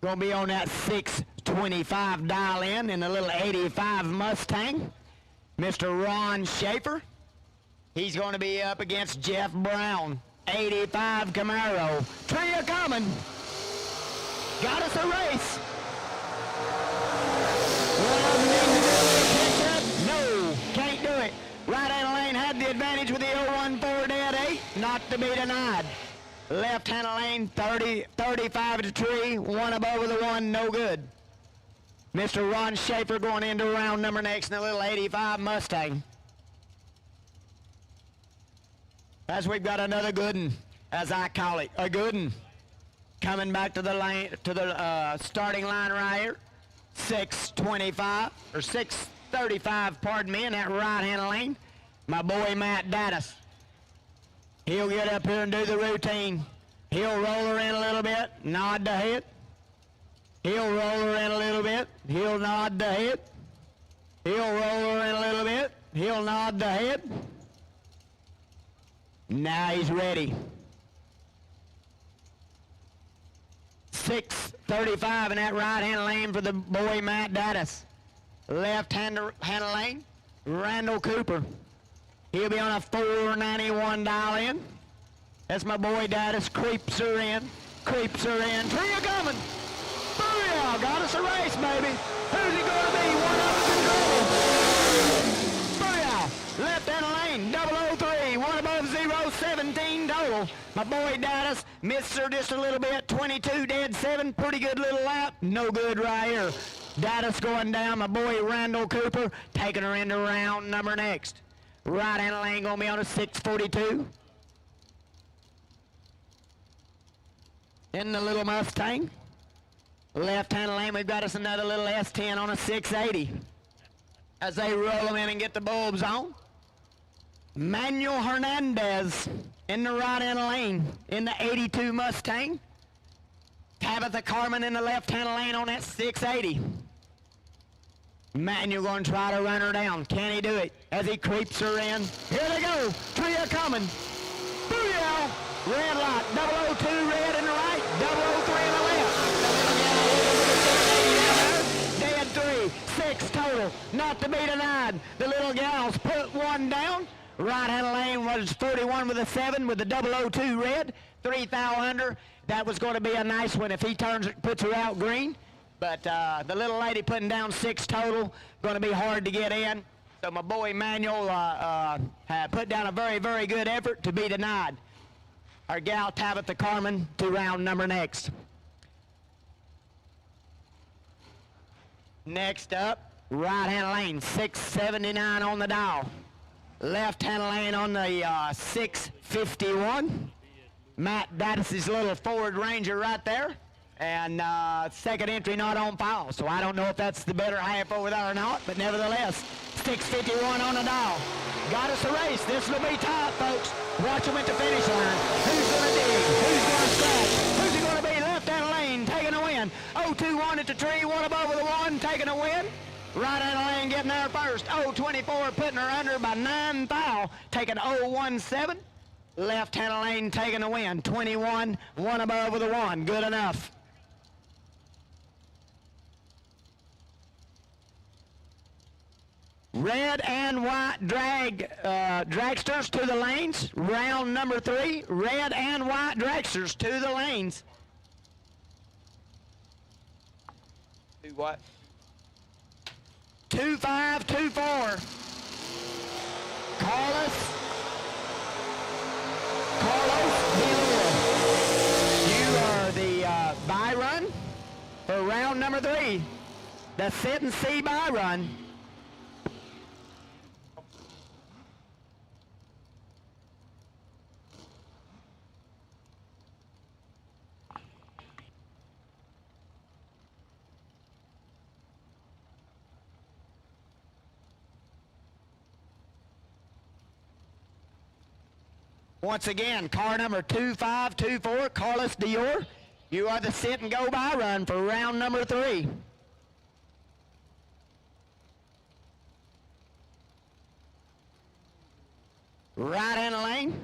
Gonna be on that 625 dial in the little 85 Mustang. Mr. Ron Schaefer. He's gonna be up against Jeff Brown. 85 Camaro. Tria coming. Got us a race. No, can't do it. Right-hand lane had the advantage with the 014 dead 8. Not to be denied. Left-hand lane, 35 at the tree. One above with the 1, no good. Mr. Ron Schaefer going into round number next in the little 85 Mustang. As we've got another good one, as I call it, a good one. Coming back to the lane, to the starting line right here. 625, or 635, pardon me, in that right-hand lane. My boy Matt Dattis. He'll get up here and do the routine. He'll roll her in a little bit, nod the head. He'll roll her in a little bit, he'll nod the head. He'll roll her in a little bit, he'll nod the head. Now he's ready. 635 in that right-hand lane for the boy Matt Dattis. Left-hand lane, Randall Cooper. He'll be on a 491 dial in. That's my boy Dattis. Creeps her in. Tria coming. Booyah! Got us a race, baby. Who's he going to be? One of us in trouble. Booyah! Left-hand lane, 003. One above 017 total. My boy Dattis missed her just a little bit. 22 dead 7. Pretty good little lap. No good right here. Dattis going down. My boy Randall Cooper taking her into round number next. Right-hand lane going to be on a 642. In the little Mustang. Left-hand lane, we've got us another little S10 on a 680. As they roll them in and get the bulbs on. Manuel Hernandez in the right-hand lane in the 82 Mustang. Tabitha Carmen in the left-hand lane on that 680. Manuel going to try to run her down. Can he do it? As he creeps her in. Here they go. Tria coming. Booyah! Red light. 002 red in the right. 003 in the left. Dead 3. 6 total. Not to be denied. The little gals put one down. Right-hand lane was 41 with a 7 with the 002 red. 3 thou under. That was going to be a nice one if he puts her out green. But the little lady putting down 6 total, going to be hard to get in. So my boy Manuel had put down a very, very good effort to be denied. Our gal Tabitha Carmen to round number next. Next up, right-hand lane, 679 on the dial. Left-hand lane on the 651. Matt Dattis' little Ford Ranger right there. And second entry not on file, so I don't know if that's the better half over there or not, but nevertheless, 651 on the dial. Got us a race. This will be tight, folks. Watch them at the finish line. Who's going to dig? Who's going to scratch? Who's it going to be? Left-hand lane, taking a win. 021 at the tree, one above with a 1, taking a win. Right-hand lane getting there first. 024 putting her under by 9 thou, taking 017. Left-hand lane taking a win. 21, one above with a 1. Good enough. Red and white dragsters to the lanes. Round number 3. Red and white dragsters to the lanes. Do what? 2524. Carlos Bill. You are the buy run for round number 3. The sit and see buy run. Once again, car number 2524, Carlos Dior. You are the sit and go by run for round number 3. Right-hand lane.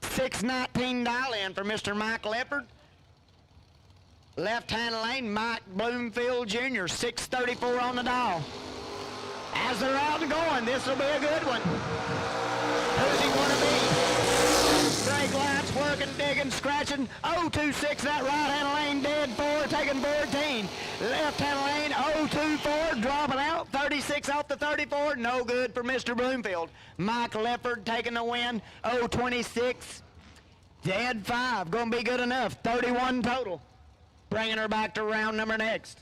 619 dial in for Mr. Mike Leopard. Left-hand lane, Mike Bloomfield Jr., 634 on the dial. As they're out and going, this will be a good one. Who's he going to be? Brake lights working, digging, scratching. 026, that right-hand lane, dead 4, taking 14. Left-hand lane, 024, dropping out. 36 off the 34, no good for Mr. Bloomfield. Mike Lefford taking the win, 026. Dead 5, going to be good enough. 31 total. Bringing her back to round number next.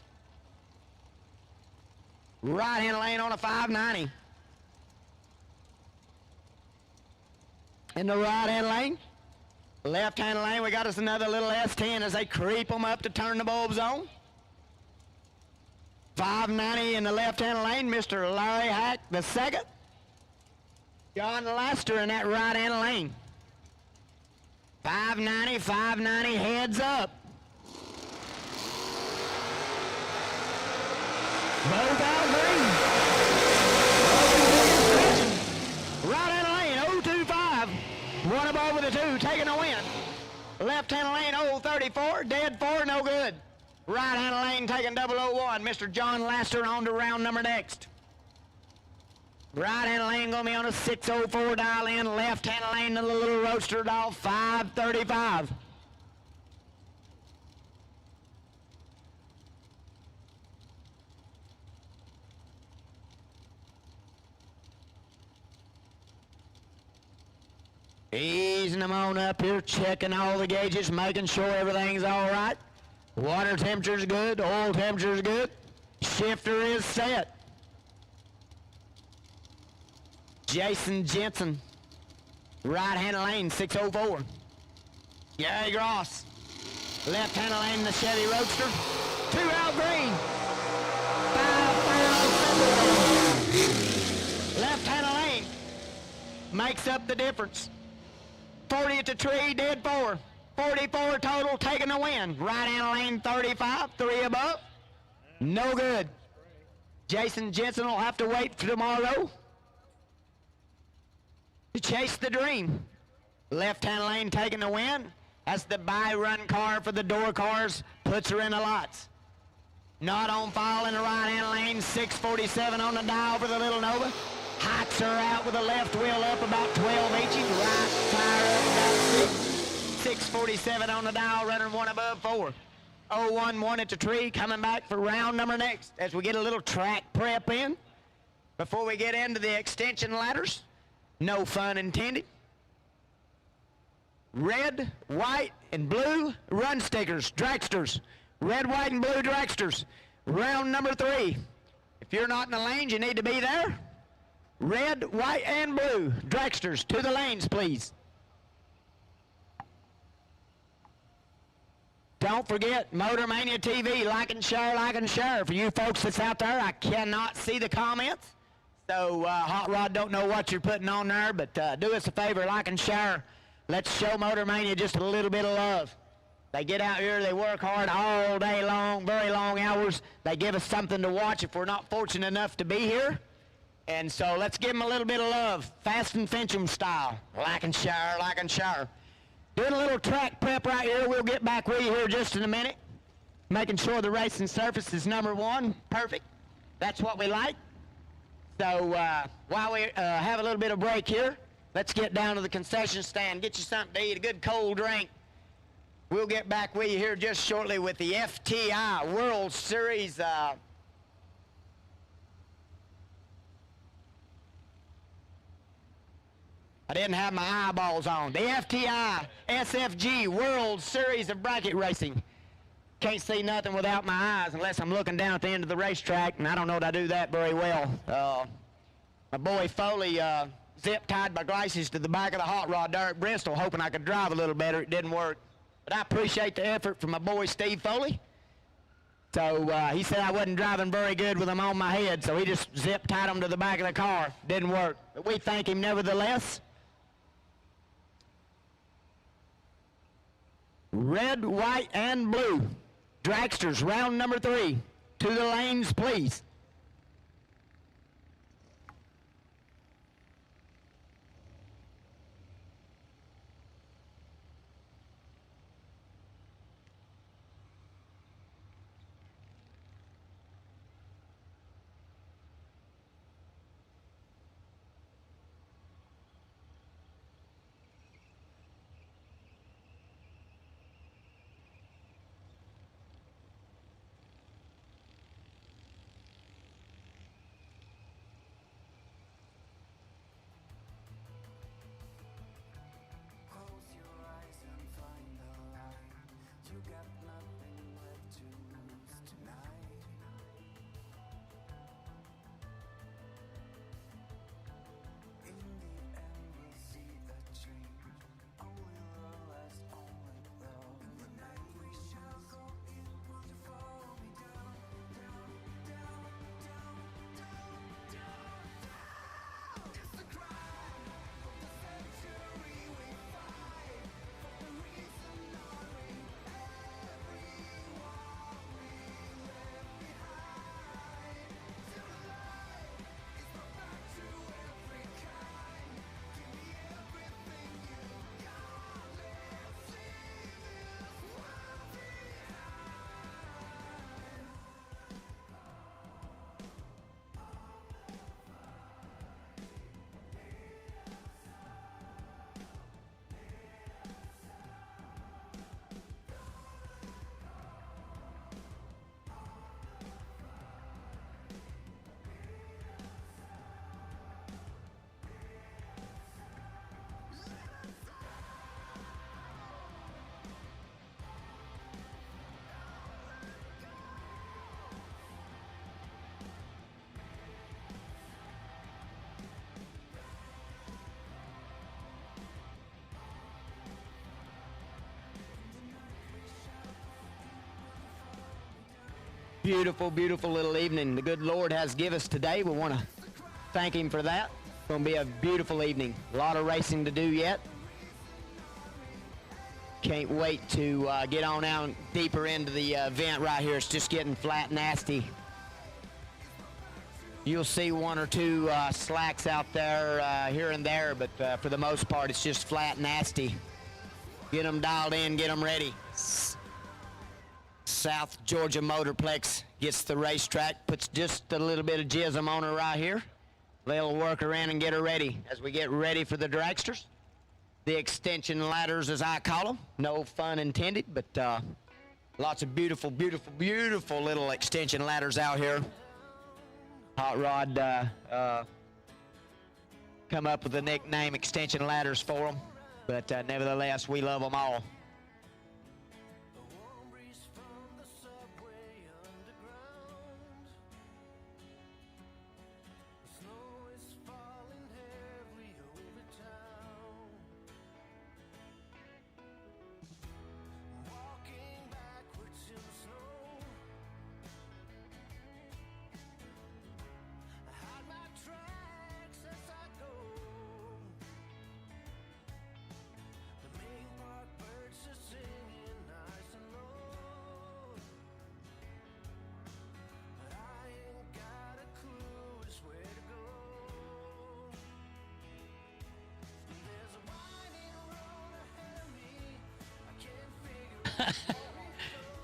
Right-hand lane on a 590. In the right-hand lane. Left-hand lane, we got us another little S10 as they creep them up to turn the bulbs on. 590 in the left-hand lane, Mr. Larry Hack the second. John Laster in that right-hand lane. 590, heads up. Both out green. Right-hand lane, 025. One above with a 2, taking a win. Left-hand lane, 034. Dead 4, no good. Right-hand lane, taking 001. Mr. John Laster on to round number next. Right-hand lane going to be on a 604 dial in. Left-hand lane to the little roadster dial, 535. Easing them on up here, checking all the gauges, making sure everything's all right. Water temperature's good, oil temperature's good. Shifter is set. Jason Jensen, right-hand lane, 604. Gary Gross, left-hand lane, the Chevy Roadster. 2 out green. 5 left-hand lane makes up the difference. 40 at the tree, dead 4. 44 total, taking the win. Right-hand lane, 35, 3 above. No good. Jason Jensen will have to wait for tomorrow to chase the dream. Left-hand lane taking the win. That's the by-run car for the door cars. Puts her in the lots. Not on file in the right-hand lane. 647 on the dial for the Little Nova. Heights her out with the left wheel up about 12 inches. Right tire up about 6. 647 on the dial, running 1 above 4. 011 at the tree, coming back for round number next as we get a little track prep in before we get into the extension ladders. No fun intended. Red, white, and blue run stickers, dragsters. Red, white, and blue dragsters. Round number 3. If you're not in the lanes, you need to be there. Red, white, and blue dragsters to the lanes, please. Don't forget, Motor Mania TV, like and share, like and share. For you folks that's out there, I cannot see the comments. So, Hot Rod don't know what you're putting on there, but do us a favor, like and share. Let's show Motor Mania just a little bit of love. They get out here, they work hard all day long, very long hours. They give us something to watch if we're not fortunate enough to be here. And so let's give them a little bit of love, Fast and Fincham style. Like and share, like and share. Doing a little track prep right here. We'll get back with you here just in a minute. Making sure the racing surface is number 1. Perfect. That's what we like. So while we have a little bit of break here, let's get down to the concession stand, get you something to eat, a good cold drink. We'll get back with you here just shortly with the FTI World Series. I didn't have my eyeballs on. The FTI SFG World Series of Bracket Racing. Can't see nothing without my eyes unless I'm looking down at the end of the racetrack, and I don't know that I do that very well. My boy Foley zip-tied my glasses to the back of the hot rod there at Bristol, hoping I could drive a little better. It didn't work. But I appreciate the effort from my boy Steve Foley. So he said I wasn't driving very good with them on my head, so he just zip-tied them to the back of the car. Didn't work. But we thank him nevertheless. Red, white, and blue. Dragsters, round number 3. To the lanes, please. beautiful, beautiful little evening the good Lord has given us today. We want to thank him for that. It's going to be a beautiful evening. A lot of racing to do yet. Can't wait to get on out deeper into the event right here. It's just getting flat nasty. You'll see one or two slacks out there here and there, but for the most part, it's just flat nasty. Get them dialed in, get them ready. South Georgia Motorplex gets the racetrack, puts just a little bit of jism on her right here. They'll work her in and get her ready as we get ready for the dragsters. The extension ladders, as I call them. No pun intended, but lots of beautiful, beautiful, beautiful little extension ladders out here. Hot Rod come up with the nickname extension ladders for them, but nevertheless, we love them all.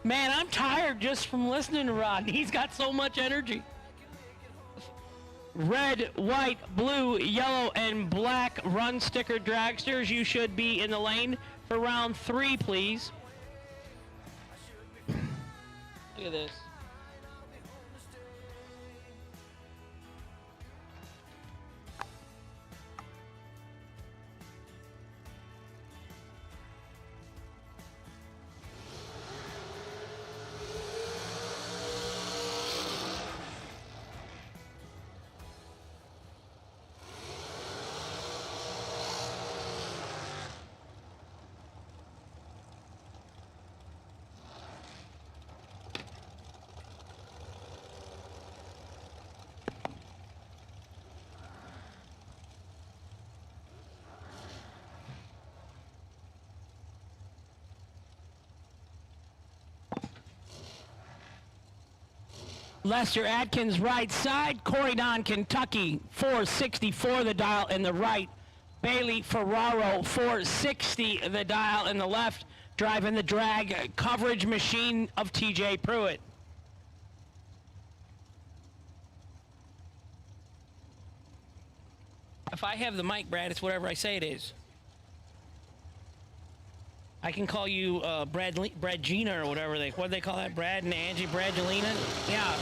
Man, I'm tired just from listening to Rod. He's got so much energy. Red, white, blue, yellow, and black run sticker dragsters. You should be in the lane for round 3, please. Look at this. Lester Atkins right side, Corydon, Kentucky, 464 the dial in the right. Bailey Ferraro, 460 the dial in the left, driving the drag coverage machine of TJ Pruitt. If I have the mic, Brad, it's whatever I say it is. I can call you Brad Gina or whatever what do they call that? Brad and Angie, Bradgelina? Yeah.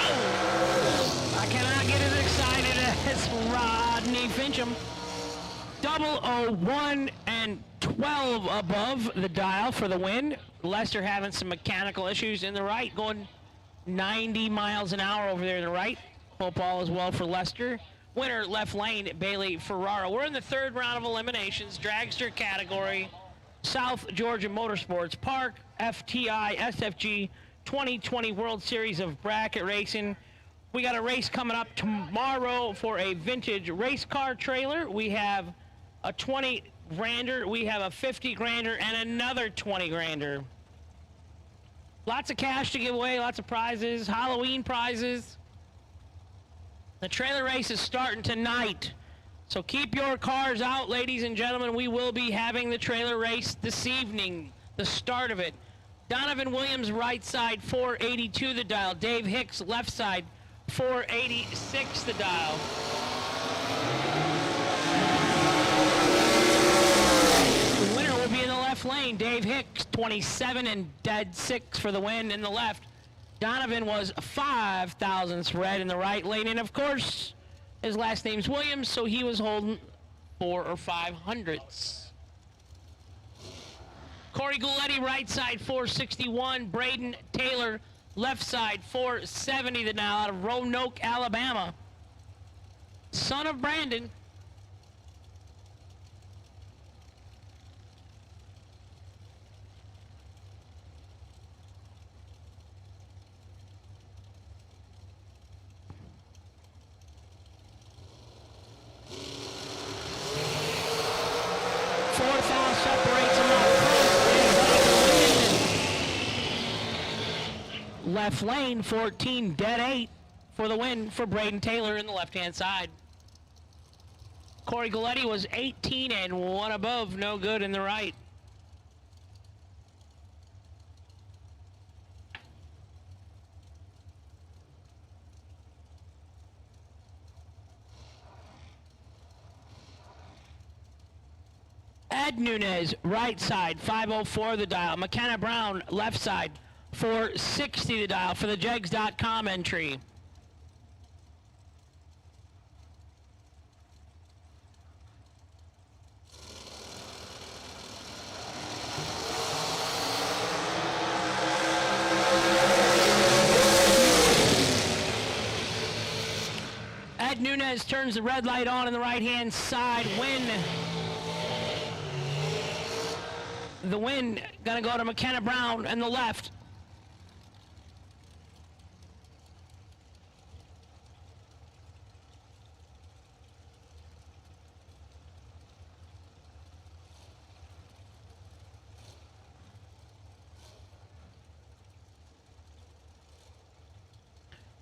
Oh! I cannot get as excited as Rodney Fincham. 001 and 12 above the dial for the win. Lester having some mechanical issues in the right, going 90 miles an hour over there in the right. Hope all is well for Lester. Winner left lane, Bailey Ferraro. We're in the 3rd round of eliminations, dragster category, South Georgia Motorsports Park, FTI, SFG 2020 World Series of Bracket Racing. We got a race coming up tomorrow for a vintage race car trailer. We have a 20 grander, we have a 50 grander, and another 20 grander. Lots of cash to give away, lots of prizes, Halloween prizes. The trailer race is starting tonight, so keep your cars out, ladies and gentlemen. We will be having the trailer race this evening, the start of it. Donovan Williams, right side, 482 the dial. Dave Hicks, left side, 486 the dial. The winner will be in the left lane. Dave Hicks, 27 and dead 6 for the win in the left. Donovan was 5 thousandths red in the right lane, and of course, his last name's Williams, so he was holding 4 or 5 hundredths. Corey Gouletti, right side, 461. Braden Taylor, left side, 470 the now out of Roanoke, Alabama. Son of Brandon. left lane, 14 dead 8 for the win for Braden Taylor in the left-hand side. Corey Galletti was 18 and 1 above, no good in the right. Ed Nunez, right side, 504 the dial. McKenna Brown, left side, 460 the dial for the JEGS.com entry. Ed Nunez turns the red light on the right-hand side. The win gonna go to McKenna Brown and the left.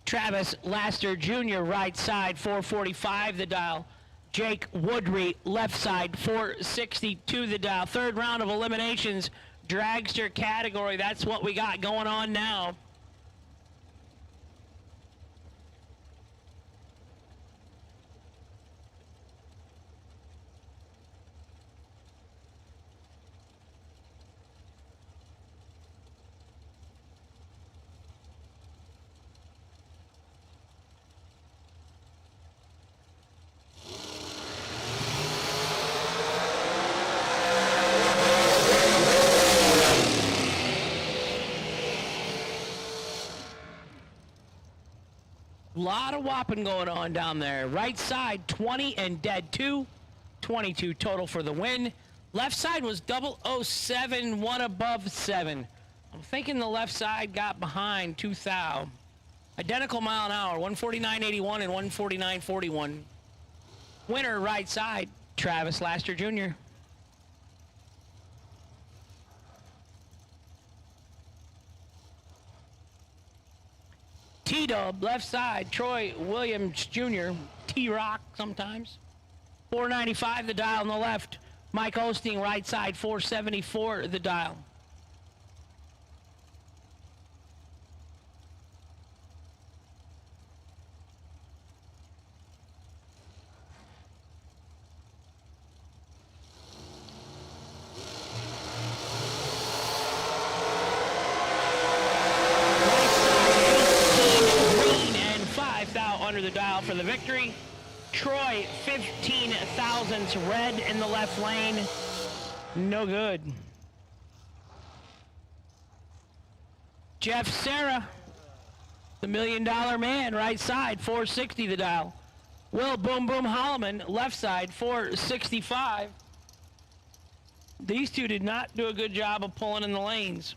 Travis Laster Jr., right side, 445 the dial. Jake Woodry, left side, 462 the dial. Third round of eliminations, dragster category. That's what we got going on now. Lot of whopping going on down there. Right side, 20 and dead 2. 22 total for the win. Left side was 007, 1 above 7. I'm thinking the left side got behind 2,000. Identical mile an hour, 149.81 and 149.41. Winner right side, Travis Laster Jr. T-Dub, left side, Troy Williams Jr., T-Rock sometimes. 495 the dial on the left. Mike Osteen, right side, 474 the dial. Under the dial for the victory. Troy, 15 thousandths red in the left lane. No good. Jeff Serra, the $1 million man, right side, 460 the dial. Will Boom Boom Holloman, left side, 465. These two did not do a good job of pulling in the lanes.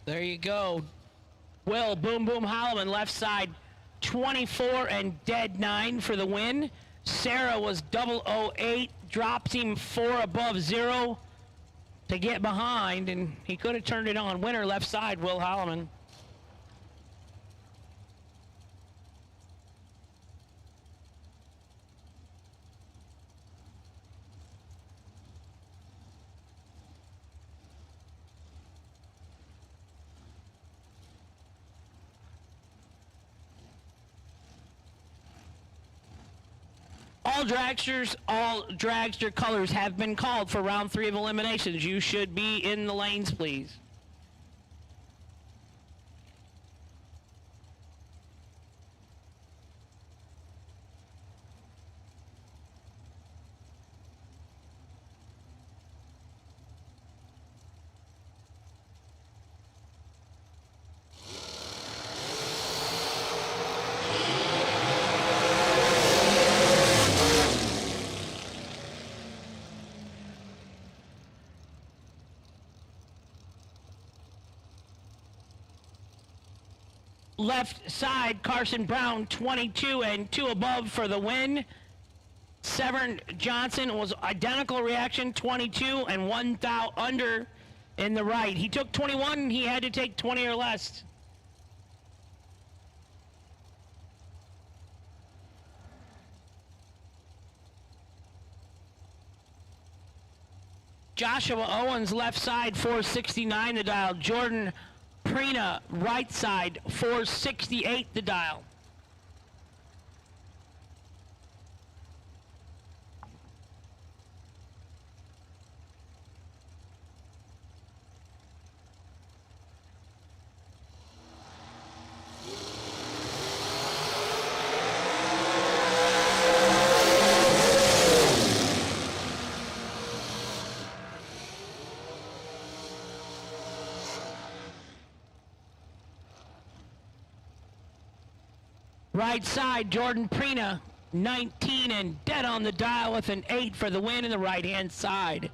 There you go. Will Boom Boom Holloman, left side, 24 and dead 9 for the win. Sarah was 008, drops him 4 above 0 to get behind, and he could have turned it on. Winner left side, Will Holloman. All dragster colors have been called for round 3 of eliminations. You should be in the lanes, please. Left side, Carson Brown, 22 and 2 above for the win. Severn Johnson was identical reaction, 22 and 1 thou under in the right. He took 21, he had to take 20 or less. Joshua Owens, left side, 469 the dial. Jordan Prina, right side, 468 the dial. Right side, Jordan Prina, 19 and dead on the dial with an 8 for the win in the right-hand side.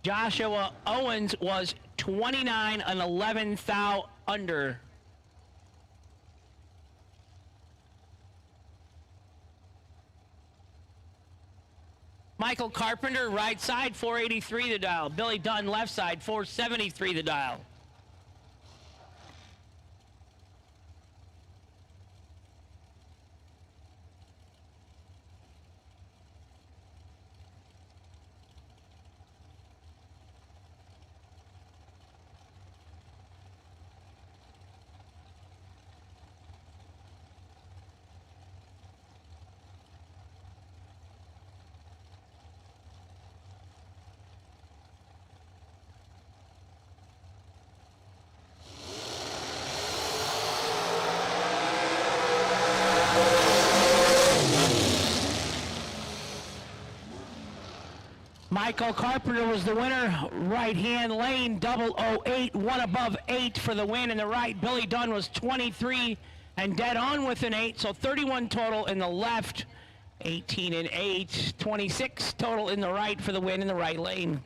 Joshua Owens was 29 and 11 thou under. Michael Carpenter, right side, 483 the dial. Billy Dunn, left side, 473 the dial. Michael Carpenter was the winner. Right-hand lane, 008, 1 above 8 for the win in the right. Billy Dunn was 23 and dead on with an 8, so 31 total in the left, 18 and 8, 26 total in the right for the win in the right lane.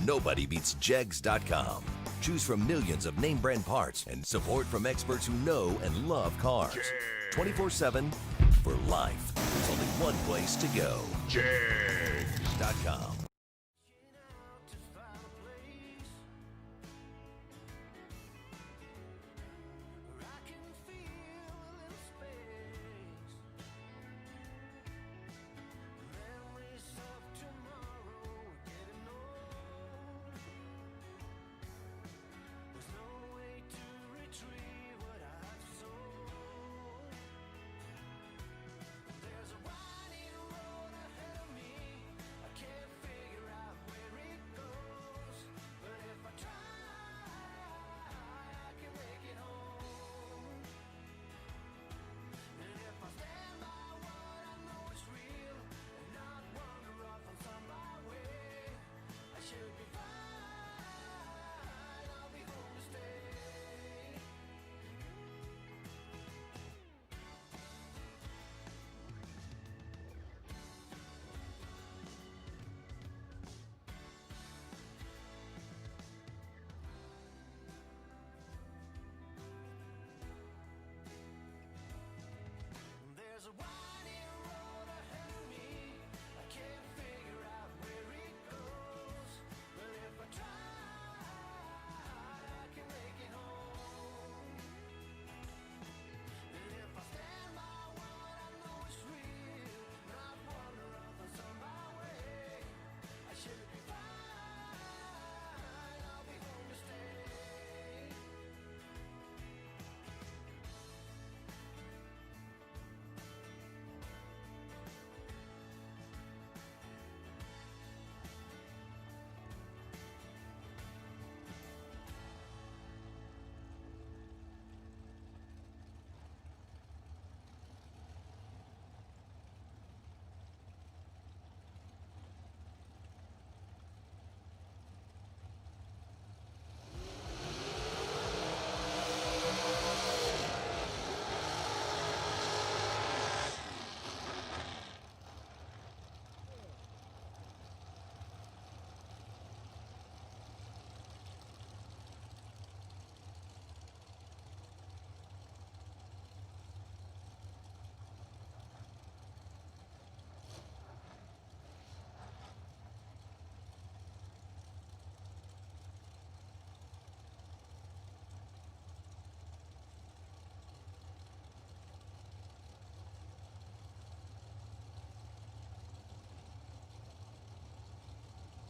Nobody beats JEGS.com. Choose from millions of name brand parts and support from experts who know and love cars. 24/7 for life. There's only one place to go. JEGS.com.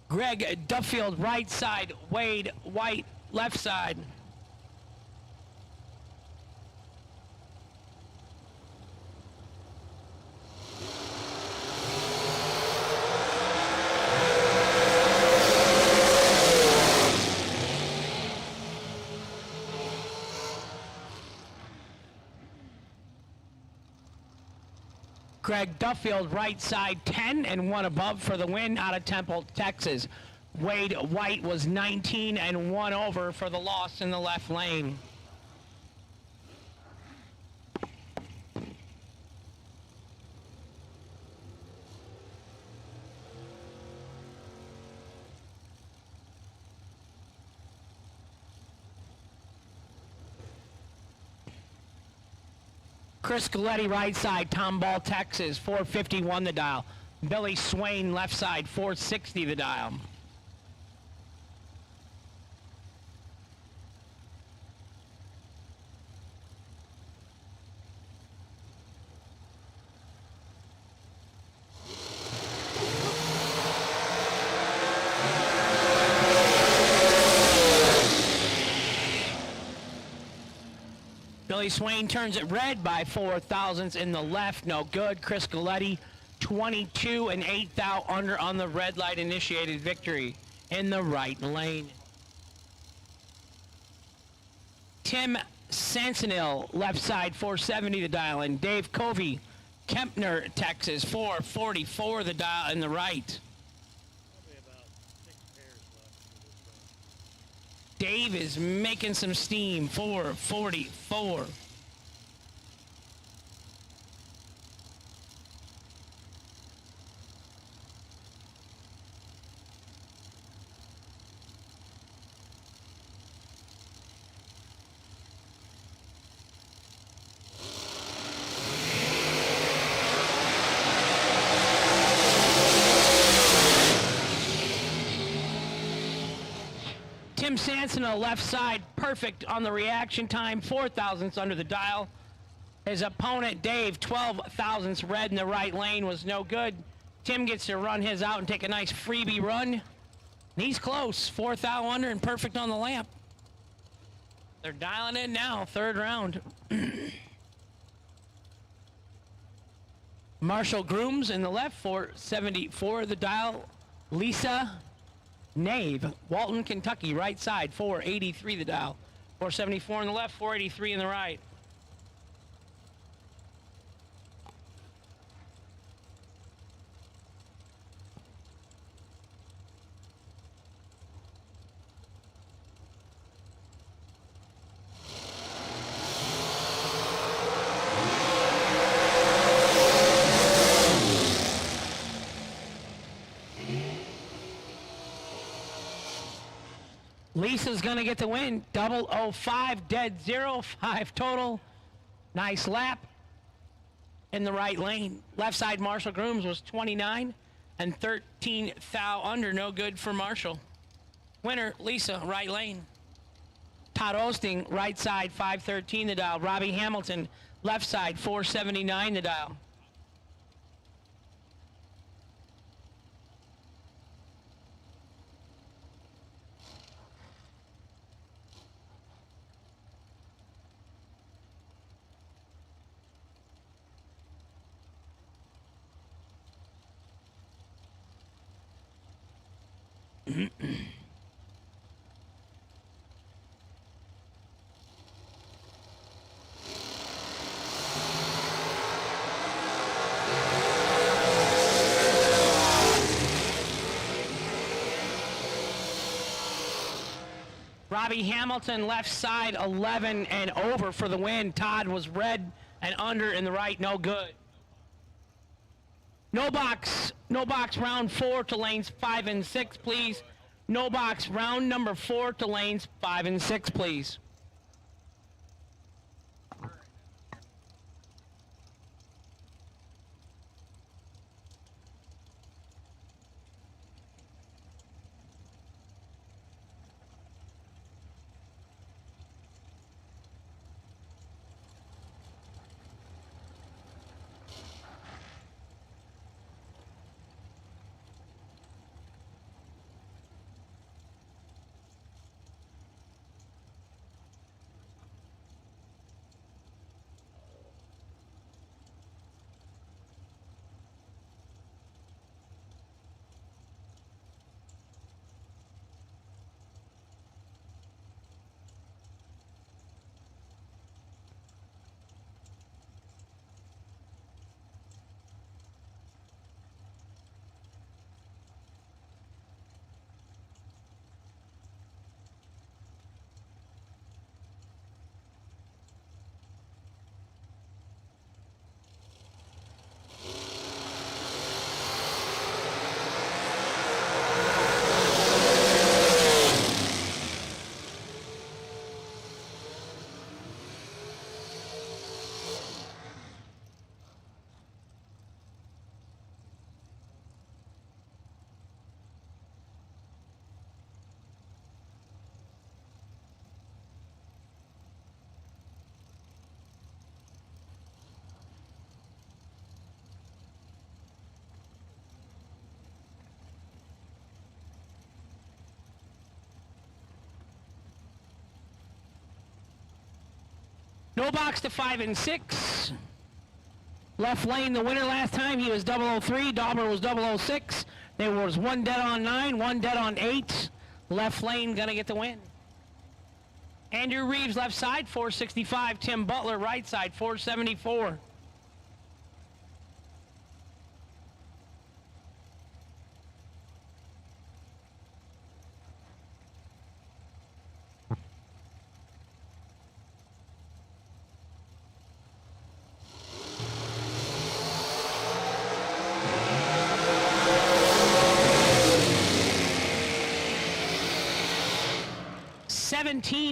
Greg Duffield, right side. Wade White, left side. Greg Duffield, right side, 10 and 1 above for the win out of Temple, Texas. Wade White was 19 and 1 over for the loss in the left lane. Chris Galletti, right side, Tomball, Texas, 451 the dial. Billy Swain, left side, 460 the dial. Billy Swain turns it red by 4 thousandths in the left, no good. Chris Galletti, 22 and 8 thou under on the red light initiated victory in the right lane. Tim Sansonil, left side, 470 the dial, and Dave Covey, Kempner, Texas, 444 the dial in the right. Probably about 6 pairs left for this one. Dave is making some steam, 444. Tim Sanson on the left side, perfect on the reaction time, 4 thousandths under the dial. His opponent, Dave, 12 thousandths red in the right lane, was no good. Tim gets to run his out and take a nice freebie run. He's close, 4 thou under and perfect on the lamp. They're dialing in now, third round. Marshall Grooms in the left, 474 the dial. Lisa Nave, Walton, Kentucky, right side, 483 the dial. 474 in the left, 483 in the right. Lisa's gonna get the win. 005, dead 0, 5 total. Nice lap in the right lane. Left side Marshall Grooms was 29 and 13 thou under, no good for Marshall. Winner, Lisa, right lane. Todd Osting, right side, 513 the dial. Robbie Hamilton, left side, 479 the dial. Robbie Hamilton, left side, 11 and over for the win. Todd was red and under in the right, no good. No box round 4 to lanes 5 and 6, please. No box round number 4 to lanes 5 and 6, please. No box to 5 and 6. Left lane, the winner last time, he was 003. Dauber was 006. There was 1 dead on 9, 1 dead on 8. Left lane gonna get the win. Andrew Reeves, left side, 465. Tim Butler, right side, 474.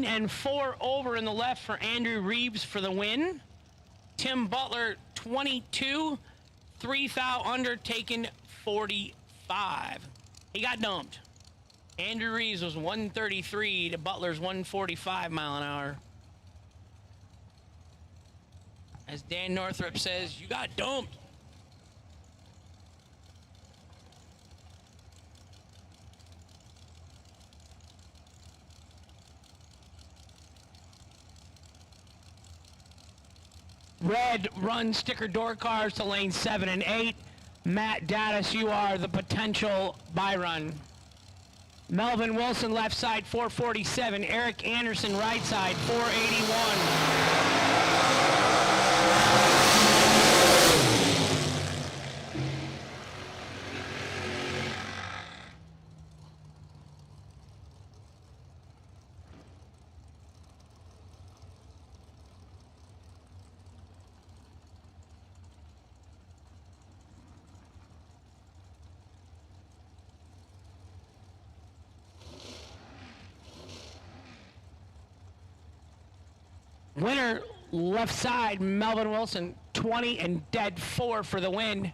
And 4 over in the left for Andrew Reeves for the win. Tim Butler, 22, 3 thou under, taken 45. He got dumped. Andrew Reeves was 133 to Butler's 145 mile an hour. As Dan Northrup says, you got dumped. Red run sticker door cars to lane 7 and 8. Matt Daddis, you are the potential by run. Melvin Wilson left side 447. Eric Anderson right side 481. Winner left side, Melvin Wilson, 20 and dead 4 for the win.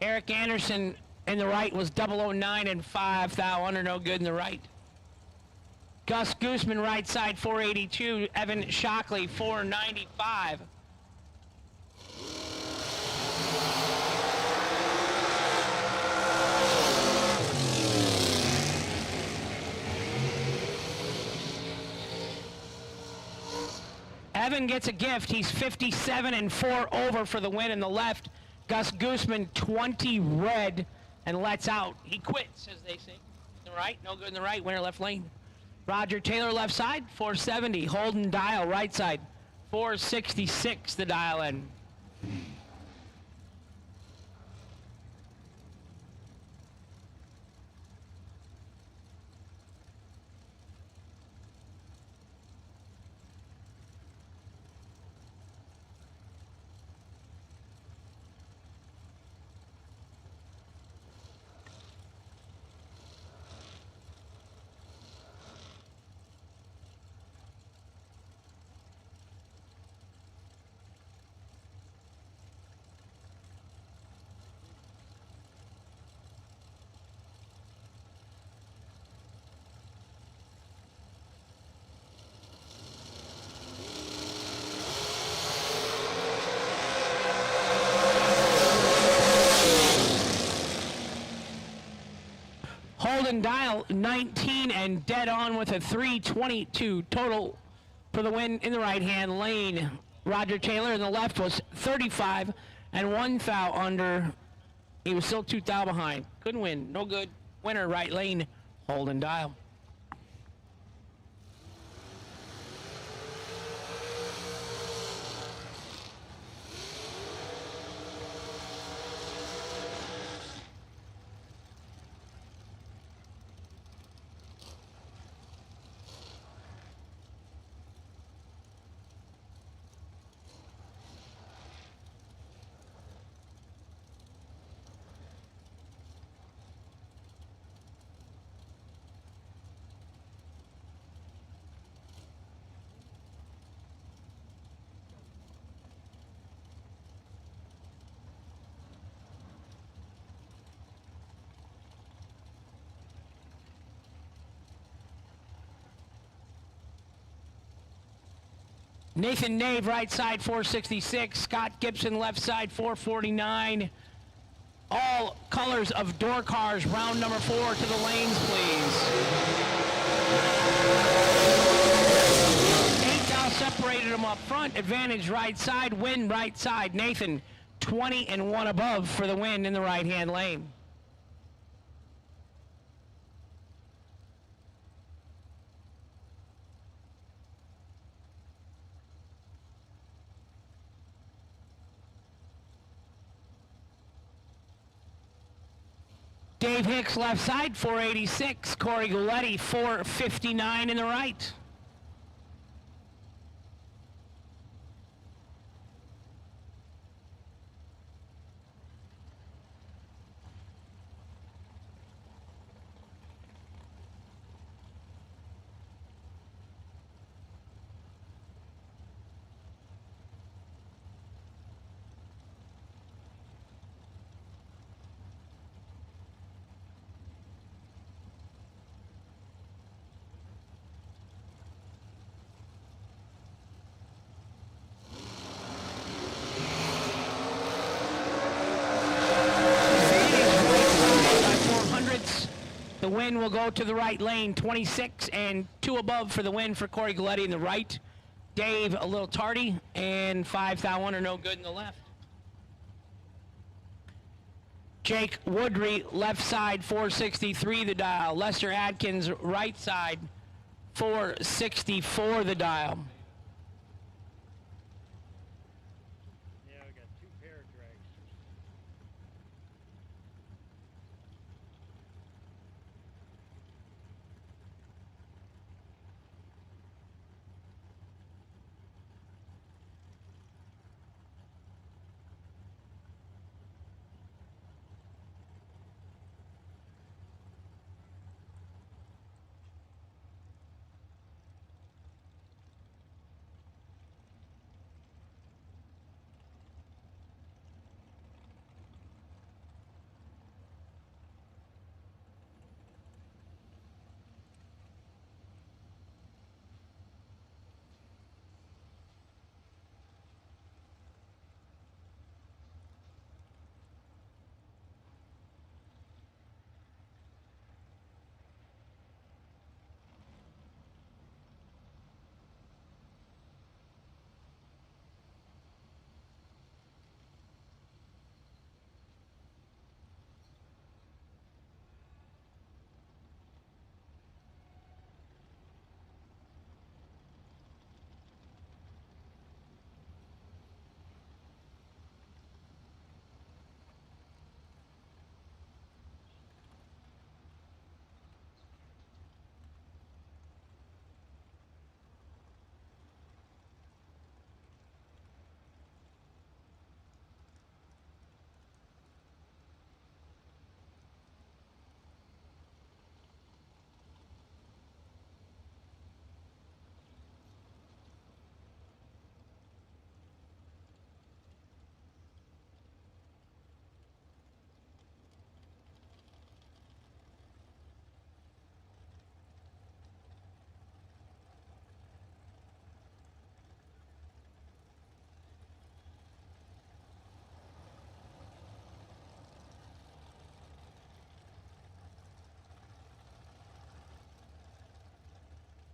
Eric Anderson in the right was 009 and 5 thou under, no good in the right. Gus Gooseman right side 482, Evan Shockley 495. Evan gets a gift. He's 57 and 4 over for the win in the left. Gus Gooseman 20 red and lets out. He quits, as they say. In the right, no good in the right. Winner left lane. Roger Taylor left side 470. Holden Dial right side 466. The dial in. Holden Dial 19 and dead on with a 322 total for the win in the right-hand lane. Roger Taylor in the left was 35 and 1 thou under. He was still 2 thou behind. Couldn't win. No good. Winner right lane, Holden Dial. Nathan Nave, right side, 466. Scott Gibson, left side, 449. All colors of door cars, round number 4 to the lanes, please. 8 thou separated them up front. Advantage right side, win right side. Nathan, 20 and 1 above for the win in the right-hand lane. Dave Hicks, left side, 486. Corey Guletti, 459 in the right. win will go to the right lane. 26 and 2 above for the win for Corey Galletti in the right. Dave a little tardy, and 5,000 are no good in the left. Jake Woodry, left side, 463 the dial. Lester Adkins, right side, 464 the dial. Yeah, we got 2 pair of dragsters.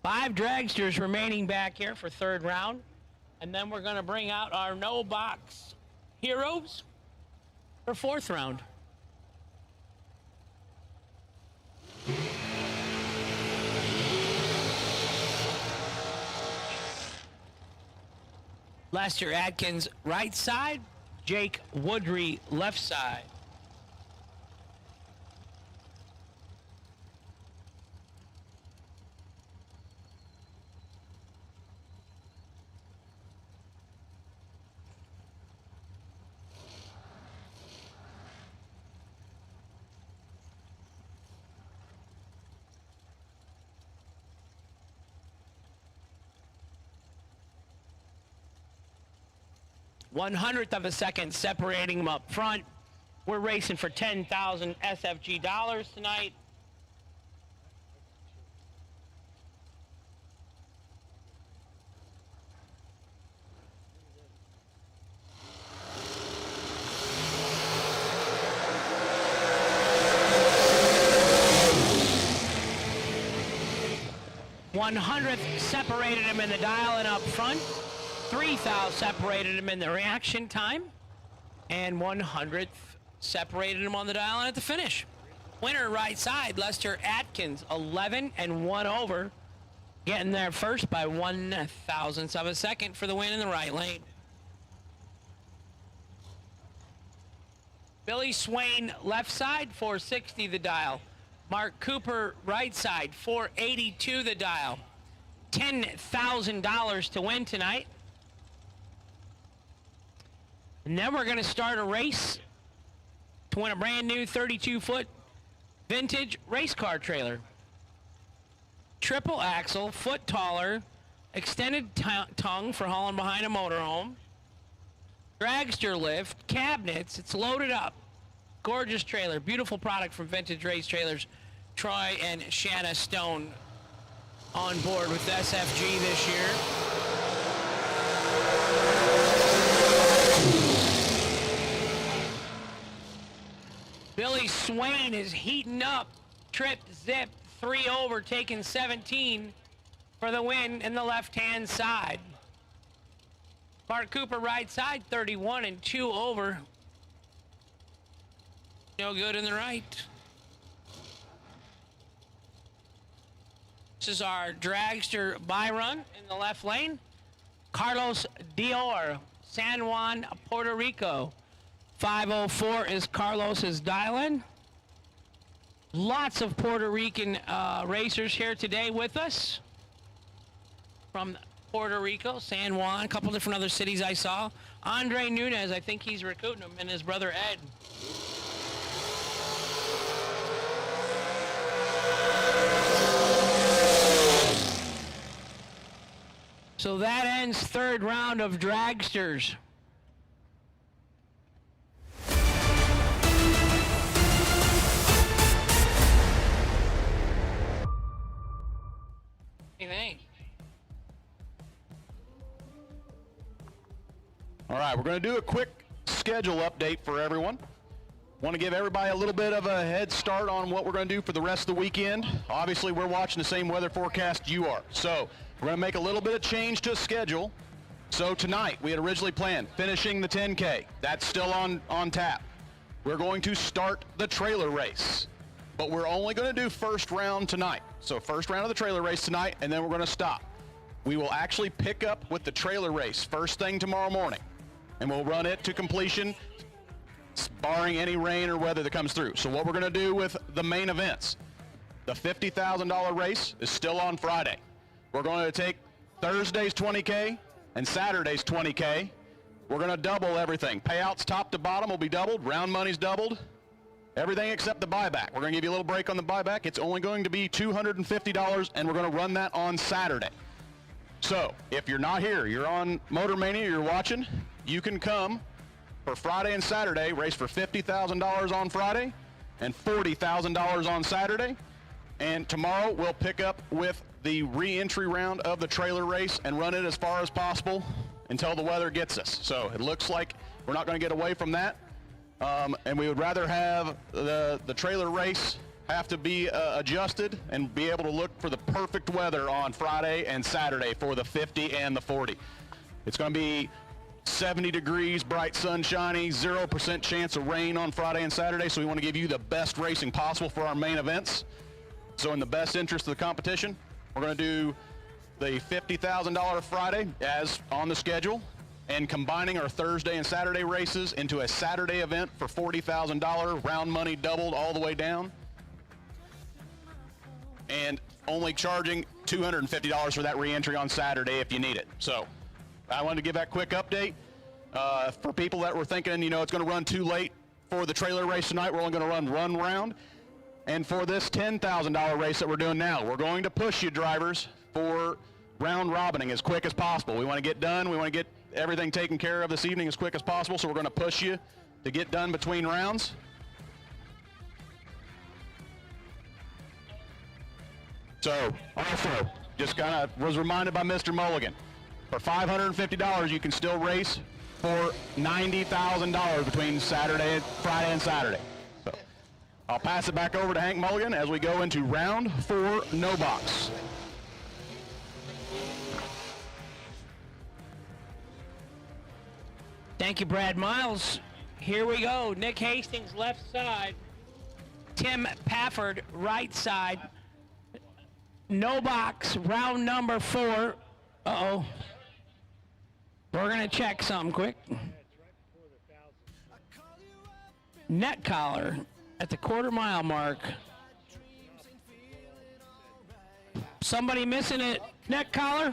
Five dragsters remaining back here for third round. And then we're going to bring out our no box heroes for fourth round. Lester Adkins right side, Jake Woodry left side. One-hundredth of a second separating them up front. We're racing for 10,000 SFG dollars tonight. One-hundredth separated him in the dial and up front. 3,000 separated him in the reaction time, and 100th separated him on the dial and at the finish. Winner right side, Lester Atkins, 11 and 1 over, getting there first by 1,000th of a second for the win in the right lane. Billy Swain left side, 460 the dial. Mark Cooper right side, 482 the dial. $10,000 to win tonight. And then we're going to start a race to win a brand new 32-foot vintage race car trailer. Triple axle, foot taller, extended tongue for hauling behind a motorhome. Dragster lift, cabinets, it's loaded up. Gorgeous trailer, beautiful product from Vintage Race Trailers. Troy and Shanna Stone on board with SFG this year. Billy Swain is heating up tripped, zipped, 3 over, taking 17 for the win in the left-hand side. Mark Cooper right side, 31 and 2 over. No good in the right. This is our dragster Byron in the left lane. Carlos Dior, San Juan, Puerto Rico. 504 is Carlos's dial-in. Lots of Puerto Rican racers here today with us. From Puerto Rico, San Juan, a couple different other cities I saw. Andre Nunez, I think he's recruiting him, and his brother Ed. So that ends third round of dragsters. What do you think? All right, we're going to do a quick schedule update for everyone. Want to give everybody a little bit of a head start on what we're going to do for the rest of the weekend. Obviously, we're watching the same weather forecast you are. So we're going to make a little bit of change to schedule. So tonight, we had originally planned finishing the 10K. That's still on tap. We're going to start the trailer race, but we're only going to do first round tonight. So first round of the trailer race tonight, and then we're going to stop. We will actually pick up with the trailer race first thing tomorrow morning, and we'll run it to completion, barring any rain or weather that comes through. So what we're going to do with the main events, the $50,000 race is still on Friday. We're going to take Thursday's 20K and Saturday's 20K. We're going to double everything. Payouts top to bottom will be doubled. Round money's doubled. Everything except the buyback. We're going to give you a little break on the buyback. It's only going to be $250, and we're going to run that on Saturday. So if you're not here, you're on Motor Mania, you're watching, you can come for Friday and Saturday, race for $50,000 on Friday and $40,000 on Saturday. And tomorrow we'll pick up with the re-entry round of the trailer race and run it as far as possible until the weather gets us. So it looks like we're not going to get away from that. And we would rather have the trailer race have to be adjusted and be able to look for the perfect weather on Friday and Saturday for the 50 and the 40. It's going to be 70 degrees, bright sunshiny, 0% chance of rain on Friday and Saturday, so we want to give you the best racing possible for our main events. So in the best interest of the competition, we're going to do the $50,000 Friday as on the schedule, and combining our Thursday and Saturday races into a Saturday event for $40,000, round money doubled all the way down, and only charging $250 for that re-entry on Saturday if you need it. So I wanted to give that quick update. For people that were thinking, it's going to run too late for the trailer race tonight, we're only going to run one round. And for this $10,000 race that we're doing now, we're going to push you drivers for round robining as quick as possible. We want to get done. We want to get everything taken care of this evening as quick as possible, so we're going to push you to get done between rounds. So also, just kind of was reminded by Mr. Mulligan, for $550 you can still race for $90,000 between Friday and Saturday. So I'll pass it back over to Hank Mulligan as we go into round 4, no box. Thank you, Brad Miles. Here we go. Nick Hastings, left side. Tim Pafford, right side. No box, round number 4. Uh-oh. We're going to check something quick. Net collar at the quarter-mile mark. Somebody missing it. Net collar?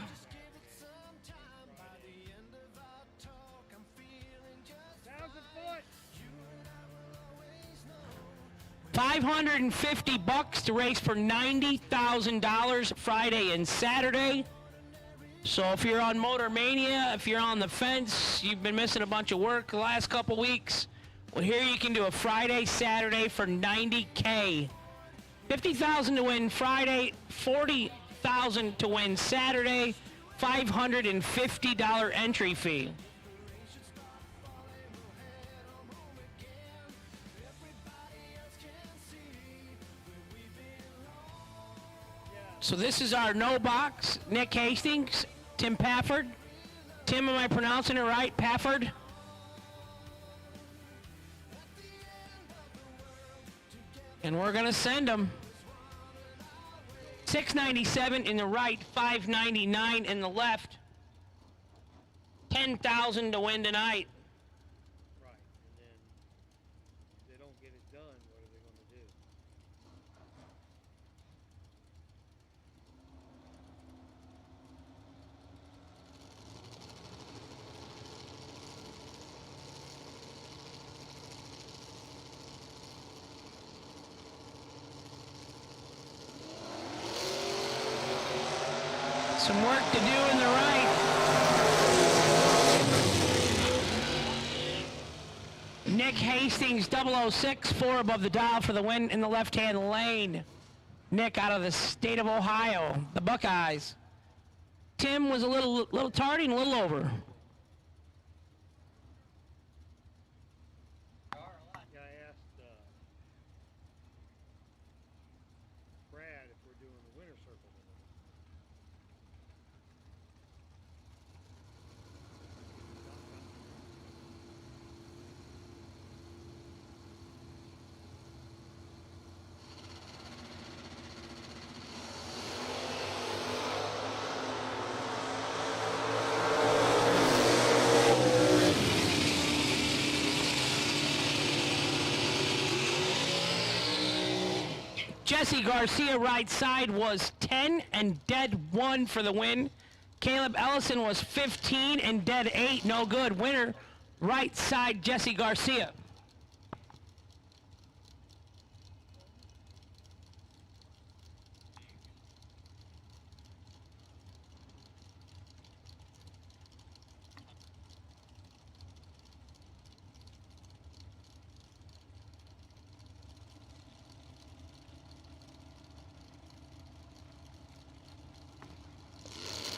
$550 to race for $90,000 Friday and Saturday. So if you're on Motor Mania, if you're on the fence, you've been missing a bunch of work the last couple weeks, well, here you can do a Friday, Saturday for $90K. $50,000 to win Friday, $40,000 to win Saturday, $550 entry fee. So this is our no box. Nick Hastings, Tim Pafford. Tim, am I pronouncing it right? Pafford? And we're going to send them. 697 in the right, 599 in the left. 10,000 to win tonight. Right, and then if they don't get it done, what are they going to do? Some work to do in the right. Nick Hastings, 006, 4 above the dial for the win in the left-hand lane. Nick out of the state of Ohio, the Buckeyes. Tim was a little tardy and a little over. Yeah, I asked Brad if we're doing the winner circle with him. Jesse Garcia right side was 10 and dead 1 for the win. Caleb Ellison was 15 and dead 8, no good. Winner, right side Jesse Garcia.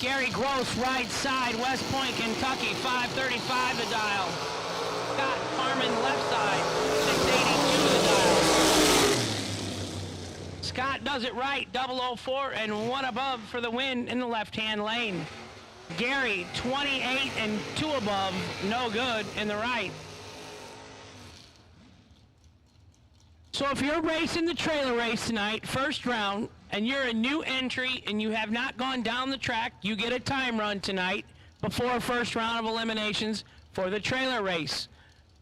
Gary Gross, right side, West Point, Kentucky, 535 the dial. Scott Harmon, left side, 682 the dial. Scott does it right, 004 and 1 above for the win in the left-hand lane. Gary, 28 and 2 above, no good in the right. So if you're racing the trailer race tonight, first round, and you're a new entry and you have not gone down the track, you get a time run tonight before first round of eliminations for the trailer race.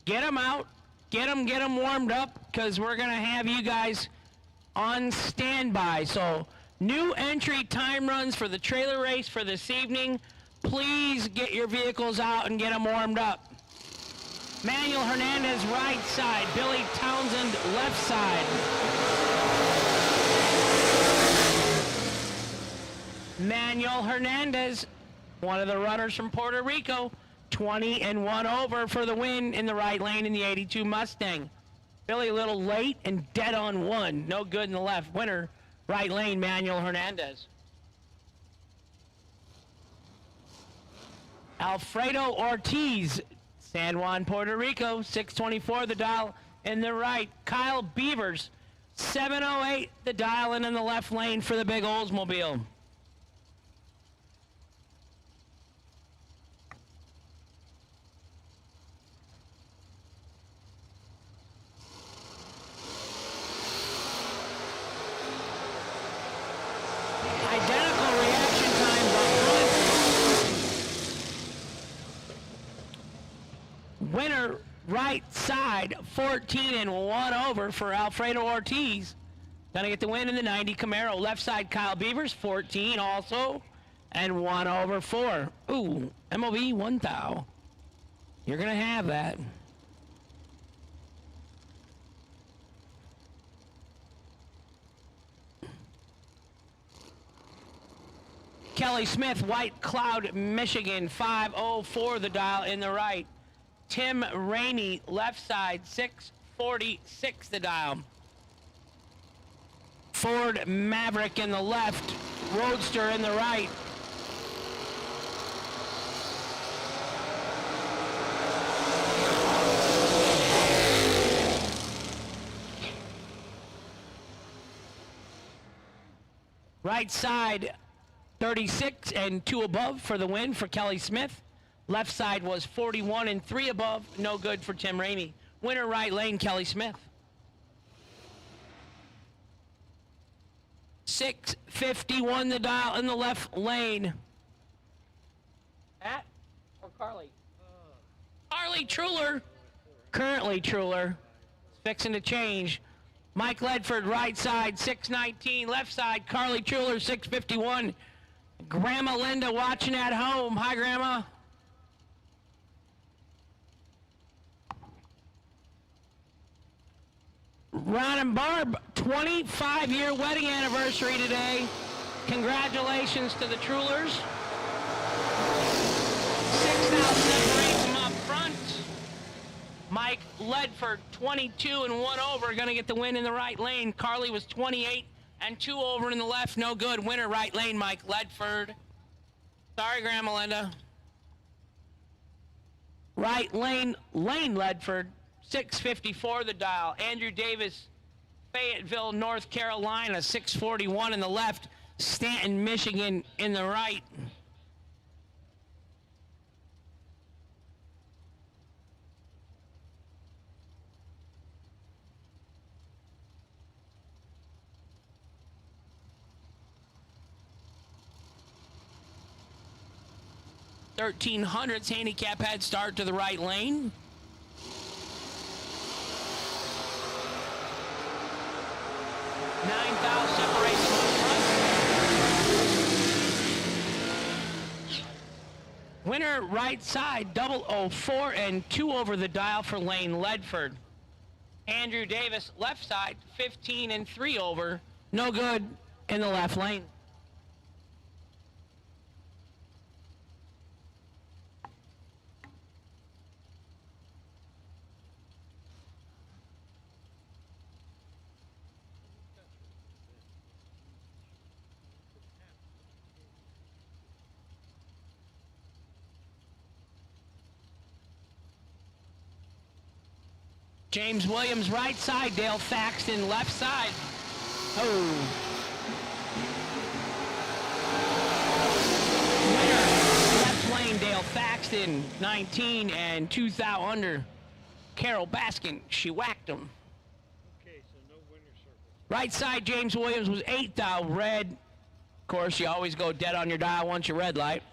Get them out, get them warmed up, because we're going to have you guys on standby. So new entry time runs for the trailer race for this evening. Please get your vehicles out and get them warmed up. Manuel Hernandez, right side. Billy Townsend, left side. Manuel Hernandez, one of the runners from Puerto Rico, 20 and 1 over for the win in the right lane in the 82 Mustang. Billy a little late and dead on 1. No good in the left. Winner, right lane, Manuel Hernandez. Alfredo Ortiz, San Juan, Puerto Rico, 624 the dial in the right. Kyle Beavers, 708 the dial in the left lane for the big Oldsmobile. Identical reaction times up front. Winner, right side, 14 and 1 over for Alfredo Ortiz. Gonna get the win in the 90 Camaro. Left side, Kyle Beavers, 14 also, and 1 over 4. Ooh, MOV 1,000. You're gonna have that. Kelly Smith, White Cloud, Michigan, 504 the dial in the right. Tim Rainey, left side, 646 the dial. Ford Maverick in the left, Roadster in the right. Right side, 36 and 2 above for the win for Kelly Smith. Left side was 41 and 3 above. No good for Tim Ramey. Winner right lane, Kelly Smith. 651 the dial in the left lane. Pat or Carly? Carly Truler. Currently Truler. Fixing to change. Mike Ledford, right side, 619. Left side, Carly Truler, 651. Grandma Linda watching at home. Hi, Grandma. Ron and Barb, 25-year wedding anniversary today. Congratulations to the Trulers. 6,000 separates them up front. Mike Ledford, 22 and 1 over, going to get the win in the right lane. Carly was 28 and 2 over in the left, no good. Winner right lane, Mike Ledford. Sorry, Grandma Linda. Right lane, Lane Ledford. 654 the dial. Andrew Davis, Fayetteville, North Carolina, 641 in the left. Stanton, Michigan in the right. $1,300's handicap head start to the right lane. Separates them up front. Winner right side, 004 and 2 over the dial for Lane Ledford. Andrew Davis left side, 15 and 3 over, no good in the left lane. James Williams right side, Dale Thaxton left side. Oh. Winner, left lane, Dale Thaxton, 19 and 2 thou under. Carol Baskin, she whacked him. Okay, so no winner circle. Right side, James Williams was 8 thou red. Of course, you always go dead on your dial once you red light.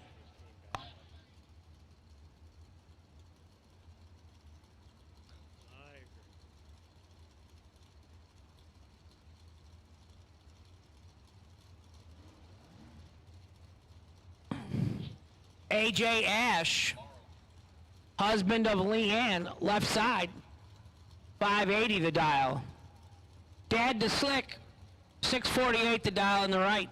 AJ Ash, husband of Leanne, left side, 580 the dial. Dad to Slick, 648 the dial in the right.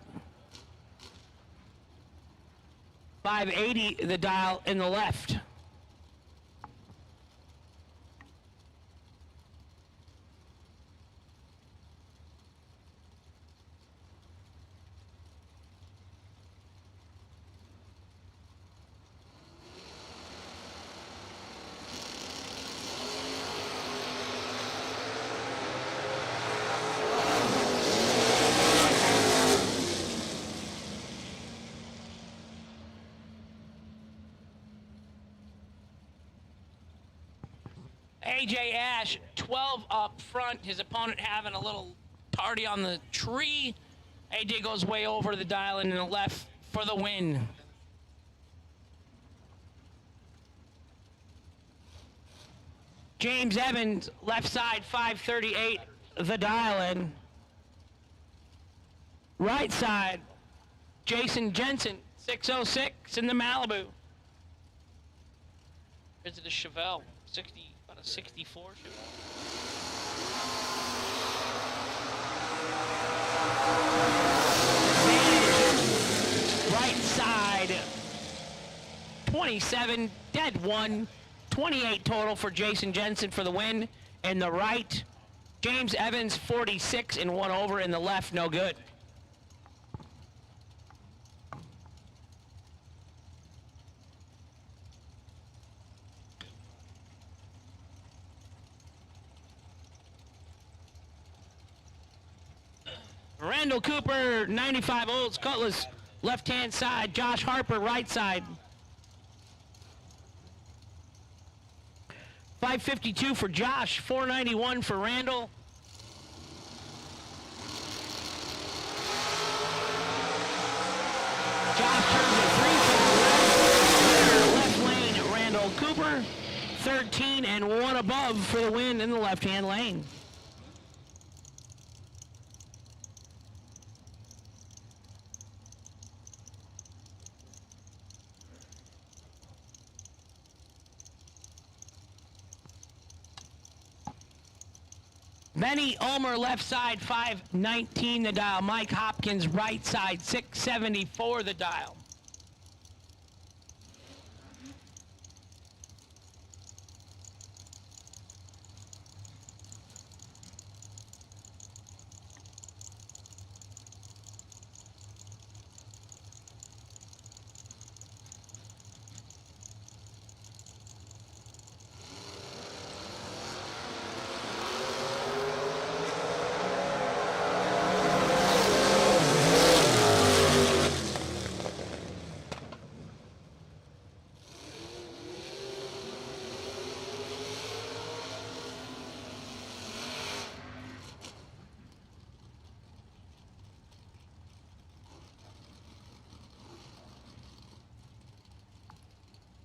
580 the dial in the left. AJ Ash, 12 up front. His opponent having a little tardy on the tree. AJ goes way over the dial and in the left for the win. James Evans, left side, 538, the dial in. Right side, Jason Jensen, 606 in the Malibu. Is it a Chevelle? 64 right side 27 dead 1 28 total for Jason Jensen for the win. In the right, James Evans 46 and 1 over. In the left, no good. Randall Cooper, 95 Olds Cutlass, left-hand side. Josh Harper, right side. 552 for Josh, 491 for Randall. Josh turns it 3 left lane, Randall Cooper. 13 and 1 above for the win in the left-hand lane. Benny Ulmer left side, 519 the dial. Mike Hopkins right side, 674 the dial.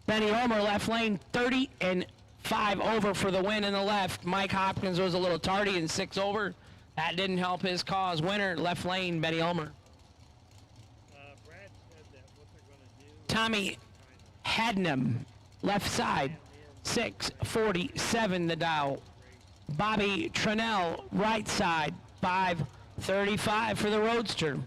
Benny Ulmer left lane, 30 and 5 over for the win in the left. Mike Hopkins was a little tardy and 6 over. That didn't help his cause. Winner, left lane, Benny Ulmer. Brad said that what they're going to do. Tommy Hadnam, left side, 647 the dial. Bobby Tranell, right side, 535 for the Roadster.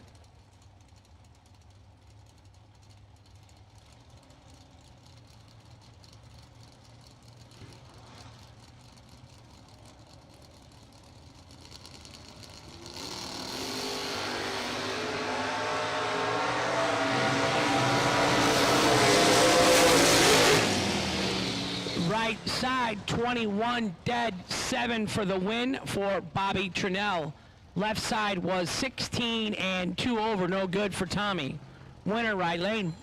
Right side, 21 dead, 7 for the win for Bobby Tranell. Left side was 16 and 2 over, no good for Tommy. Winner, right lane.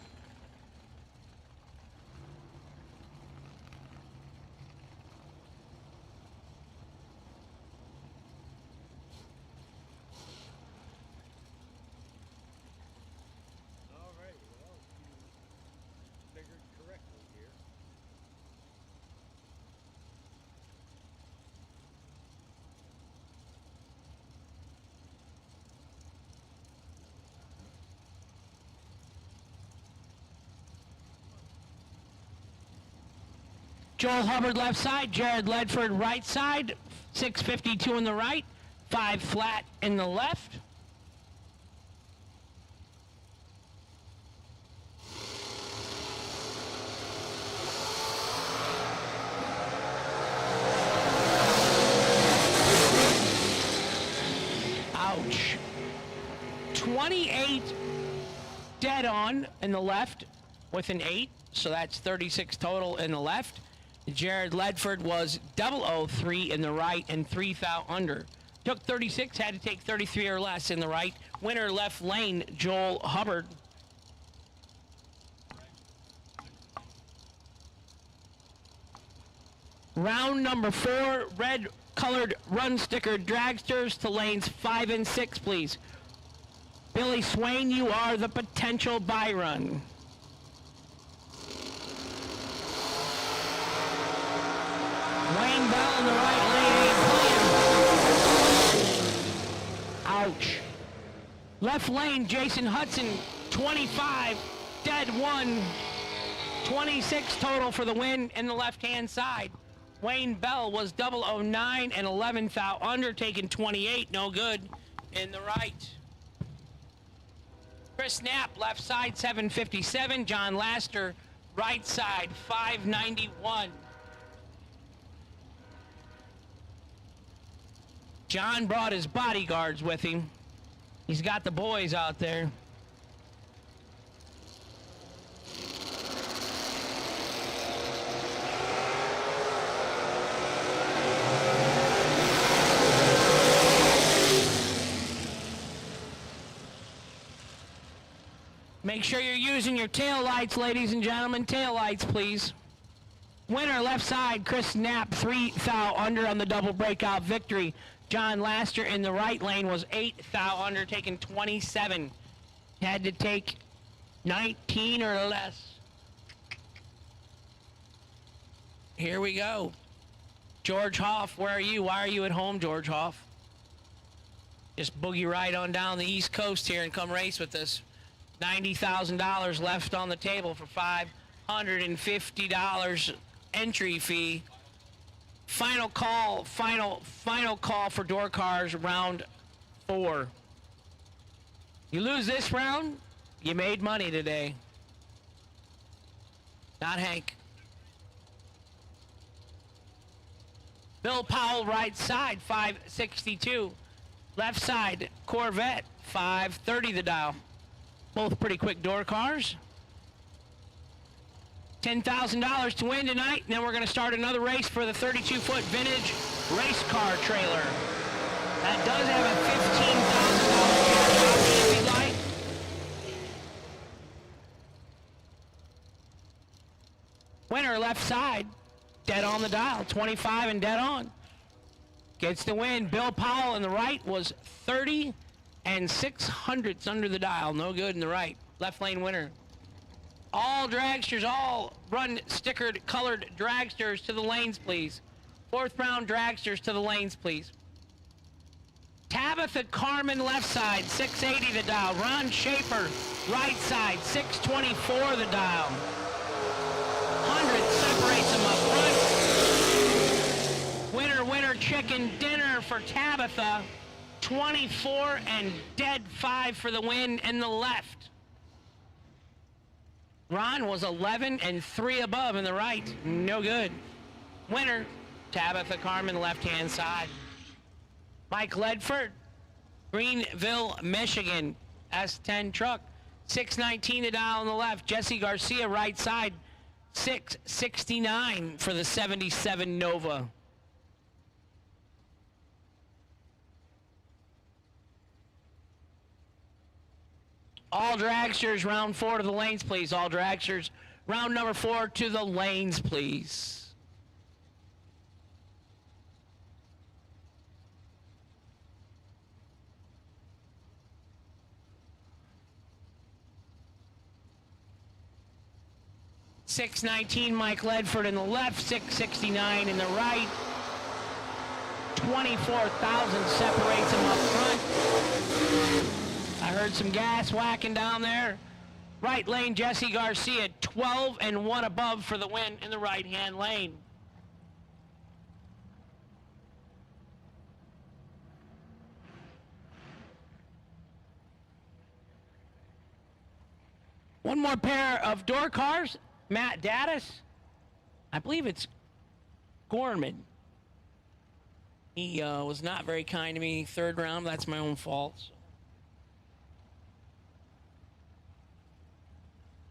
All right, well, you figured correctly here. Joel Hubbard left side, Jared Ledford right side, 652 in the right, 5 flat in the left. Ouch. 28 dead on in the left with an 8, so that's 36 total in the left. Jared Ledford was 003 in the right and 3 thou under. Took 36, had to take 33 or less in the right. Winner left lane, Joel Hubbard. Round number 4, red colored run sticker dragsters to lanes 5 and 6, please. Billy Swain, you are the potential buy run. Wayne Bell in the right lane, ain't playing. Ouch. Left lane, Jason Hudson, 25, dead 1, 26 total for the win in the left-hand side. Wayne Bell was 009 and 11 thou under, taking 28, no good in the right. Chris Knapp, left side, 757. John Laster, right side, 591. John brought his bodyguards with him. He's got the boys out there. Make sure you're using your tail lights, ladies and gentlemen. Tail lights, please. Winner, left side, Chris Knapp, 3 thou under on the double breakout victory. John Laster in the right lane was 8 thou under, taking 27. Had to take 19 or less. Here we go. George Hoff, where are you? Why are you at home, George Hoff? Just boogie right on down the East Coast here and come race with us. $90,000 left on the table for $550 entry fee. Final call for door cars, round 4. You lose this round, you made money today. Not Hank. Bill Powell, right side, 562. Left side, Corvette, 530 the dial. Both pretty quick door cars. $10,000 to win tonight, and then we're going to start another race for the 32-foot vintage race car trailer. That does have a $15,000 if you'd like. Winner, left side, dead on the dial, 25 and dead on. Gets the win. Bill Powell in the right was 30 and 600ths under the dial. No good in the right. Left lane winner. All dragsters, all run stickered colored dragsters to the lanes, please. 4th round dragsters to the lanes, please. Tabitha Carmen, left side, 680 the dial. Ron Schaefer, right side, 624 the dial. 100 separates them up front. Winner, winner, chicken dinner for Tabitha. 24 and dead 5 for the win in the left. Ron was 11 and 3 above in the right. No good. Winner, Tabitha Carmen, left-hand side. Mike Ledford, Greenville, Michigan, S10 truck, 619 the dial on the left. Jesse Garcia, right side, 669 for the 77 Nova. All dragsters, round 4 to the lanes, please. All dragsters, round number 4 to the lanes, please. $619, Mike Ledford in the left, $669 in the right. 24,000 separates him up front. I heard some gas whacking down there. Right lane, Jesse Garcia, 12 and 1 above for the win in the right-hand lane. One more pair of door cars. Matt Daddis. I believe it's Gorman. He was not very kind to me 3rd round. That's my own fault. So.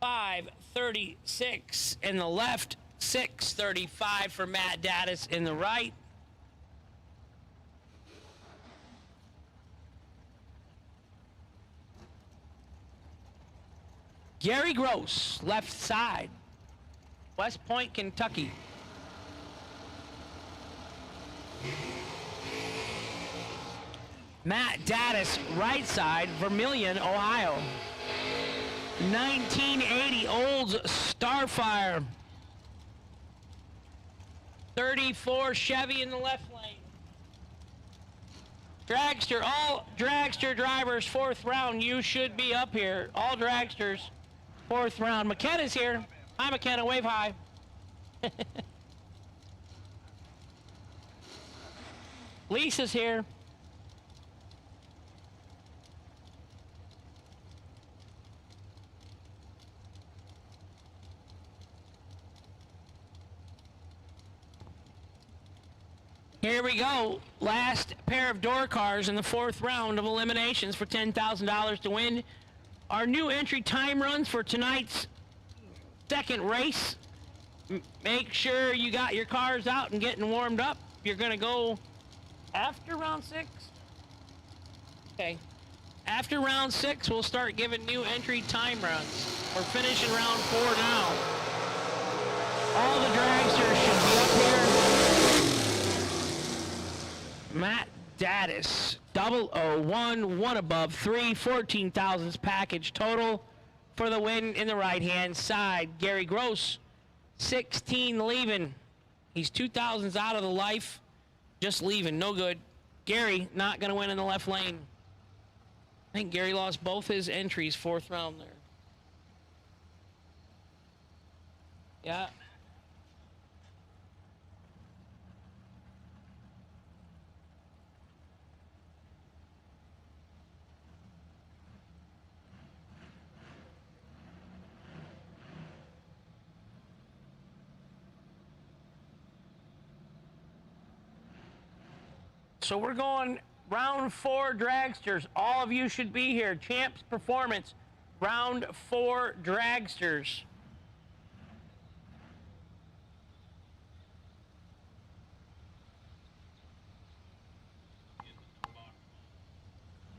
536 in the left, 635 for Matt Daddis in the right. Gary Gross, left side, West Point, Kentucky. Matt Daddis, right side, Vermilion, Ohio. 1980 Olds Starfire. 34 Chevy in the left lane. Dragster, all dragster drivers, 4th round, you should be up here. All dragsters, 4th round. McKenna's here. Hi, McKenna, wave hi. Lisa's here. Here we go. Last pair of door cars in the 4th round of eliminations for $10,000 to win. Our new entry time runs for tonight's 2nd race. Make sure you got your cars out and getting warmed up. You're going to go after round 6? Okay. After round 6, we'll start giving new entry time runs. We're finishing round 4 now. All the dragsters should be up here. Matt Daddis, 001, 1 above, 3, 14 thousandths package total for the win in the right-hand side. Gary Gross, 16 leaving. He's 2 thousandths out of the life, just leaving, no good. Gary not going to win in the left lane. I think Gary lost both his entries, 4th round there. Yeah. So we're going round 4 dragsters. All of you should be here. Champs Performance, round 4 dragsters.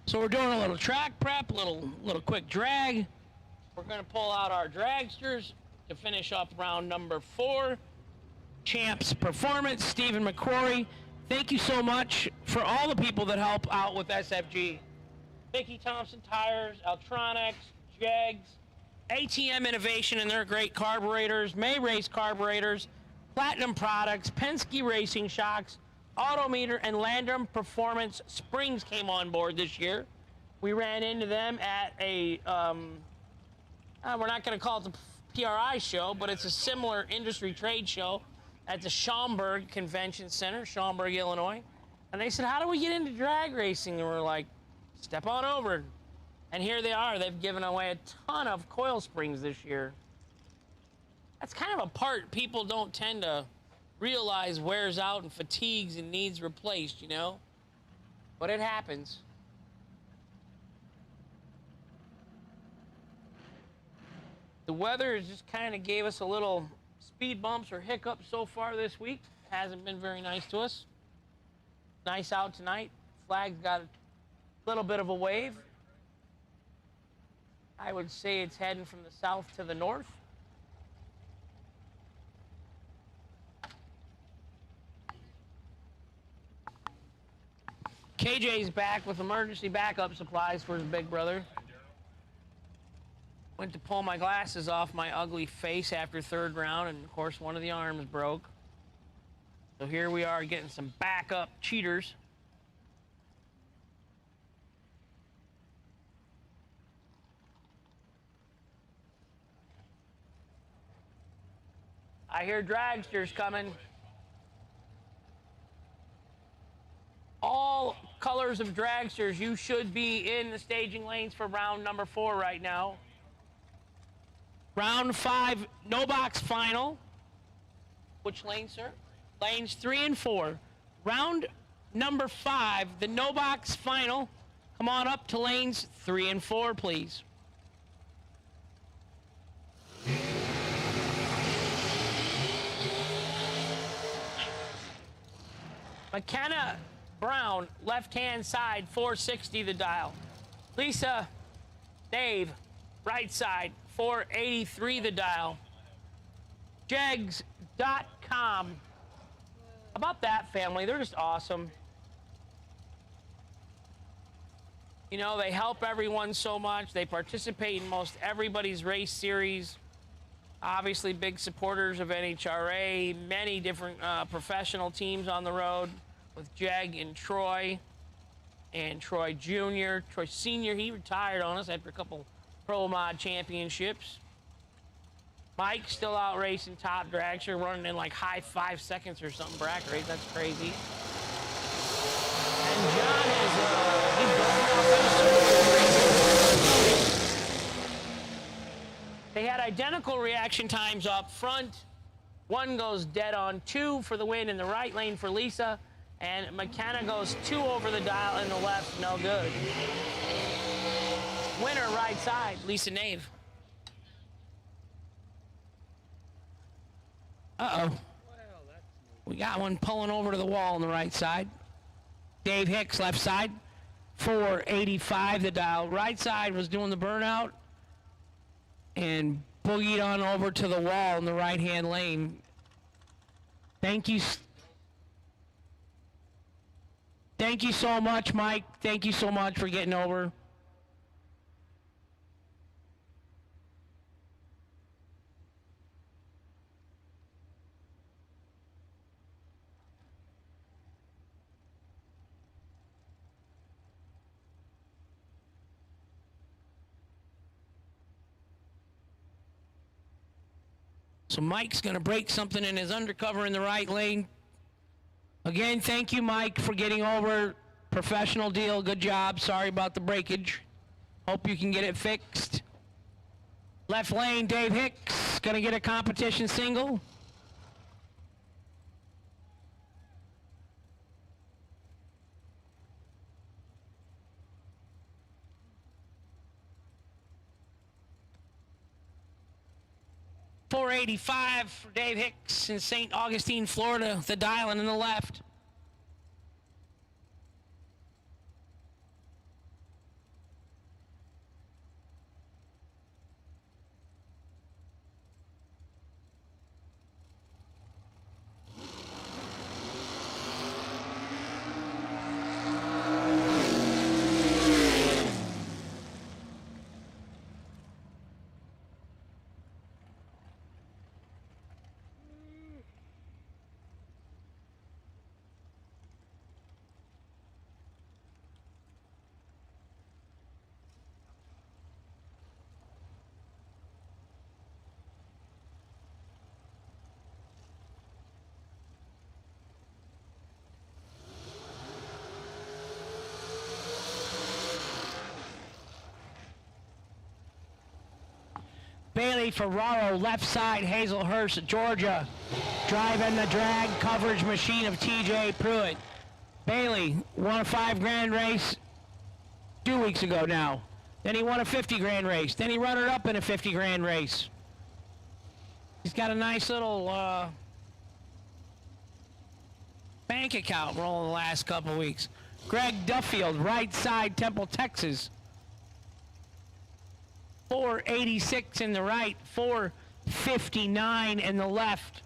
So we're doing a little track prep, little quick drag. We're going to pull out our dragsters to finish up round number 4. Champs Performance, Stephen McCrory. Thank you so much for all the people that help out with SFG. Mickey Thompson Tires, Altronics, JEGS, ATM Innovation and their great carburetors, May Race carburetors, Platinum Products, Penske Racing Shocks, Autometer, and Landrum Performance Springs came on board this year. We ran into them at a, we're not going to call it the PRI show, but it's a similar industry trade show at the Schaumburg Convention Center, Schaumburg, Illinois. And they said, how do we get into drag racing? And we're like, step on over. And here they are. They've given away a ton of coil springs this year. That's kind of a part people don't tend to realize wears out and fatigues and needs replaced, you know? But it happens. The weather has just kind of gave us a little speed bumps or hiccups so far this week. Hasn't been very nice to us. Nice out tonight. Flag's got a little bit of a wave. I would say it's heading from the south to the north. KJ's back with emergency backup supplies for his big brother. Went to pull my glasses off my ugly face after 3rd round, and of course one of the arms broke. So here we are getting some backup cheaters. I hear dragsters coming. All colors of dragsters, you should be in the staging lanes for round number 4 right now. Round 5, no box final. Which lane, sir? Lanes 3 and 4. Round number 5, the no box final. Come on up to lanes 3 and 4, please. McKenna Brown, left-hand side, 460 the dial. Lisa Dave, right side, 483 the dial. JEGS.com. How about that family? They're just awesome. You know, they help everyone so much. They participate in most everybody's race series. Obviously, big supporters of NHRA, many different professional teams on the road with Jeg and Troy Jr., Troy Sr. He retired on us after a couple Pro Mod championships. Mike's still out racing top dragster, running in like high 5 seconds or something bracket race. That's crazy. And John is they had identical reaction times up front. One goes dead on 2 for the win in the right lane for Lisa, and McKenna goes 2 over the dial in the left, no good. Winner right side, Lisa Nave. Uh-oh. We got one pulling over to the wall on the right side. Dave Hicks, left side. 485 the dial. Right side was doing the burnout and boogied on over to the wall in the right-hand lane. Thank you so much, Mike. Thank you so much for getting over. So Mike's going to break something in his undercover in the right lane. Again, thank you, Mike, for getting over. Professional deal. Good job. Sorry about the breakage. Hope you can get it fixed. Left lane, Dave Hicks going to get a competition single. .485 for Dave Hicks in St. Augustine, Florida. The dial in the left. Bailey Ferraro, left side, Hazelhurst, Georgia. Driving the drag coverage machine of TJ Pruitt. Bailey won a $5,000 race 2 weeks ago now. Then he won a $50,000 race. Then he runner-up in a $50,000 race. He's got a nice little bank account rolling the last couple weeks. Greg Duffield, right side, Temple, Texas. 486 in the right, 459 in the left.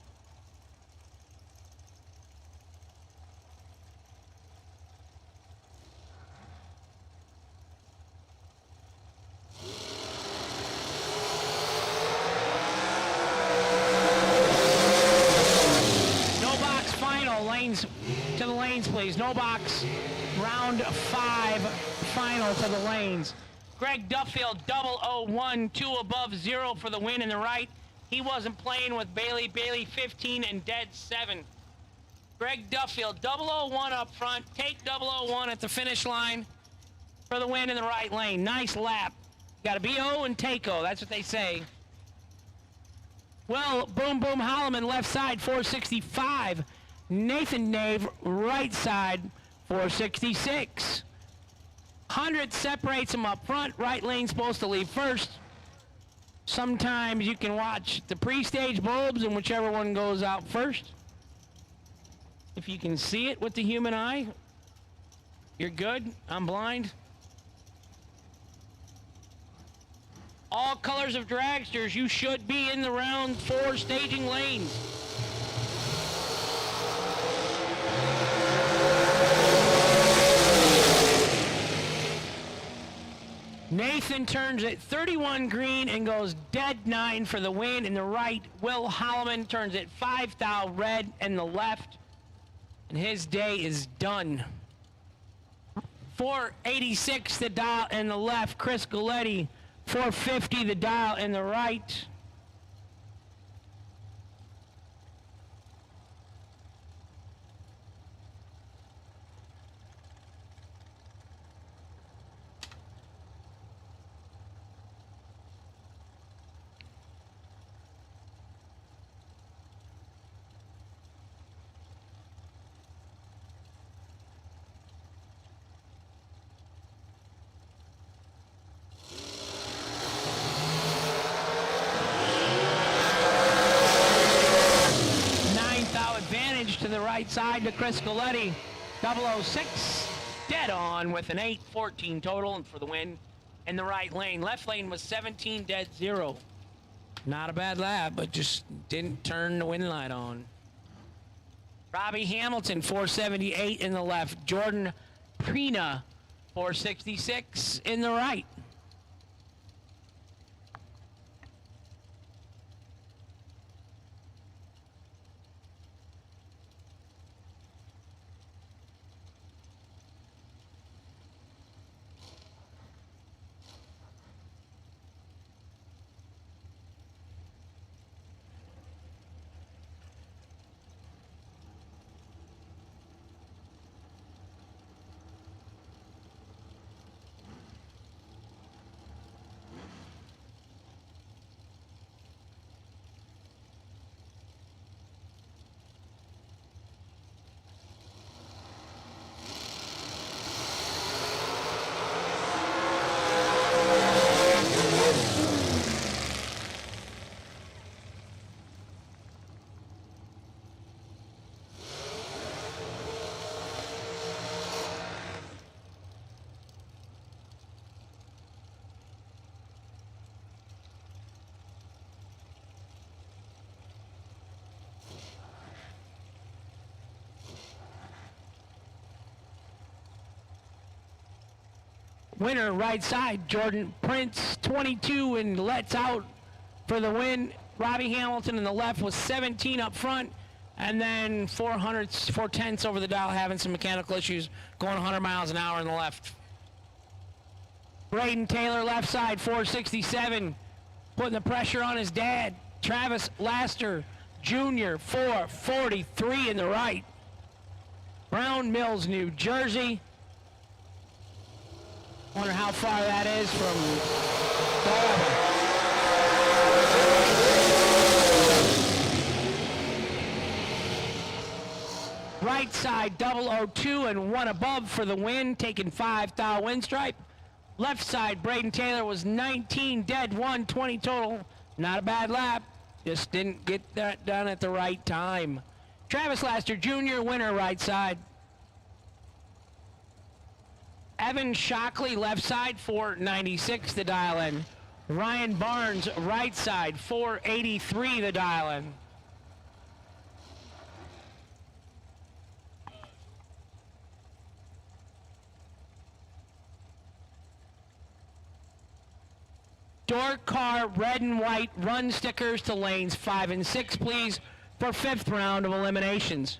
No box final, lanes to the lanes, please. No box, round 5 final to the lanes. Greg Duffield, 001, 2 above 0 for the win in the right. He wasn't playing with Bailey. Bailey 15 and dead 7. Greg Duffield, 001 up front. Take 001 at the finish line for the win in the right lane. Nice lap. Got a BO and take-o. That's what they say. Well, Boom Boom Holloman, left side, 465. Nathan Nave, right side, 466. 100 separates them up front. Right lane's supposed to leave first. Sometimes you can watch the pre-stage bulbs and whichever one goes out first. If you can see it with the human eye, you're good. I'm blind. All colors of dragsters, you should be in the round 4 staging lanes. Nathan turns at 31 green and goes dead 9 for the win in the right. Will Holloman turns at 5 thou red in the left. And his day is done. 486 the dial in the left. Chris Galletti, 450 the dial in the right. To the right side to Chris Galletti, 006. dead on with an 8:14 total and for the win in the right lane. Left lane was 17 dead 0. Not a bad lap, but just didn't turn the win light on. Robbie Hamilton, 478 in the left. Jordan Prina, 466 in the right. Winner, right side, Jordan Prince, 22, and lets out for the win. Robbie Hamilton in the left was 17 up front, and then 4/10 over the dial, having some mechanical issues, going 100 miles an hour in the left. Braden Taylor, left side, 467, putting the pressure on his dad. Travis Laster Jr., 443 in the right. Brown Mills, New Jersey. Wonder how far that is from Dalton. Right side, 002 and one above for the win, taking 5 thou win stripe. Left side, Braden Taylor was 19 dead, 120 total. Not a bad lap, just didn't get that done at the right time. Travis Laster Jr., winner, right side. Evan Shockley, left side, 496, the dial in. Ryan Barnes, right side, 483, the dial in. Door car, red and white, run stickers to lanes 5 and 6, please, for 5th round of eliminations.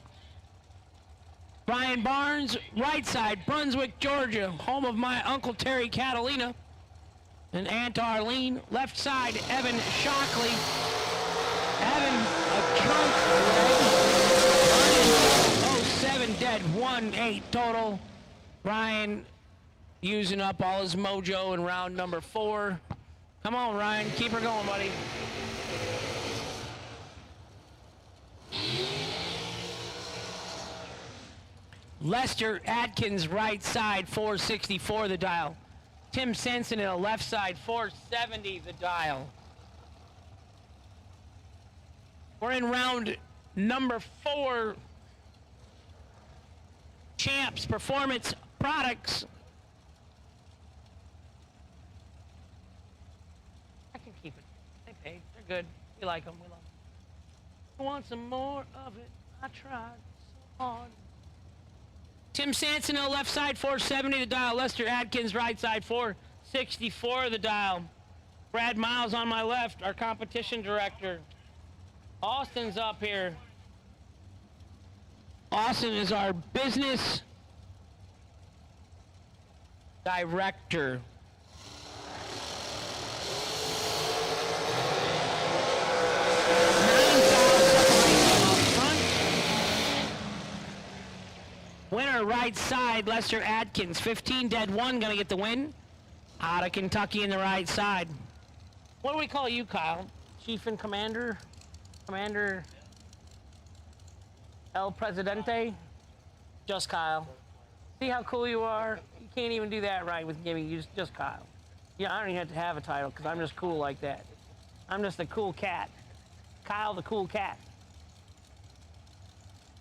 Brian Barnes, right side, Brunswick, Georgia, home of my Uncle Terry Catalina and Aunt Arlene. Left side, Evan Shockley. Evan, a trunk, 07 dead, 1-8 total. Ryan using up all his mojo in round number 4. Come on, Ryan, keep her going, buddy. Lester Atkins, right side, 464, the dial. Tim Sensen in the left side, 470, the dial. We're in round number 4. Champs Performance Products. I can keep it. They pay. They're good. We like them. We love them. I want some more of it. I tried so hard. Tim Sanson on the left side, 470 the dial. Lester Atkins, right side, 464 the dial. Brad Miles on my left, our competition director. Austin's up here. Austin is our business director. Winner, right side, Lester Atkins. 15 dead 1, gonna get the win. Out of Kentucky in the right side. What do we call you, Kyle? Chief and Commander? Commander El Presidente? Just Kyle. See how cool you are? You can't even do that right with giving you just Kyle. Yeah, I don't even have to have a title because I'm just cool like that. I'm just a cool cat. Kyle the cool cat.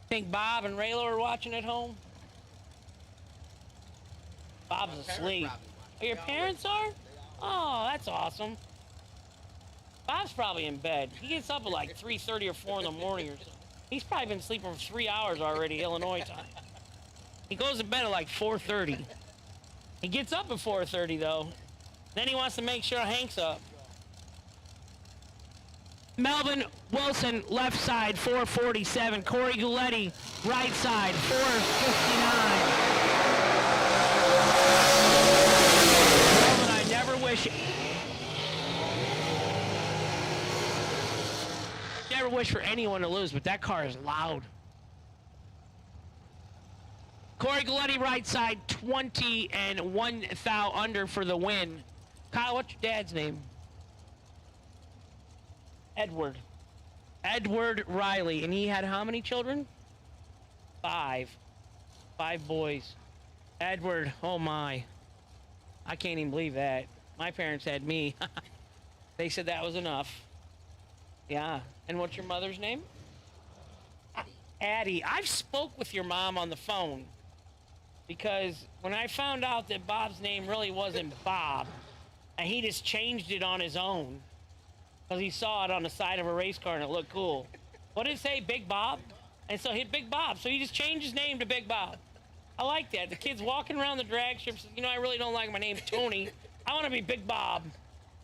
Think Bob and Raylo are watching at home? Bob's asleep. Oh, your parents are? Oh, that's awesome. Bob's probably in bed. He gets up at like 3:30 or 4 in the morning or something. He's probably been sleeping for 3 hours already, Illinois time. He goes to bed at like 4:30. He gets up at 4:30 though. Then he wants to make sure Hank's up. Melvin Wilson, left side, 447. Corey Gouletti, right side, 459. Melvin, I never wish for anyone to lose, but that car is loud. Corey Gouletti, right side, 20 and 1 thou under for the win. Kyle, what's your dad's name? Edward Riley. And he had how many children? 5 boys. Edward, oh my, I can't even believe that. My parents had me. They said that was enough. Yeah. And what's your mother's name? Addie. I've spoke with your mom on the phone because when I found out that Bob's name really wasn't Bob and he just changed it on his own because he saw it on the side of a race car and it looked cool. What did it say? Big Bob? And so he Big Bob. So he just changed his name to Big Bob. I like that. The kid's walking around the drag strip says, you know, I really don't like my name, Tony. I want to be Big Bob.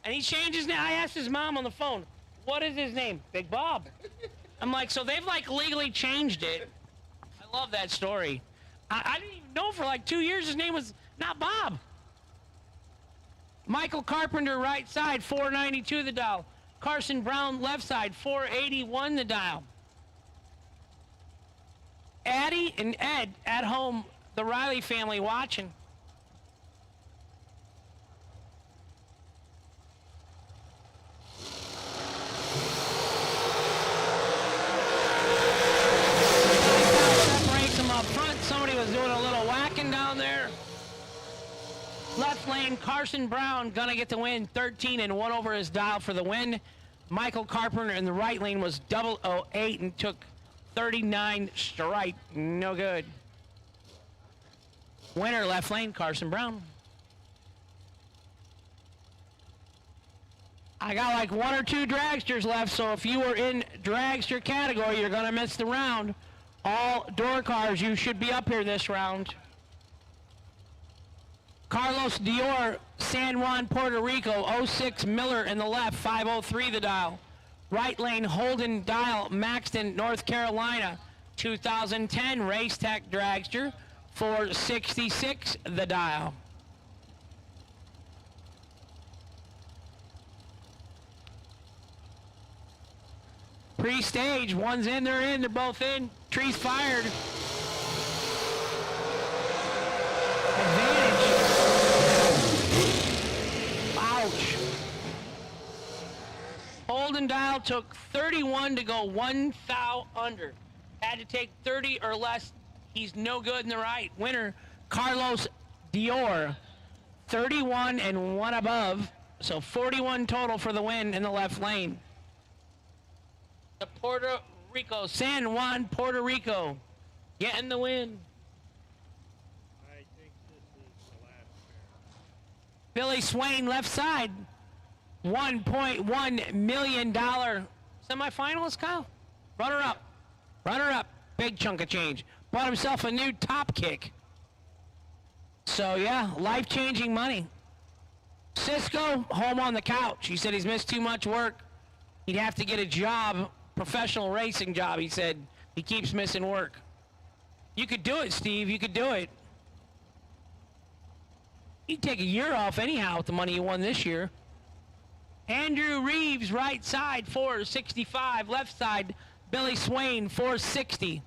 And he changed his name. I asked his mom on the phone, what is his name? Big Bob. I'm like, so they've like legally changed it. I love that story. I didn't even know for like 2 years his name was not Bob. Michael Carpenter, right side, 492 the dial. Carson Brown, left side, 481 the dial. Addie and Ed at home, the Riley family watching. Separates them up front. Somebody was doing a little whacking down there. Left lane, Carson Brown gonna get the win, 13 and 1 over his dial for the win. Michael Carpenter in the right lane was 008 and took 39 straight. No good. Winner, left lane, Carson Brown. I got like 1 or 2 dragsters left, so if you were in dragster category, you're gonna miss the round. All door cars, you should be up here this round. Carlos Dior, San Juan, Puerto Rico, 06 Miller in the left, 503 the dial. Right lane, Holden Dial, Maxton, North Carolina, 2010 Race Tech Dragster, 466 the dial. Pre-stage, one's in, they're both in. Trees fired. Advantage. Ouch. Holden Dial took 31 to go 1 thou under. Had to take 30 or less. He's no good in the right. Winner, Carlos Dior, 31 and 1 above. So 41 total for the win in the left lane. The Puerto Rico, San Juan, Puerto Rico, getting the win. I think this is the last pair. Billy Swain, left side, $1.1 million semifinalist, Kyle. Runner up, big chunk of change. Bought himself a new top kick. So yeah, life-changing money. Cisco, home on the couch. He said he's missed too much work. He'd have to get a job, professional racing job. He said he keeps missing work. You could do it, Steve. You could do it. You'd take a year off anyhow with the money you won this year. Andrew Reeves, right side, 465. Left side, Billy Swain, 460.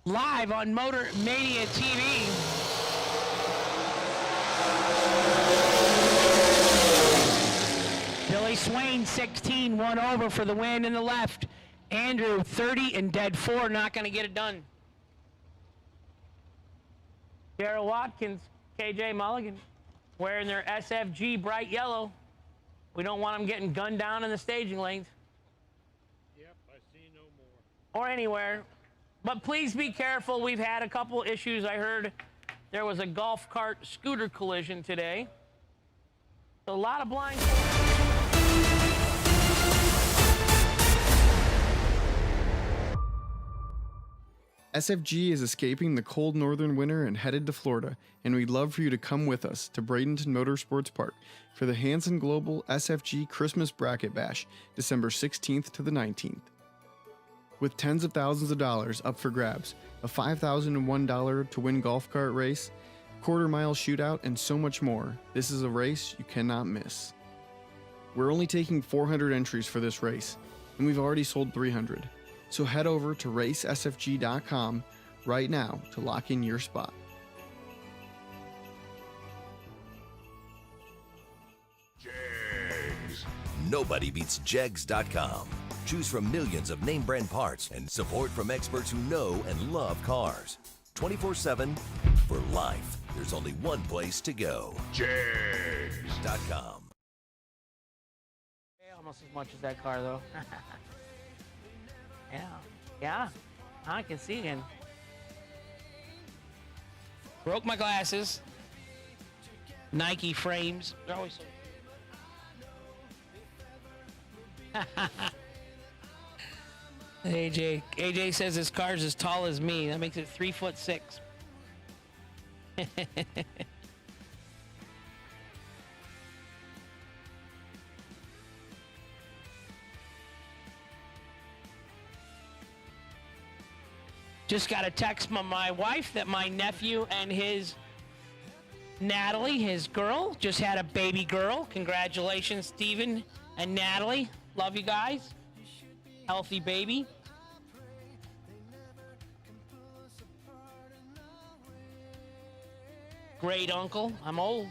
Live on Motor Mania TV. Billy Swain, 16, 1 over for the win in the left. Andrew, 30 and dead 4, not going to get it done. Darrell Watkins, KJ Mulligan, wearing their SFG bright yellow. We don't want them getting gunned down in the staging lanes. Yep, I see no more. Or anywhere. But please be careful. We've had a couple issues. I heard there was a golf cart scooter collision today. A lot of blind. SFG is escaping the cold northern winter and headed to Florida, and we'd love for you to come with us to Bradenton Motorsports Park for the Hanson Global SFG Christmas Bracket Bash, December 16th to the 19th. With tens of thousands of dollars up for grabs, a $5,001 to win golf cart race, quarter-mile shootout, and so much more, this is a race you cannot miss. We're only taking 400 entries for this race, and we've already sold 300. So head over to racesfg.com right now to lock in your spot. JEGS. Nobody beats JEGS.com. Choose from millions of name brand parts and support from experts who know and love cars. 24/7 for life. There's only one place to go. JEGS.com. Almost as much as that car, though. Yeah, I can see again. Broke my glasses. Nike frames. They're always so. AJ says his car's as tall as me. That makes it 3'6". Just got a text from my wife that my nephew and his Natalie, his girl, just had a baby girl. Congratulations, Steven and Natalie. Love you guys. Healthy baby. Great uncle. I'm old.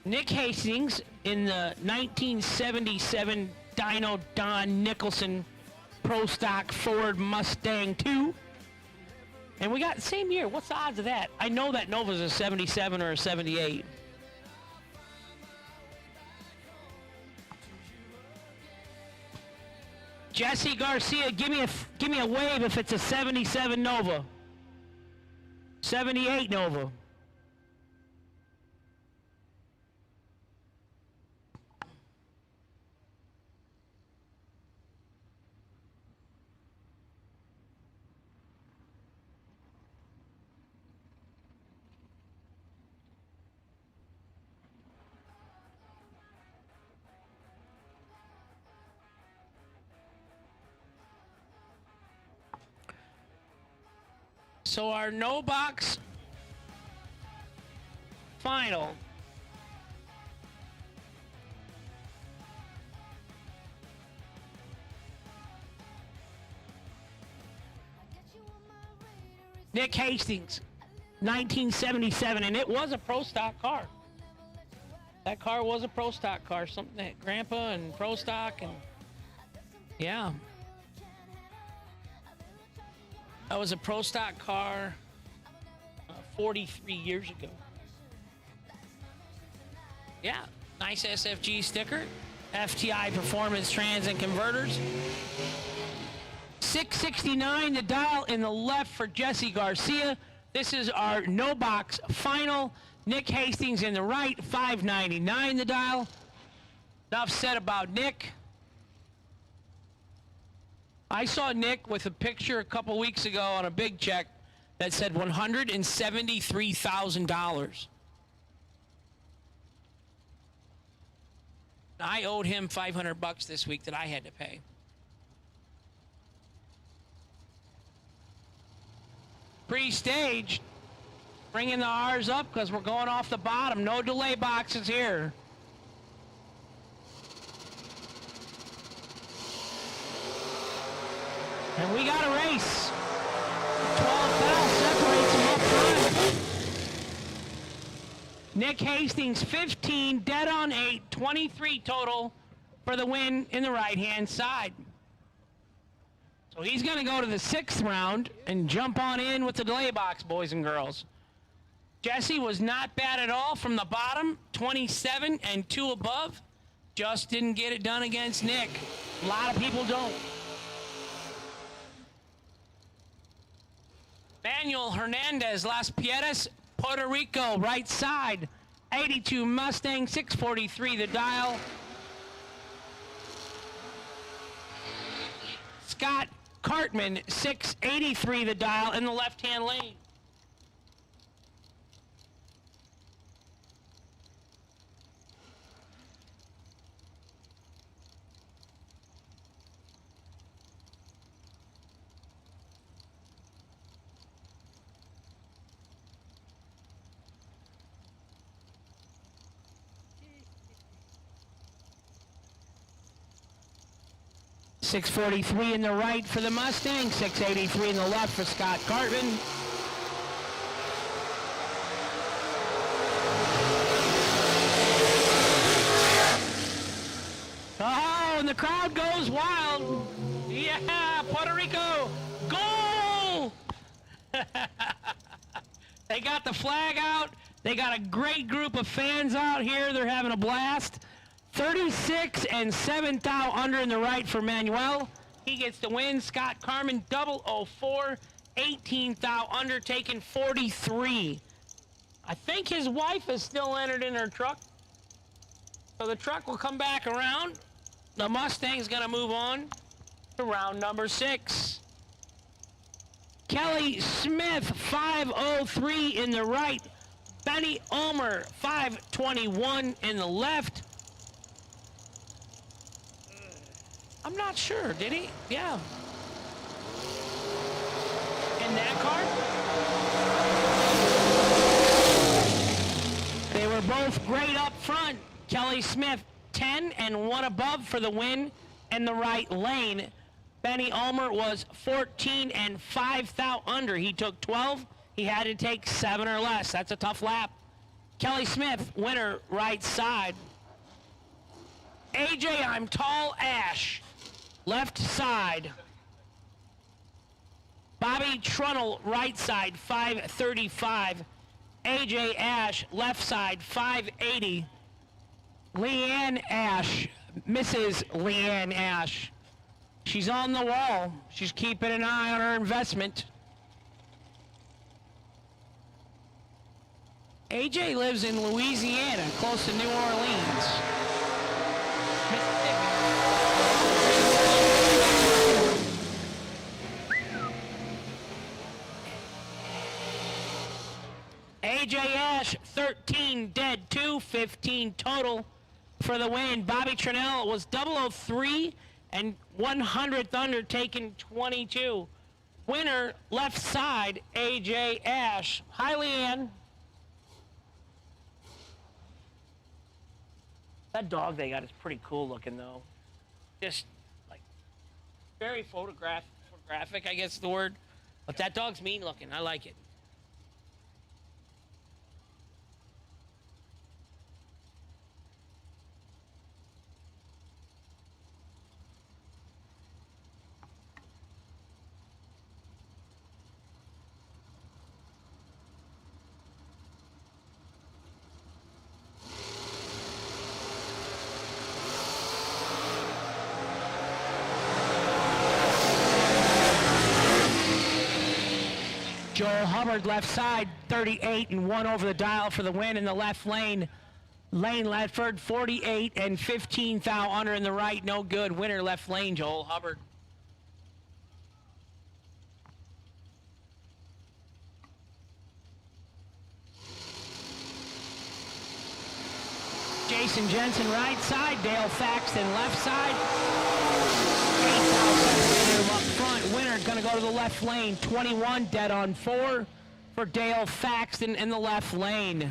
Nick Hastings in the 1977 Dyno Don Nicholson Pro Stock Ford Mustang II. And we got the same year. What's the odds of that? I know that Nova's a 77 or a 78. Jesse Garcia, give me a wave if it's a 77 Nova. 78 Nova. So our no box final. Nick Hastings, 1977, and it was a pro stock car. That car was a pro stock car, something that Grandpa and pro stock, and yeah. That was a pro stock car 43 years ago. Yeah, nice SFG sticker. FTI Performance Trans and Converters. 669 the dial in the left for Jesse Garcia. This is our no box final. Nick Hastings in the right, 599 the dial. Enough said about Nick. I saw Nick with a picture a couple weeks ago on a big check that said $173,000. I owed him $500 this week that I had to pay. Pre-staged, bringing the R's up because we're going off the bottom. No delay boxes here. And we got a race. 12 fouls separates them up front. Nick Hastings, 15, dead on 8, 23 total for the win in the right-hand side. So he's going to go to the 6th round and jump on in with the delay box, boys and girls. Jesse was not bad at all from the bottom, 27 and 2 above. Just didn't get it done against Nick. A lot of people don't. Manuel Hernandez, Las Piedras, Puerto Rico, right side. 82 Mustang, 643 the dial. Scott Cartman, 683 the dial in the left-hand lane. .643 in the right for the Mustang, 683 in the left for Scott Cartman. Oh, and the crowd goes wild. Yeah, Puerto Rico, goal! They got the flag out. They got a great group of fans out here. They're having a blast. 36 and 7 thou under in the right for Manuel. He gets the win. Scott Cartman, 004, 18 thou under, taking 43. I think his wife is still entered in her truck. So the truck will come back around. The Mustang's gonna move on to round number 6. Kelly Smith, 503 in the right. Benny Ulmer, 521 in the left. I'm not sure, did he? Yeah. In that car? They were both great up front. Kelly Smith, 10 and 1 above for the win in the right lane. Benny Ulmer was 14 and 5 thou under. He took 12. He had to take 7 or less. That's a tough lap. Kelly Smith, winner, right side. AJ, I'm tall, Ash, left side. Bobby Trunnell, right side, 535. AJ Ash, left side, 580. Leanne Ash, Mrs. Leanne Ash. She's on the wall. She's keeping an eye on her investment. AJ lives in Louisiana, close to New Orleans. AJ Ash, 13 dead, 215 total for the win. Bobby Trunnell was 003 and 100th under, taking 22. Winner, left side, AJ Ash. Hi, Leanne. That dog they got is pretty cool looking, though. Just, like, very photographic, I guess is the word. But that dog's mean looking. I like it. Joel Hubbard, left side, 38 and 1 over the dial for the win in the left lane. Lane Ledford, 48 and 15 thou under in the right, no good. Winner, left lane, Joel Hubbard. Jason Jensen, right side. Dale Faxton, left side. 8,000 up front. Winner gonna go to the left lane. 21 dead on 4 for Dale Faxton in the left lane.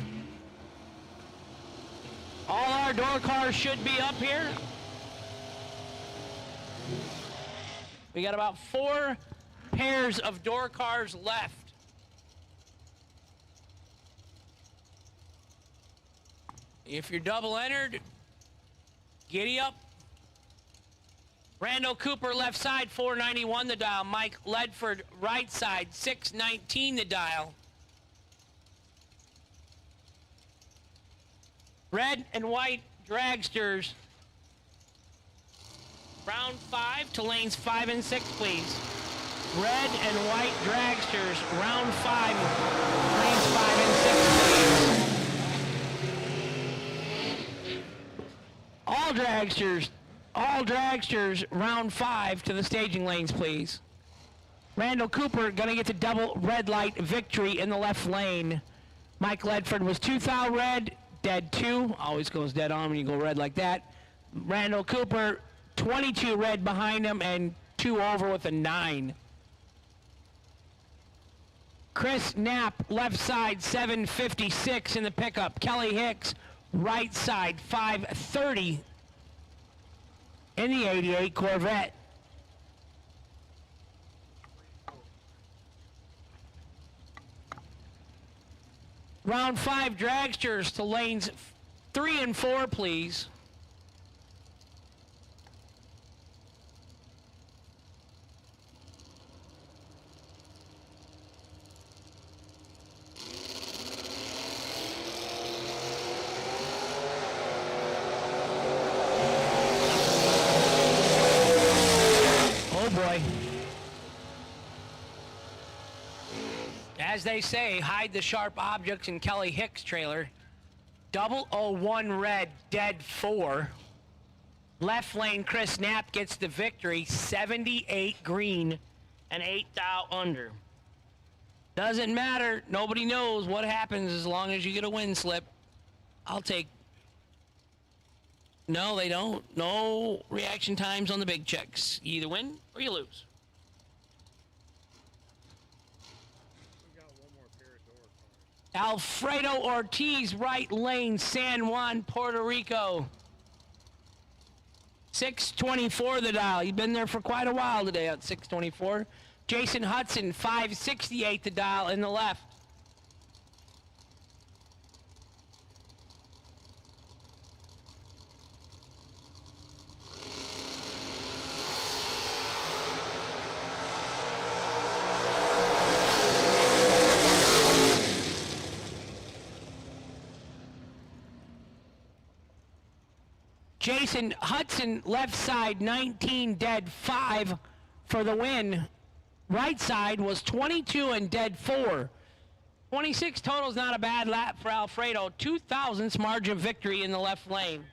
All our door cars should be up here. We got about 4 pairs of door cars left. If you're double entered, giddy up. Randall Cooper, left side, 491 the dial. Mike Ledford, right side, 619 the dial. Red and white dragsters. Round 5 to lanes 5 and 6, please. Red and white dragsters. Round 5, lanes 5 and 6, please. All dragsters, round 5 to the staging lanes, please. Randall Cooper gonna get the double red light victory in the left lane. Mike Ledford was 2,000 red, dead 2. Always goes dead on when you go red like that. Randall Cooper, 22 red behind him and 2 over with a 9. Chris Knapp, left side, 756 in the pickup. Kelly Hicks, right side, 530 in the 88 Corvette. Round 5 dragsters to lanes 3 and 4, please. Oh boy. As they say, hide the sharp objects in Kelly Hicks' trailer. 001 red, dead 4. Left lane, Chris Knapp gets the victory. 78 green and 8 thou under. Doesn't matter. Nobody knows what happens as long as you get a win slip. I'll take. No, they don't. No reaction times on the big checks. You either win or you lose. Alfredo Ortiz, right lane, San Juan, Puerto Rico. 624 the dial. You've been there for quite a while today at 624. Jason Hudson, 568 the dial in the left. Jason Hudson, left side, 19 dead 5 for the win. Right side was 22 and dead 4. 26 total is not a bad lap for Alfredo. 2,000ths margin of victory in the left lane.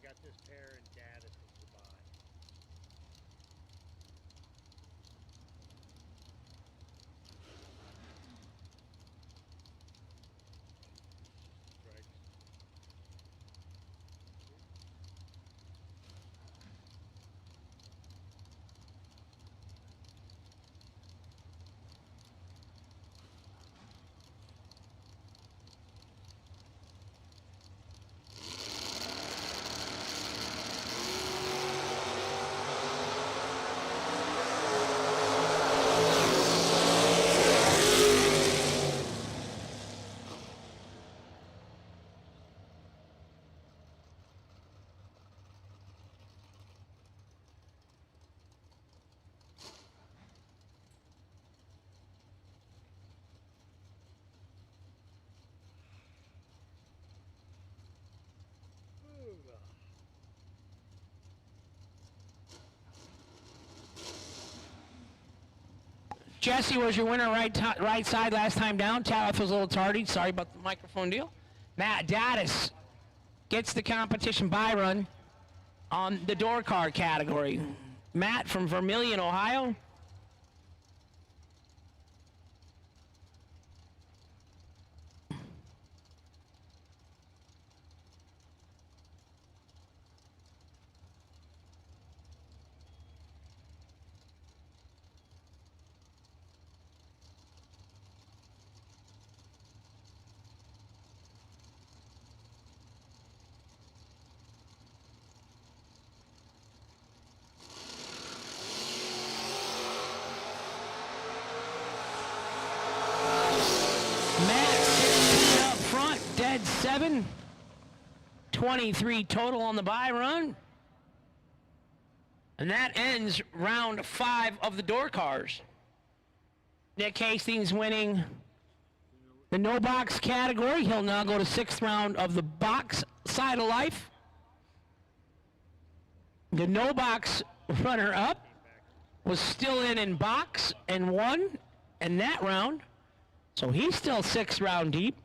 got this pair and Gaddis to buy. Jesse was your winner right side last time down. Talith was a little tardy. Sorry about the microphone deal. Matt Daddis gets the competition bye run on the door car category. Matt from Vermilion, Ohio. Matt 16 up front, dead 7. 23 total on the bye run. And that ends round 5 of the door cars. Nick Hastings winning the no box category. He'll now go to 6th round of the box side of life. The no box runner up was still in box and won in that round. So he's still 6th round deep.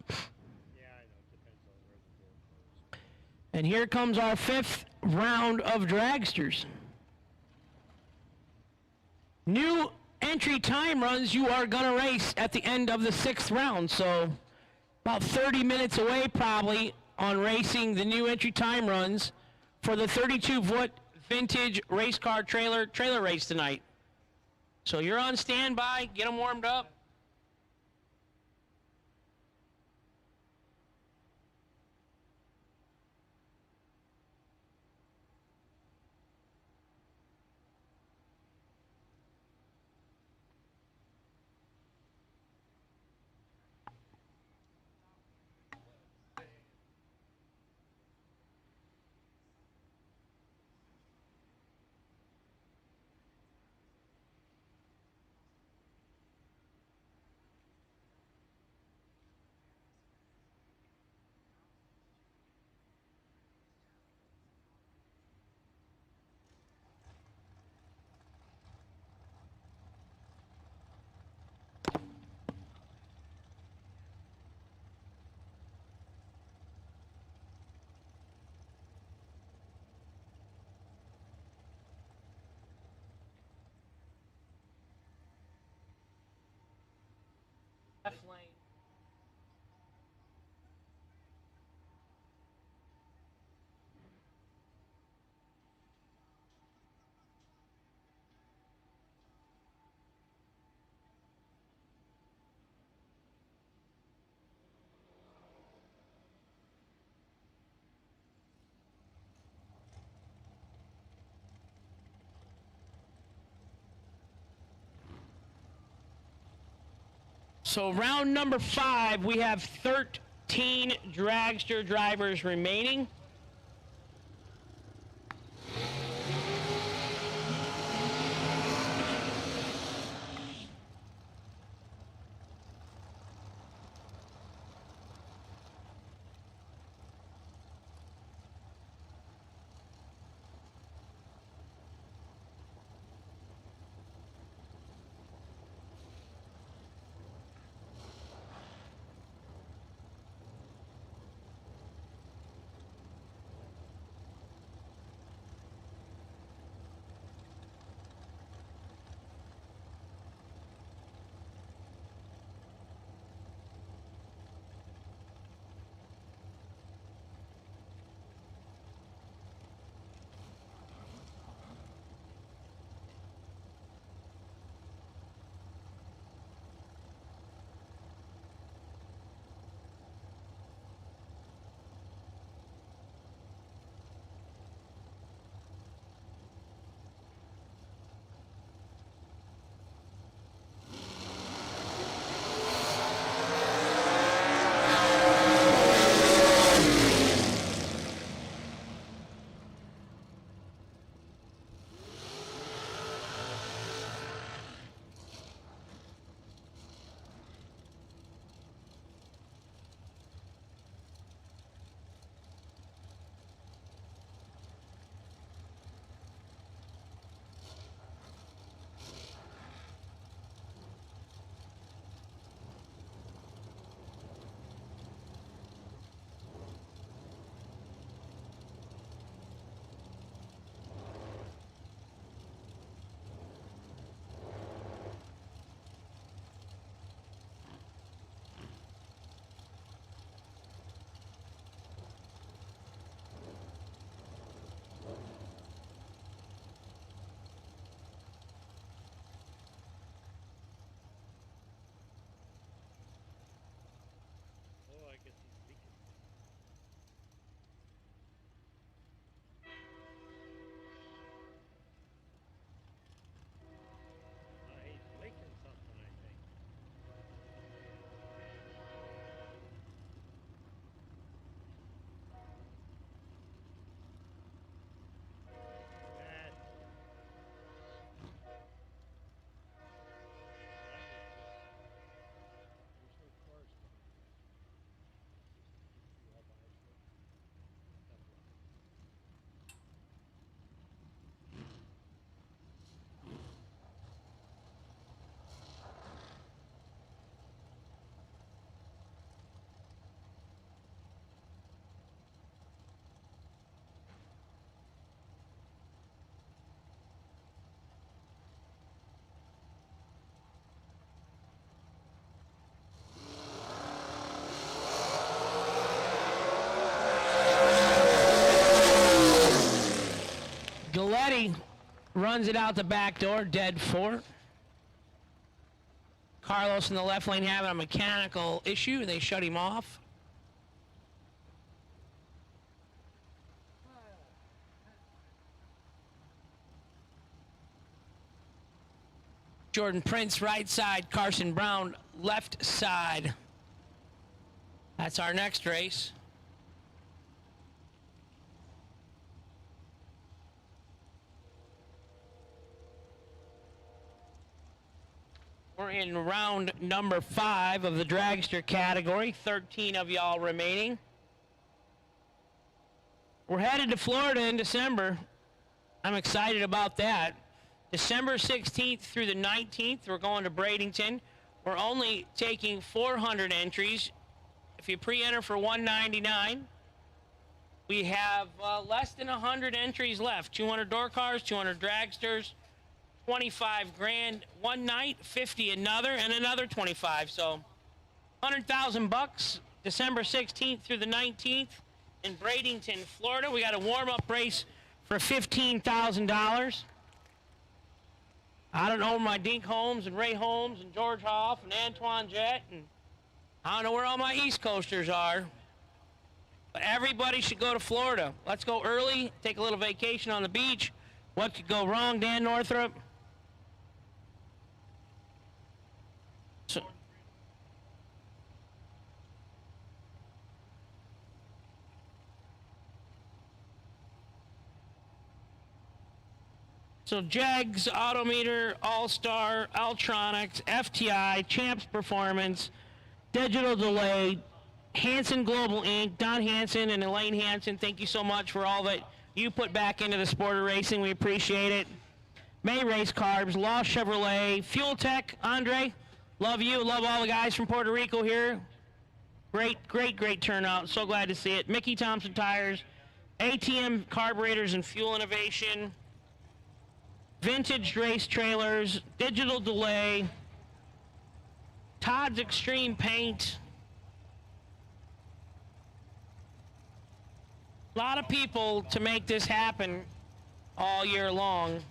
And here comes our 5th round of dragsters. New entry time runs you are gonna race at the end of the 6th round. So about 30 minutes away probably on racing the new entry time runs for the 32-foot vintage race car trailer race tonight. So you're on standby, get them warmed up. Left lane. So round number 5, we have 13 dragster drivers remaining. runs it out the back door, dead 4. Carlos in the left lane having a mechanical issue. They shut him off. Jordan Prince, right side. Carson Brown, left side. That's our next race. We're in round number 5 of the Dragster category. 13 of y'all remaining. We're headed to Florida in December. I'm excited about that. December 16th through the 19th, we're going to Bradenton. We're only taking 400 entries. If you pre-enter for $199, we have less than 100 entries left. 200 door cars, 200 dragsters, 25 grand one night, 50 another, and another 25. So $100,000 December 16th through the 19th in Bradenton, Florida. We got a warm-up race for $15,000. I don't know my Dink Holmes and Ray Holmes and George Hoff and Antoine Jett, and I don't know where all my East Coasters are. But everybody should go to Florida. Let's go early, take a little vacation on the beach. What could go wrong, Dan Northrup? So JEGS, Autometer, All-Star, Altronics, FTI, Champs Performance, Digital Delay, Hansen Global Inc., Don Hansen and Elaine Hansen, thank you so much for all that you put back into the sport of racing. We appreciate it. May Race Carbs, Law Chevrolet, Fuel Tech, Andre, love you. Love all the guys from Puerto Rico here. Great turnout. So glad to see it. Mickey Thompson Tires, ATM Carburetors and Fuel Innovation, Vintage Race Trailers, Digital Delay, Todd's Extreme Paint. A lot of people to make this happen all year long.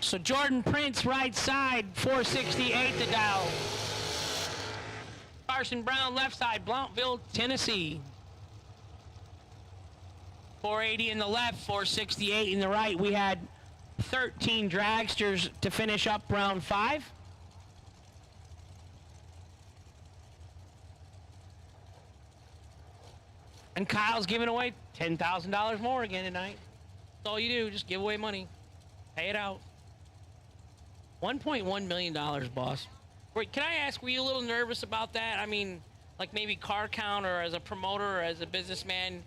So Jordan Prince, right side, 468 the Dow. Carson Brown, left side, Blounteville, Tennessee. 480 in the left, 468 in the right. We had 13 dragsters to finish up round 5. And Kyle's giving away $10,000 more again tonight. That's all you do, just give away money. Pay it out. $1.1 million, boss. Wait, can I ask, were you a little nervous about that? I mean, like maybe car count or as a promoter or as a businessman,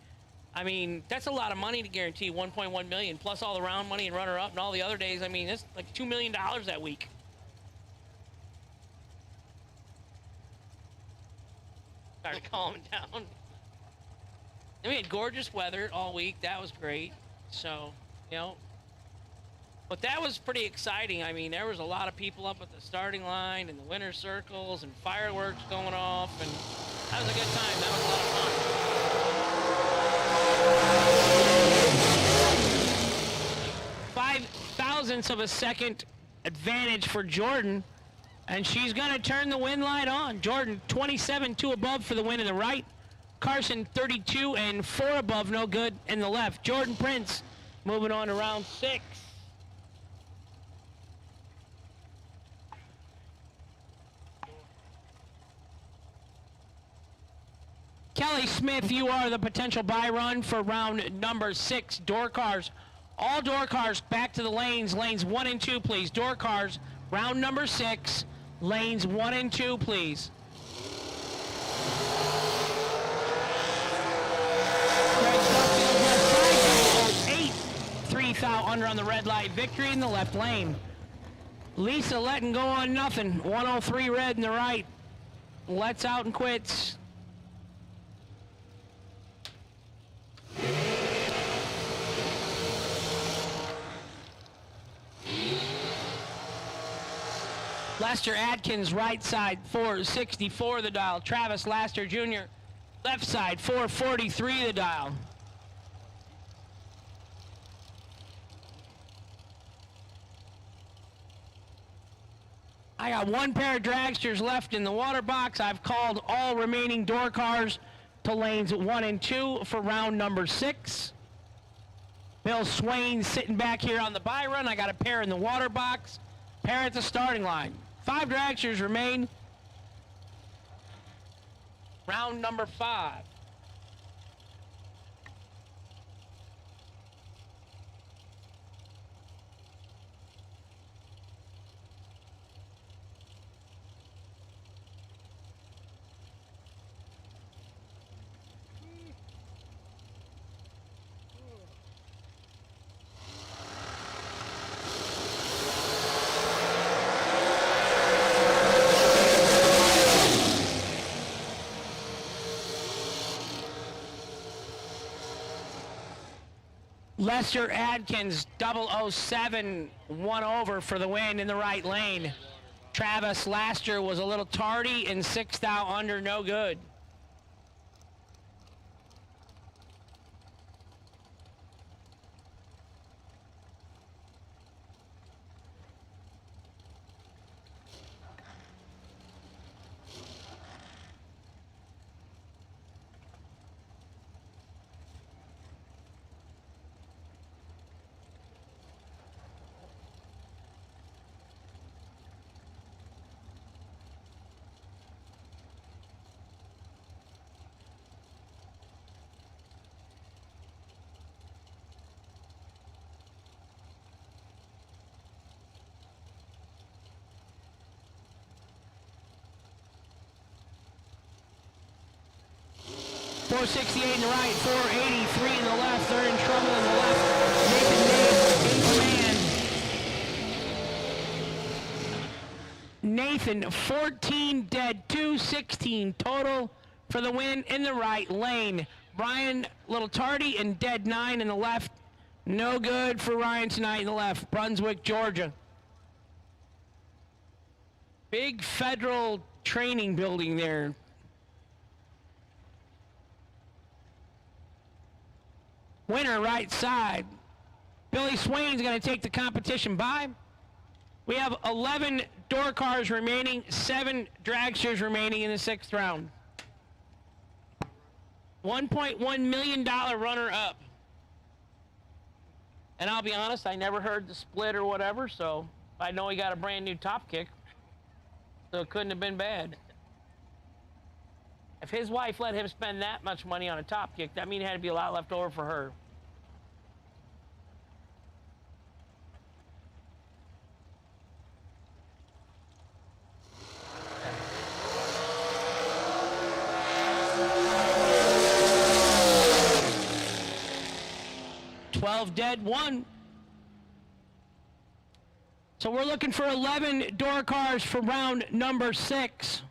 I mean, that's a lot of money to guarantee, 1.1 million, plus all the round money and runner-up and all the other days. I mean, that's like $2 million that week. Started calming down. And we had gorgeous weather all week. That was great. So, you know, but that was pretty exciting. I mean, there was a lot of people up at the starting line and the winner's circles and fireworks going off, and that was a good time. That was a lot of fun. 5 thousandths of a second advantage for Jordan, and she's going to turn the win light on. Jordan, 27-2 above for the win in the right. Carson, 32 and 4 above, no good in the left. Jordan Prince moving on to round 6. Kelly Smith, you are the potential buy run for round number 6. Door cars. All door cars back to the lanes. Lanes 1 and 2, please. Door cars, round number 6. Lanes 1 and 2, please. Craig Duffield has 3,000 under on the red light. Victory in the left lane. Lisa letting go on nothing. 103 red in the right. Lets out and quits. Lester Atkins, right side, 464 the dial. Travis Laster Jr., Left side, 443 the dial. I got one pair of dragsters left in the water box. I've called all remaining door cars to lanes 1 and 2 for round number 6. Bill Swain sitting back here on the buy run. I got a pair in the water box, pair at the starting line. 5 dragsters remain. Round number 5. Lester Adkins, 007, 1 over for the win in the right lane. Travis Laster was a little tardy and 6th out under, no good. .468 in the right, 483 in the left. They're in trouble in the left. Nathan, 14 dead, 216 total for the win in the right lane. Brian, little tardy and dead 9 in the left. No good for Ryan tonight in the left. Brunswick, Georgia. Big federal training building there. Winner right side. Billy Swain's going to take the competition by. We have 11 door cars remaining, 7 dragsters remaining in the 6th round. $1.1 million runner-up. And I'll be honest, I never heard the split or whatever, so I know he got a brand new top kick. So it couldn't have been bad. If his wife let him spend that much money on a top kick, that means there had to be a lot left over for her. Dead 1. So we're looking for 11 door cars for round number 6.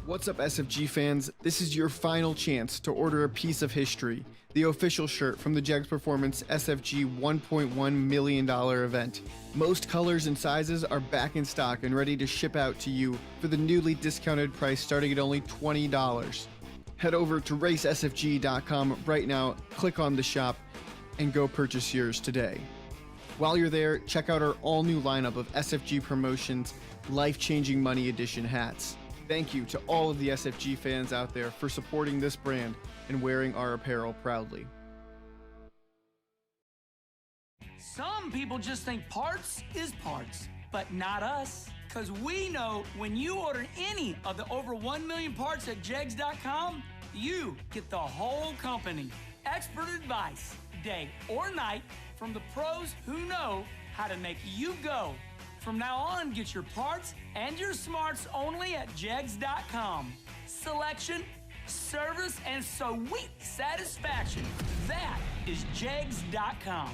What's up, SFG fans? This is your final chance to order a piece of history, the official shirt from the JEGS Performance SFG $1.1 million event. Most colors and sizes are back in stock and ready to ship out to you for the newly discounted price starting at only $20. Head over to racesfg.com right now, click on the shop, and go purchase yours today. While you're there, check out our all-new lineup of SFG Promotions Life-Changing Money Edition hats. Thank you to all of the SFG fans out there for supporting this brand and wearing our apparel proudly. Some people just think parts is parts, but not us. Because we know when you order any of the over 1 million parts at JEGS.com, you get the whole company. Expert advice, day or night, from the pros who know how to make you go. From now on, get your parts and your smarts only at JEGS.com. Selection, service, and sweet satisfaction. That is JEGS.com.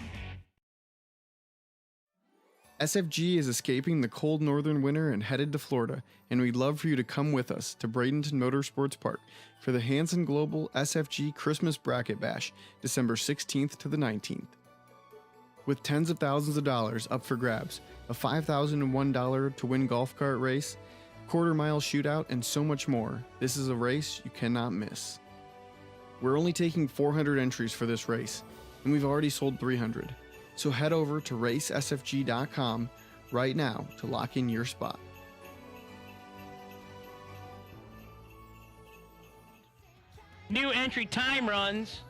SFG is escaping the cold northern winter and headed to Florida, and we'd love for you to come with us to Bradenton Motorsports Park for the Hanson Global SFG Christmas Bracket Bash, December 16th to the 19th. With tens of thousands of dollars up for grabs, a $5,001 to win golf cart race, quarter-mile shootout, and so much more, this is a race you cannot miss. We're only taking 400 entries for this race, and we've already sold 300. So head over to racesfg.com right now to lock in your spot. New entry time runs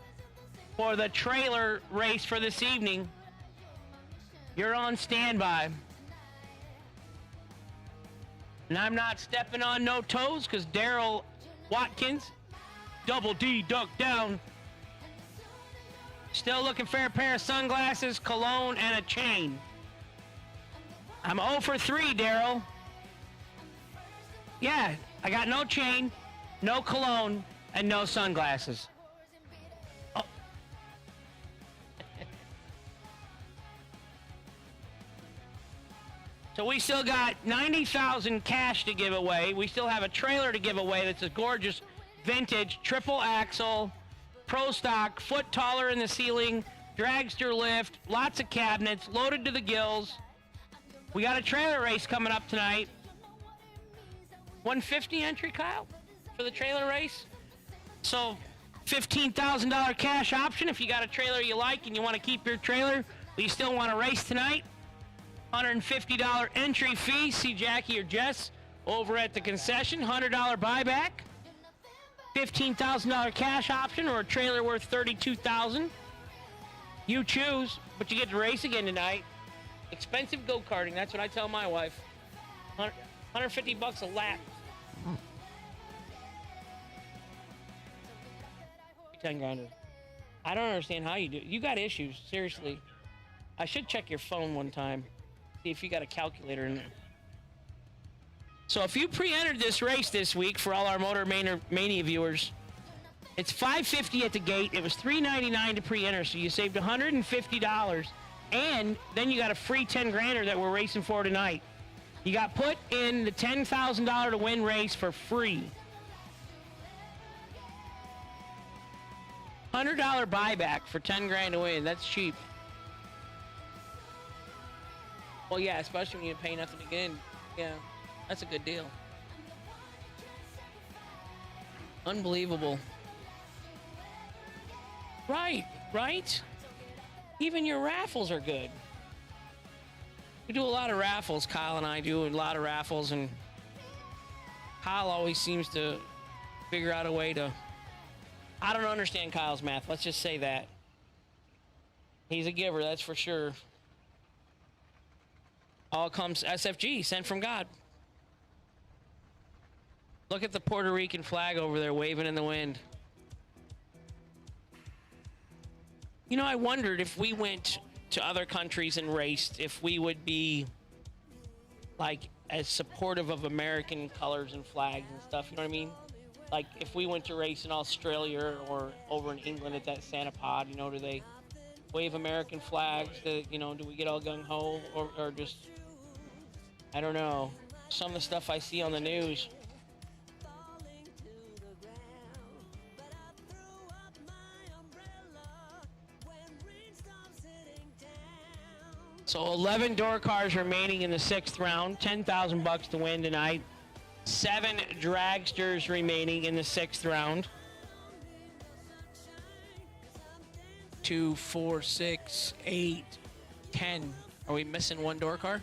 for the trailer race for this evening. You're on standby. And I'm not stepping on no toes because Daryl Watkins, double D, duck down. Still looking for a pair of sunglasses, cologne, and a chain. I'm 0 for 3, Daryl. Yeah, I got no chain, no cologne, and no sunglasses. Oh. So we still got $90,000 cash to give away. We still have a trailer to give away that's a gorgeous vintage triple axle, pro stock, foot taller in the ceiling, dragster lift, lots of cabinets, loaded to the gills. We got a trailer race coming up tonight. 150 entry, Kyle, for the trailer race. So $15,000 cash option if you got a trailer you like and you want to keep your trailer, but you still want to race tonight. $150 entry fee. See Jackie or Jess over at the concession. $100 buyback. $15,000 cash option or a trailer worth $32,000. You choose, but you get to race again tonight. Expensive go-karting. That's what I tell my wife. $150 a lap. 10 grand. I don't understand how you do it. You got issues, seriously. I should check your phone one time. See if you got a calculator in there. So if you pre-entered this race this week for all our Motor Mania viewers, it's $550 at the gate. It was $399 to pre-enter, so you saved $150. And then you got a free 10 grander that we're racing for tonight. You got put in the $10,000 to win race for free. $100 buyback for 10 grand to win. That's cheap. Well, yeah, especially when you pay nothing to get in. Yeah, that's a good deal. Unbelievable. Right, right? Even your raffles are good. We do a lot of raffles. Kyle and I do a lot of raffles, and Kyle always seems to figure out a way to... I don't understand Kyle's math. Let's just say that. He's a giver, that's for sure. All comes SFG, sent from God. Look at the Puerto Rican flag over there waving in the wind. You know, I wondered if we went to other countries and raced, if we would be like as supportive of American colors and flags and stuff, you know what I mean? Like if we went to race in Australia or over in England at that Santa Pod, you know, do they wave American flags? Do we get all gung-ho or just, I don't know, some of the stuff I see on the news. So 11 door cars remaining in the 6th round, $10,000 to win tonight. 7 dragsters remaining in the 6th round. 2, 4, 6, 8, 10. Are we missing one door car?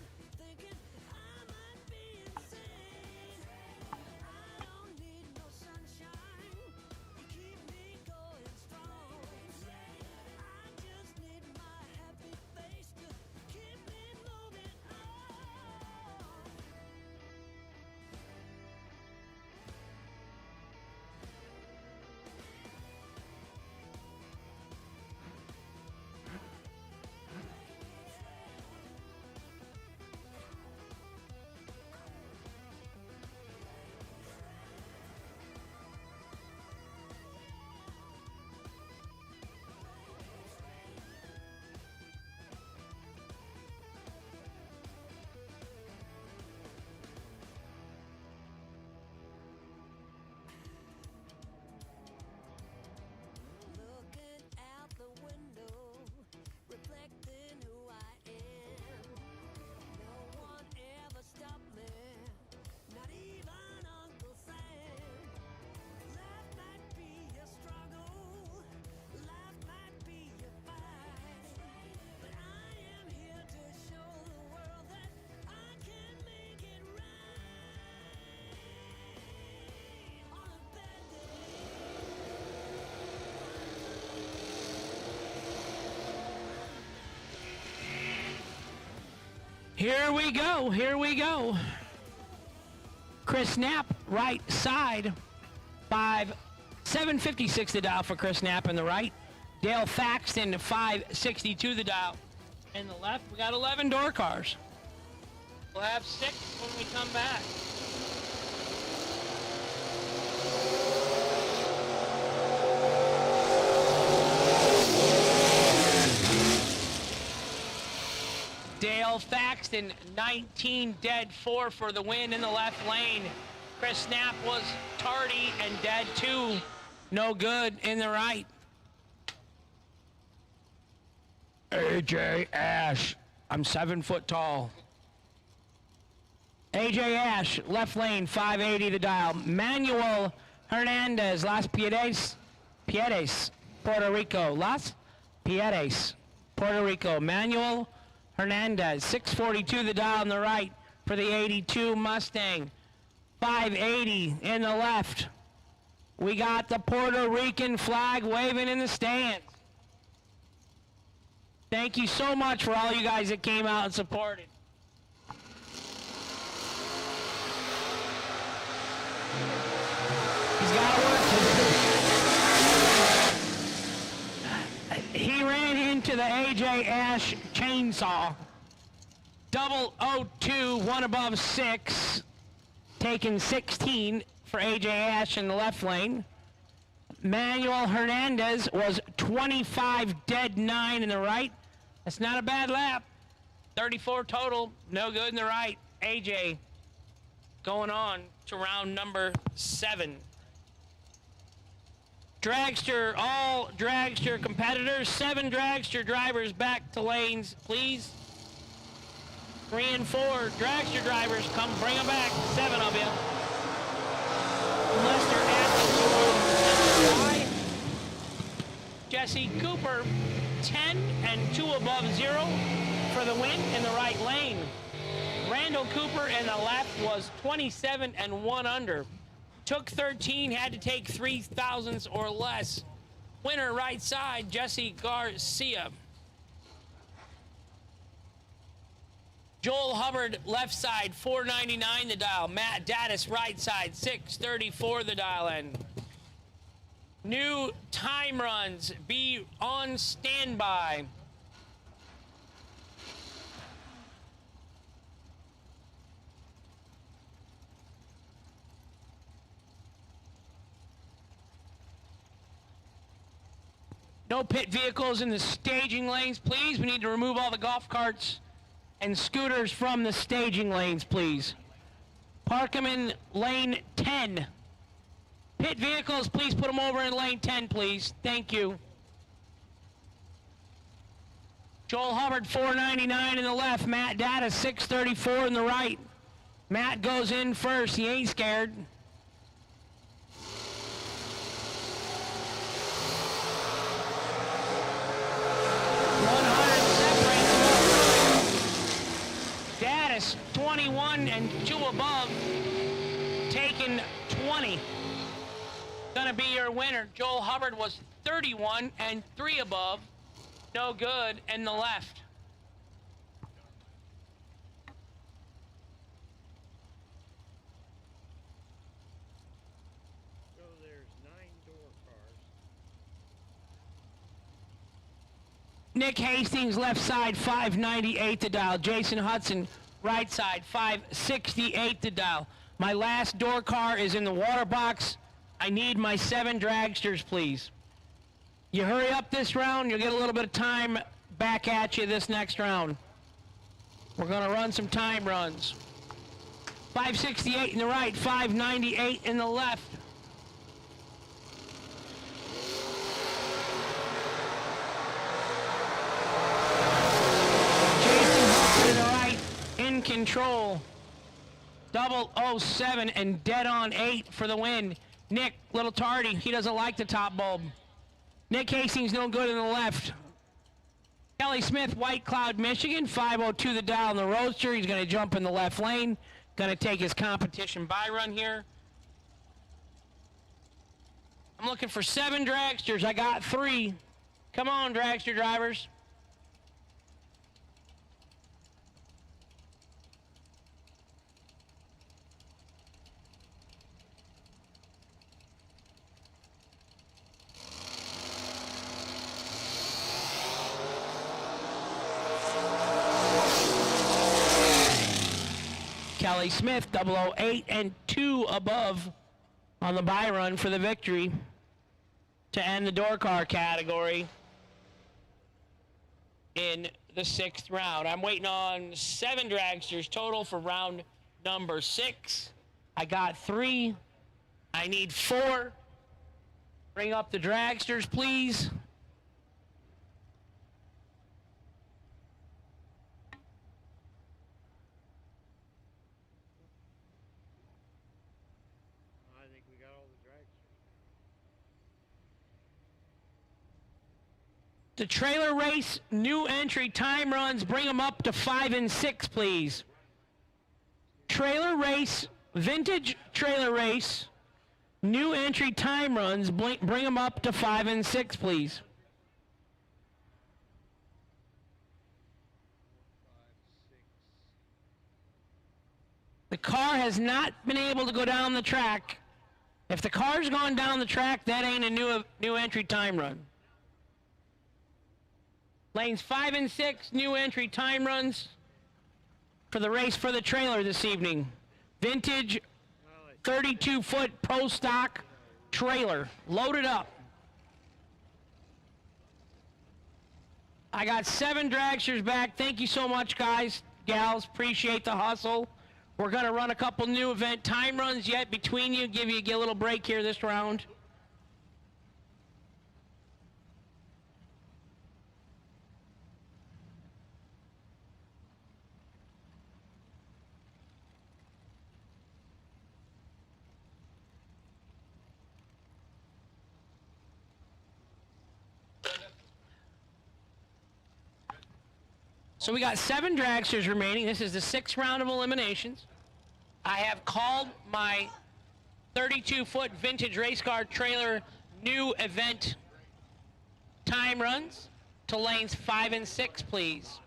Here we go. Here we go. Chris Knapp, right side. 756 the dial for Chris Knapp in the right. Dale Thaxton, 562 the dial in the left. We got 11 door cars. We'll have 6 when we come back. Dale Thaxton, 19 dead, 4 for the win in the left lane. Chris Knapp was tardy and dead 2, no good in the right. AJ Ash, I'm 7 foot tall. AJ Ash, left lane, 580 the dial. Manuel Hernandez, Las Piedades, Puerto Rico. Las Piedades, Puerto Rico. Manuel Hernandez, 642 the dial on the right for the 82 Mustang. 580 in the left. We got the Puerto Rican flag waving in the stands. Thank you so much for all you guys that came out and supported. He's got work to do. He ran into the AJ Ash chainsaw. 002, 1 above 6. Taking 16 for AJ Ash in the left lane. Manuel Hernandez was 25 dead, 9 in the right. That's not a bad lap. 34 total, no good in the right. AJ going on to round number 7. Dragster, all Dragster competitors, 7 Dragster drivers back to lanes, please. 3 and 4 Dragster drivers, come bring them back, 7 of you. Lester Adel, Jesse Cooper, 10 and 2 above 0 for the win in the right lane. Randall Cooper in the left was 27 and 1 under. Took 13, had to take 3 thousandths or less. Winner right side, Jesse Garcia. Joel Hubbard left side, 499 the dial. Matt Daddis right side, 634 the dial. And new time runs, be on standby. No pit vehicles in the staging lanes, please. We need to remove all the golf carts and scooters from the staging lanes, please. Park them in lane 10. Pit vehicles, please put them over in lane 10, please. Thank you. Joel Hubbard, 499 in the left. Matt Data, 634 in the right. Matt goes in first. He ain't scared. Daddis, 21 and 2 above, taking 20. Gonna be your winner. Joel Hubbard was 31 and 3 above, no good in the left. So there's 9 door cars. Nick Hastings, left side, 598 to dial. Jason Hudson, right side, 568 to dial. My last door car is in the water box. I need my 7 dragsters, please. You hurry up this round, you'll get a little bit of time back at you this next round. We're gonna run some time runs. 568 in the right, 598 in the left. In control, 007 and dead on 8 for the win. Nick, little tardy, he doesn't like the top bulb. Nick Hastings, no good in the left. Kelly Smith, White Cloud, Michigan, 502 the dial in the Roadster. He's going to jump in the left lane. Going to take his competition by run here. I'm looking for 7 dragsters. I got 3. Come on, dragster drivers. Kelly Smith, 008 and 2 above on the bye run for the victory to end the door car category in the 6th round. I'm waiting on 7 dragsters total for round number 6. I got 3. I need 4. Bring up the dragsters, please. I think we got all the dragsters. The trailer race, new entry time runs, bring them up to 5 and 6, please. Trailer race, vintage trailer race, new entry time runs, bring them up to 5 and 6, please. The car has not been able to go down the track. If the car's gone down the track, that ain't a new entry time run. Lanes 5 and 6, new entry time runs for the race for the trailer this evening. Vintage 32-foot pro stock trailer, loaded up. I got 7 dragsters back. Thank you so much, guys, gals. Appreciate the hustle. We're going to run a couple new event time runs yet between you. Give you a little break here this round. So we got 7 dragsters remaining. This is the 6th round of eliminations. I have called my 32-foot vintage race car trailer new event time runs to lanes 5 and 6, please.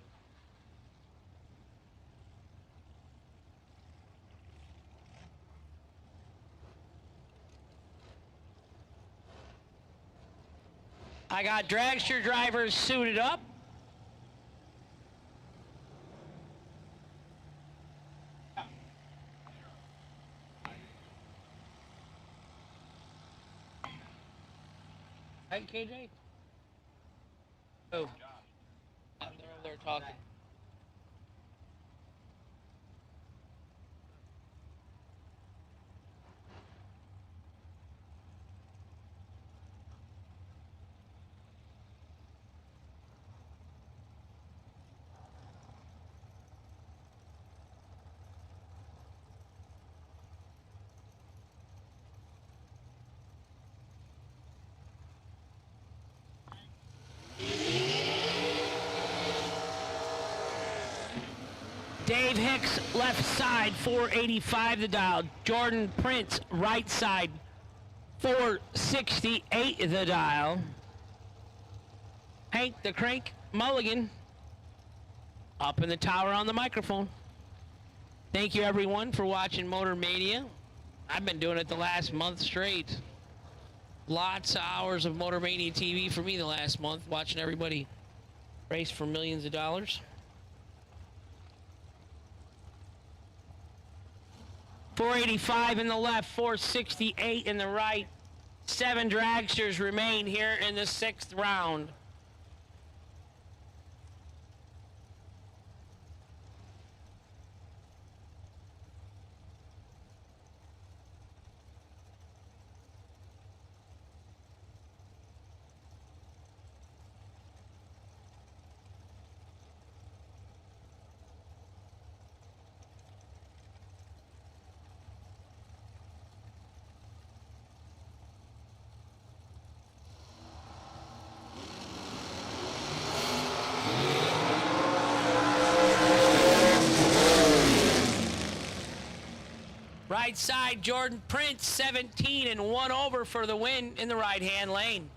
I got dragster drivers suited up. Hey, KJ? Oh. They're over there talking. Dave Hicks, left side, 485 the dial. Jordan Prince, right side, 468 the dial. Hank the Crank Mulligan, up in the tower on the microphone. Thank you, everyone, for watching Motor Mania. I've been doing it the last month straight. Lots of hours of Motor Mania TV for me the last month, watching everybody race for millions of dollars. 485 in the left, 468 in the right. 7 dragsters remain here in the 6th round. Right side, Jordan Prince, 17 and 1 over for the win in the right-hand lane.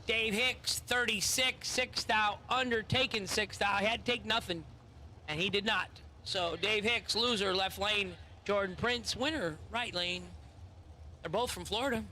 Dave Hicks, 36, 6th out, undertaken 6th out. He had to take nothing, and he did not. So Dave Hicks, loser, left lane. Jordan Prince, winner, right lane. They're both from Florida.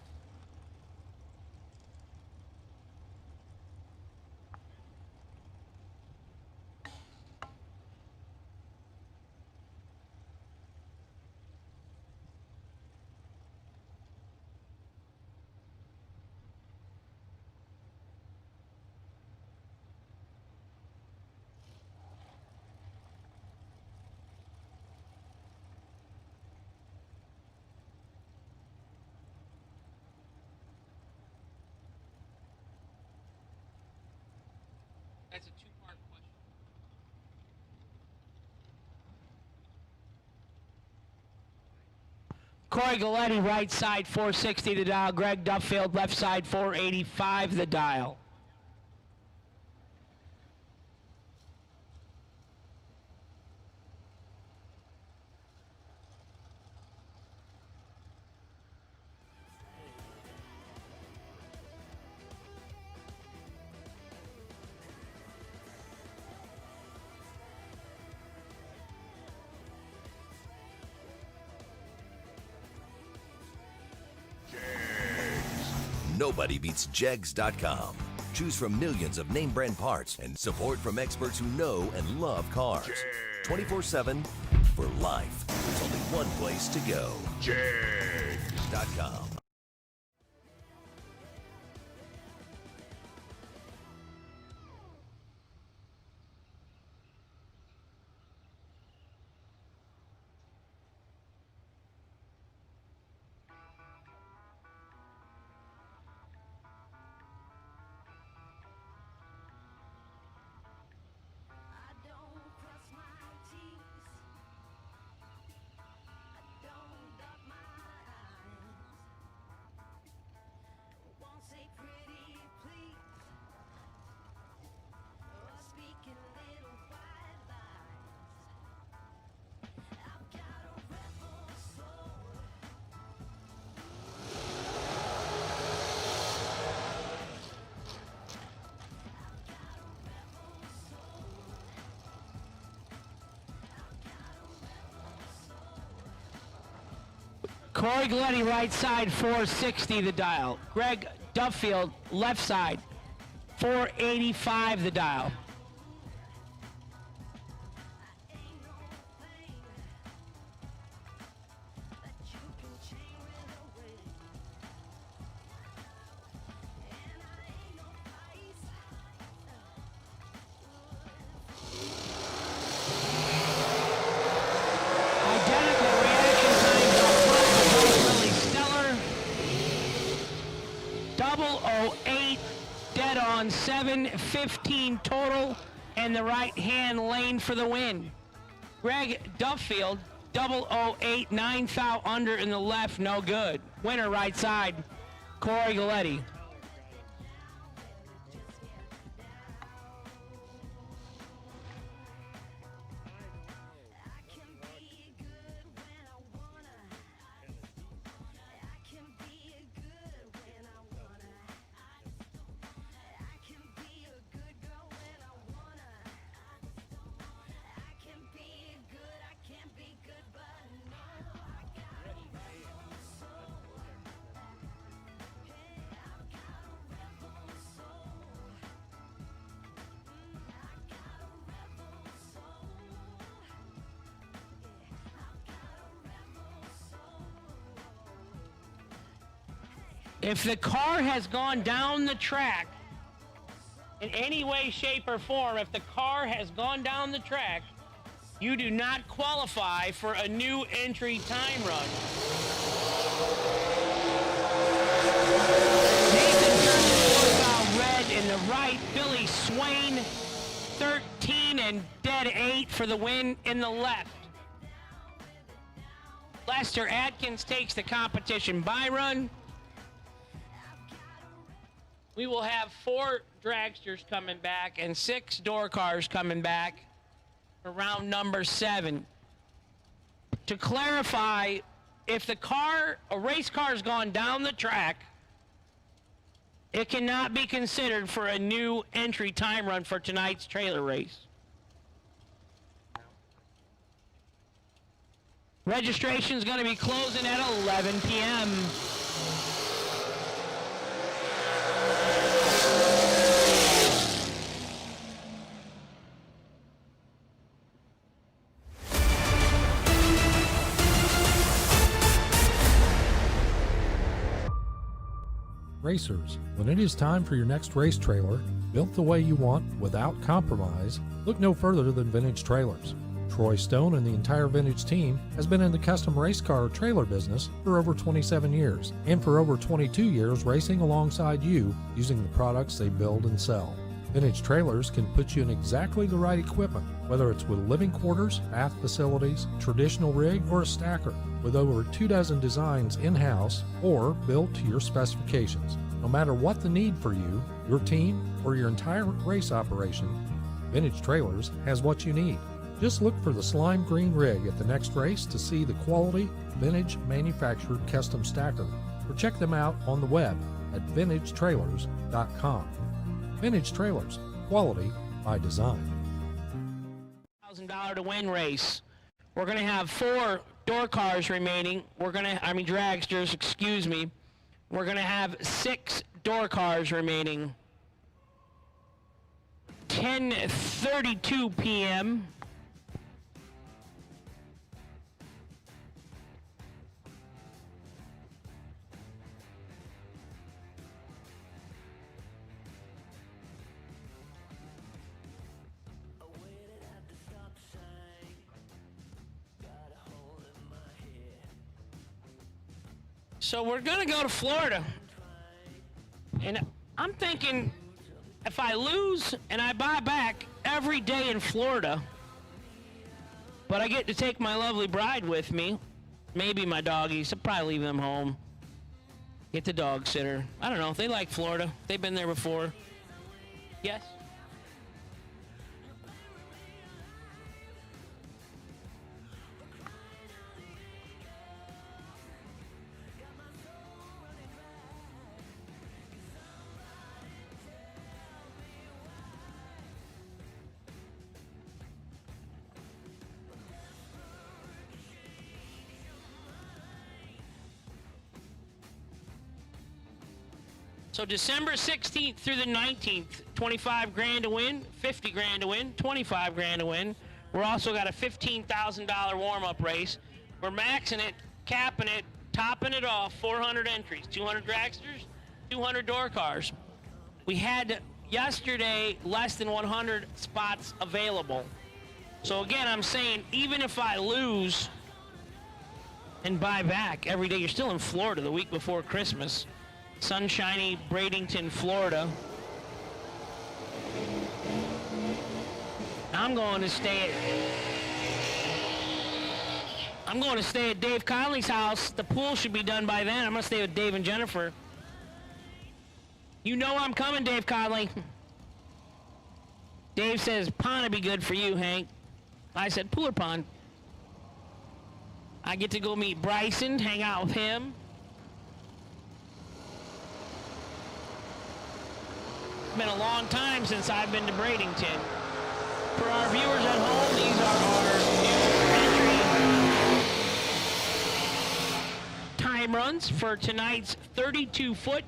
That's a two-part question. Corey Galletti, right side, 460 the dial. Greg Duffield, left side, 485 the dial. Nobody beats JEGS.com. Choose from millions of name brand parts and support from experts who know and love cars. 24/7 for life. There's only one place to go. JEGS.com. Corey Galletti, right side, 460 the dial. Greg Duffield, left side, 485 the dial. Dead on 7:15 total, and the right hand lane for the win. Greg Duffield, 008, 9 thou under in the left, no good. Winner right side, Corey Galletti. If the car has gone down the track in any way, shape, or form, if the car has gone down the track, you do not qualify for a new entry time run. Nathan Turner, red in the right. Billy Swain, 13 and dead 8 for the win in the left. Lester Atkins takes the competition by run. We will have 4 dragsters coming back and 6 door cars coming back for round number 7. To clarify, if a race car has gone down the track, it cannot be considered for a new entry time run for tonight's trailer race. Registration is going to be closing at 11 p.m. Racers, when it is time for your next race trailer, built the way you want without compromise, look no further than Vintage Trailers. Troy Stone and the entire Vintage team has been in the custom race car trailer business for over 27 years, and for over 22 years racing alongside you using the products they build and sell. Vintage Trailers can put you in exactly the right equipment, whether it's with living quarters, bath facilities, traditional rig, or a stacker, with over 24 designs in-house or built to your specifications. No matter what the need for you, your team, or your entire race operation, Vintage Trailers has what you need. Just look for the slime green rig at the next race to see the quality vintage manufactured custom stacker, or check them out on the web at vintagetrailers.com. Vintage Trailers, quality by design. $1,000 to win race. We're going to have 4 door cars remaining. Dragsters, excuse me. We're going to have 6 door cars remaining. 10:32 p.m. So we're going to go to Florida. And I'm thinking if I lose and I buy back every day in Florida, but I get to take my lovely bride with me, maybe my doggies, I'll probably leave them home. Get the dog sitter. I don't know if they like Florida. They've been there before. Yes? So December 16th through the 19th, 25 grand to win, 50 grand to win, 25 grand to win. We're also got a $15,000 warm-up race. We're maxing it, capping it, topping it off, 400 entries, 200 dragsters, 200 door cars. We had yesterday less than 100 spots available. So again, I'm saying even if I lose and buy back every day, you're still in Florida the week before Christmas. Sunshiny Bradenton, Florida. I'm going to stay at Dave Conley's house. The pool should be done by then. I'm going to stay with Dave and Jennifer. You know I'm coming, Dave Conley. Dave says pond would be good for you, Hank. I said pool or pond. I get to go meet Bryson, hang out with him. It's been a long time since I've been to Bradenton. For our viewers at home, these are our new entry time runs for tonight's 32-foot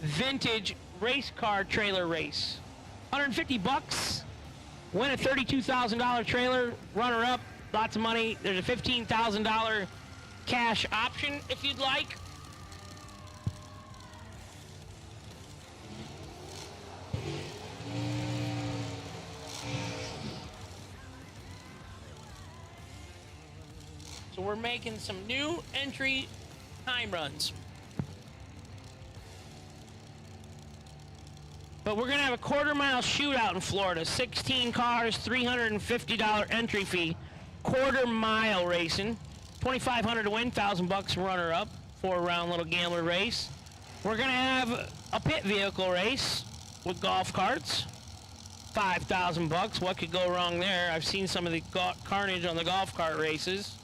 vintage race car trailer race. $150, win a $32,000 trailer, runner-up, lots of money. There's a $15,000 cash option if you'd like. So we're making some new entry time runs. But we're going to have a quarter-mile shootout in Florida. 16 cars, $350 entry fee. Quarter-mile racing. $2,500 to win, $1,000 runner-up. 4-round little gambler race. We're going to have a pit vehicle race with golf carts. $5,000. What could go wrong there? I've seen some of the carnage on the golf cart races.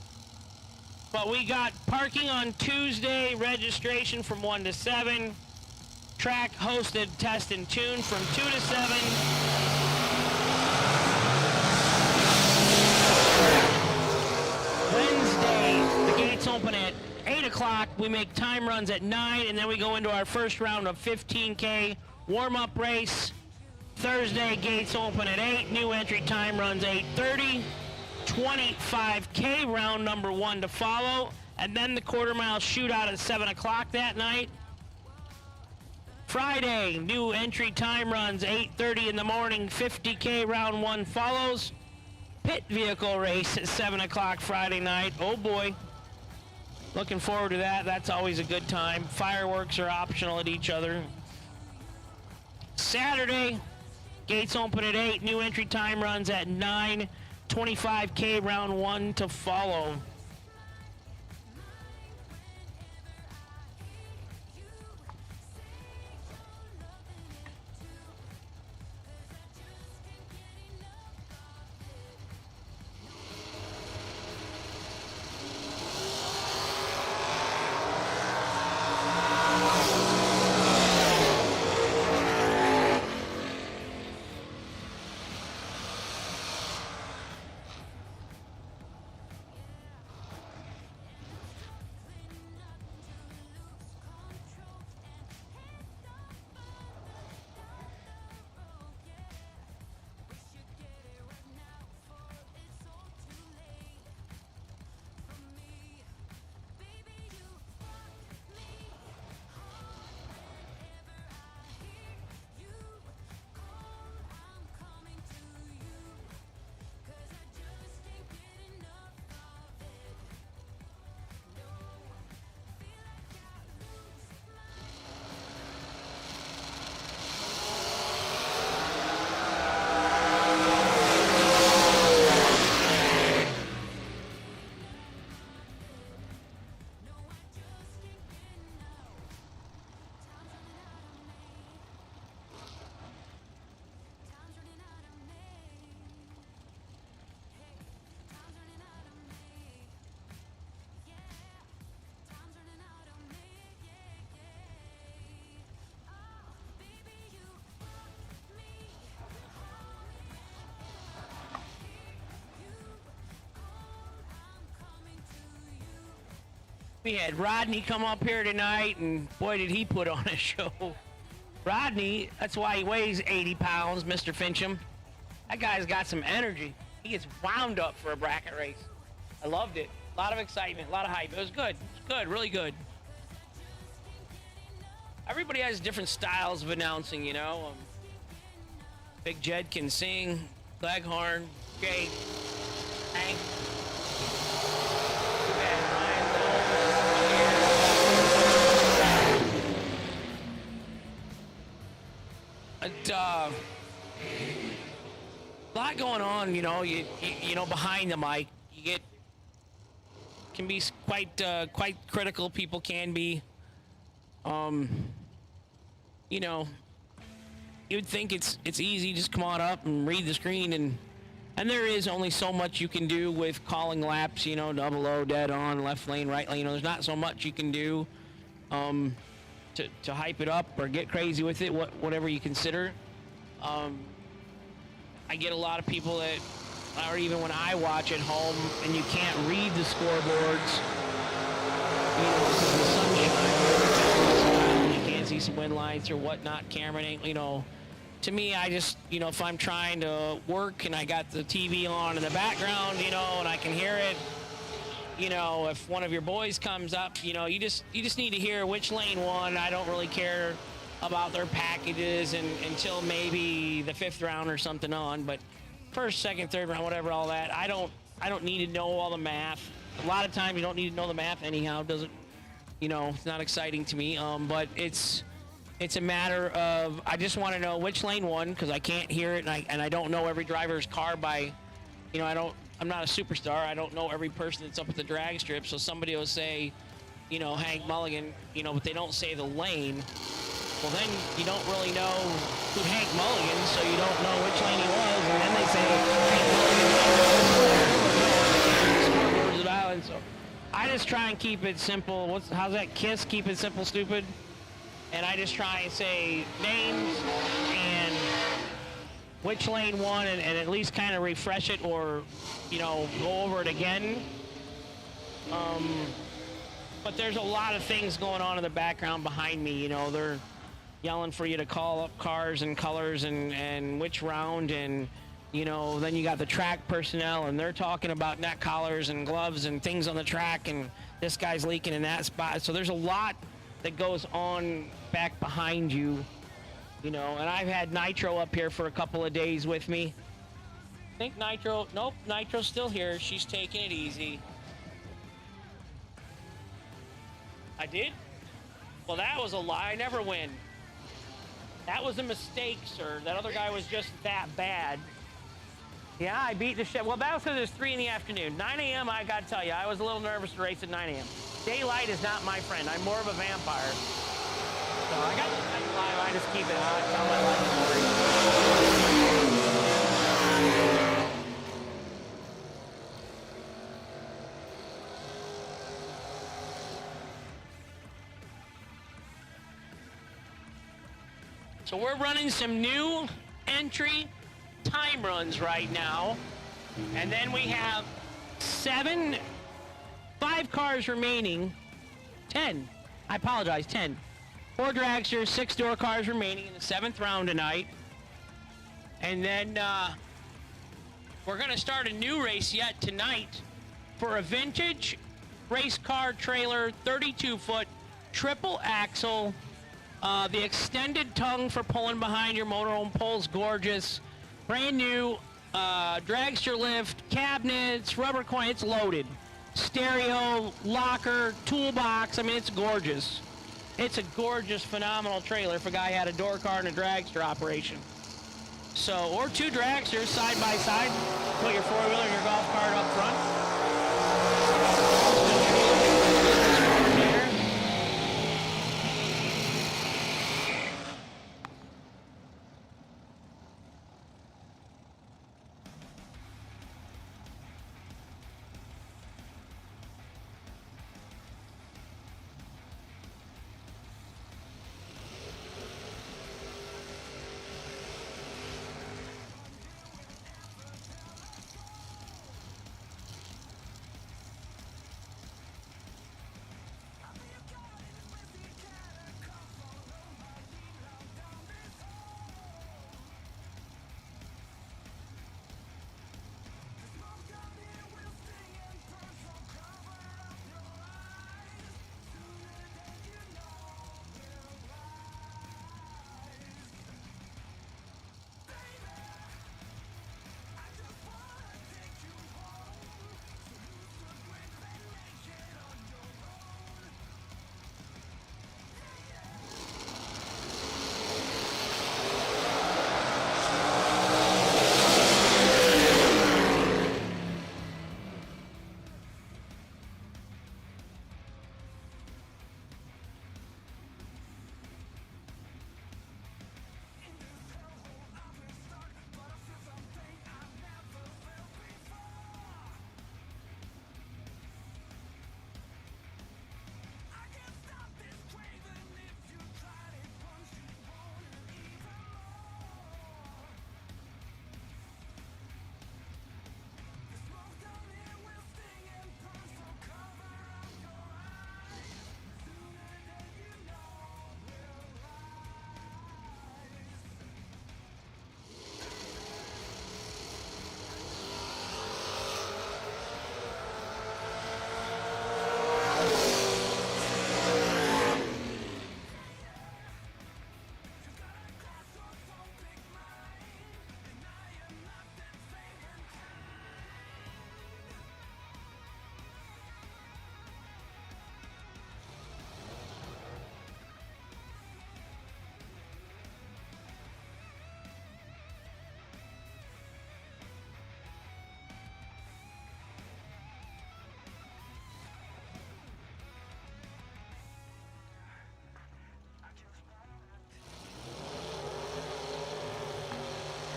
But we got parking on Tuesday, registration from 1 to 7. Track hosted test and tune from 2 to 7. Wednesday, the gates open at 8 o'clock. We make time runs at 9, and then we go into our first round of 15K warm-up race. Thursday, gates open at 8. New entry time runs 8:30. 25K round number 1 to follow, and then the quarter-mile shootout at 7 o'clock that night. Friday, new entry time runs 8:30 in the morning. 50K round 1 follows. Pit vehicle race at 7 o'clock Friday night. Oh boy, looking forward to that. That's always a good time. Fireworks are optional at each other. Saturday, Gates open at 8. New entry time runs at 9. 25K round 1 to follow. We had Rodney come up here tonight, and boy, did he put on a show. Rodney, that's why he weighs 80 pounds, Mr. Fincham. That guy's got some energy. He gets wound up for a bracket race. I loved it. A lot of excitement, a lot of hype. It was good. It was good, really good. Everybody has different styles of announcing, you know. Big Jed can sing, Leghorn, Jake, Hank. A lot going on, you know. You know, behind the mic, can be quite critical. People can be. You know, you would think it's easy. Just come on up and read the screen, and there is only so much you can do with calling laps. You know, double O, dead on, left lane, right lane. You know, there's not so much you can do. To hype it up or get crazy with it, whatever you consider. I get a lot of people that, or even when I watch at home and you can't read the scoreboards, you know, because of the sunshine, you can't see some wind lights or whatnot, camera, you know. To me, I just, you know, if I'm trying to work and I got the TV on in the background, you know, and I can hear it, you know, if one of your boys comes up, you know, you just need to hear which lane won. I don't really care about their packages until maybe the 5th round or something on. But first, second, third round, whatever, all that, I don't need to know all the math. A lot of times you don't need to know the math anyhow. Doesn't, you know, it's not exciting to me. But it's a matter of, I just want to know which lane won, because I can't hear it, and I don't know every driver's car by, you know, I'm not a superstar. I don't know every person that's up at the drag strip. So somebody will say, you know, Hank Mulligan, you know, but they don't say the lane. Well, then you don't really know who Hank Mulligan, so you don't know which lane he was. And then they say Hank Mulligan of Island. So I just try and keep it simple. How's that KISS? Keep it simple, stupid. And I just try and say names and which lane won, and at least kind of refresh it, or, you know, go over it again. But there's a lot of things going on in the background behind me. You know, they're yelling for you to call up cars and colors and which round, and, you know, then you got the track personnel, and they're talking about neck collars and gloves and things on the track, and this guy's leaking in that spot. So there's a lot that goes on back behind you. You know, and I've had Nitro up here for a couple of days with me. I think Nitro, nope, Nitro's still here. She's taking it easy. I did? Well, that was a lie. I never win. That was a mistake, sir. That other guy was just that bad. Yeah, I beat the shit. Well, that was because it was 3 in the afternoon. 9 a.m., I got to tell you, I was a little nervous to race at 9 a.m. Daylight is not my friend. I'm more of a vampire. So I got the night live. I just keep it hot. Tell my life story. So we're running some new entry time runs right now. And then we have 5 cars remaining. 10. I apologize, 10. 4 dragsters, 6 door cars remaining in the 7th round tonight. And then we're going to start a new race yet tonight for a vintage race car trailer, 32-foot, triple axle. The extended tongue for pulling behind your motorhome pole's gorgeous. Brand new dragster lift, cabinets, rubber coin, it's loaded. Stereo, locker, toolbox, I mean, it's gorgeous. It's a gorgeous, phenomenal trailer if a guy had a door car and a dragster operation. So, or 2 dragsters side by side. Put your 4-wheeler and your golf cart up front.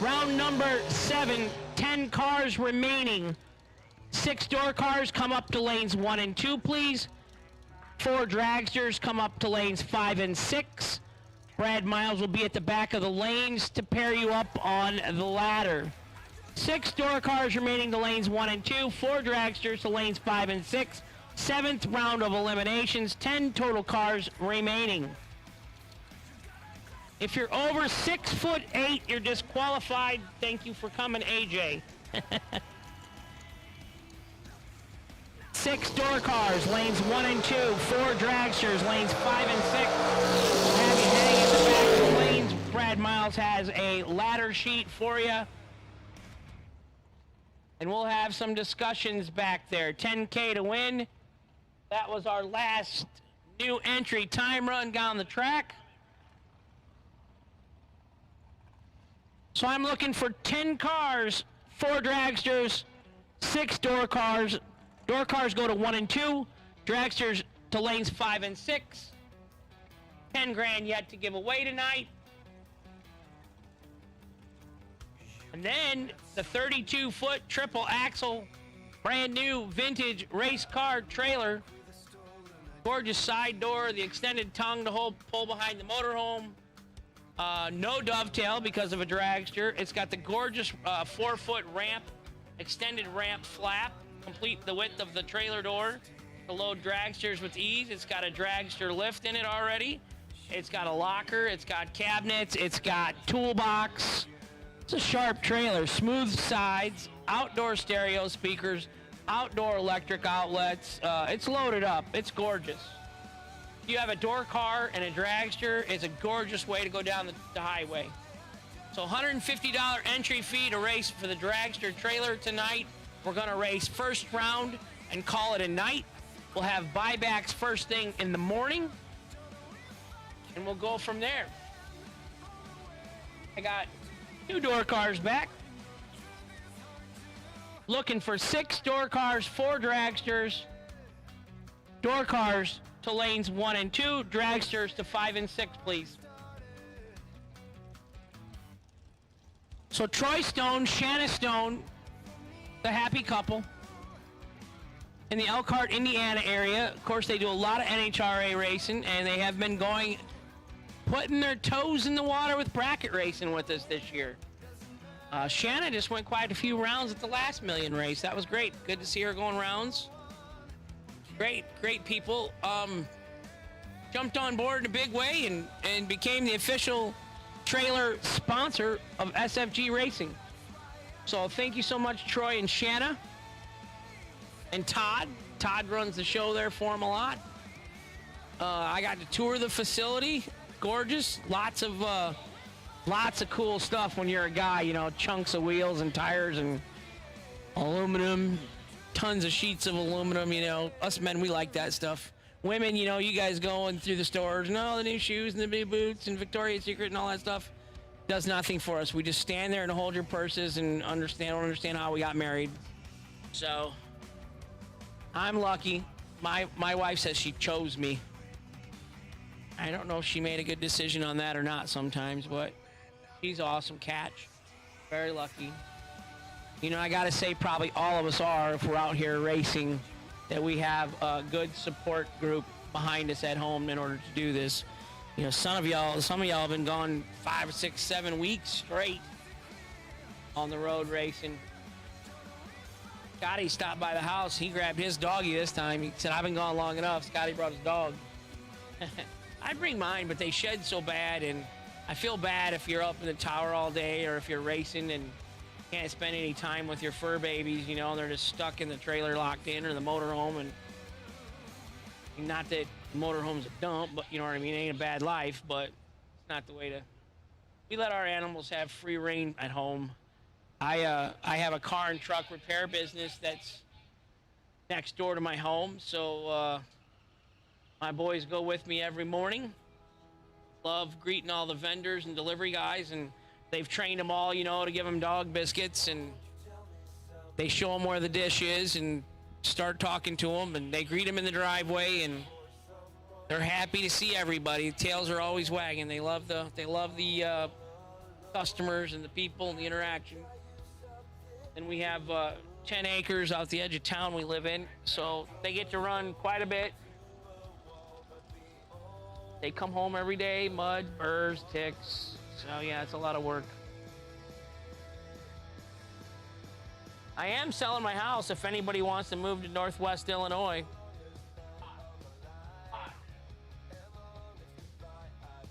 Round number 7, 10 cars remaining. 6 door cars come up to lanes 1 and 2, please. 4 dragsters come up to lanes 5 and 6. Brad Miles will be at the back of the lanes to pair you up on the ladder. 6 door cars remaining to lanes 1 and 2. 4 dragsters to lanes 5 and 6. 7th round of eliminations. 10 total cars remaining. If you're over 6'8", you're disqualified. Thank you for coming, AJ. 6 door cars, lanes 1 and 2. 4 dragsters, lanes 5 and 6. Have you heading in the back of the lanes. Brad Miles has a ladder sheet for you. And we'll have some discussions back there. 10K to win. That was our last new entry time run down the track. So I'm looking for 10 cars, 4 dragsters, 6 door cars. Door cars go to 1 and 2. Dragsters to lanes 5 and 6. 10 grand yet to give away tonight. And then the 32-foot triple axle, brand new vintage race car trailer. Gorgeous side door, the extended tongue to hold pull behind the motorhome. No dovetail because of a dragster. It's got the gorgeous 4-foot ramp, extended ramp flap, complete the width of the trailer door to load dragsters with ease. It's got a dragster lift in it already. It's got a locker. It's got cabinets. It's got toolbox. It's a sharp trailer, smooth sides, outdoor stereo speakers, outdoor electric outlets. It's loaded up. It's gorgeous. If you have a door car and a dragster, it's a gorgeous way to go down the highway. So $150 entry fee to race for the dragster trailer tonight. We're going to race first round and call it a night. We'll have buybacks first thing in the morning, and we'll go from there. I got 2 door cars back. Looking for 6 door cars, 4 dragsters. Door cars to lanes 1 and 2, dragsters to 5 and 6, please. So Troy Stone, Shanna Stone, the happy couple in the Elkhart, Indiana area. Of course, they do a lot of NHRA racing, and they have been putting their toes in the water with bracket racing with us this year. Shanna just went quite a few rounds at the last million race. That was great. Good to see her going rounds. Great people. Jumped on board in a big way and became the official trailer sponsor of SFG Racing. So thank you so much, Troy and Shanna. And Todd. Todd runs the show there for him a lot. I got to tour the facility. Gorgeous. Lots of cool stuff when you're a guy, you know, chunks of wheels and tires and aluminum, tons of sheets of aluminum, you know. Us men, we like that stuff. Women, you know, you guys going through the stores and all the new shoes and the new boots and Victoria's Secret and all that stuff does nothing for us. We just stand there and hold your purses and don't understand how we got married. So I'm lucky. My wife says she chose me. I don't know if she made a good decision on that or not sometimes, but she's awesome catch. Very lucky. You know, I got to say probably all of us are, if we're out here racing, that we have a good support group behind us at home in order to do this. You know, some of y'all have been gone 5, 6, 7 weeks straight on the road racing. Scotty stopped by the house. He grabbed his doggy this time. He said, I've been gone long enough. Scotty brought his dog. I bring mine, but they shed so bad, and I feel bad if you're up in the tower all day or if you're racing and can't spend any time with your fur babies, you know, and they're just stuck in the trailer locked in or the motorhome. And not that motorhome's a dump, but you know what I mean? It ain't a bad life, but it's not the way to... We let our animals have free reign at home. I have a car and truck repair business that's next door to my home, so my boys go with me every morning. Love greeting all the vendors and delivery guys, and they've trained them all, you know, to give them dog biscuits, and they show them where the dish is and start talking to them, and they greet them in the driveway, and they're happy to see everybody. Tails are always wagging. They love the customers and the people and the interaction. And we have 10 acres out the edge of town we live in, so they get to run quite a bit. They come home every day, mud, burrs, ticks. So yeah, it's a lot of work. I am selling my house if anybody wants to move to Northwest Illinois.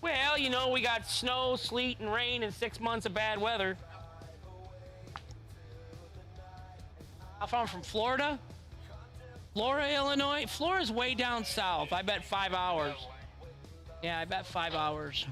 Well, you know, we got snow, sleet, and rain and 6 months of bad weather. If I'm from Florida, Illinois. Florida's way down south. I bet 5 hours. Yeah, I bet 5 hours.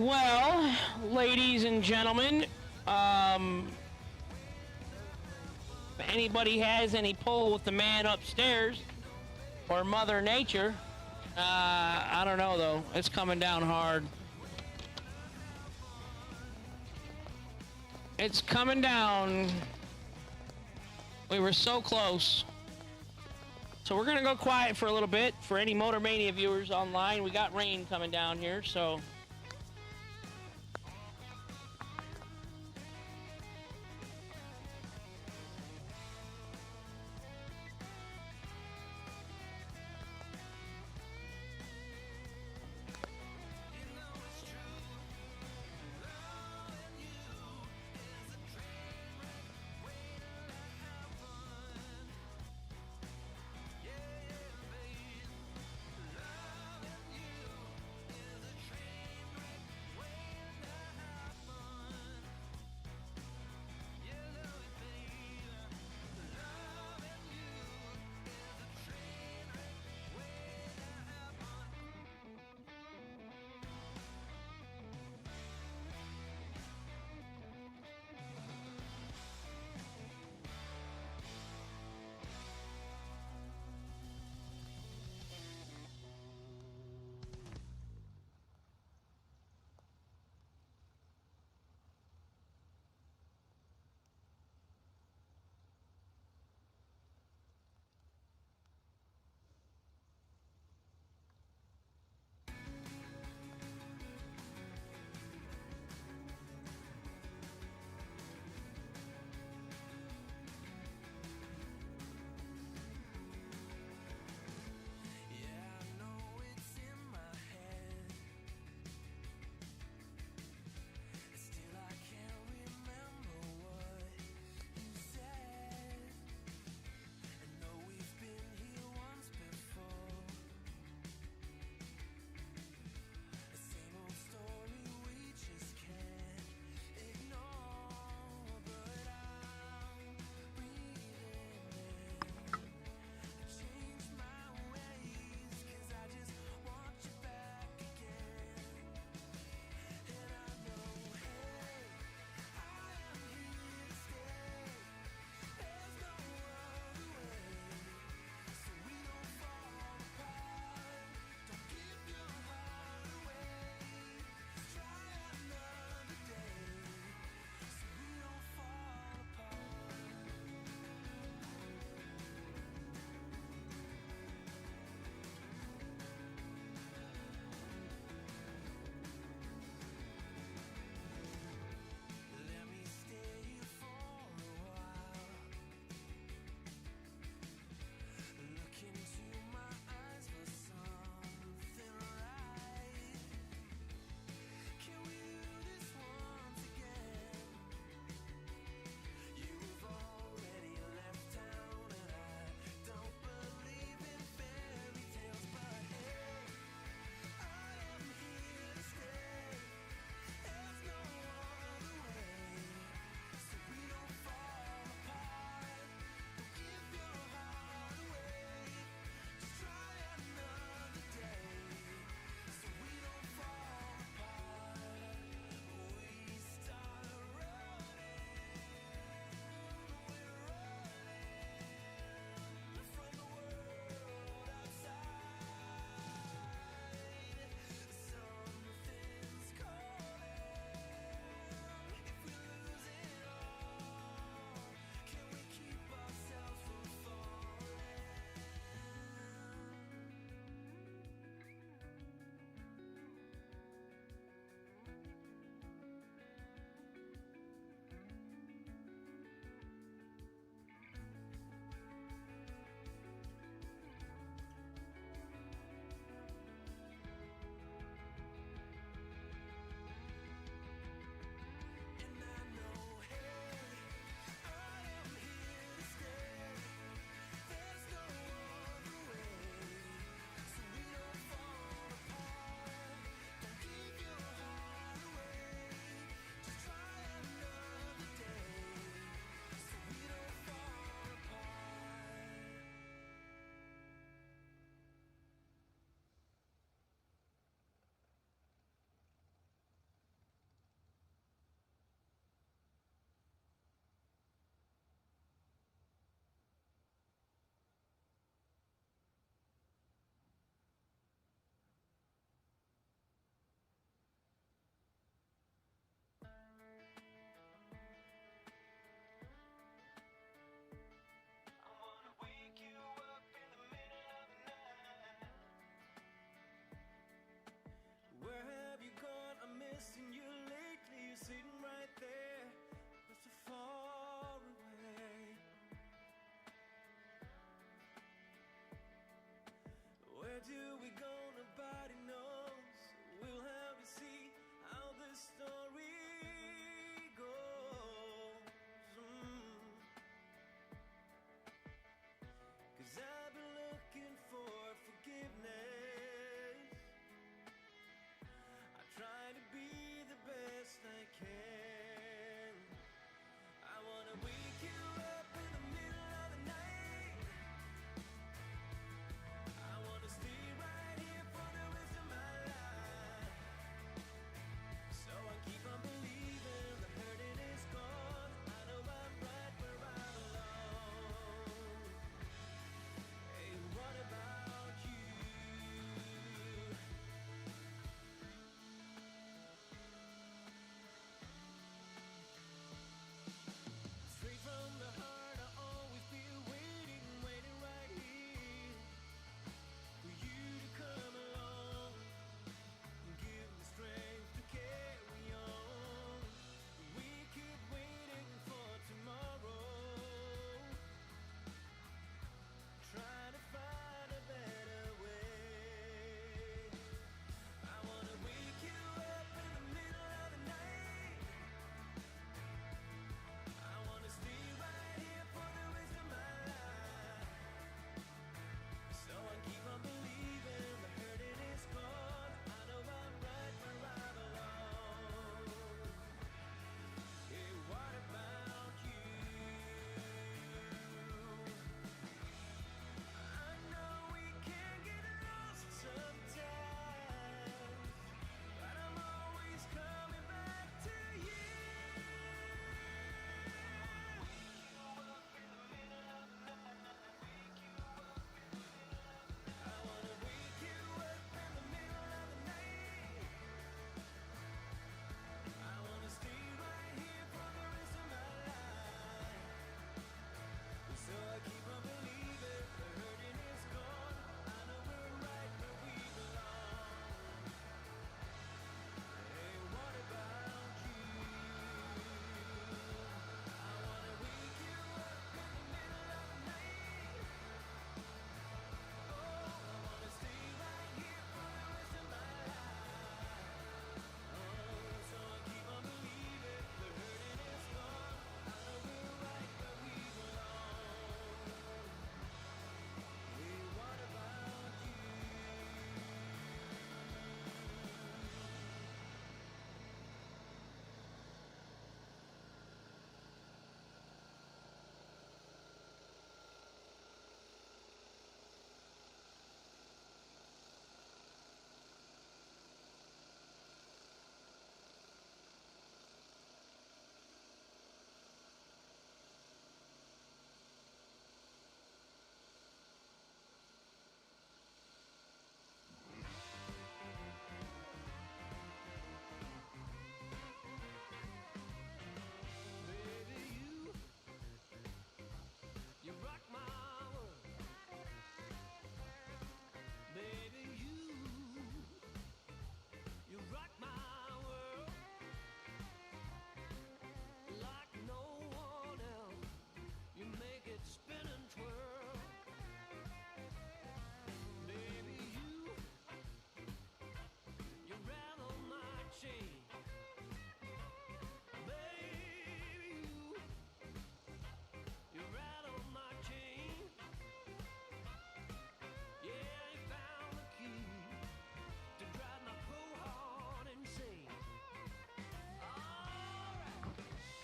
Well, ladies and gentlemen, if anybody has any pull with the man upstairs or Mother Nature, I don't know though. It's coming down hard. It's coming down. We were so close. So we're gonna go quiet for a little bit for any Motor Mania viewers online. We got rain coming down here, so.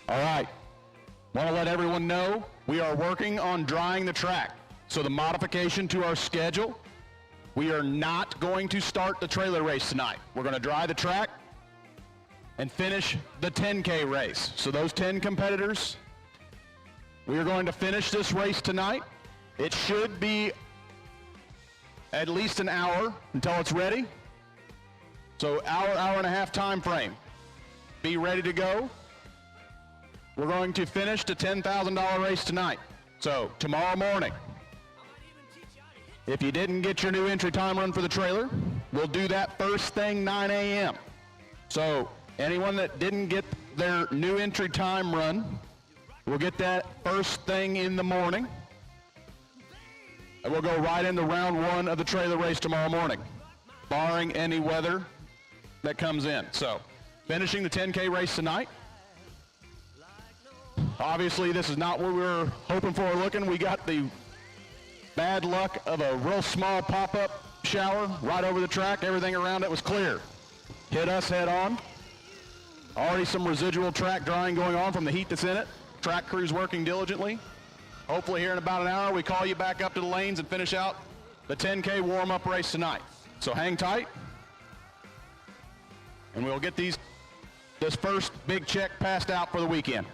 All right. Want to let everyone know we are working on drying the track. So the modification to our schedule, we are not going to start the trailer race tonight. We're going to dry the track and finish the 10K race. So those 10 competitors, we are going to finish this race tonight. It should be at least an hour until it's ready. So hour and a half time frame. Be ready to go. We're going to finish the $10,000 race tonight. So tomorrow morning, if you didn't get your new entry time run for the trailer, we'll do that first thing 9 a.m. So anyone that didn't get their new entry time run, we'll get that first thing in the morning. And we'll go right into round one of the trailer race tomorrow morning, barring any weather that comes in. So finishing the 10K race tonight. Obviously, this is not what we were hoping for or looking. We got the bad luck of a real small pop-up shower right over the track. Everything around it was clear. Hit us head on. Already some residual track drying going on from the heat that's in it. Track crew's working diligently. Hopefully here in about an hour, we call you back up to the lanes and finish out the 10K warm-up race tonight. So hang tight, and we'll get this first big check passed out for the weekend.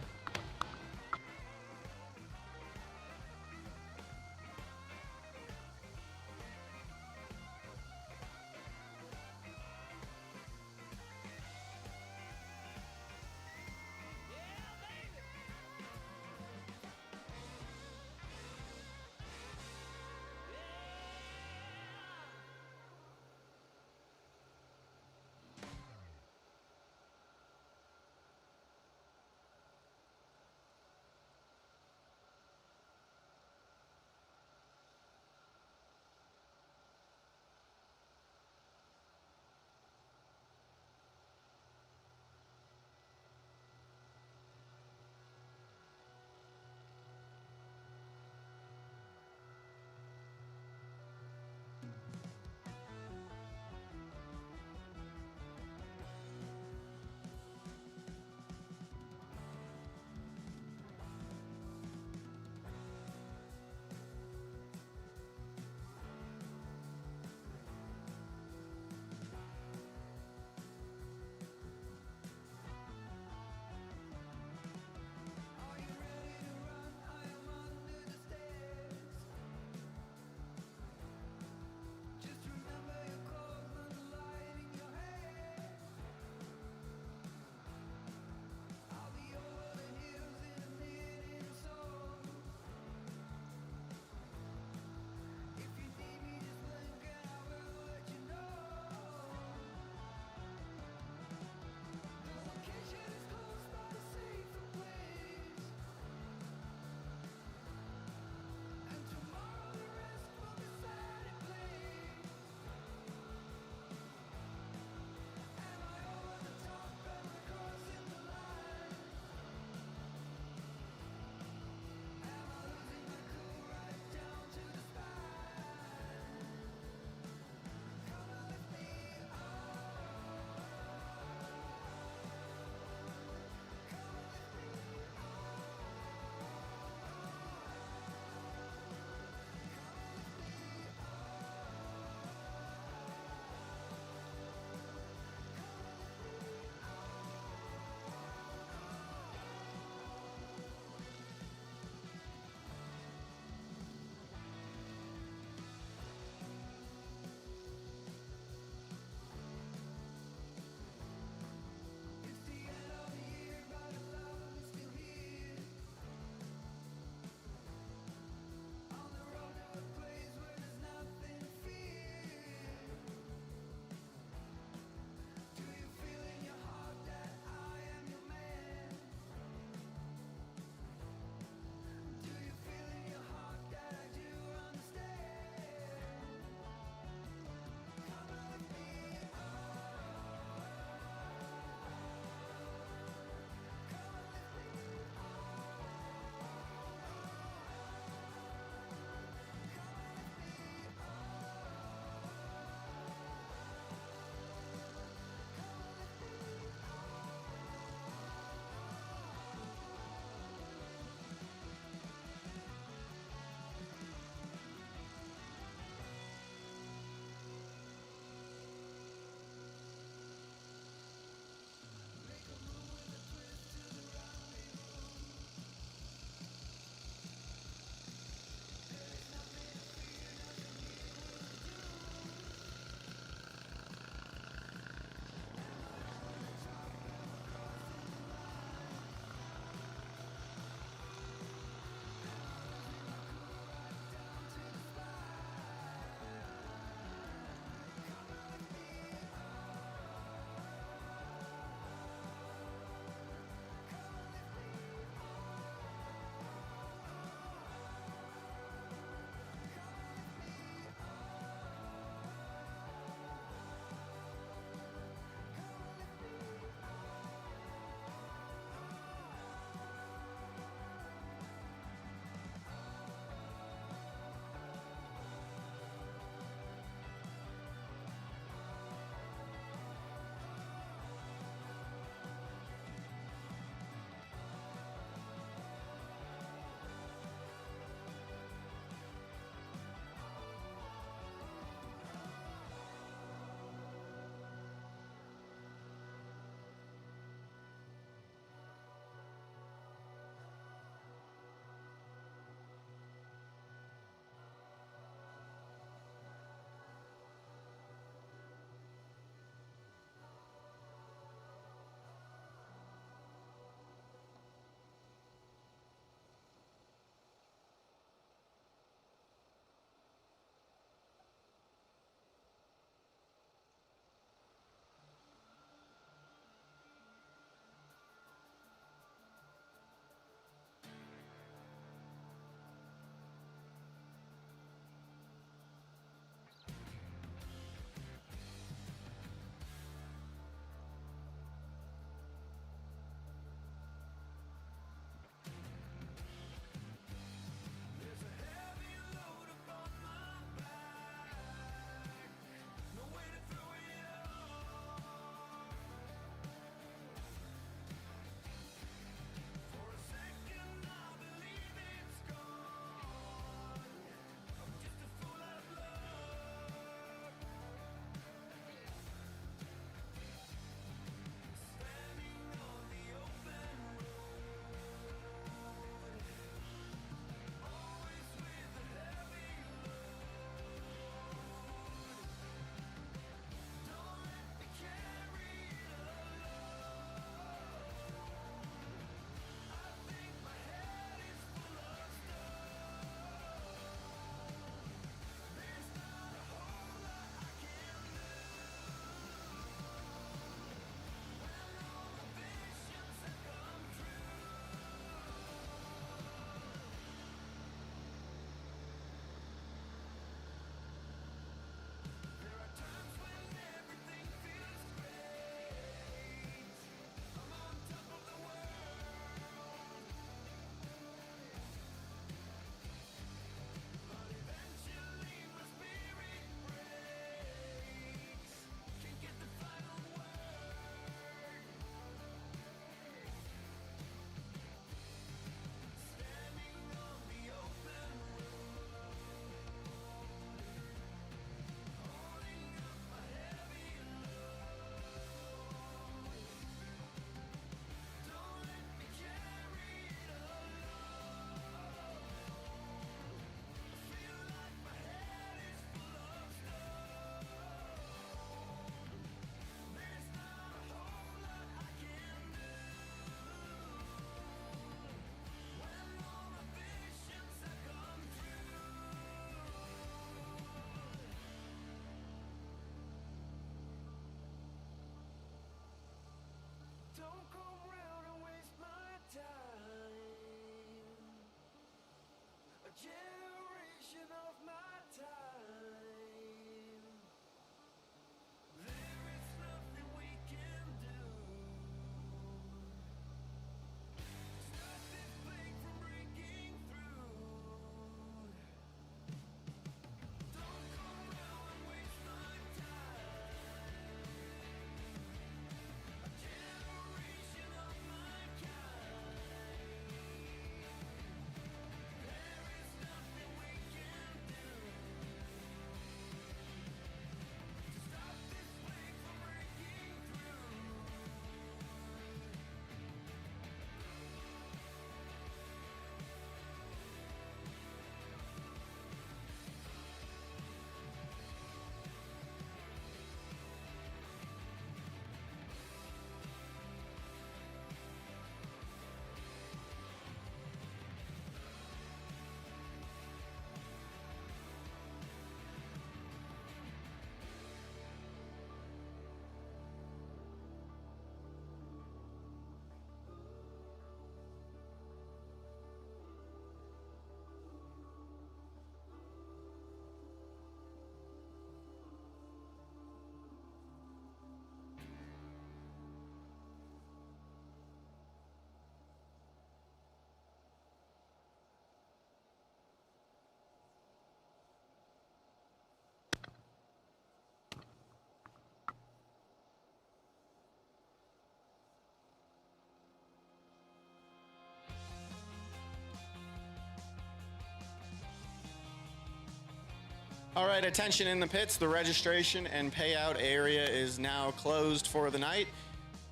All right, attention in the pits. The registration and payout area is now closed for the night.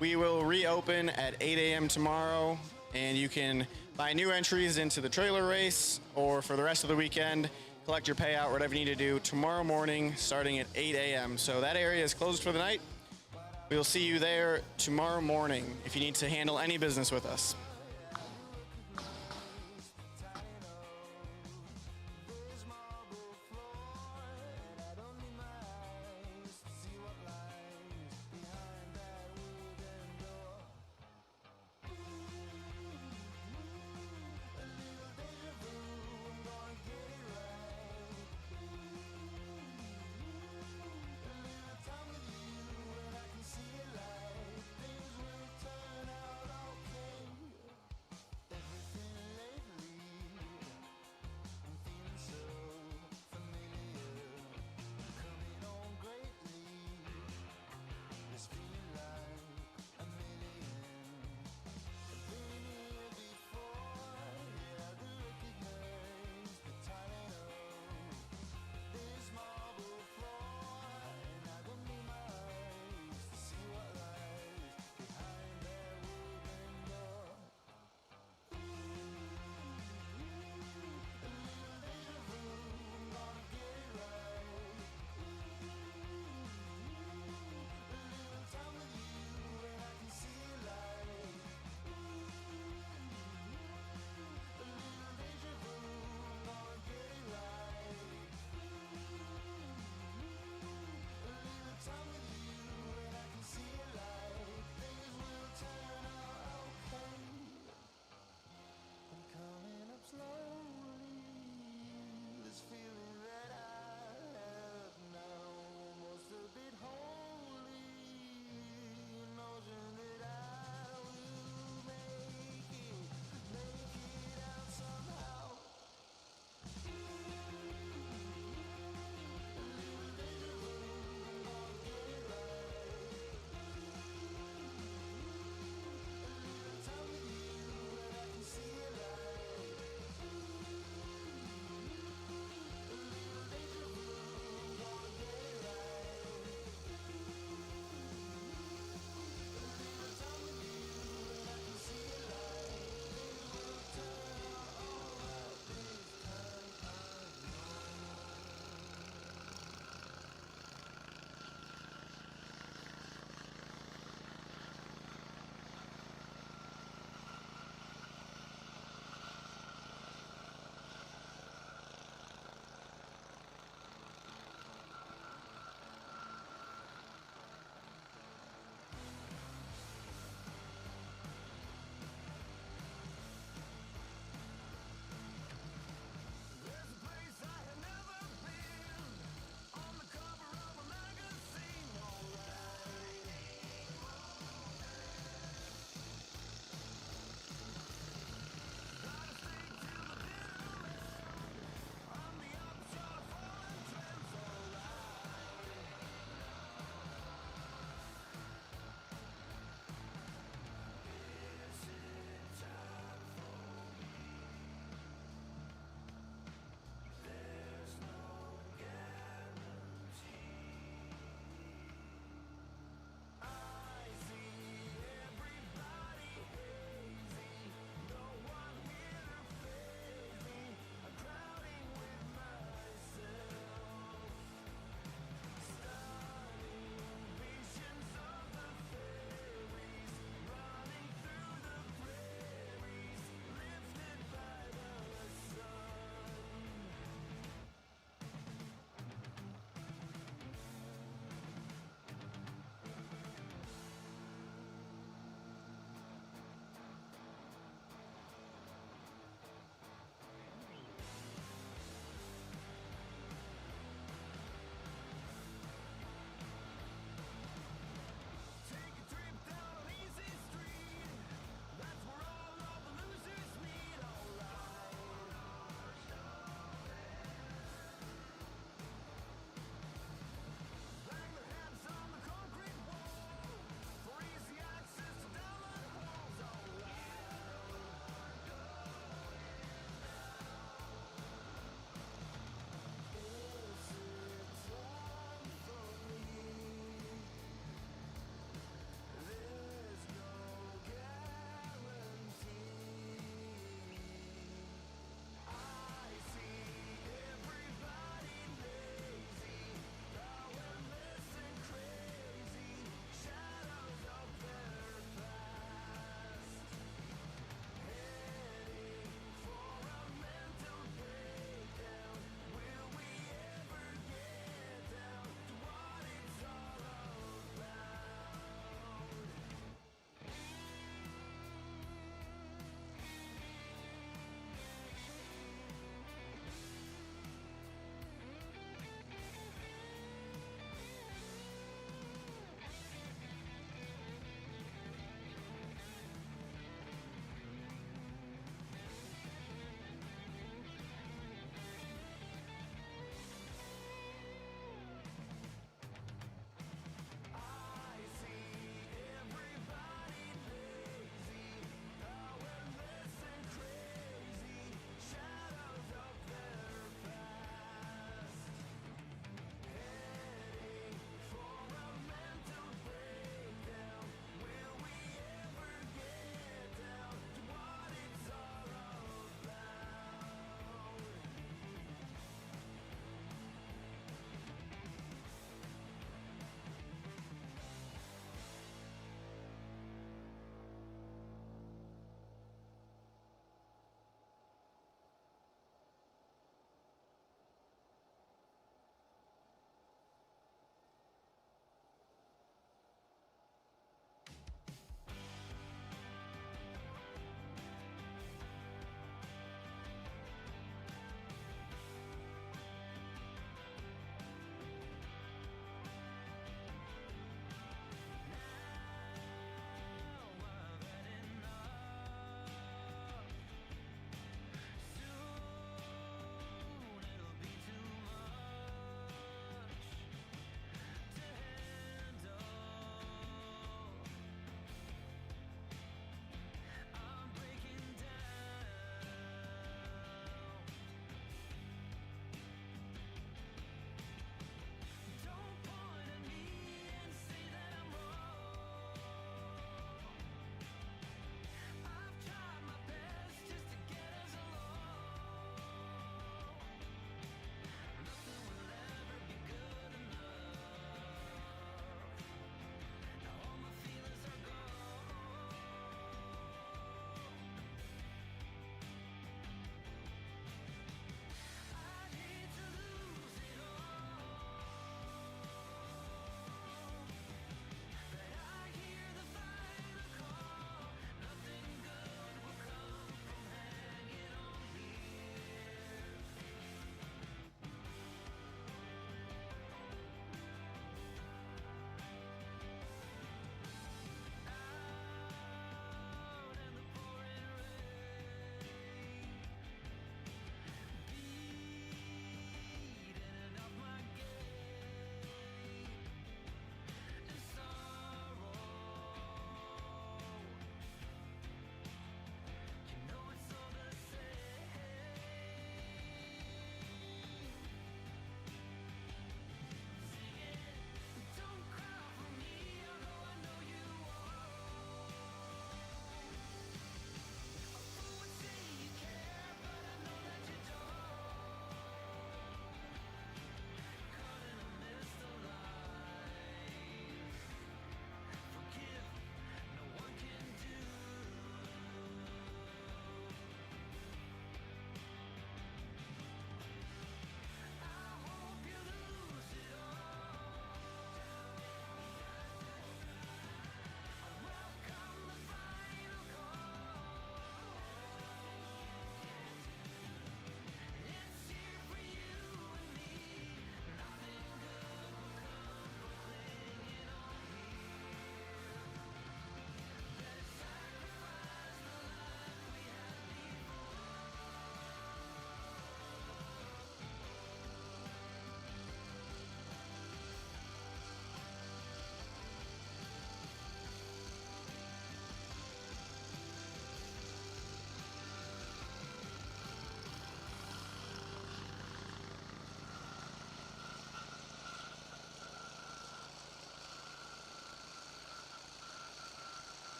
We will reopen at 8 a.m. tomorrow, and you can buy new entries into the trailer race, or for the rest of the weekend, collect your payout, whatever you need to do, tomorrow morning starting at 8 a.m. So that area is closed for the night. We will see you there tomorrow morning if you need to handle any business with us.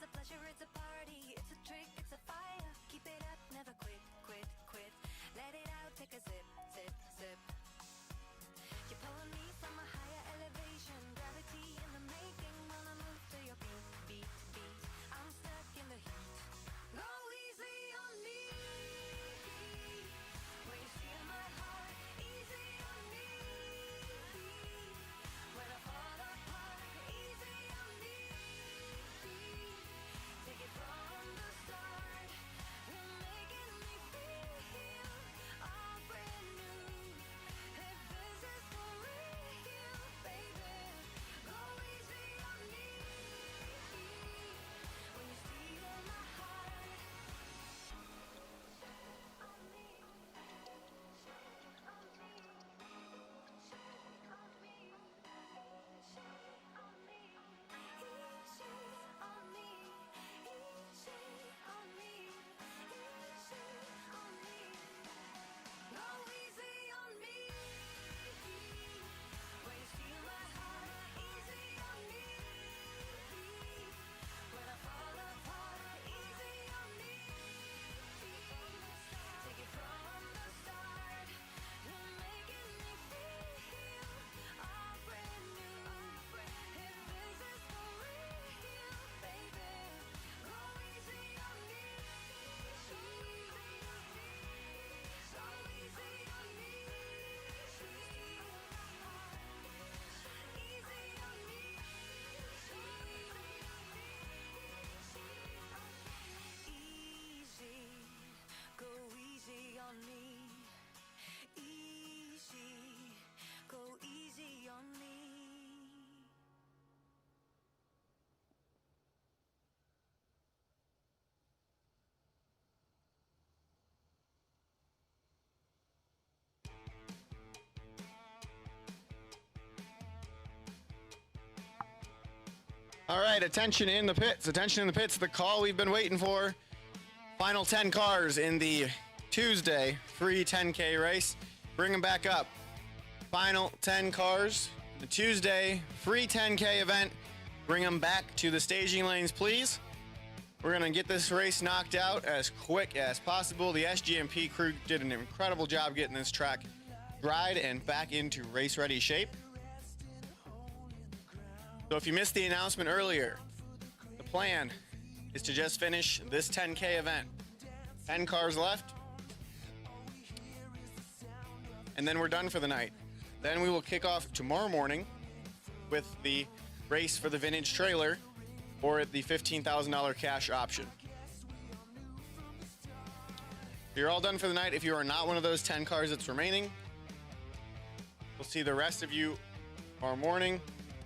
It's a pleasure, it's a party, it's a trick, it's a fire. Keep it up, never quit, quit, quit. Let it out, take a sip, sip, sip. You're pulling me from a higher elevation. Gravity in the making, wanna move to your beat, beat, beat. I'm stuck in the heat. Go easy on me. When you steal my heart, easy on me. When I fall apart, easy on me. Take it from the start. You're making me feel all brand new. If this is for real, baby, go easy on me. When you steal my heart, on me, on me, on me, easy on me, easy on me, easy on me, easy on me. Go easy on me. When you steal my heart, easy on me. When I fall apart, easy on me. Take it from the start. You're making me feel all brand new. If this is for real, baby, go easy on me. So easy on me. Easy on me. Easy, go easy on me. Easy, go easy on me. All right, attention in the pits. Attention in the pits. The call we've been waiting for. Final 10 cars in the Tuesday free 10K race. Bring them back up. Final 10 cars. The Tuesday free 10K event. Bring them back to the staging lanes, please. We're going to get this race knocked out as quick as possible. The SGMP crew did an incredible job getting this track dried and back into race-ready shape. So if you missed the announcement earlier, the plan is to just finish this 10K event. 10 cars left. And then we're done for the night. Then we will kick off tomorrow morning with the race for the vintage trailer or the $15,000 cash option. You're all done for the night. If you are not one of those 10 cars that's remaining, we'll see the rest of you tomorrow morning.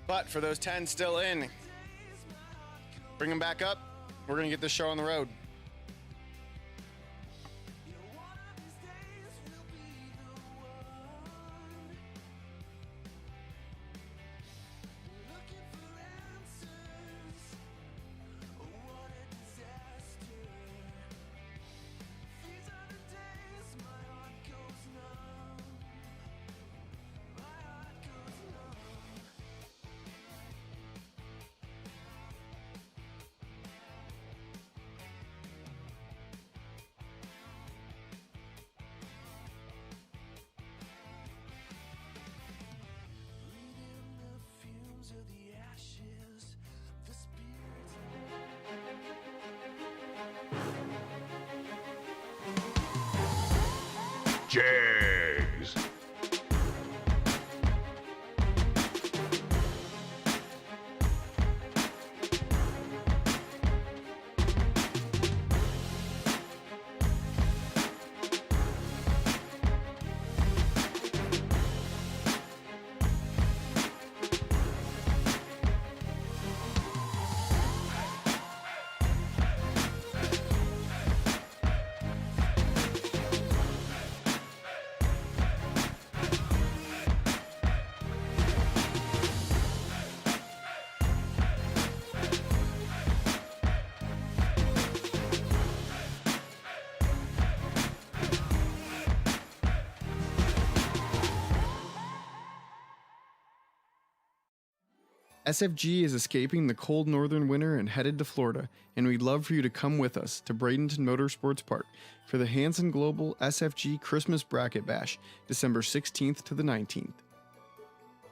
But for those 10 still in, bring them back up. We're going to get this show on the road. JEGS. SFG is escaping the cold northern winter and headed to Florida, and we'd love for you to come with us to Bradenton Motorsports Park for the Hanson Global SFG Christmas Bracket Bash, December 16th to the 19th.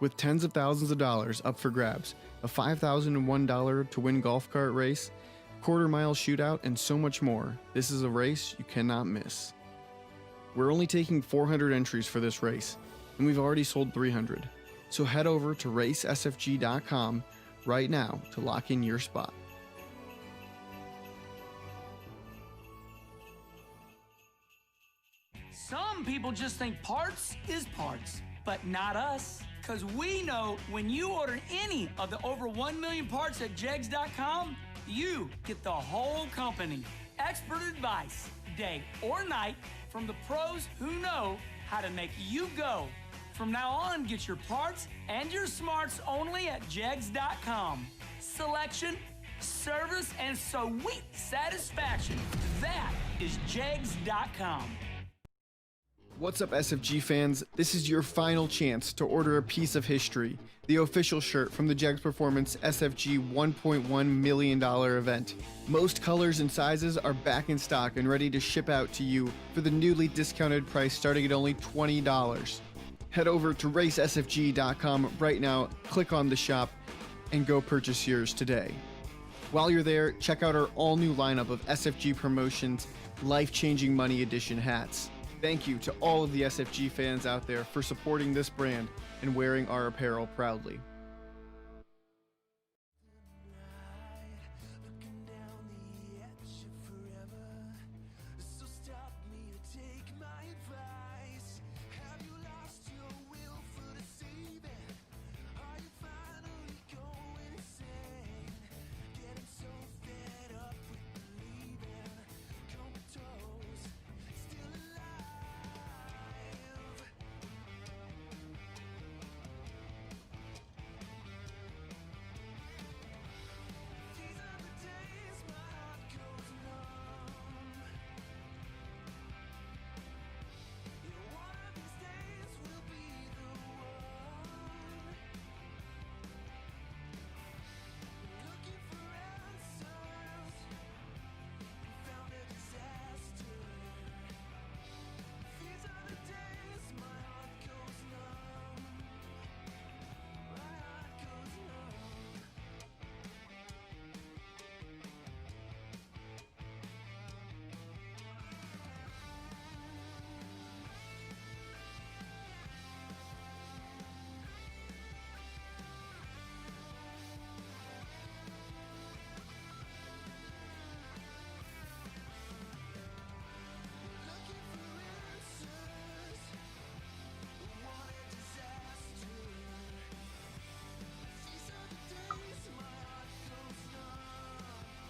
With tens of thousands of dollars up for grabs, a $5,001 to win golf cart race, quarter-mile shootout, and so much more, this is a race you cannot miss. We're only taking 400 entries for this race, and we've already sold 300. So head over to racesfg.com right now to lock in your spot. Some people just think parts is parts, but not us. Because we know when you order any of the over 1 million parts at JEGS.com, you get the whole company. Expert advice, day or night, from the pros who know how to make you go. From now on, get your parts and your smarts only at JEGS.com. Selection, service, and sweet satisfaction. That is JEGS.com. What's up, SFG fans? This is your final chance to order a piece of history, the official shirt from the JEGS Performance SFG $1.1 million event. Most colors and sizes are back in stock and ready to ship out to you for the newly discounted price starting at only $20. Head over to racesfg.com right now, click on the shop, and go purchase yours today. While you're there, check out our all-new lineup of SFG Promotions Life-Changing Money Edition hats. Thank you to all of the SFG fans out there for supporting this brand and wearing our apparel proudly.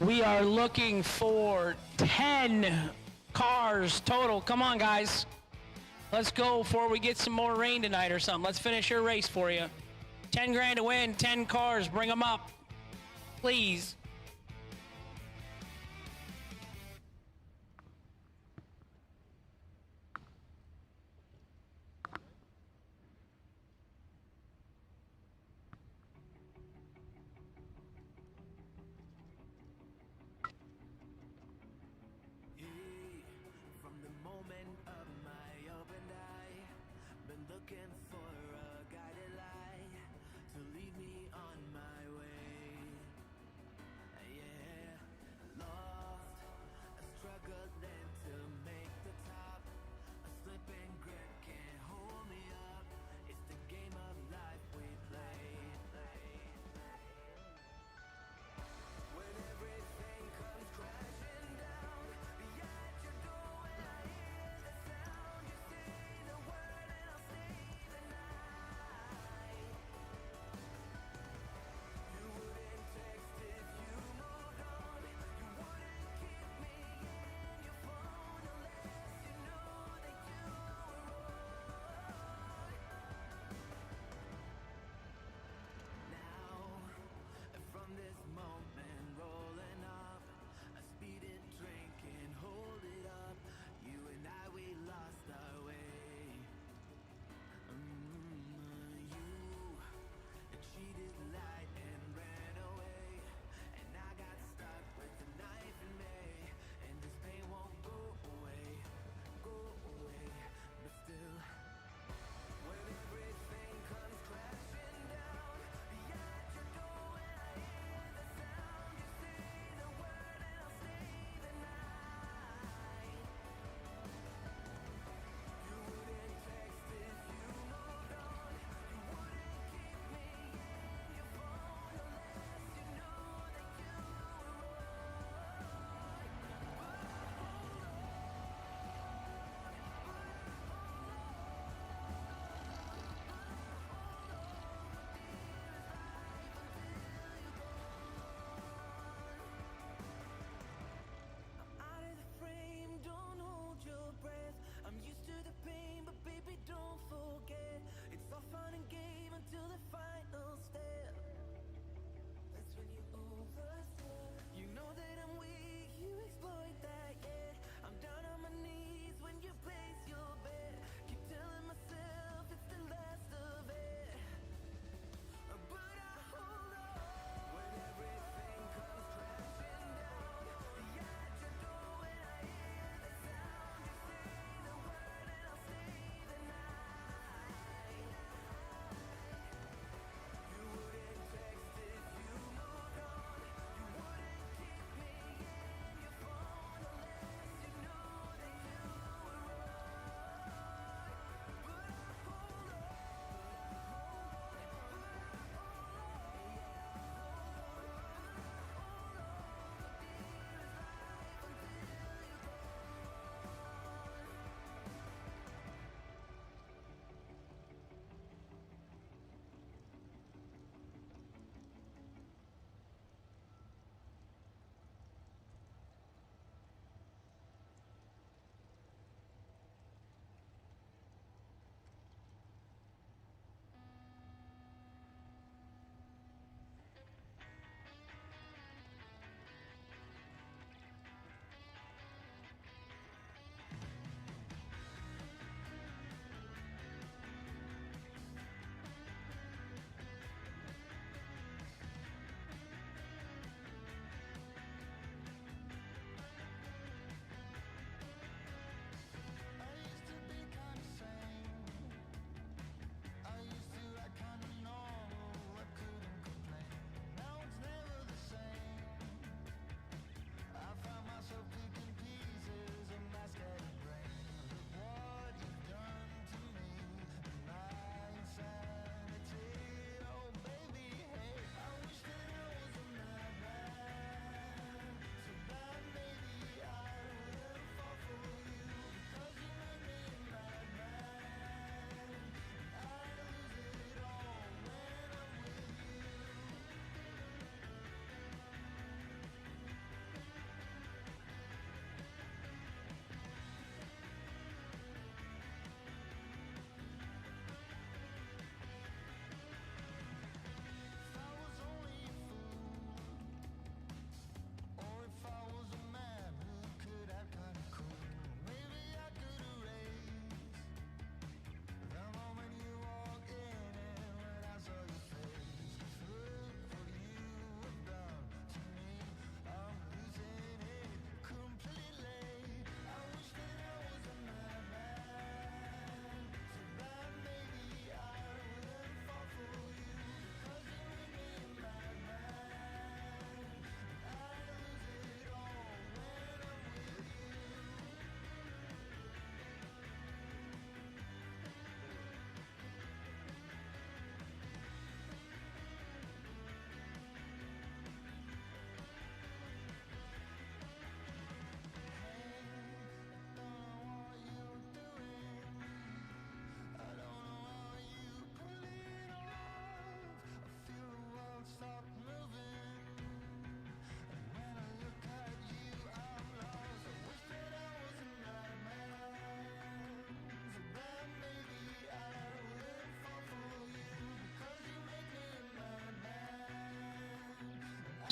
We are looking for 10 cars total. Come on, guys. Let's go before we get some more rain tonight or something. Let's finish your race for you. 10 grand to win, 10 cars. Bring them up, please.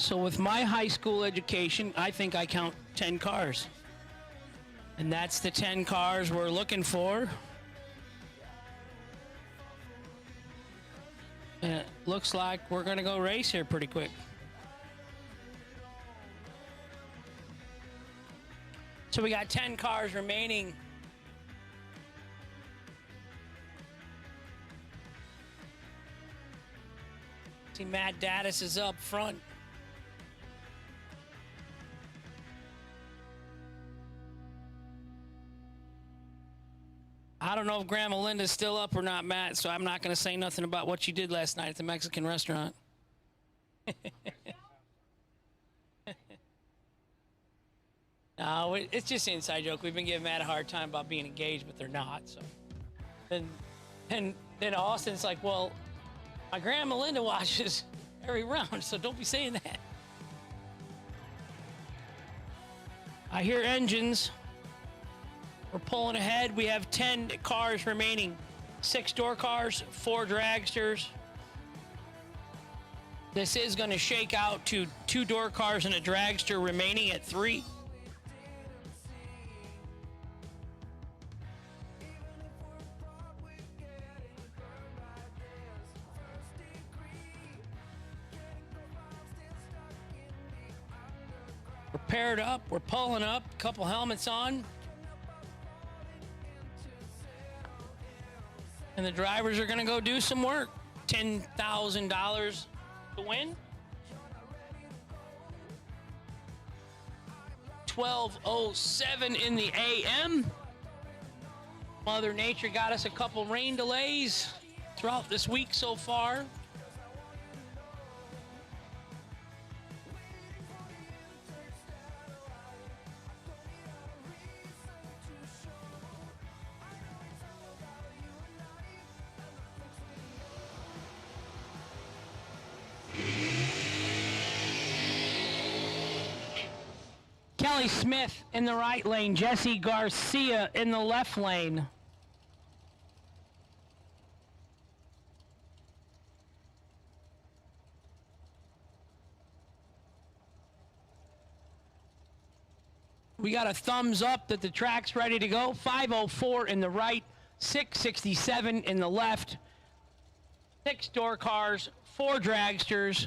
So with my high school education, I think I count 10 cars. And that's the 10 cars we're looking for. And it looks like we're going to go race here pretty quick. So we got 10 cars remaining. See, Matt Daddis is up front. I don't know if Grandma Linda's still up or not, Matt, so I'm not going to say nothing about what you did last night at the Mexican restaurant. No, it's just an inside joke. We've been giving Matt a hard time about being engaged, but they're not. So, then Austin's like, well, my Grandma Linda watches every round, so don't be saying that. I hear engines. We're pulling ahead. We have 10 cars remaining. 6 door cars, 4 dragsters. This is going to shake out to 2 door cars and a dragster remaining at 3. We're paired up. We're pulling up. A couple helmets on. And the drivers are going to go do some work. $10,000 to win. 12:07 in the AM. Mother Nature got us a couple rain delays throughout this week so far. Kelly Smith in the right lane, Jesse Garcia in the left lane. We got a thumbs up that the track's ready to go. 504 in the right, 667 in the left. 6 door cars, 4 dragsters.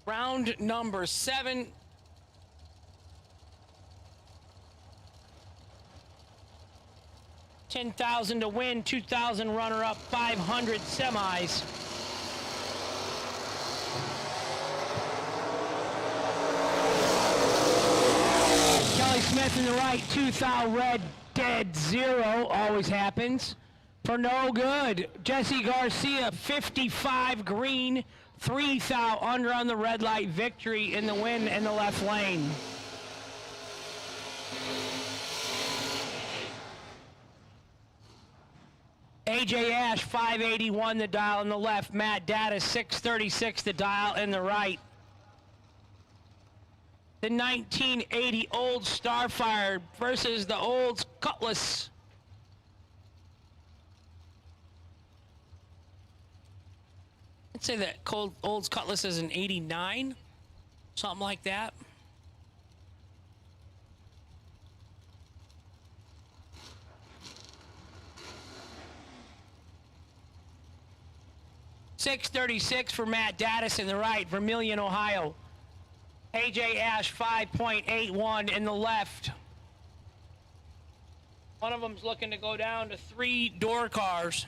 Round number 7. $10,000 to win, 2,000 runner-up, 500 semis. Kelly Smith in the right, 2,000 red, dead 0, always happens. For no good. Jesse Garcia, 55 green, 3,000 under on the red light, victory in the win in the left lane. AJ Ash, 581 the dial in the left. Matt Daddis, 636 the dial in the right. The 1980 Old Starfire versus the Olds Cutlass. I'd say that Olds Cutlass is an 89, something like that. $636 for Matt Daddis in the right, Vermilion, Ohio. AJ Ash, 5.81 in the left. One of them's looking to go down to 3 door cars.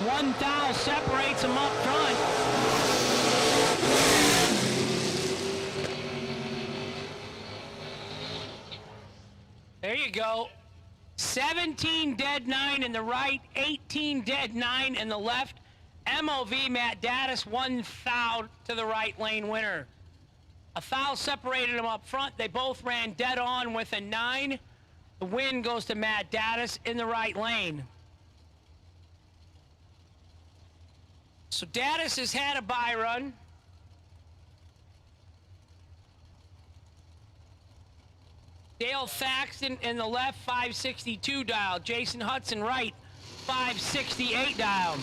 One thou separates them up front. There you go. 17 dead 9 in the right, 18 dead 9 in the left. MOV Matt Daddis, 1 foul to the right lane winner. A foul separated them up front. They both ran dead on with a 9. The win goes to Matt Daddis in the right lane. So Daddis has had a bye run. Dale Thaxton in the left, 562 dial. Jason Hudson right, 568 dial.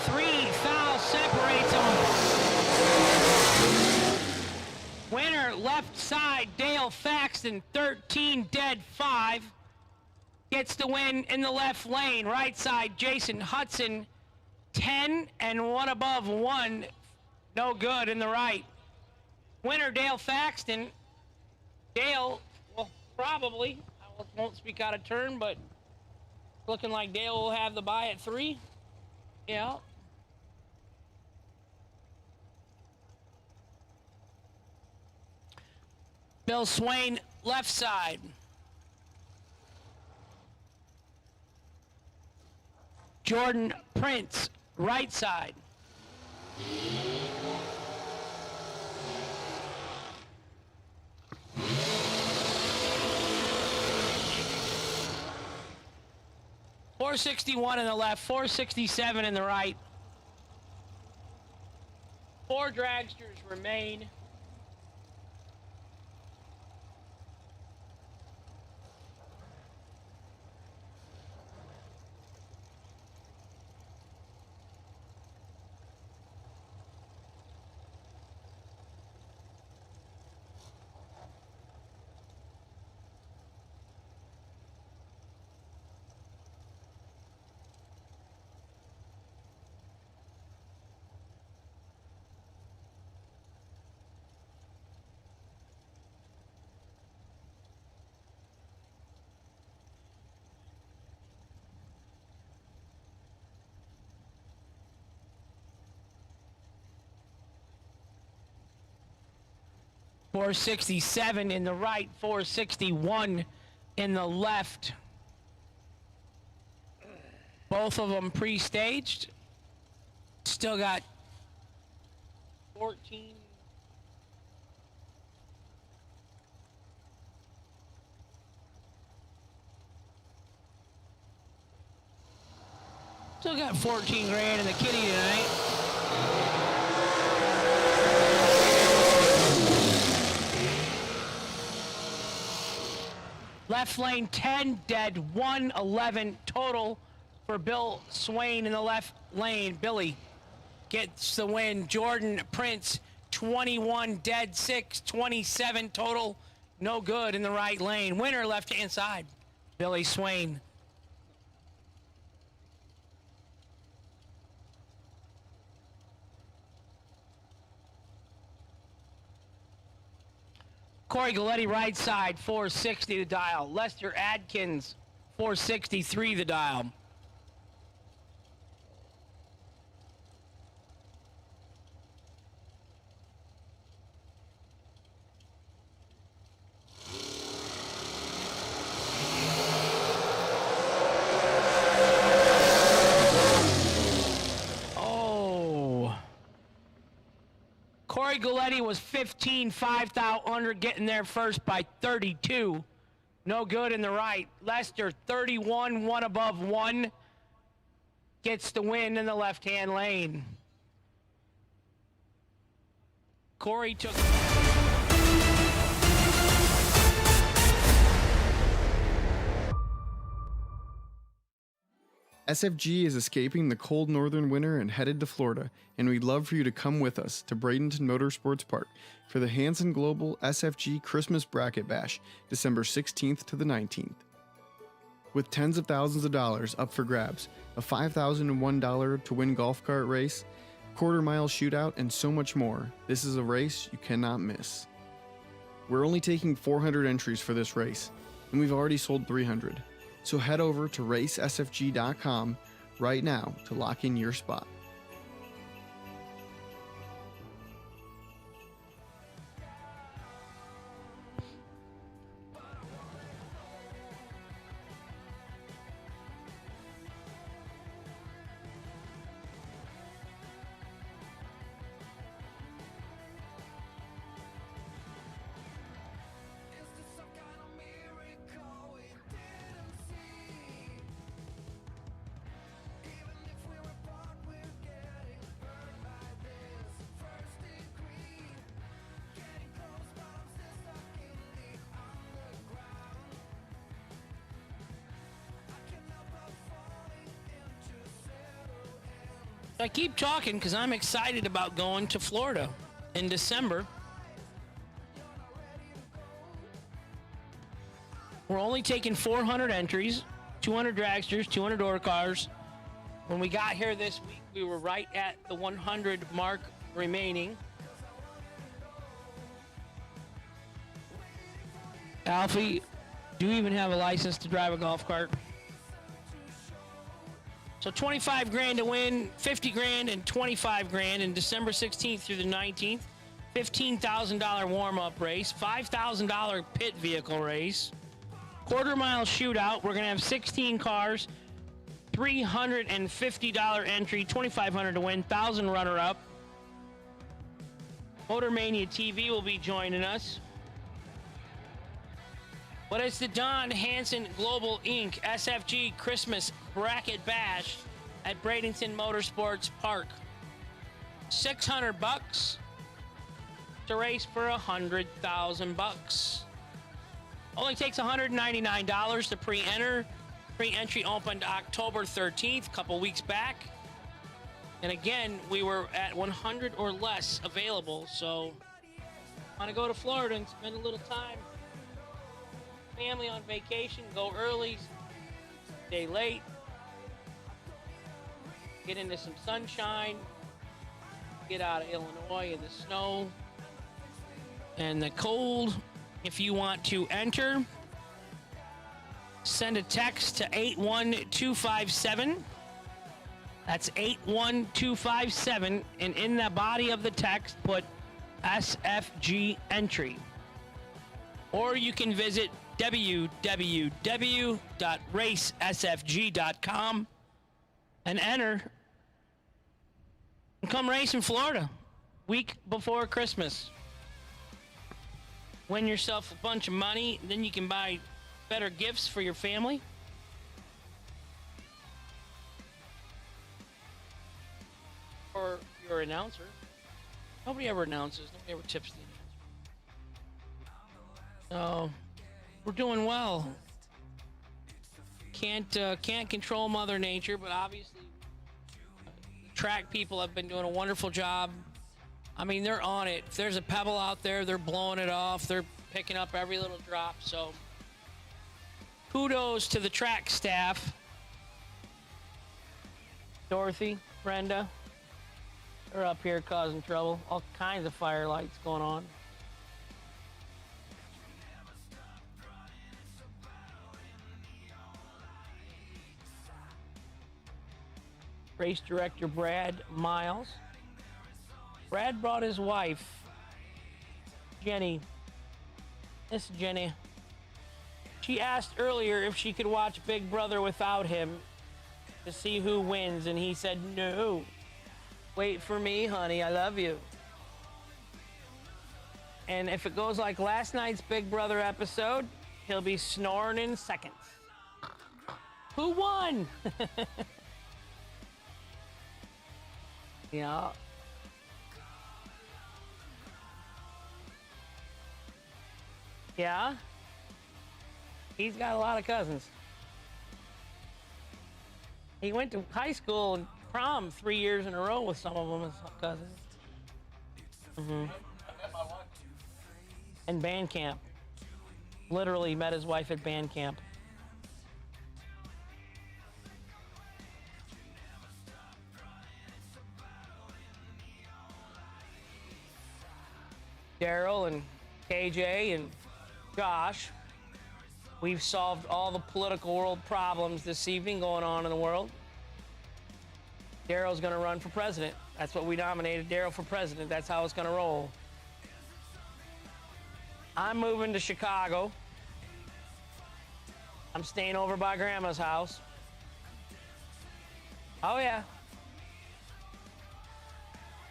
3 fouls separates them. Winner left side, Dale Thaxton, 13 dead 5. Gets the win in the left lane. Right side, Jason Hudson, 10 and 1 above 1. No good in the right. Winner, Dale Thaxton. Dale, well, probably, I won't speak out of turn, but looking like Dale will have the bye at 3. Yeah. Bill Swain, left side. Jordan Prince, right side. .461 in the left, 467 in the right. 4 dragsters remain. .467 in the right, 461 in the left. Both of them pre-staged. Still got 14. Still got 14 grand in the kitty tonight. Left lane 10 dead, 111 total for Bill Swain in the left lane. Billy gets the win. Jordan Prince, 21 dead, 6, 27 total, no good in the right lane. Winner left hand side, Billy Swain. Corey Galletti, right side, 460 the dial. Lester Adkins, 463 the dial. Corey Galletti was 15, 5 thou under, getting there first by 32. No good in the right. Lester, 31, 1 above 1. Gets the win in the left-hand lane. Corey took... SFG is escaping the cold northern winter and headed to Florida, and we'd love for you to come with us to Bradenton Motorsports Park for the Hanson Global SFG Christmas Bracket Bash, December 16th to the 19th. With tens of thousands of dollars up for grabs, a $5,001 to win golf cart race, quarter-mile shootout, and so much more, this is a race you cannot miss. We're only taking 400 entries for this race, and we've already sold 300. So head over to racesfg.com right now to lock in your spot. I keep talking because I'm excited about going to Florida in December. We're only taking 400 entries, 200 dragsters, 200 door cars. When we got here this week, we were right at the 100 mark remaining. Alfie, do you even have a license to drive a golf cart? So 25 grand to win, 50 grand and 25 grand in December 16th through the 19th. $15,000 warm-up race, $5,000 pit vehicle race, quarter-mile shootout. We're going to have 16 cars, $350 entry, $2,500 to win, $1,000 runner-up. Motor Mania TV will be joining us. But it's the Don Hansen Global Inc. SFG Christmas Bracket Bash at Bradenton Motorsports Park. $600 to race for $100,000. Only takes $199 to pre-enter. Pre-entry opened October 13th, a couple weeks back. And again, we were at 100 or less available, so want to go to Florida and spend a little time. Family on vacation, go early, stay late, get into some sunshine, get out of Illinois in the snow and the cold. If you want to enter, send a text to 81257. That's 81257, and in the body of the text put SFG entry. Or you can visit www.racesfg.com and enter and come race in Florida week before Christmas. Win yourself a bunch of money, then you can buy better gifts for your family. Or your announcer. Nobody ever announces, nobody ever tips the announcer. So we're doing well. Can't control Mother Nature, but obviously track people have been doing a wonderful job. I mean, they're on it. If there's a pebble out there, they're blowing it off. They're picking up every little drop. So kudos to the track staff. Dorothy, Brenda, they're up here causing trouble. All kinds of fire lights going on. Race director Brad Miles. Brad brought his wife, Jenny. Miss Jenny. She asked earlier if she could watch Big Brother without him to see who wins, and he said no. Wait for me, honey, I love you. And if it goes like last night's Big Brother episode, he'll be snoring in seconds. Who won? Yeah. Yeah? He's got a lot of cousins. He went to high school and prom 3 years in a row with some of them as cousins. Mm-hmm. And band camp. Literally met his wife at band camp. Daryl and KJ and Josh, we've solved all the political world problems this evening going on in the world. Daryl's going to run for president. That's what we nominated Daryl for president. That's how it's going to roll. I'm moving to Chicago. I'm staying over by Grandma's house. Oh, yeah.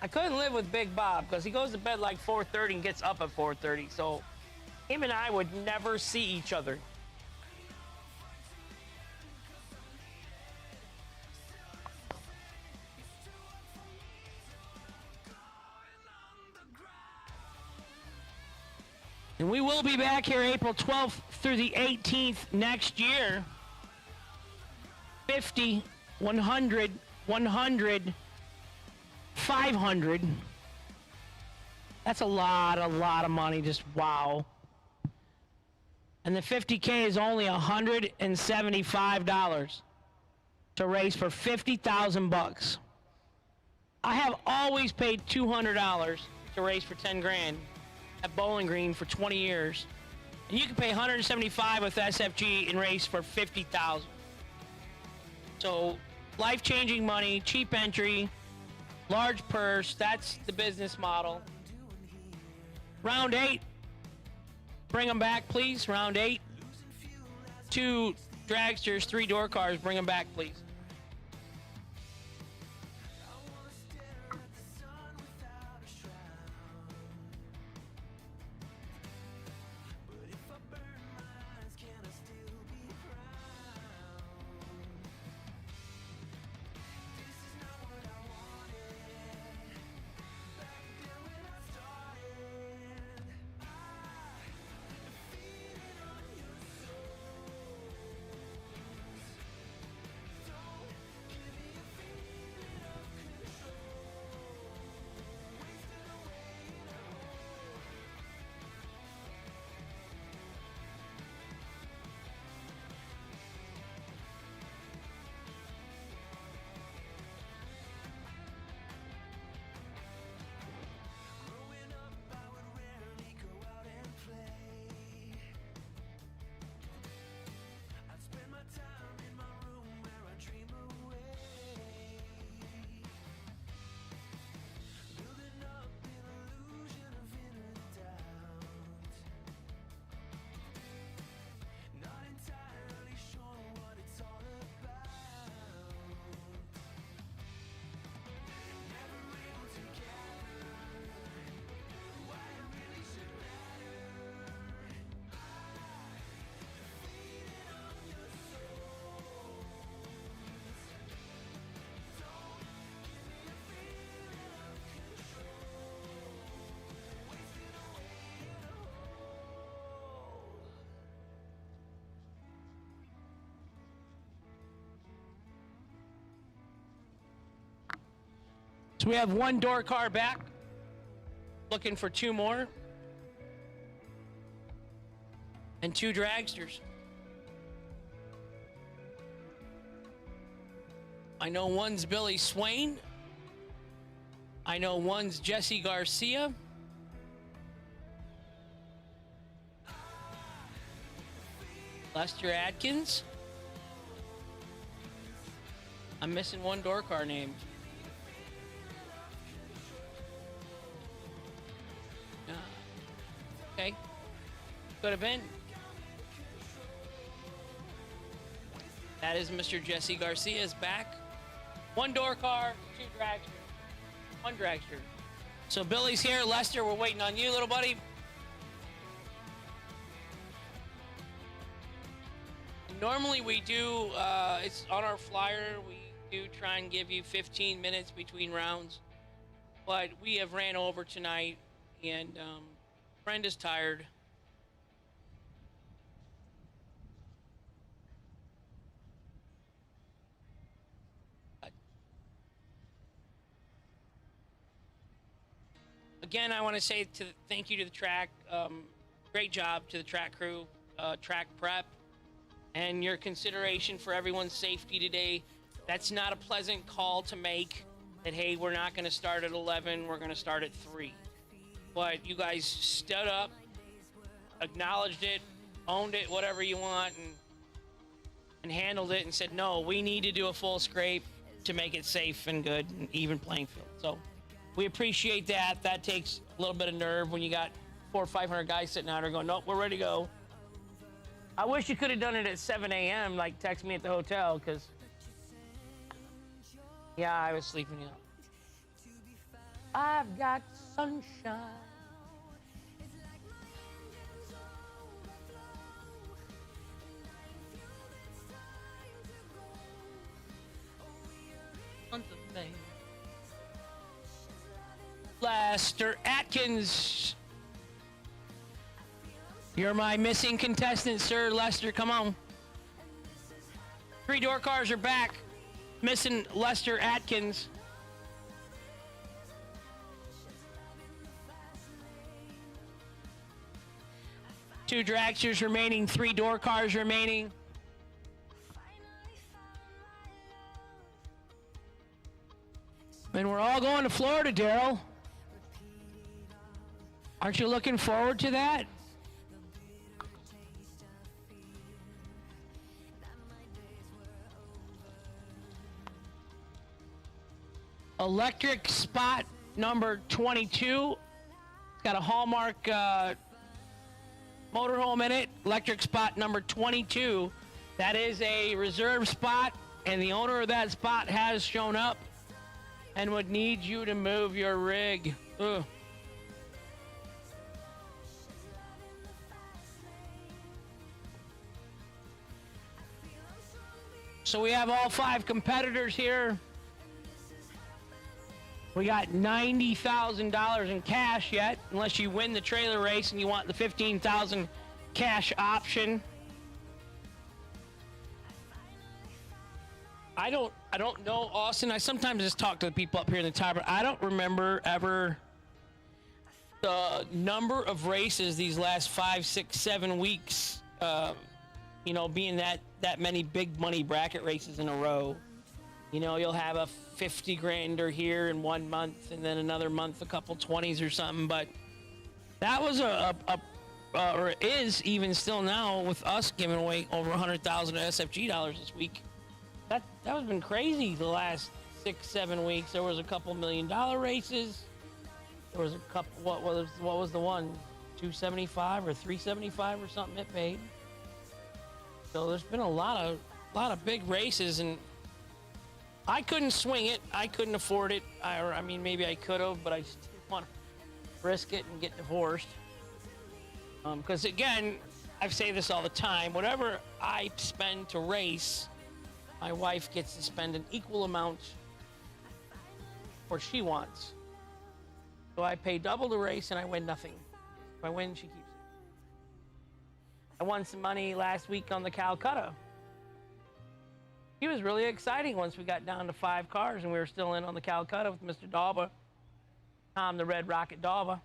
I couldn't live with Big Bob because he goes to bed like 4:30 and gets up at 4:30. So him and I would never see each other. And we will be back here April 12th through the 18th next year. 50, 100, 100, $500. That's a lot of money. Just wow. And the 50K is only $175 to race for 50,000 bucks. I have always paid $200 to race for 10 grand at Bowling Green for 20 years. And you can pay $175 with SFG and race for 50,000. So life-changing money, cheap entry, large purse. That's the business model. Round 8. Bring them back, please. Round 8. 2 dragsters, 3 door cars. Bring them back, please. So we have 1 door car back. Looking for 2 more. And 2 dragsters. I know one's Billy Swain. I know one's Jesse Garcia. Lester Atkins. I'm missing 1 door car name. Okay. Could have been. That is Mr. Jesse Garcia is back. 1 door car, 2 dragsters. 1 dragster. So Billy's here. Lester, we're waiting on you, little buddy. Normally we do, it's on our flyer, we do try and give you 15 minutes between rounds. But we have ran over tonight, and friend is tired. Again, I want to say thank you to the track. Great job to the track crew, track prep, and your consideration for everyone's safety today. That's not a pleasant call to make, that, hey, we're not going to start at 11, we're going to start at 3. But you guys stood up, acknowledged it, owned it, whatever you want, and handled it and said, no, we need to do a full scrape to make it safe and good and even playing field. So we appreciate that. That takes a little bit of nerve when you got 400 or 500 guys sitting out there going, nope, we're ready to go. I wish you could have done it at 7 a.m., like text me at the hotel, because, yeah, I was sleeping in. I've got sunshine. Lester Atkins. You're my missing contestant, sir. Lester, come on. 3 door cars are back. Missing Lester Atkins. 2 dragsters remaining, 3 door cars remaining. And we're all going to Florida, Daryl. Aren't you looking forward to that? Electric spot number 22. It's got a Hallmark motorhome in it. Electric spot number 22. That is a reserve spot, and the owner of that spot has shown up and would need you to move your rig. Ugh. So we have all 5 competitors here. We got $90,000 in cash yet, unless you win the trailer race and you want the $15,000 cash option. I don't know, Austin. I sometimes just talk to the people up here in the tower, but I don't remember ever the number of races these last 5, 6, 7 weeks. You know, being that many big money bracket races in a row. You know, you'll have a 50 grander here in 1 month, and then another month a couple 20s or something. But that was or is even still now with us giving away over 100,000 SFG dollars this week. That has been crazy the last 6, 7 weeks. There was a couple $1 million races. There was a couple. What was the one? 275 or 375 or something it paid. So there's been a lot of big races, and I couldn't swing it. I couldn't afford it. I mean, maybe I could have, but I just didn't want to risk it and get divorced. Because again, I say this all the time. Whatever I spend to race, my wife gets to spend an equal amount what she wants. So I pay double the race and I win nothing. If I win, she keeps it. I won some money last week on the Calcutta. It was really exciting once we got down to 5 cars and we were still in on the Calcutta with Mr. Dalba, Tom the Red Rocket Dalba.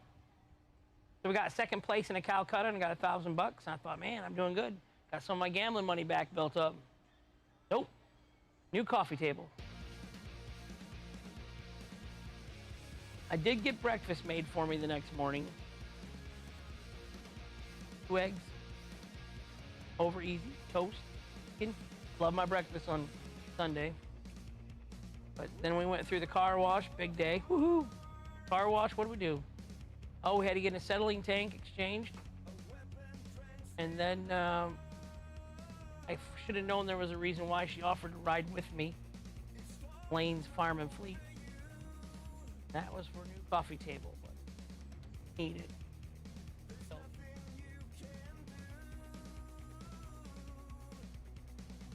So we got second place in a Calcutta and got $1,000. And I thought, man, I'm doing good. Got some of my gambling money back built up. Nope. New coffee table. I did get breakfast made for me the next morning. 2 eggs. Over easy. Toast. Chicken. Love my breakfast on Sunday. But then we went through the car wash. Big day. Woohoo! Car wash. What do we do? Oh, we had to get a settling tank exchanged. And then I should have known there was a reason why she offered to ride with me. Lane's Farm and Fleet. That was for a new coffee table, but needed. So.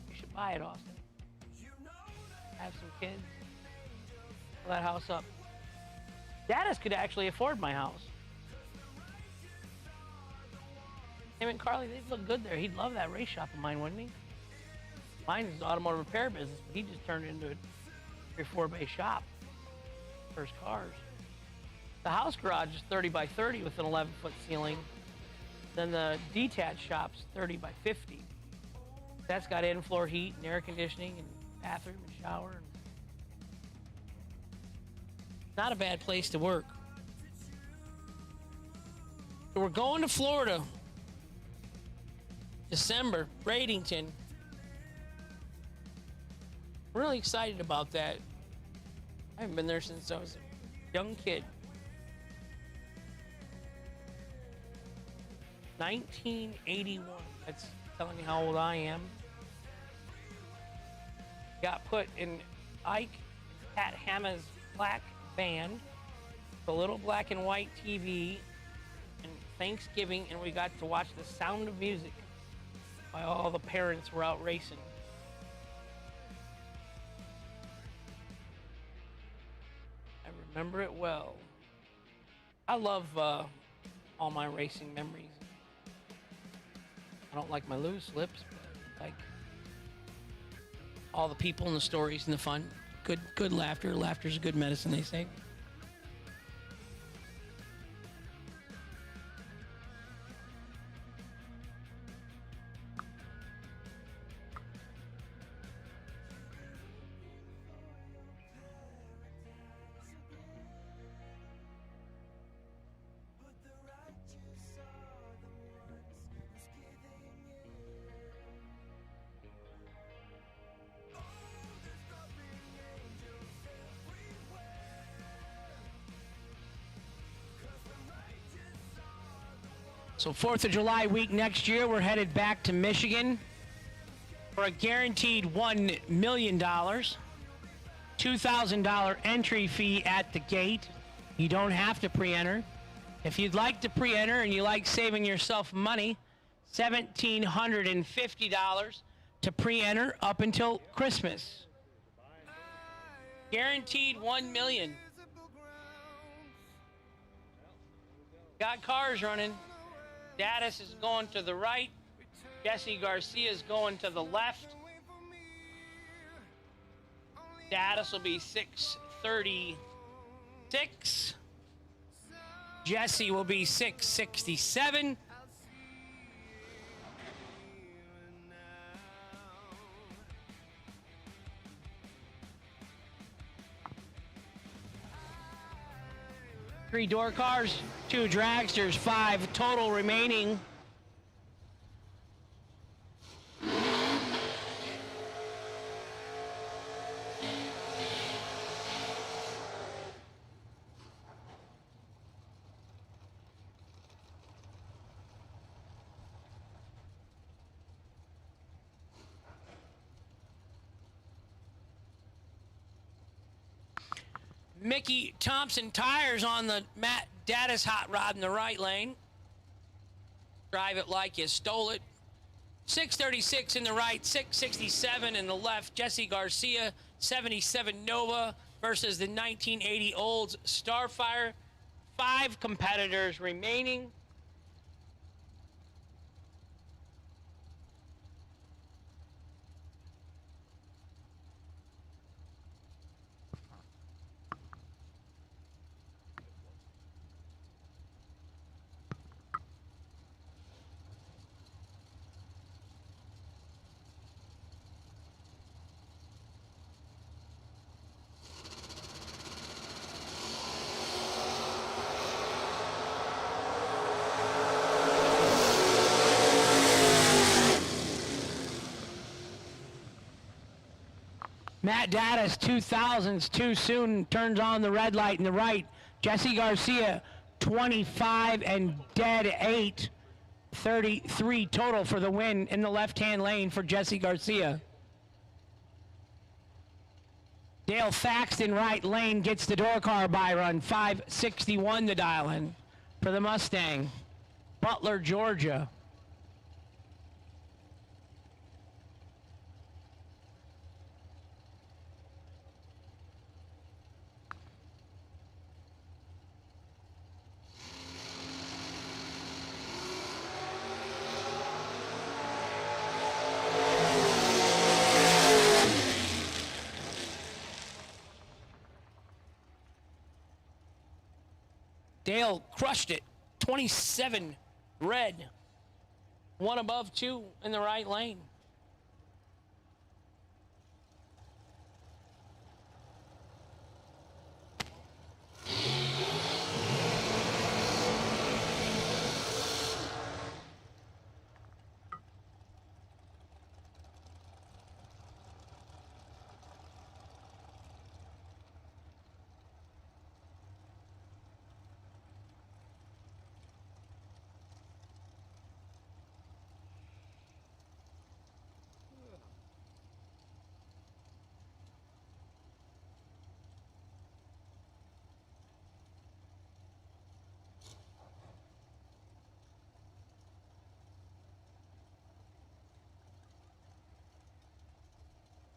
You should buy it, Austin. Have some kids. Fill that house up. Dadis could actually afford my house. Him and Carly, they'd look good there. He'd love that race shop of mine, wouldn't he? Mine is automotive repair business, but he just turned it into a 3-4 bay shop. First cars. The house garage is 30 by 30 with an 11-foot ceiling. Then the detached shop's 30 by 50. That's got in-floor heat and air conditioning and bathroom and shower. Not a bad place to work. So we're going to Florida. December, Bradenton. I'm really excited about that. I haven't been there since I was a young kid. 1981. That's telling you how old I am. Got put in Ike Pat Hamma's black van, the little black and white TV, and Thanksgiving, and we got to watch The Sound of Music while all the parents were out racing. I remember it well. I love all my racing memories. I don't like my loose slips, but like all the people and the stories and the fun. Good laughter. Laughter's a good medicine, they say. So 4th of July week next year, we're headed back to Michigan for a guaranteed $1 million. $2,000 entry fee at the gate. You don't have to pre-enter. If you'd like to pre-enter and you like saving yourself money, $1,750 to pre-enter up until Christmas. Guaranteed $1 million. Got cars running. Daddis is going to the right. Jesse Garcia is going to the left. Daddis will be 636. Jesse will be 667. Three door cars, two dragsters, 5 total remaining. Mickey Thompson tires on the Matt Daddis hot rod in the right lane. Drive it like you stole it. 636 in the right, 667 in the left. Jesse Garcia, 77 Nova versus the 1980 Olds Starfire. 5 competitors remaining. Matt Daddis, 2000s, too soon, turns on the red light in the right. Jesse Garcia, 25 and dead 8. 33 total for the win in the left-hand lane for Jesse Garcia. Dale Thaxton, right lane, gets the door car by run. 561 to dial in for the Mustang. Butler, Georgia. Dale crushed it. 27 red. 1 above 2 in the right lane.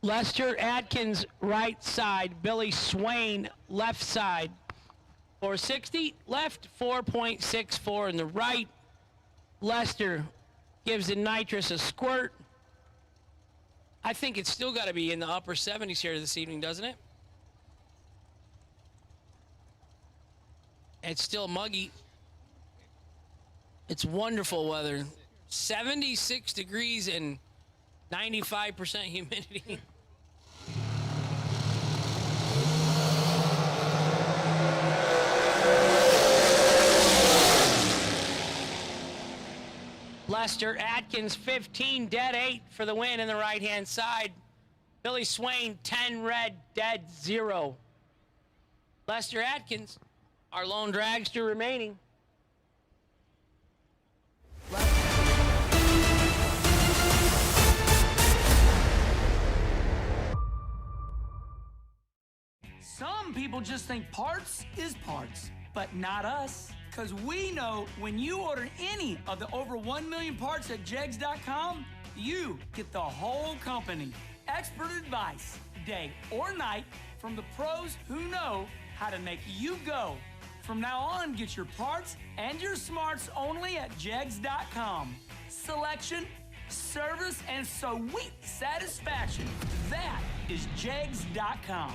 Lester Atkins, right side. Billy Swain, left side. 460, left 4.64 in the right. Lester gives the nitrous a squirt. I think it's still got to be in the upper 70s here this evening, doesn't it? It's still muggy. It's wonderful weather. 76 degrees and 95% humidity. Lester Atkins, 15 dead 8 for the win in the right-hand side. Billy Swain, 10 red, dead 0. Lester Atkins, our lone dragster remaining. Some people just think parts is parts, but not us. Because we know when you order any of the over 1 million parts at JEGS.com, you get the whole company. Expert advice, day or night, from the pros who know how to make you go. From now on, get your parts and your smarts only at JEGS.com. Selection, service, and sweet satisfaction. That is JEGS.com.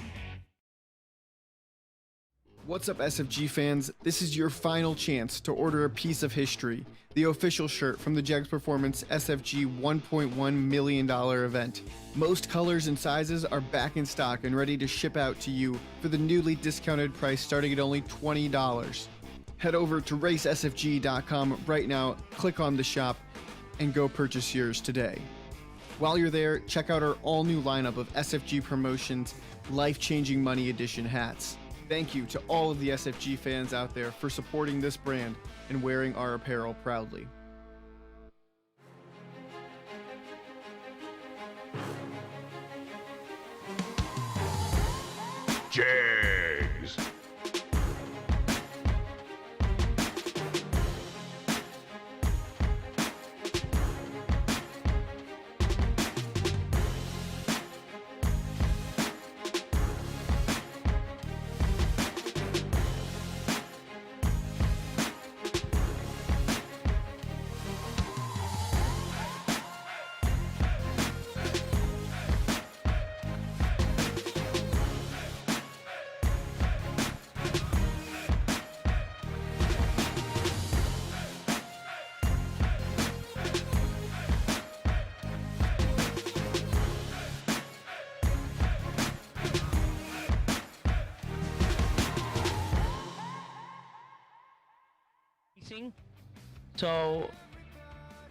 What's up, SFG fans? This is your final chance to order a piece of history, the official shirt from the JEGS Performance SFG $1.1 million event. Most colors and sizes are back in stock and ready to ship out to you for the newly discounted price starting at only $20. Head over to racesfg.com right now, click on the shop, and go purchase yours today. While you're there, check out our all-new lineup of SFG Promotions Life-Changing Money Edition hats. Thank you to all of the SFG fans out there for supporting this brand and wearing our apparel proudly. JEGS.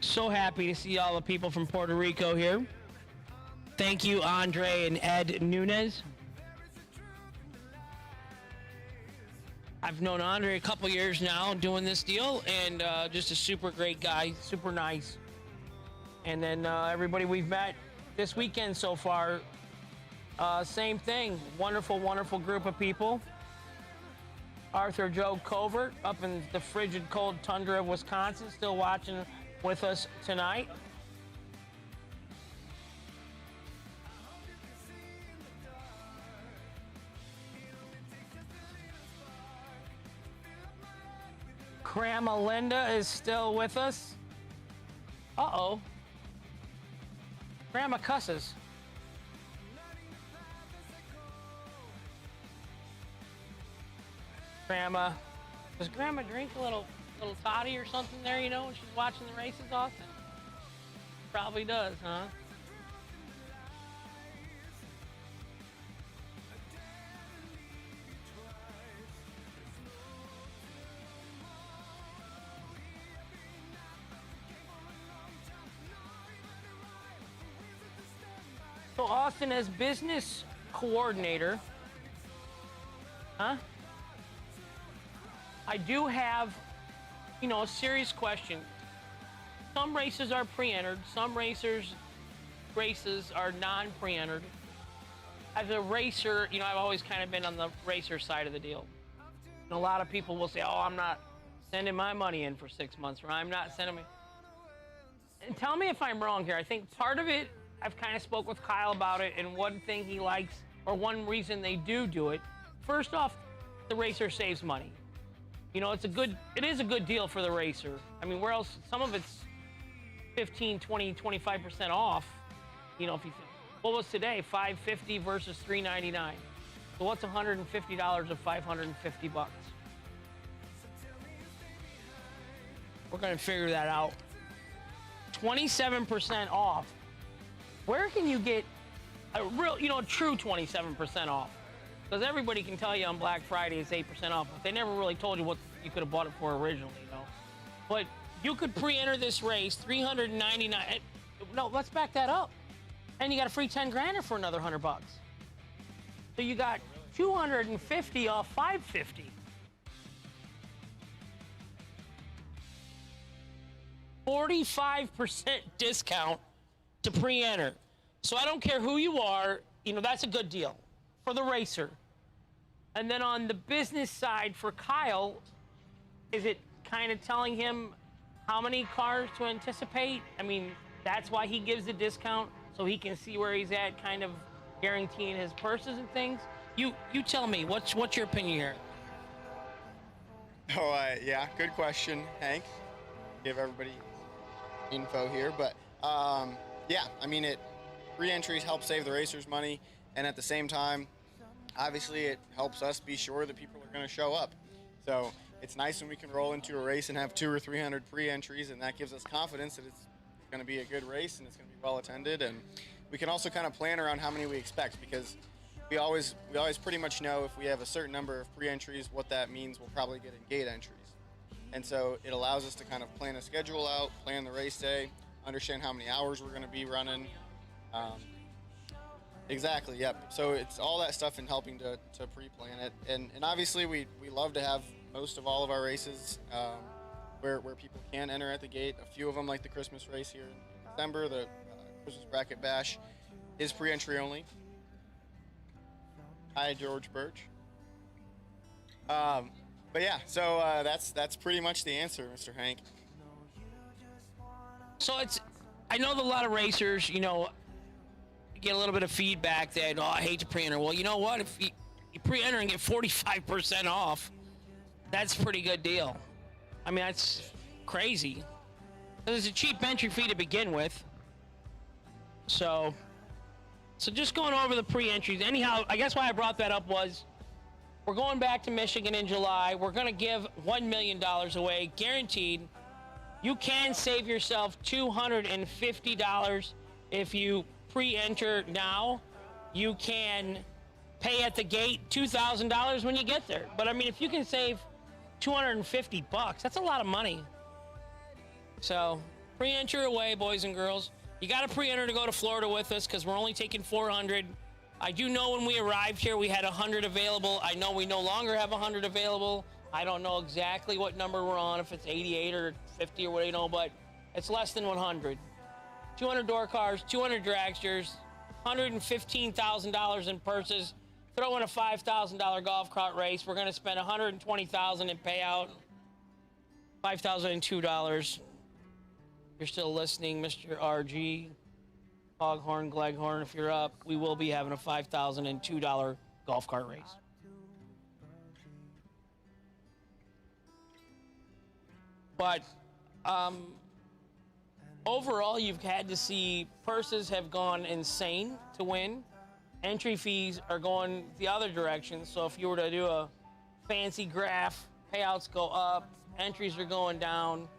So happy to see all the people from Puerto Rico here. Thank you, Andre and Ed Nunez. I've known Andre a couple years now doing this deal, and just a super great guy, super nice. And then everybody we've met this weekend so far, same thing. Wonderful, wonderful group of people. Arthur Joe Covert up in the frigid, cold tundra of Wisconsin, still watching with us tonight. Grandma Linda is still with us. Uh-oh. Grandma cusses. Grandma, does Grandma drink a little toddy or something there, you know, when she's watching the races often? Probably does, huh? So Austin, as business coordinator, huh? I do have, you know, a serious question. Some races are pre-entered, some races are non-pre-entered. As a racer, you know, I've always kind of been on the racer side of the deal. And a lot of people will say, oh, I'm not sending my money in for 6 months, or I'm not sending me. And tell me if I'm wrong here. I think part of it, I've kind of spoke with Kyle about it, and one thing he likes, or one reason they do it, first off, the racer saves money. You know, it is a good deal for the racer. I mean, where else, some of it's 15, 20, 25% off. You know, if you think, what was today? $550 versus $399. So what's $150 of $550? We're gonna figure that out. 27% off. Where can you get a real, you know, true 27% off? Because everybody can tell you on Black Friday it's 8% off, but they never really told you what you could have bought it for originally, you know. But you could pre-enter this race, $399. No, let's back that up. And you got a free 10 grander for another $100. So you got 250 off 550. $45% discount to pre-enter. So I don't care who you are, you know, that's a good deal for the racer. And then on the business side for Kyle, is it kind of telling him how many cars to anticipate? I mean, that's why he gives the discount, so he can see where he's at, kind of guaranteeing his purses and things. You tell me, what's your opinion here? Oh, yeah, good question, Hank. Give everybody info here, but yeah, I mean, re-entries help save the racers money, and at the same time, obviously, it helps us be sure that people are going to show up. So it's nice when we can roll into a race and have 200 or 300 pre-entries, and that gives us confidence that it's going to be a good race and it's going to be well attended. And we can also kind of plan around how many we expect, because we always pretty much know if we have a certain number of pre-entries, what that means we'll probably get in gate entries. And so it allows us to kind of plan a schedule out, plan the race day, understand how many hours we're going to be running. Exactly, yep. So it's all that stuff in helping to pre-plan it. And obviously we love to have most of all of our races where people can enter at the gate. A few of them, like the Christmas race here in December, the Christmas Bracket Bash, is pre-entry only. Hi, George Birch. But yeah, so that's pretty much the answer, Mr. Hank. So I know that a lot of racers, you know, get a little bit of feedback that, oh, I hate to pre-enter. Well, you know what? If you pre-enter and get 45% off, that's a pretty good deal. I mean, that's crazy. There's a cheap entry fee to begin with. So just going over the pre-entries. Anyhow, I guess why I brought that up was we're going back to Michigan in July. We're going to give $1 million away, guaranteed. You can save yourself $250 if you pre-enter now. You can pay at the gate $2,000 when you get there. But I mean, if you can save $250, that's a lot of money. So pre-enter away, boys and girls. You got to pre-enter to go to Florida with us because we're only taking 400. I do know when we arrived here we had 100 available. I know we no longer have 100 available. I don't know exactly what number we're on, if it's 88 or 50 or what, you know, but it's less than 100. 200 door cars, 200 dragsters, $115,000 in purses. Throw in a $5,000 golf cart race. We're going to spend $120,000 in payout. $5,002. You're still listening, Mr. RG, Foghorn, Gleghorn. If you're up, we will be having a $5,002 golf cart race. But overall, you've had to see purses have gone insane to win. Entry fees are going the other direction. So if you were to do a fancy graph, payouts go up, entries are going down.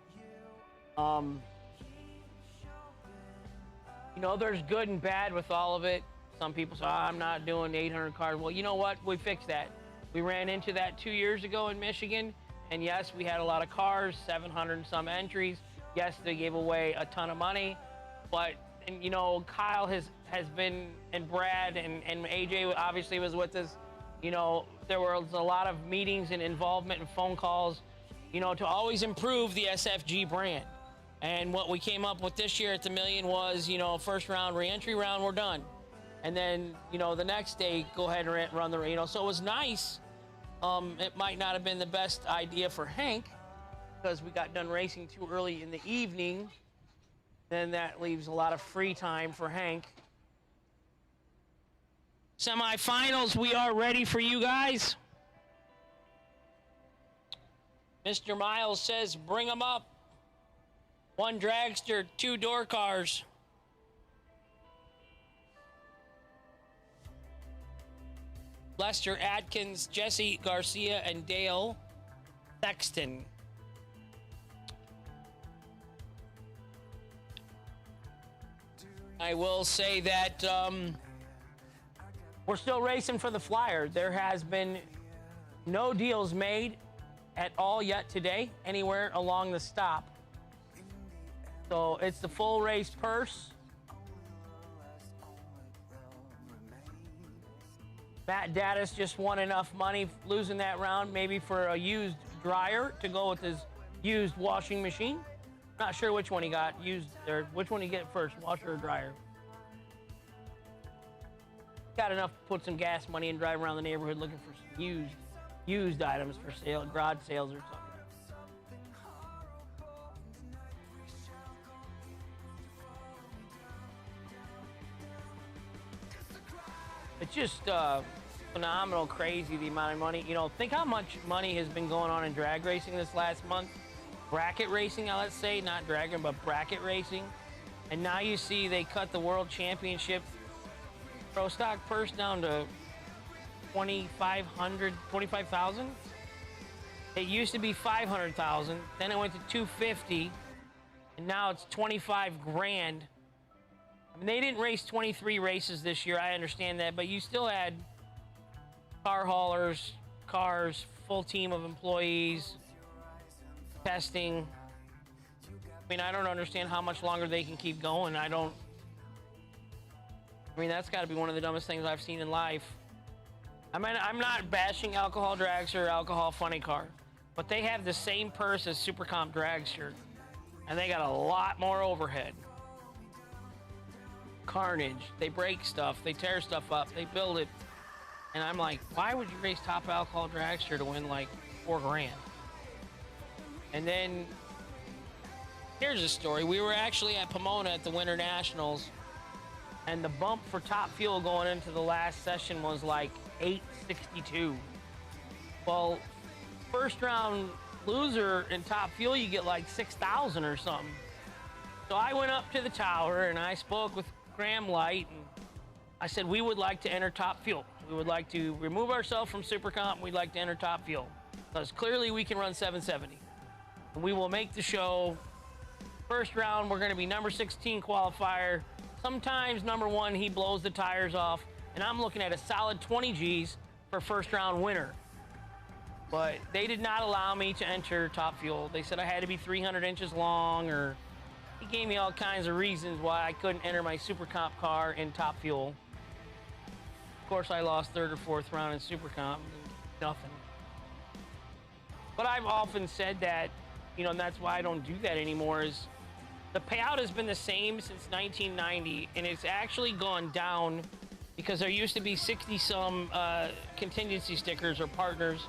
You know, there's good and bad with all of it. Some people say, oh, I'm not doing 800 cars. Well, you know what? We fixed that. We ran into that 2 years ago in Michigan. And yes, we had a lot of cars, 700 and some entries. Yes, they gave away a ton of money. But, and you know, Kyle has been, and Brad and AJ obviously was with us. You know, there was a lot of meetings and involvement and phone calls, you know, to always improve the SFG brand. And what we came up with this year at the Million was, you know, first round, re-entry round, we're done. And then, you know, the next day, go ahead and run the, you know, so it was nice. It might not have been the best idea for Hank because we got done racing too early in the evening. Then that leaves a lot of free time for Hank. Semifinals, we are ready for you guys. Mr. Miles says, bring them up. 1 dragster, 2 door cars. Lester Atkins, Jesse Garcia, and Dale Sexton. I will say that we're still racing for the flyer. There has been no deals made at all yet today, anywhere along the stop. So it's the full race purse. Matt Daddis just won enough money losing that round, maybe for a used dryer to go with his used washing machine. Not sure which one he got used, or which one he get first, washer or dryer. got enough to put some gas money and drive around the neighborhood looking for some used items for sale, garage sales or something. It's just phenomenal, crazy, the amount of money. You know, think how much money has been going on in drag racing this last month. Bracket racing, let's say, not dragon, but bracket racing. And now you see they cut the world championship pro stock purse down to 25,000. It used to be 500,000, then it went to 250, and now it's 25 grand. I mean, they didn't race 23 races this year, I understand that, but you still had car haulers, cars, full team of employees, testing. I mean, I don't understand how much longer they can keep going. I mean, that's got to be one of the dumbest things I've seen in life. I mean, I'm not bashing Alcohol Dragster or Alcohol Funny Car, but they have the same purse as Super Comp Dragster, and they got a lot more overhead. Carnage. They break stuff. They tear stuff up. They build it. And I'm like, why would you race Top Alcohol Dragster to win like $4 grand? And then here's a story. We were actually at Pomona at the Winter Nationals, and the bump for top fuel going into the last session was like $8.62. Well, first round loser in top fuel, you get like $6,000 or something. So I went up to the tower and I spoke with Graham Light, and I said, we would like to enter top fuel. We would like to remove ourselves from Super Comp. We'd like to enter top fuel, because clearly we can run 770. And we will make the show. First round, we're going to be number 16 qualifier. Sometimes number 1, he blows the tires off, and I'm looking at a solid 20 G's for first round winner. But they did not allow me to enter top fuel. They said I had to be 300 inches long, or he gave me all kinds of reasons why I couldn't enter my Super Comp car in top fuel. Of course, I lost 3rd or 4th round in Super Comp. Nothing. But I've often said that, you know, and that's why I don't do that anymore, is the payout has been the same since 1990, and it's actually gone down because there used to be 60-some contingency stickers or partners.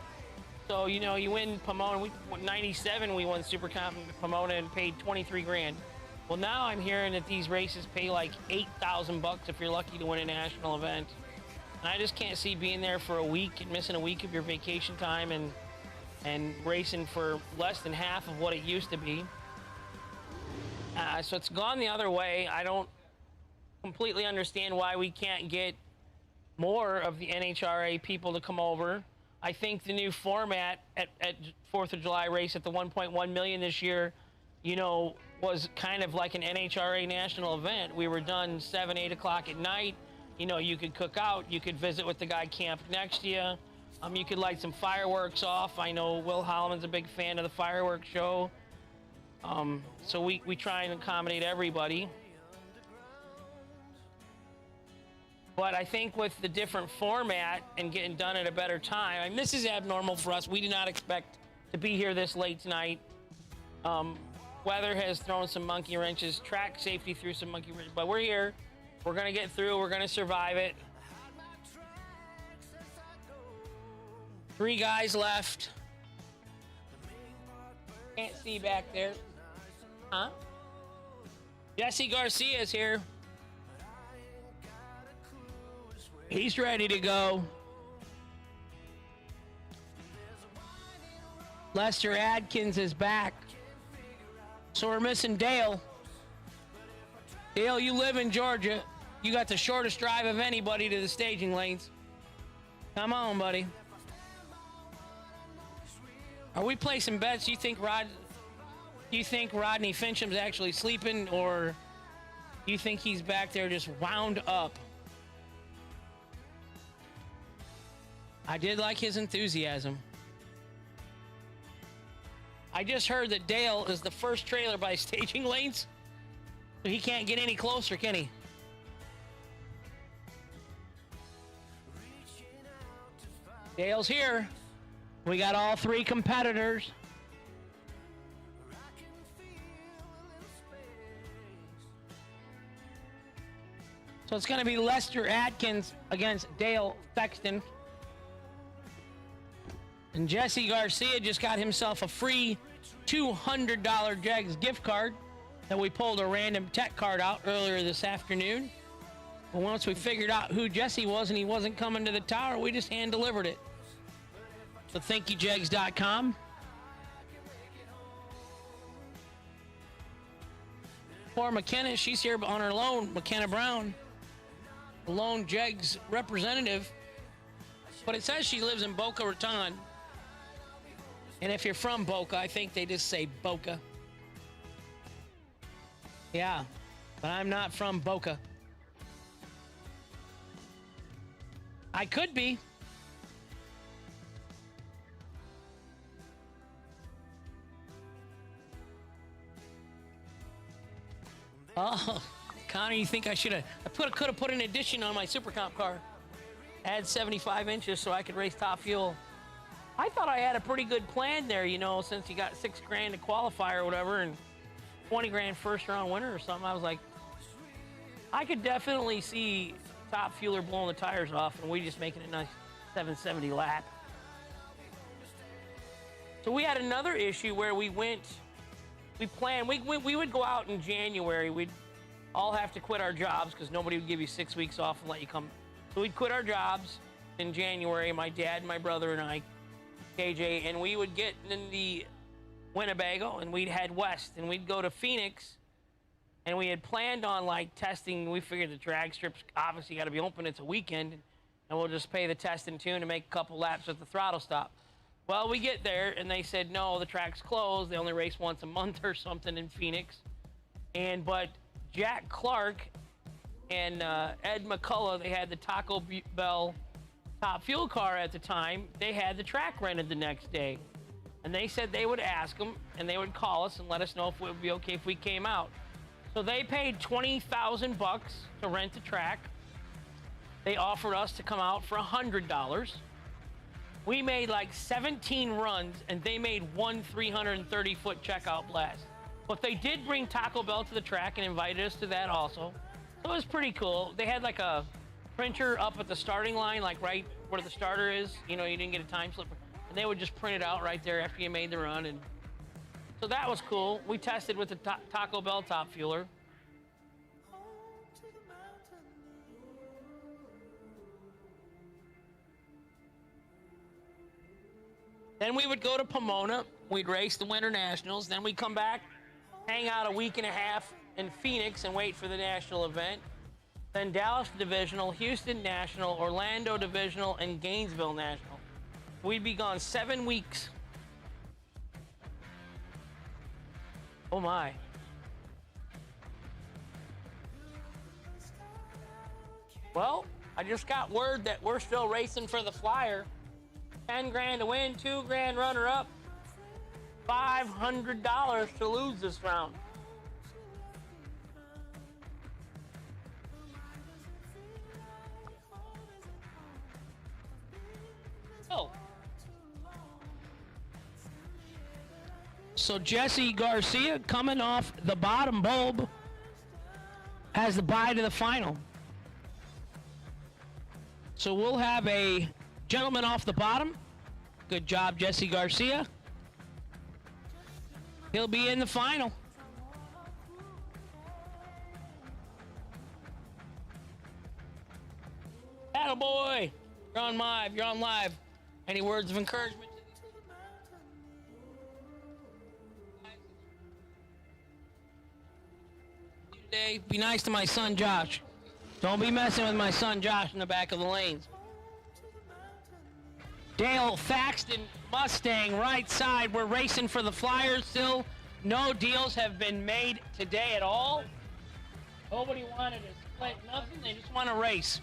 So, you know, you win Pomona. 97, we won Super Comp in Pomona and paid 23 grand. Well, now I'm hearing that these races pay like $8,000 if you're lucky to win a national event. And I just can't see being there for a week and missing a week of your vacation time and racing for less than half of what it used to be. So it's gone the other way. I don't completely understand why we can't get more of the NHRA people to come over. I think the new format at 4th of July race at the 1.1 million this year, you know, was kind of like an NHRA national event. We were done 7, 8 o'clock at night. You know, you could cook out, you could visit with the guy camped next to you. You could light some fireworks off. I know Will Holloman's a big fan of the fireworks show. So we try and accommodate everybody. But I think with the different format and getting done at a better time, I mean, this is abnormal for us. We did not expect to be here this late tonight. Weather has thrown some monkey wrenches. Track safety threw some monkey wrenches. But we're here. We're going to get through. We're going to survive it. 3 guys left. Can't see back there. Huh? Jesse Garcia's here. He's ready to go. Lester Adkins is back. So we're missing Dale. Dale, you live in Georgia. You got the shortest drive of anybody to the staging lanes. Come on, buddy. Are we placing bets? Do you think Rodney Fincham's actually sleeping, or do you think he's back there just wound up? I did like his enthusiasm. I just heard that Dale is the first trailer by staging lanes, so he can't get any closer, can he? Dale's here. We got all 3 competitors. So it's going to be Lester Atkins against Dale Thexton. And Jesse Garcia just got himself a free $200 JEGS gift card that we pulled a random tech card out earlier this afternoon. But once we figured out who Jesse was and he wasn't coming to the tower, we just hand delivered it. So thank you, JEGS.com. Poor McKenna, she's here on her loan. McKenna Brown, the lone JEGS representative. But it says she lives in Boca Raton. And if you're from Boca, I think they just say Boca. Yeah, but I'm not from Boca. I could be. Oh, Connor, you think I should have? Could have put an addition on my Super Comp car. Add 75 inches so I could race Top Fuel. I thought I had a pretty good plan there, you know, since you got $6 grand to qualify or whatever, and 20 grand first round winner or something. I was like, I could definitely see Top Fueler blowing the tires off and we just making a nice 770 lap. So we had another issue where we planned, we would go out in January. We'd all have to quit our jobs because nobody would give you 6 weeks off and let you come. So we'd quit our jobs in January, my dad, my brother, and I, KJ, and we would get in the Winnebago and we'd head west and we'd go to Phoenix, and we had planned on like testing. We figured the drag strips obviously got to be open. It's a weekend, and we'll just pay the test and tune and make a couple laps at the throttle stop. Well, we get there and they said, no, the track's closed. They only race once a month or something in Phoenix. But Jack Clark and Ed McCullough, they had the Taco Bell Top Fuel car at the time. They had the track rented the next day. And they said they would ask them and they would call us and let us know if it would be okay if we came out. So they paid $20,000 to rent the track. They offered us to come out for $100. We made like 17 runs and they made one 330-foot checkout blast. But they did bring Taco Bell to the track and invited us to that also. So it was pretty cool. They had like a printer up at the starting line, like right where the starter is. You know, you didn't get a time slip. And they would just print it out right there after you made the run. And so that was cool. We tested with the Taco Bell Top Fueler. Then we would go to Pomona. We'd race the Winter Nationals. Then we'd come back, hang out a week and a half in Phoenix and wait for the national event. Then Dallas Divisional, Houston National, Orlando Divisional, and Gainesville National. We'd be gone 7 weeks. Oh my. Well, I just got word that we're still racing for the Flyer. 10 grand to win, 2 grand runner up, $500 to lose this round. Oh. So Jesse Garcia coming off the bottom bulb has the bye to the final. So we'll have a gentleman off the bottom. Good job, Jesse Garcia. He'll be in the final. Attaboy. You're on live. You're on live. Any words of encouragement? Today, be nice to my son Josh. Don't be messing with my son Josh in the back of the lanes. Dale Thaxton, Mustang, right side. We're racing for the Flyers still. No deals have been made today at all. Nobody wanted to split nothing. They just want to race.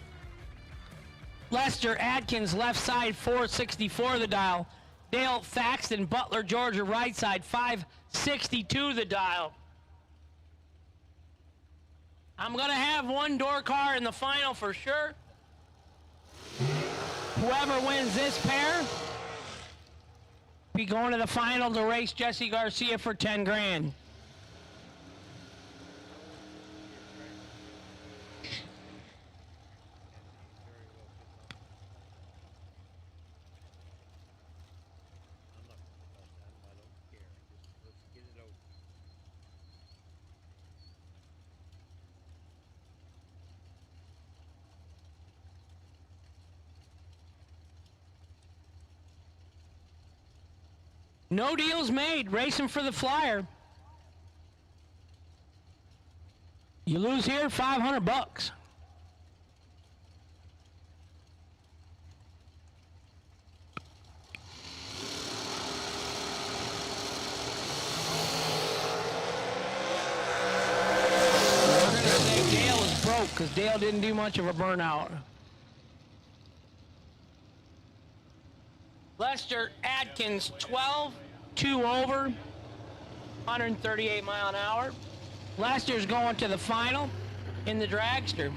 Lester Atkins, left side, 464 the dial. Dale Thaxton, Butler, Georgia, right side, 562 the dial. I'm going to have one door car in the final for sure. Whoever wins this pair be going to the final to race Jesse Garcia for 10 grand. No deals made. Racing for the flyer. You lose here, $500. Dale was broke because Dale didn't do much of a burnout. Lester Adkins, 12, 2 over, 138 mile an hour. Lester's going to the final in the Dragster.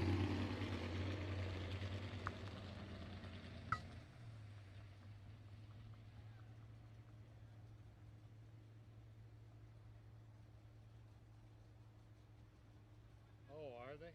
Oh, are they?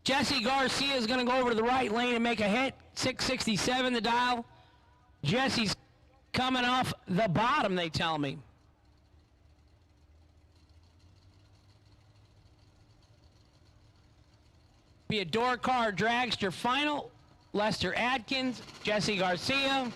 Jesse Garcia is going to go over to the right lane and make a hit. 667 the dial. Jesse's coming off the bottom, they tell me. Be a door car dragster final. Lester Adkins, Jesse Garcia.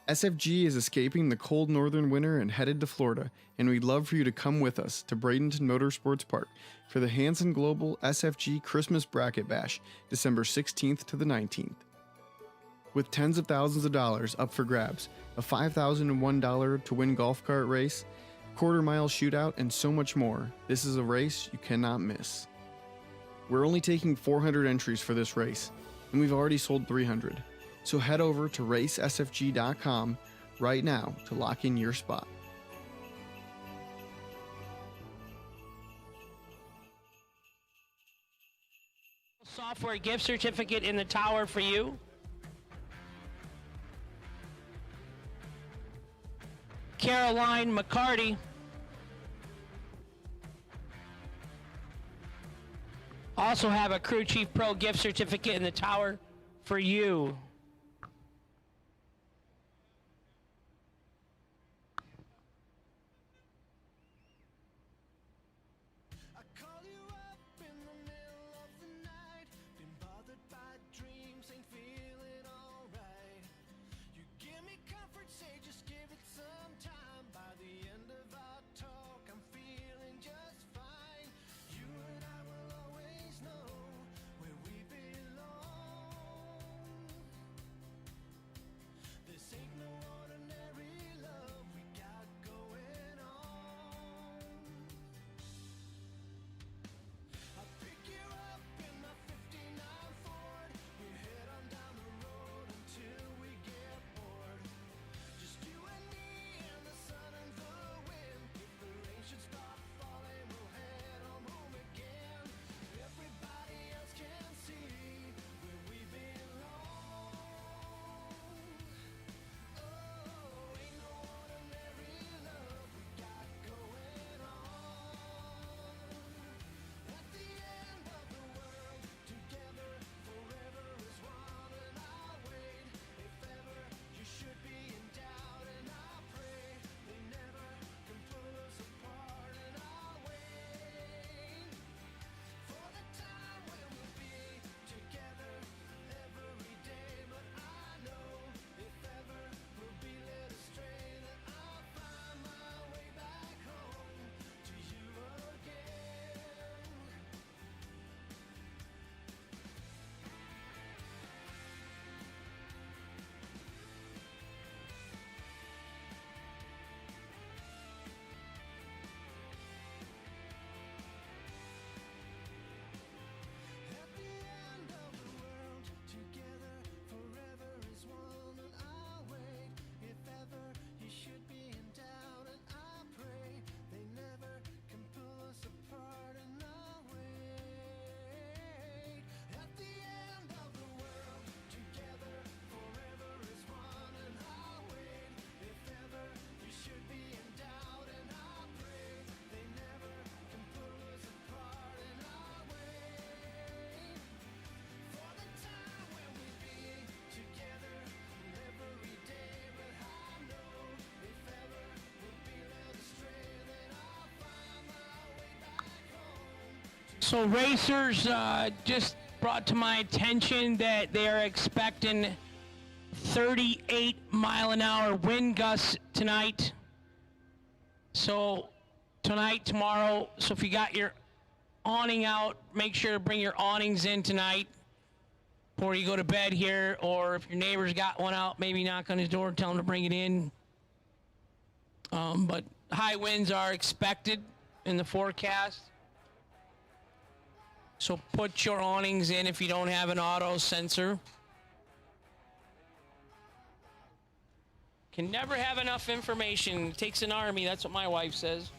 SFG is escaping the cold northern winter and headed to Florida, and we'd love for you to come with us to Bradenton Motorsports Park for the Hanson Global SFG Christmas Bracket Bash, December 16th to the 19th. With tens of thousands of dollars up for grabs, a $5,001 to win golf cart race, quarter-mile shootout, and so much more, this is a race you cannot miss. We're only taking 400 entries for this race, and we've already sold 300. So head over to racesfg.com right now to lock in your spot. Software gift certificate in the tower for you. Caroline McCarty. Also have a Crew Chief Pro gift certificate in the tower for you. So racers just brought to my attention that they are expecting 38 mile an hour wind gusts tonight. So tonight, tomorrow, so if you got your awning out, make sure to bring your awnings in tonight before you go to bed here, or if your neighbor's got one out, maybe knock on his door, tell him to bring it in. But high winds are expected in the forecast. So put your awnings in if you don't have an auto sensor. Can never have enough information. It takes an army, that's what my wife says.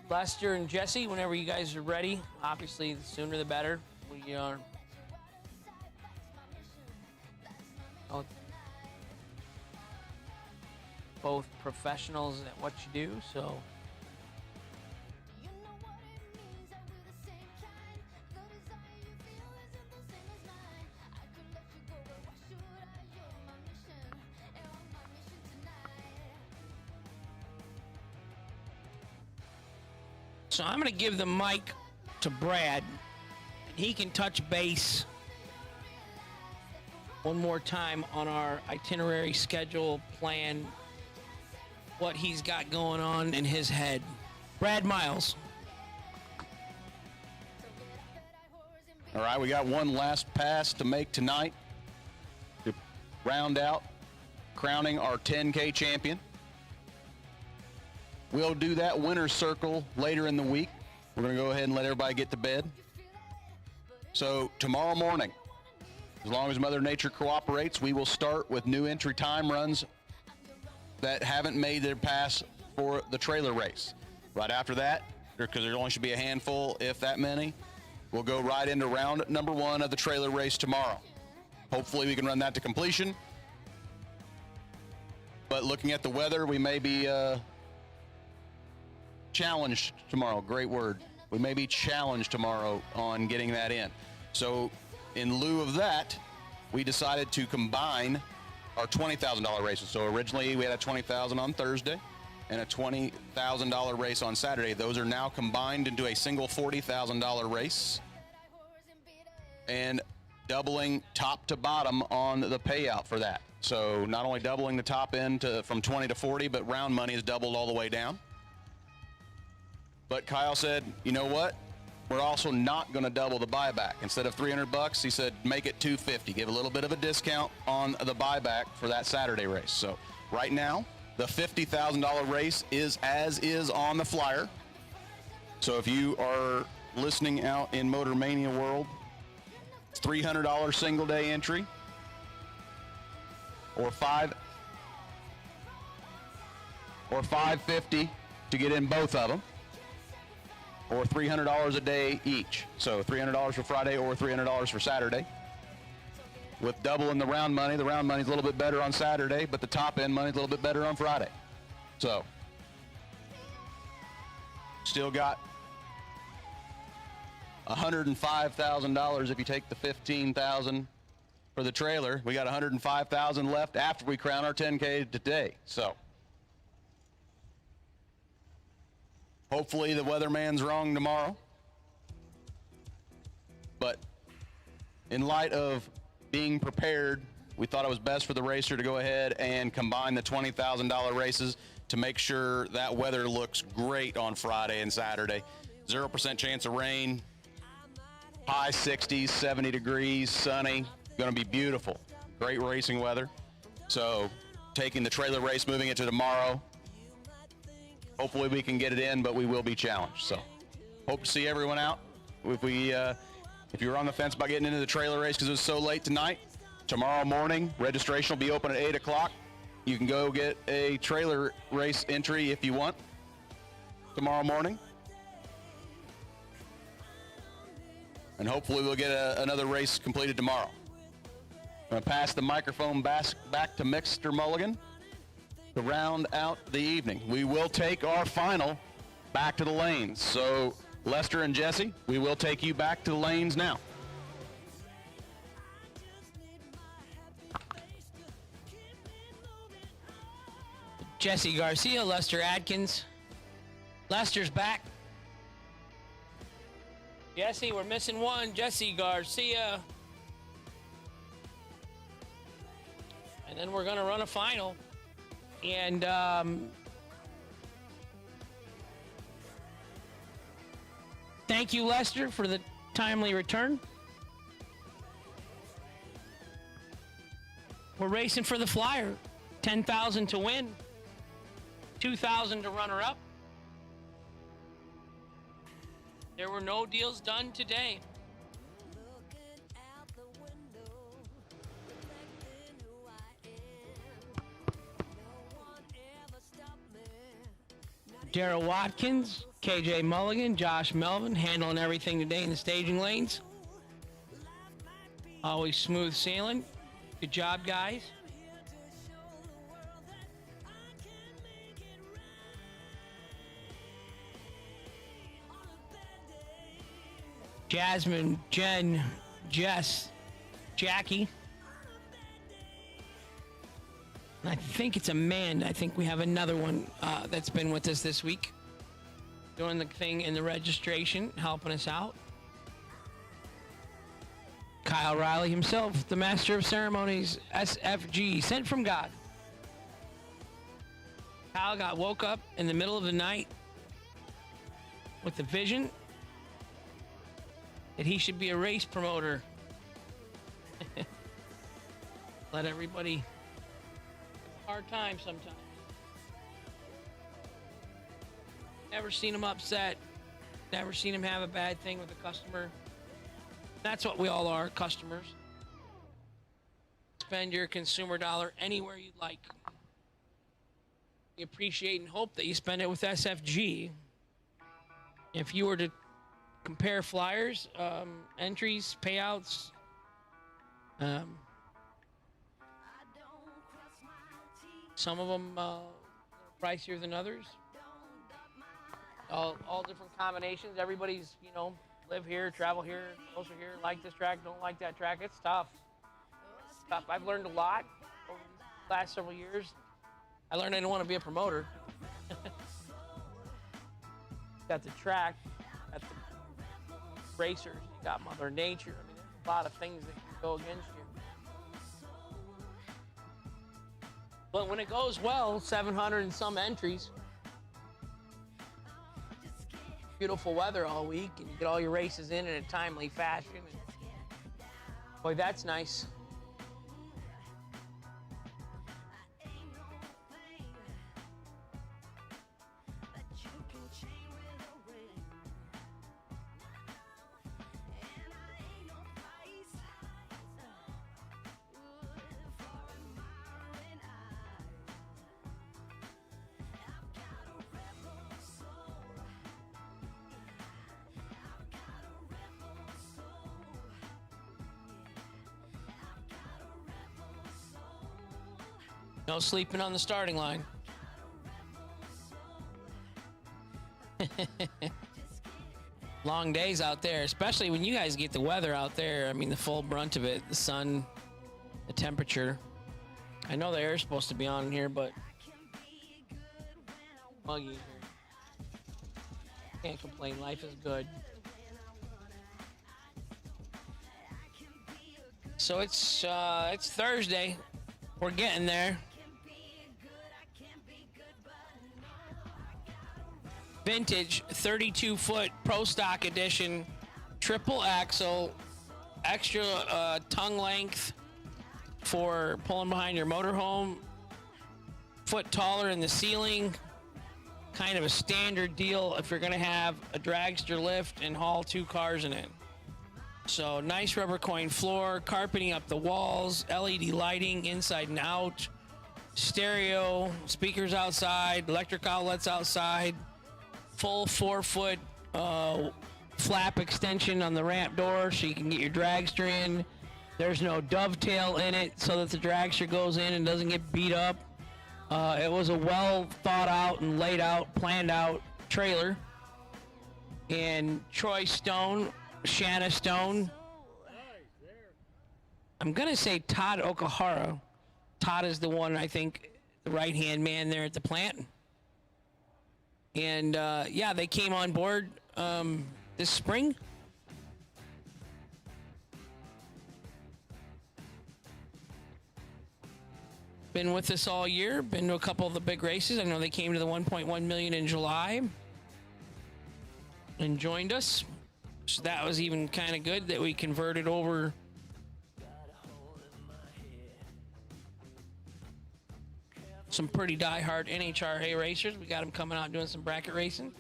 Lester and Jesse, whenever you guys are ready, obviously the sooner the better. We are both professionals at what you do, so. So I'm going to give the mic to Brad. He can touch base one more time on our itinerary, schedule, plan, what he's got going on in his head. Brad Miles. All right, we got one last pass to make tonight to round out crowning our 10K champion. We'll do that winner's circle later in the week. We're going to go ahead and let everybody get to bed. So tomorrow morning, as long as Mother Nature cooperates, we will start with new entry time runs that haven't made their pass for the trailer race. Right after that, because there only should be a handful, if that many, we'll go right into round number 1 of the trailer race tomorrow. Hopefully we can run that to completion. But looking at the weather, we may be challenged tomorrow. Great word. We may be challenged tomorrow on getting that in. So in lieu of that, we decided to combine our $20,000 races. So originally we had a $20,000 on Thursday and a $20,000 race on Saturday. Those are now combined into a single $40,000 race and doubling top to bottom on the payout for that. So not only doubling the top end from 20 to 40, but round money is doubled all the way down. But Kyle said, you know what? We're also not going to double the buyback. Instead of $300, he said, make it $250. Give a little bit of a discount on the buyback for that Saturday race. So right now, the $50,000 race is as is on the flyer. So if you are listening out in Motor Mania world, it's $300 single day entry or $550 to get in both of them, or $300 a day each. So $300 for Friday or $300 for Saturday. With doubling the round money's a little bit better on Saturday, but the top end money's a little bit better on Friday. So still got $105,000 if you take the $15,000 for the trailer. We got $105,000 left after we crown our 10K today. So hopefully the weatherman's wrong tomorrow. But in light of being prepared, we thought it was best for the racer to go ahead and combine the $20,000 races to make sure that weather looks great on Friday and Saturday. 0% chance of rain, high 60s, 70 degrees, sunny, going to be beautiful. Great racing weather. So taking the trailer race, moving it to tomorrow. Hopefully we can get it in, but we will be challenged. So hope to see everyone out. If you were on the fence about getting into the trailer race because it was so late tonight, tomorrow morning, registration will be open at 8 o'clock. You can go get a trailer race entry if you want tomorrow morning. And hopefully we'll get another race completed tomorrow. I'm going to pass the microphone back to Mr. Mulligan. to round out the evening. We will take our final back to the lanes. So Lester and Jesse, we will take you back to the lanes now. Jesse Garcia, Lester Adkins. Lester's back. Jesse, we're missing one. Jesse Garcia. And then we're going to run a final. And thank you, Lester, for the timely return. We're racing for the flyer. 10,000 to win. 2,000 to runner-up. There were no deals done today. Darrell Watkins, KJ Mulligan, Josh Melvin handling everything today in the staging lanes. Always smooth sailing. Good job, guys. Jasmine, Jen, Jess, Jackie. And I think it's Amanda. I think we have another one that's been with us this week. Doing the thing in the registration, helping us out. Kyle Riley himself, the master of ceremonies, SFG, sent from God. Kyle woke up in the middle of the night with the vision that he should be a race promoter. Let everybody hard time sometimes. Never seen him upset. Never seen him have a bad thing with a customer. That's what we all are, customers. Spend your consumer dollar anywhere you'd like. We appreciate and hope that you spend it with SFG. If you were to compare flyers, entries, payouts, some of them pricier than others. All different combinations. Everybody's, live here, travel here, closer here, like this track, don't like that track. It's tough. It's tough. I've learned a lot over the last several years. I learned I didn't want to be a promoter. Got the track, got the racers, you got Mother Nature. I mean, there's a lot of things that can go against you. But when it goes well, 700 and some entries, beautiful weather all week, and you get all your races in a timely fashion. And boy, that's nice. No sleeping on the starting line. Long days out there, especially when you guys get the weather out there. I mean, the full brunt of it, the sun, the temperature. I know the air's supposed to be on here, but muggy here. Can't complain, life is good. So it's Thursday. We're getting there. Vintage 32-foot Pro Stock Edition, triple axle, extra tongue length for pulling behind your motorhome, foot taller in the ceiling, kind of a standard deal if you're going to have a dragster lift and haul 2 cars in it. So nice rubber coin floor, carpeting up the walls, LED lighting inside and out, stereo, speakers outside, electric outlets outside, full 4-foot flap extension on the ramp door so you can get your dragster in. There's no dovetail in it so that the dragster goes in and doesn't get beat up. It was a well thought out and laid out, planned out trailer. And Troy Stone, Shanna Stone, I'm going to say Todd Okahara. Todd is the one, I think, the right-hand man there at the plant. And, yeah, they came on board this spring. Been with us all year, been to a couple of the big races. I know they came to the 1.1 million in July and joined us. So that was even kind of good that we converted over some pretty diehard NHRA racers. We got them coming out doing some bracket racing.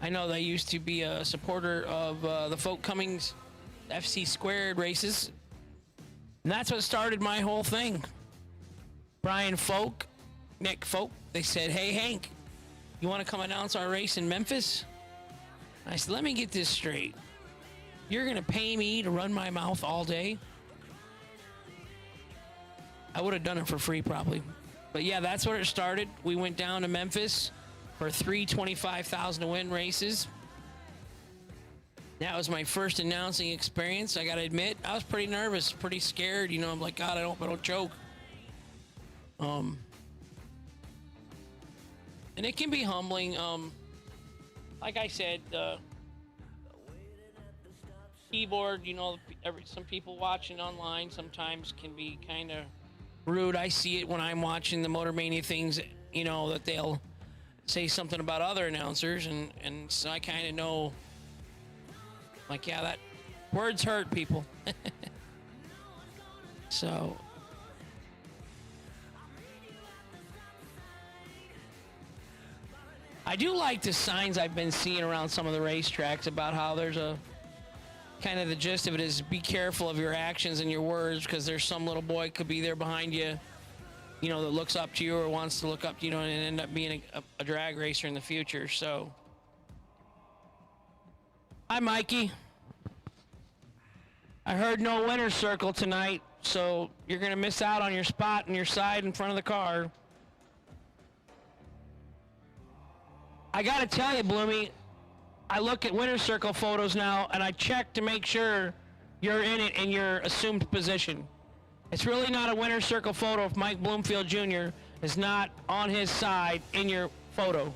I know they used to be a supporter of the Folk Cummings FC Squared races. And that's what started my whole thing. Brian Folk, Nick Folk, they said, hey, Hank, you want to come announce our race in Memphis? I said, let me get this straight. You're going to pay me to run my mouth all day? I would have done it for free probably. But yeah, that's where it started. We went down to Memphis for 3 $25,000 to win races. That was my first announcing experience. I got to admit, I was pretty nervous, pretty scared. You know, I'm like, God, I don't choke. And it can be humbling. Like I said, keyboard, you know, some people watching online sometimes can be kind of rude. I see it when I'm watching the Motor Mania things, you know, that they'll say something about other announcers, and so I kind of know, like, yeah, that words hurt people. So I do like the signs I've been seeing around some of the racetracks about how there's a kind of the gist of it is be careful of your actions and your words, because there's some little boy could be there behind you, you know, that looks up to you or wants to look up to you, and end up being a drag racer in the future. So, hi, Mikey. I heard no winner's circle tonight, so you're going to miss out on your spot on your side in front of the car. I got to tell you, Bloomy, I look at winner's circle photos now, and I check to make sure you're in it in your assumed position. It's really not a winner's circle photo if Mike Bloomfield Jr. is not on his side in your photo.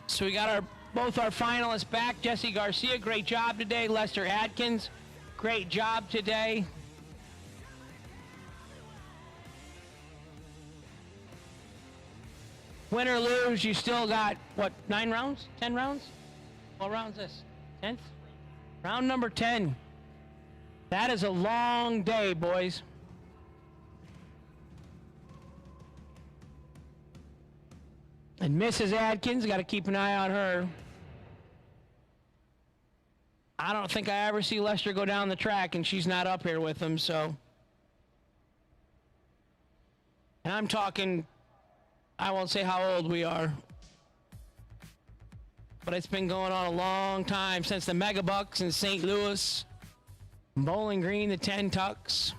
So we got both our finalists back. Jesse Garcia, great job today. Lester Atkins, great job today. Win or lose, you still got, what, 9 rounds? 10 rounds? What round's this? 10th? Round number 10. That is a long day, boys. And Mrs. Adkins, got to keep an eye on her. I don't think I ever see Lester go down the track and she's not up here with him, so. And I'm talking, I won't say how old we are, but it's been going on a long time, since the Megabucks in St. Louis, Bowling Green, the 10 Tucks.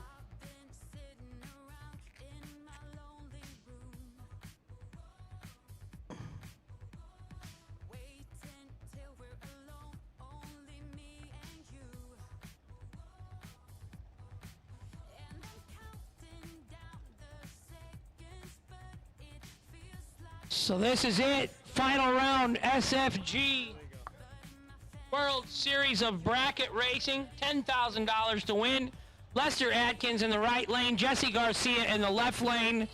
So this is it. Final round, SFG World Series of Bracket Racing. $10,000 to win. Lester Atkins in the right lane. Jesse Garcia in the left lane.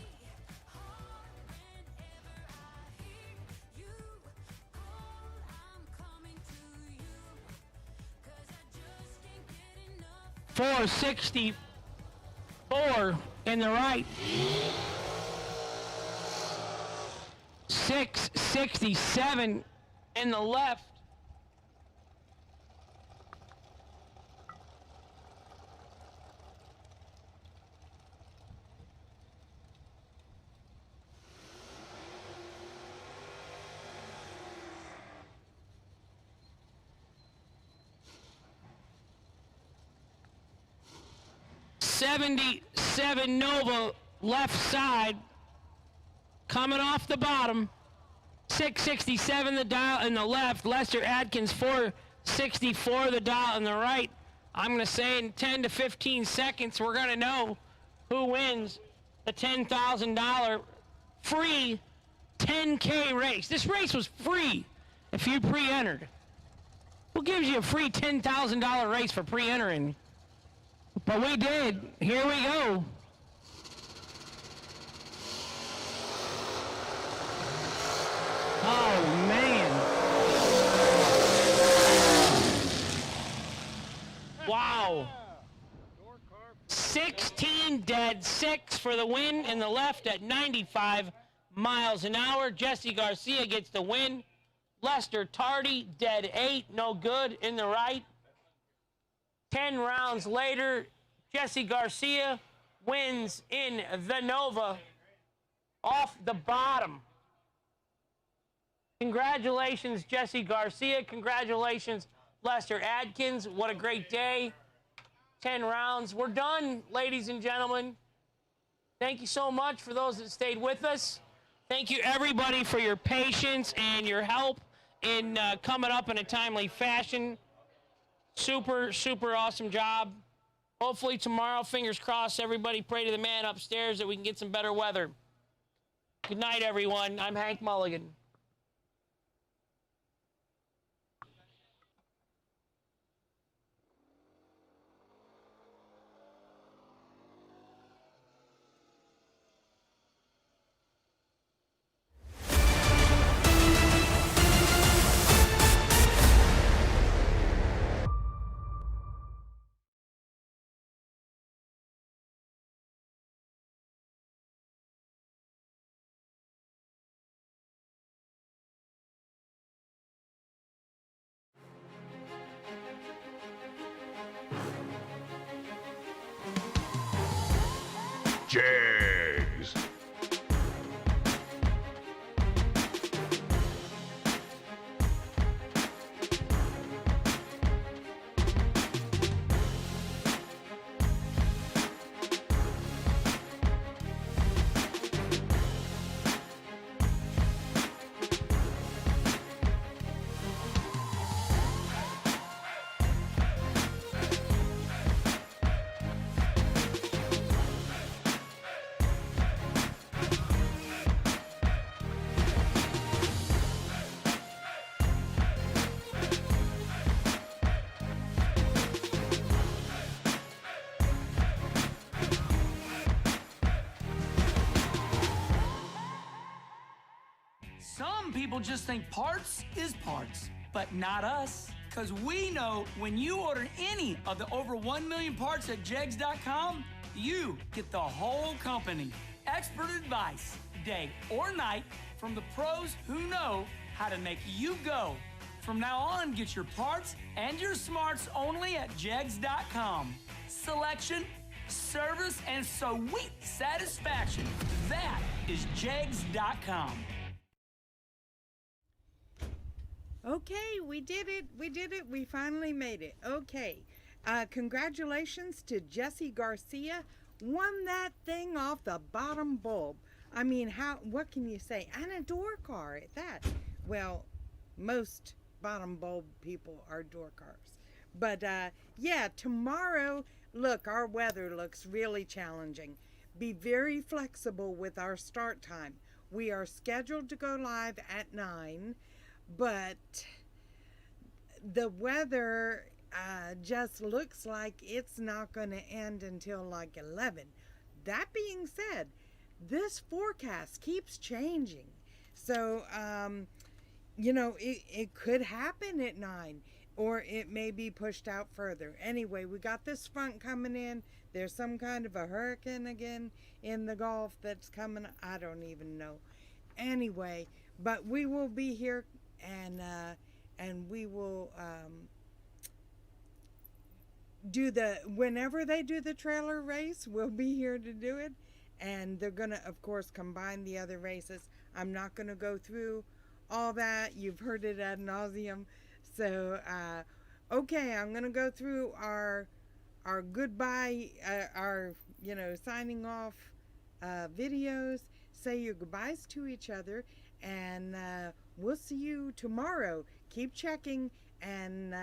$464 in the right. 667 in the left. 77 Nova left side, coming off the bottom. 667 the dial in the left. Lester Adkins 464 the dial in the right. I'm going to say in 10 to 15 seconds we're going to know who wins the $10,000 free 10K race. This race was free if you pre-entered. Who gives you a free $10,000 race for pre-entering? But we did. Here we go. Oh, man. Wow. 16 dead, 6 for the win in the left at 95 miles an hour. Jesse Garcia gets the win. Lester Tardy, dead 8, no good in the right. 10 rounds later, Jesse Garcia wins in the Nova off the bottom. Congratulations, Jesse Garcia. Congratulations, Lester Adkins. What a great day. 10 rounds. We're done, ladies and gentlemen. Thank you so much for those that stayed with us. Thank you, everybody, for your patience and your help in coming up in a timely fashion. Super, super awesome job. Hopefully tomorrow, fingers crossed, everybody pray to the man upstairs that we can get some better weather. Good night, everyone. I'm Hank Mulligan. JEGS. Some people just think parts is parts, but not us. Because we know when you order any of the over 1 million parts at JEGS.com, you get the whole company. Expert advice, day or night, from the pros who know how to make you go. From now on, get your parts and your smarts only at JEGS.com. Selection, service, and sweet satisfaction. That is JEGS.com. Okay, we did it. We finally made it. Okay. Congratulations to Jesse Garcia. Won that thing off the bottom bulb. I mean, what can you say? And a door car at that. Well, most bottom bulb people are door cars. But yeah, tomorrow, look, our weather looks really challenging. Be very flexible with our start time. We are scheduled to go live at 9. But the weather just looks like it's not going to end until like 11. That being said, this forecast keeps changing. So, you know, it could happen at 9, or it may be pushed out further. Anyway, we got this front coming in. There's some kind of a hurricane again in the Gulf that's coming. I don't even know. Anyway, but we will be here. And we will do whenever they do the trailer race, we'll be here to do it. And they're going to, of course, combine the other races. I'm not going to go through all that. You've heard it ad nauseum. So, okay, I'm going to go through our goodbye, our signing off videos. Say your goodbyes to each other, and we'll see you tomorrow. Keep checking and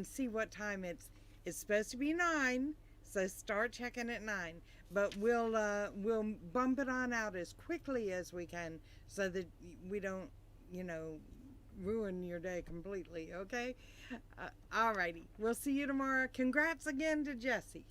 see what time it's supposed to be 9. So start checking at 9. But we'll bump it on out as quickly as we can so that we don't, ruin your day completely, okay? Alrighty. We'll see you tomorrow. Congrats again to Jesse.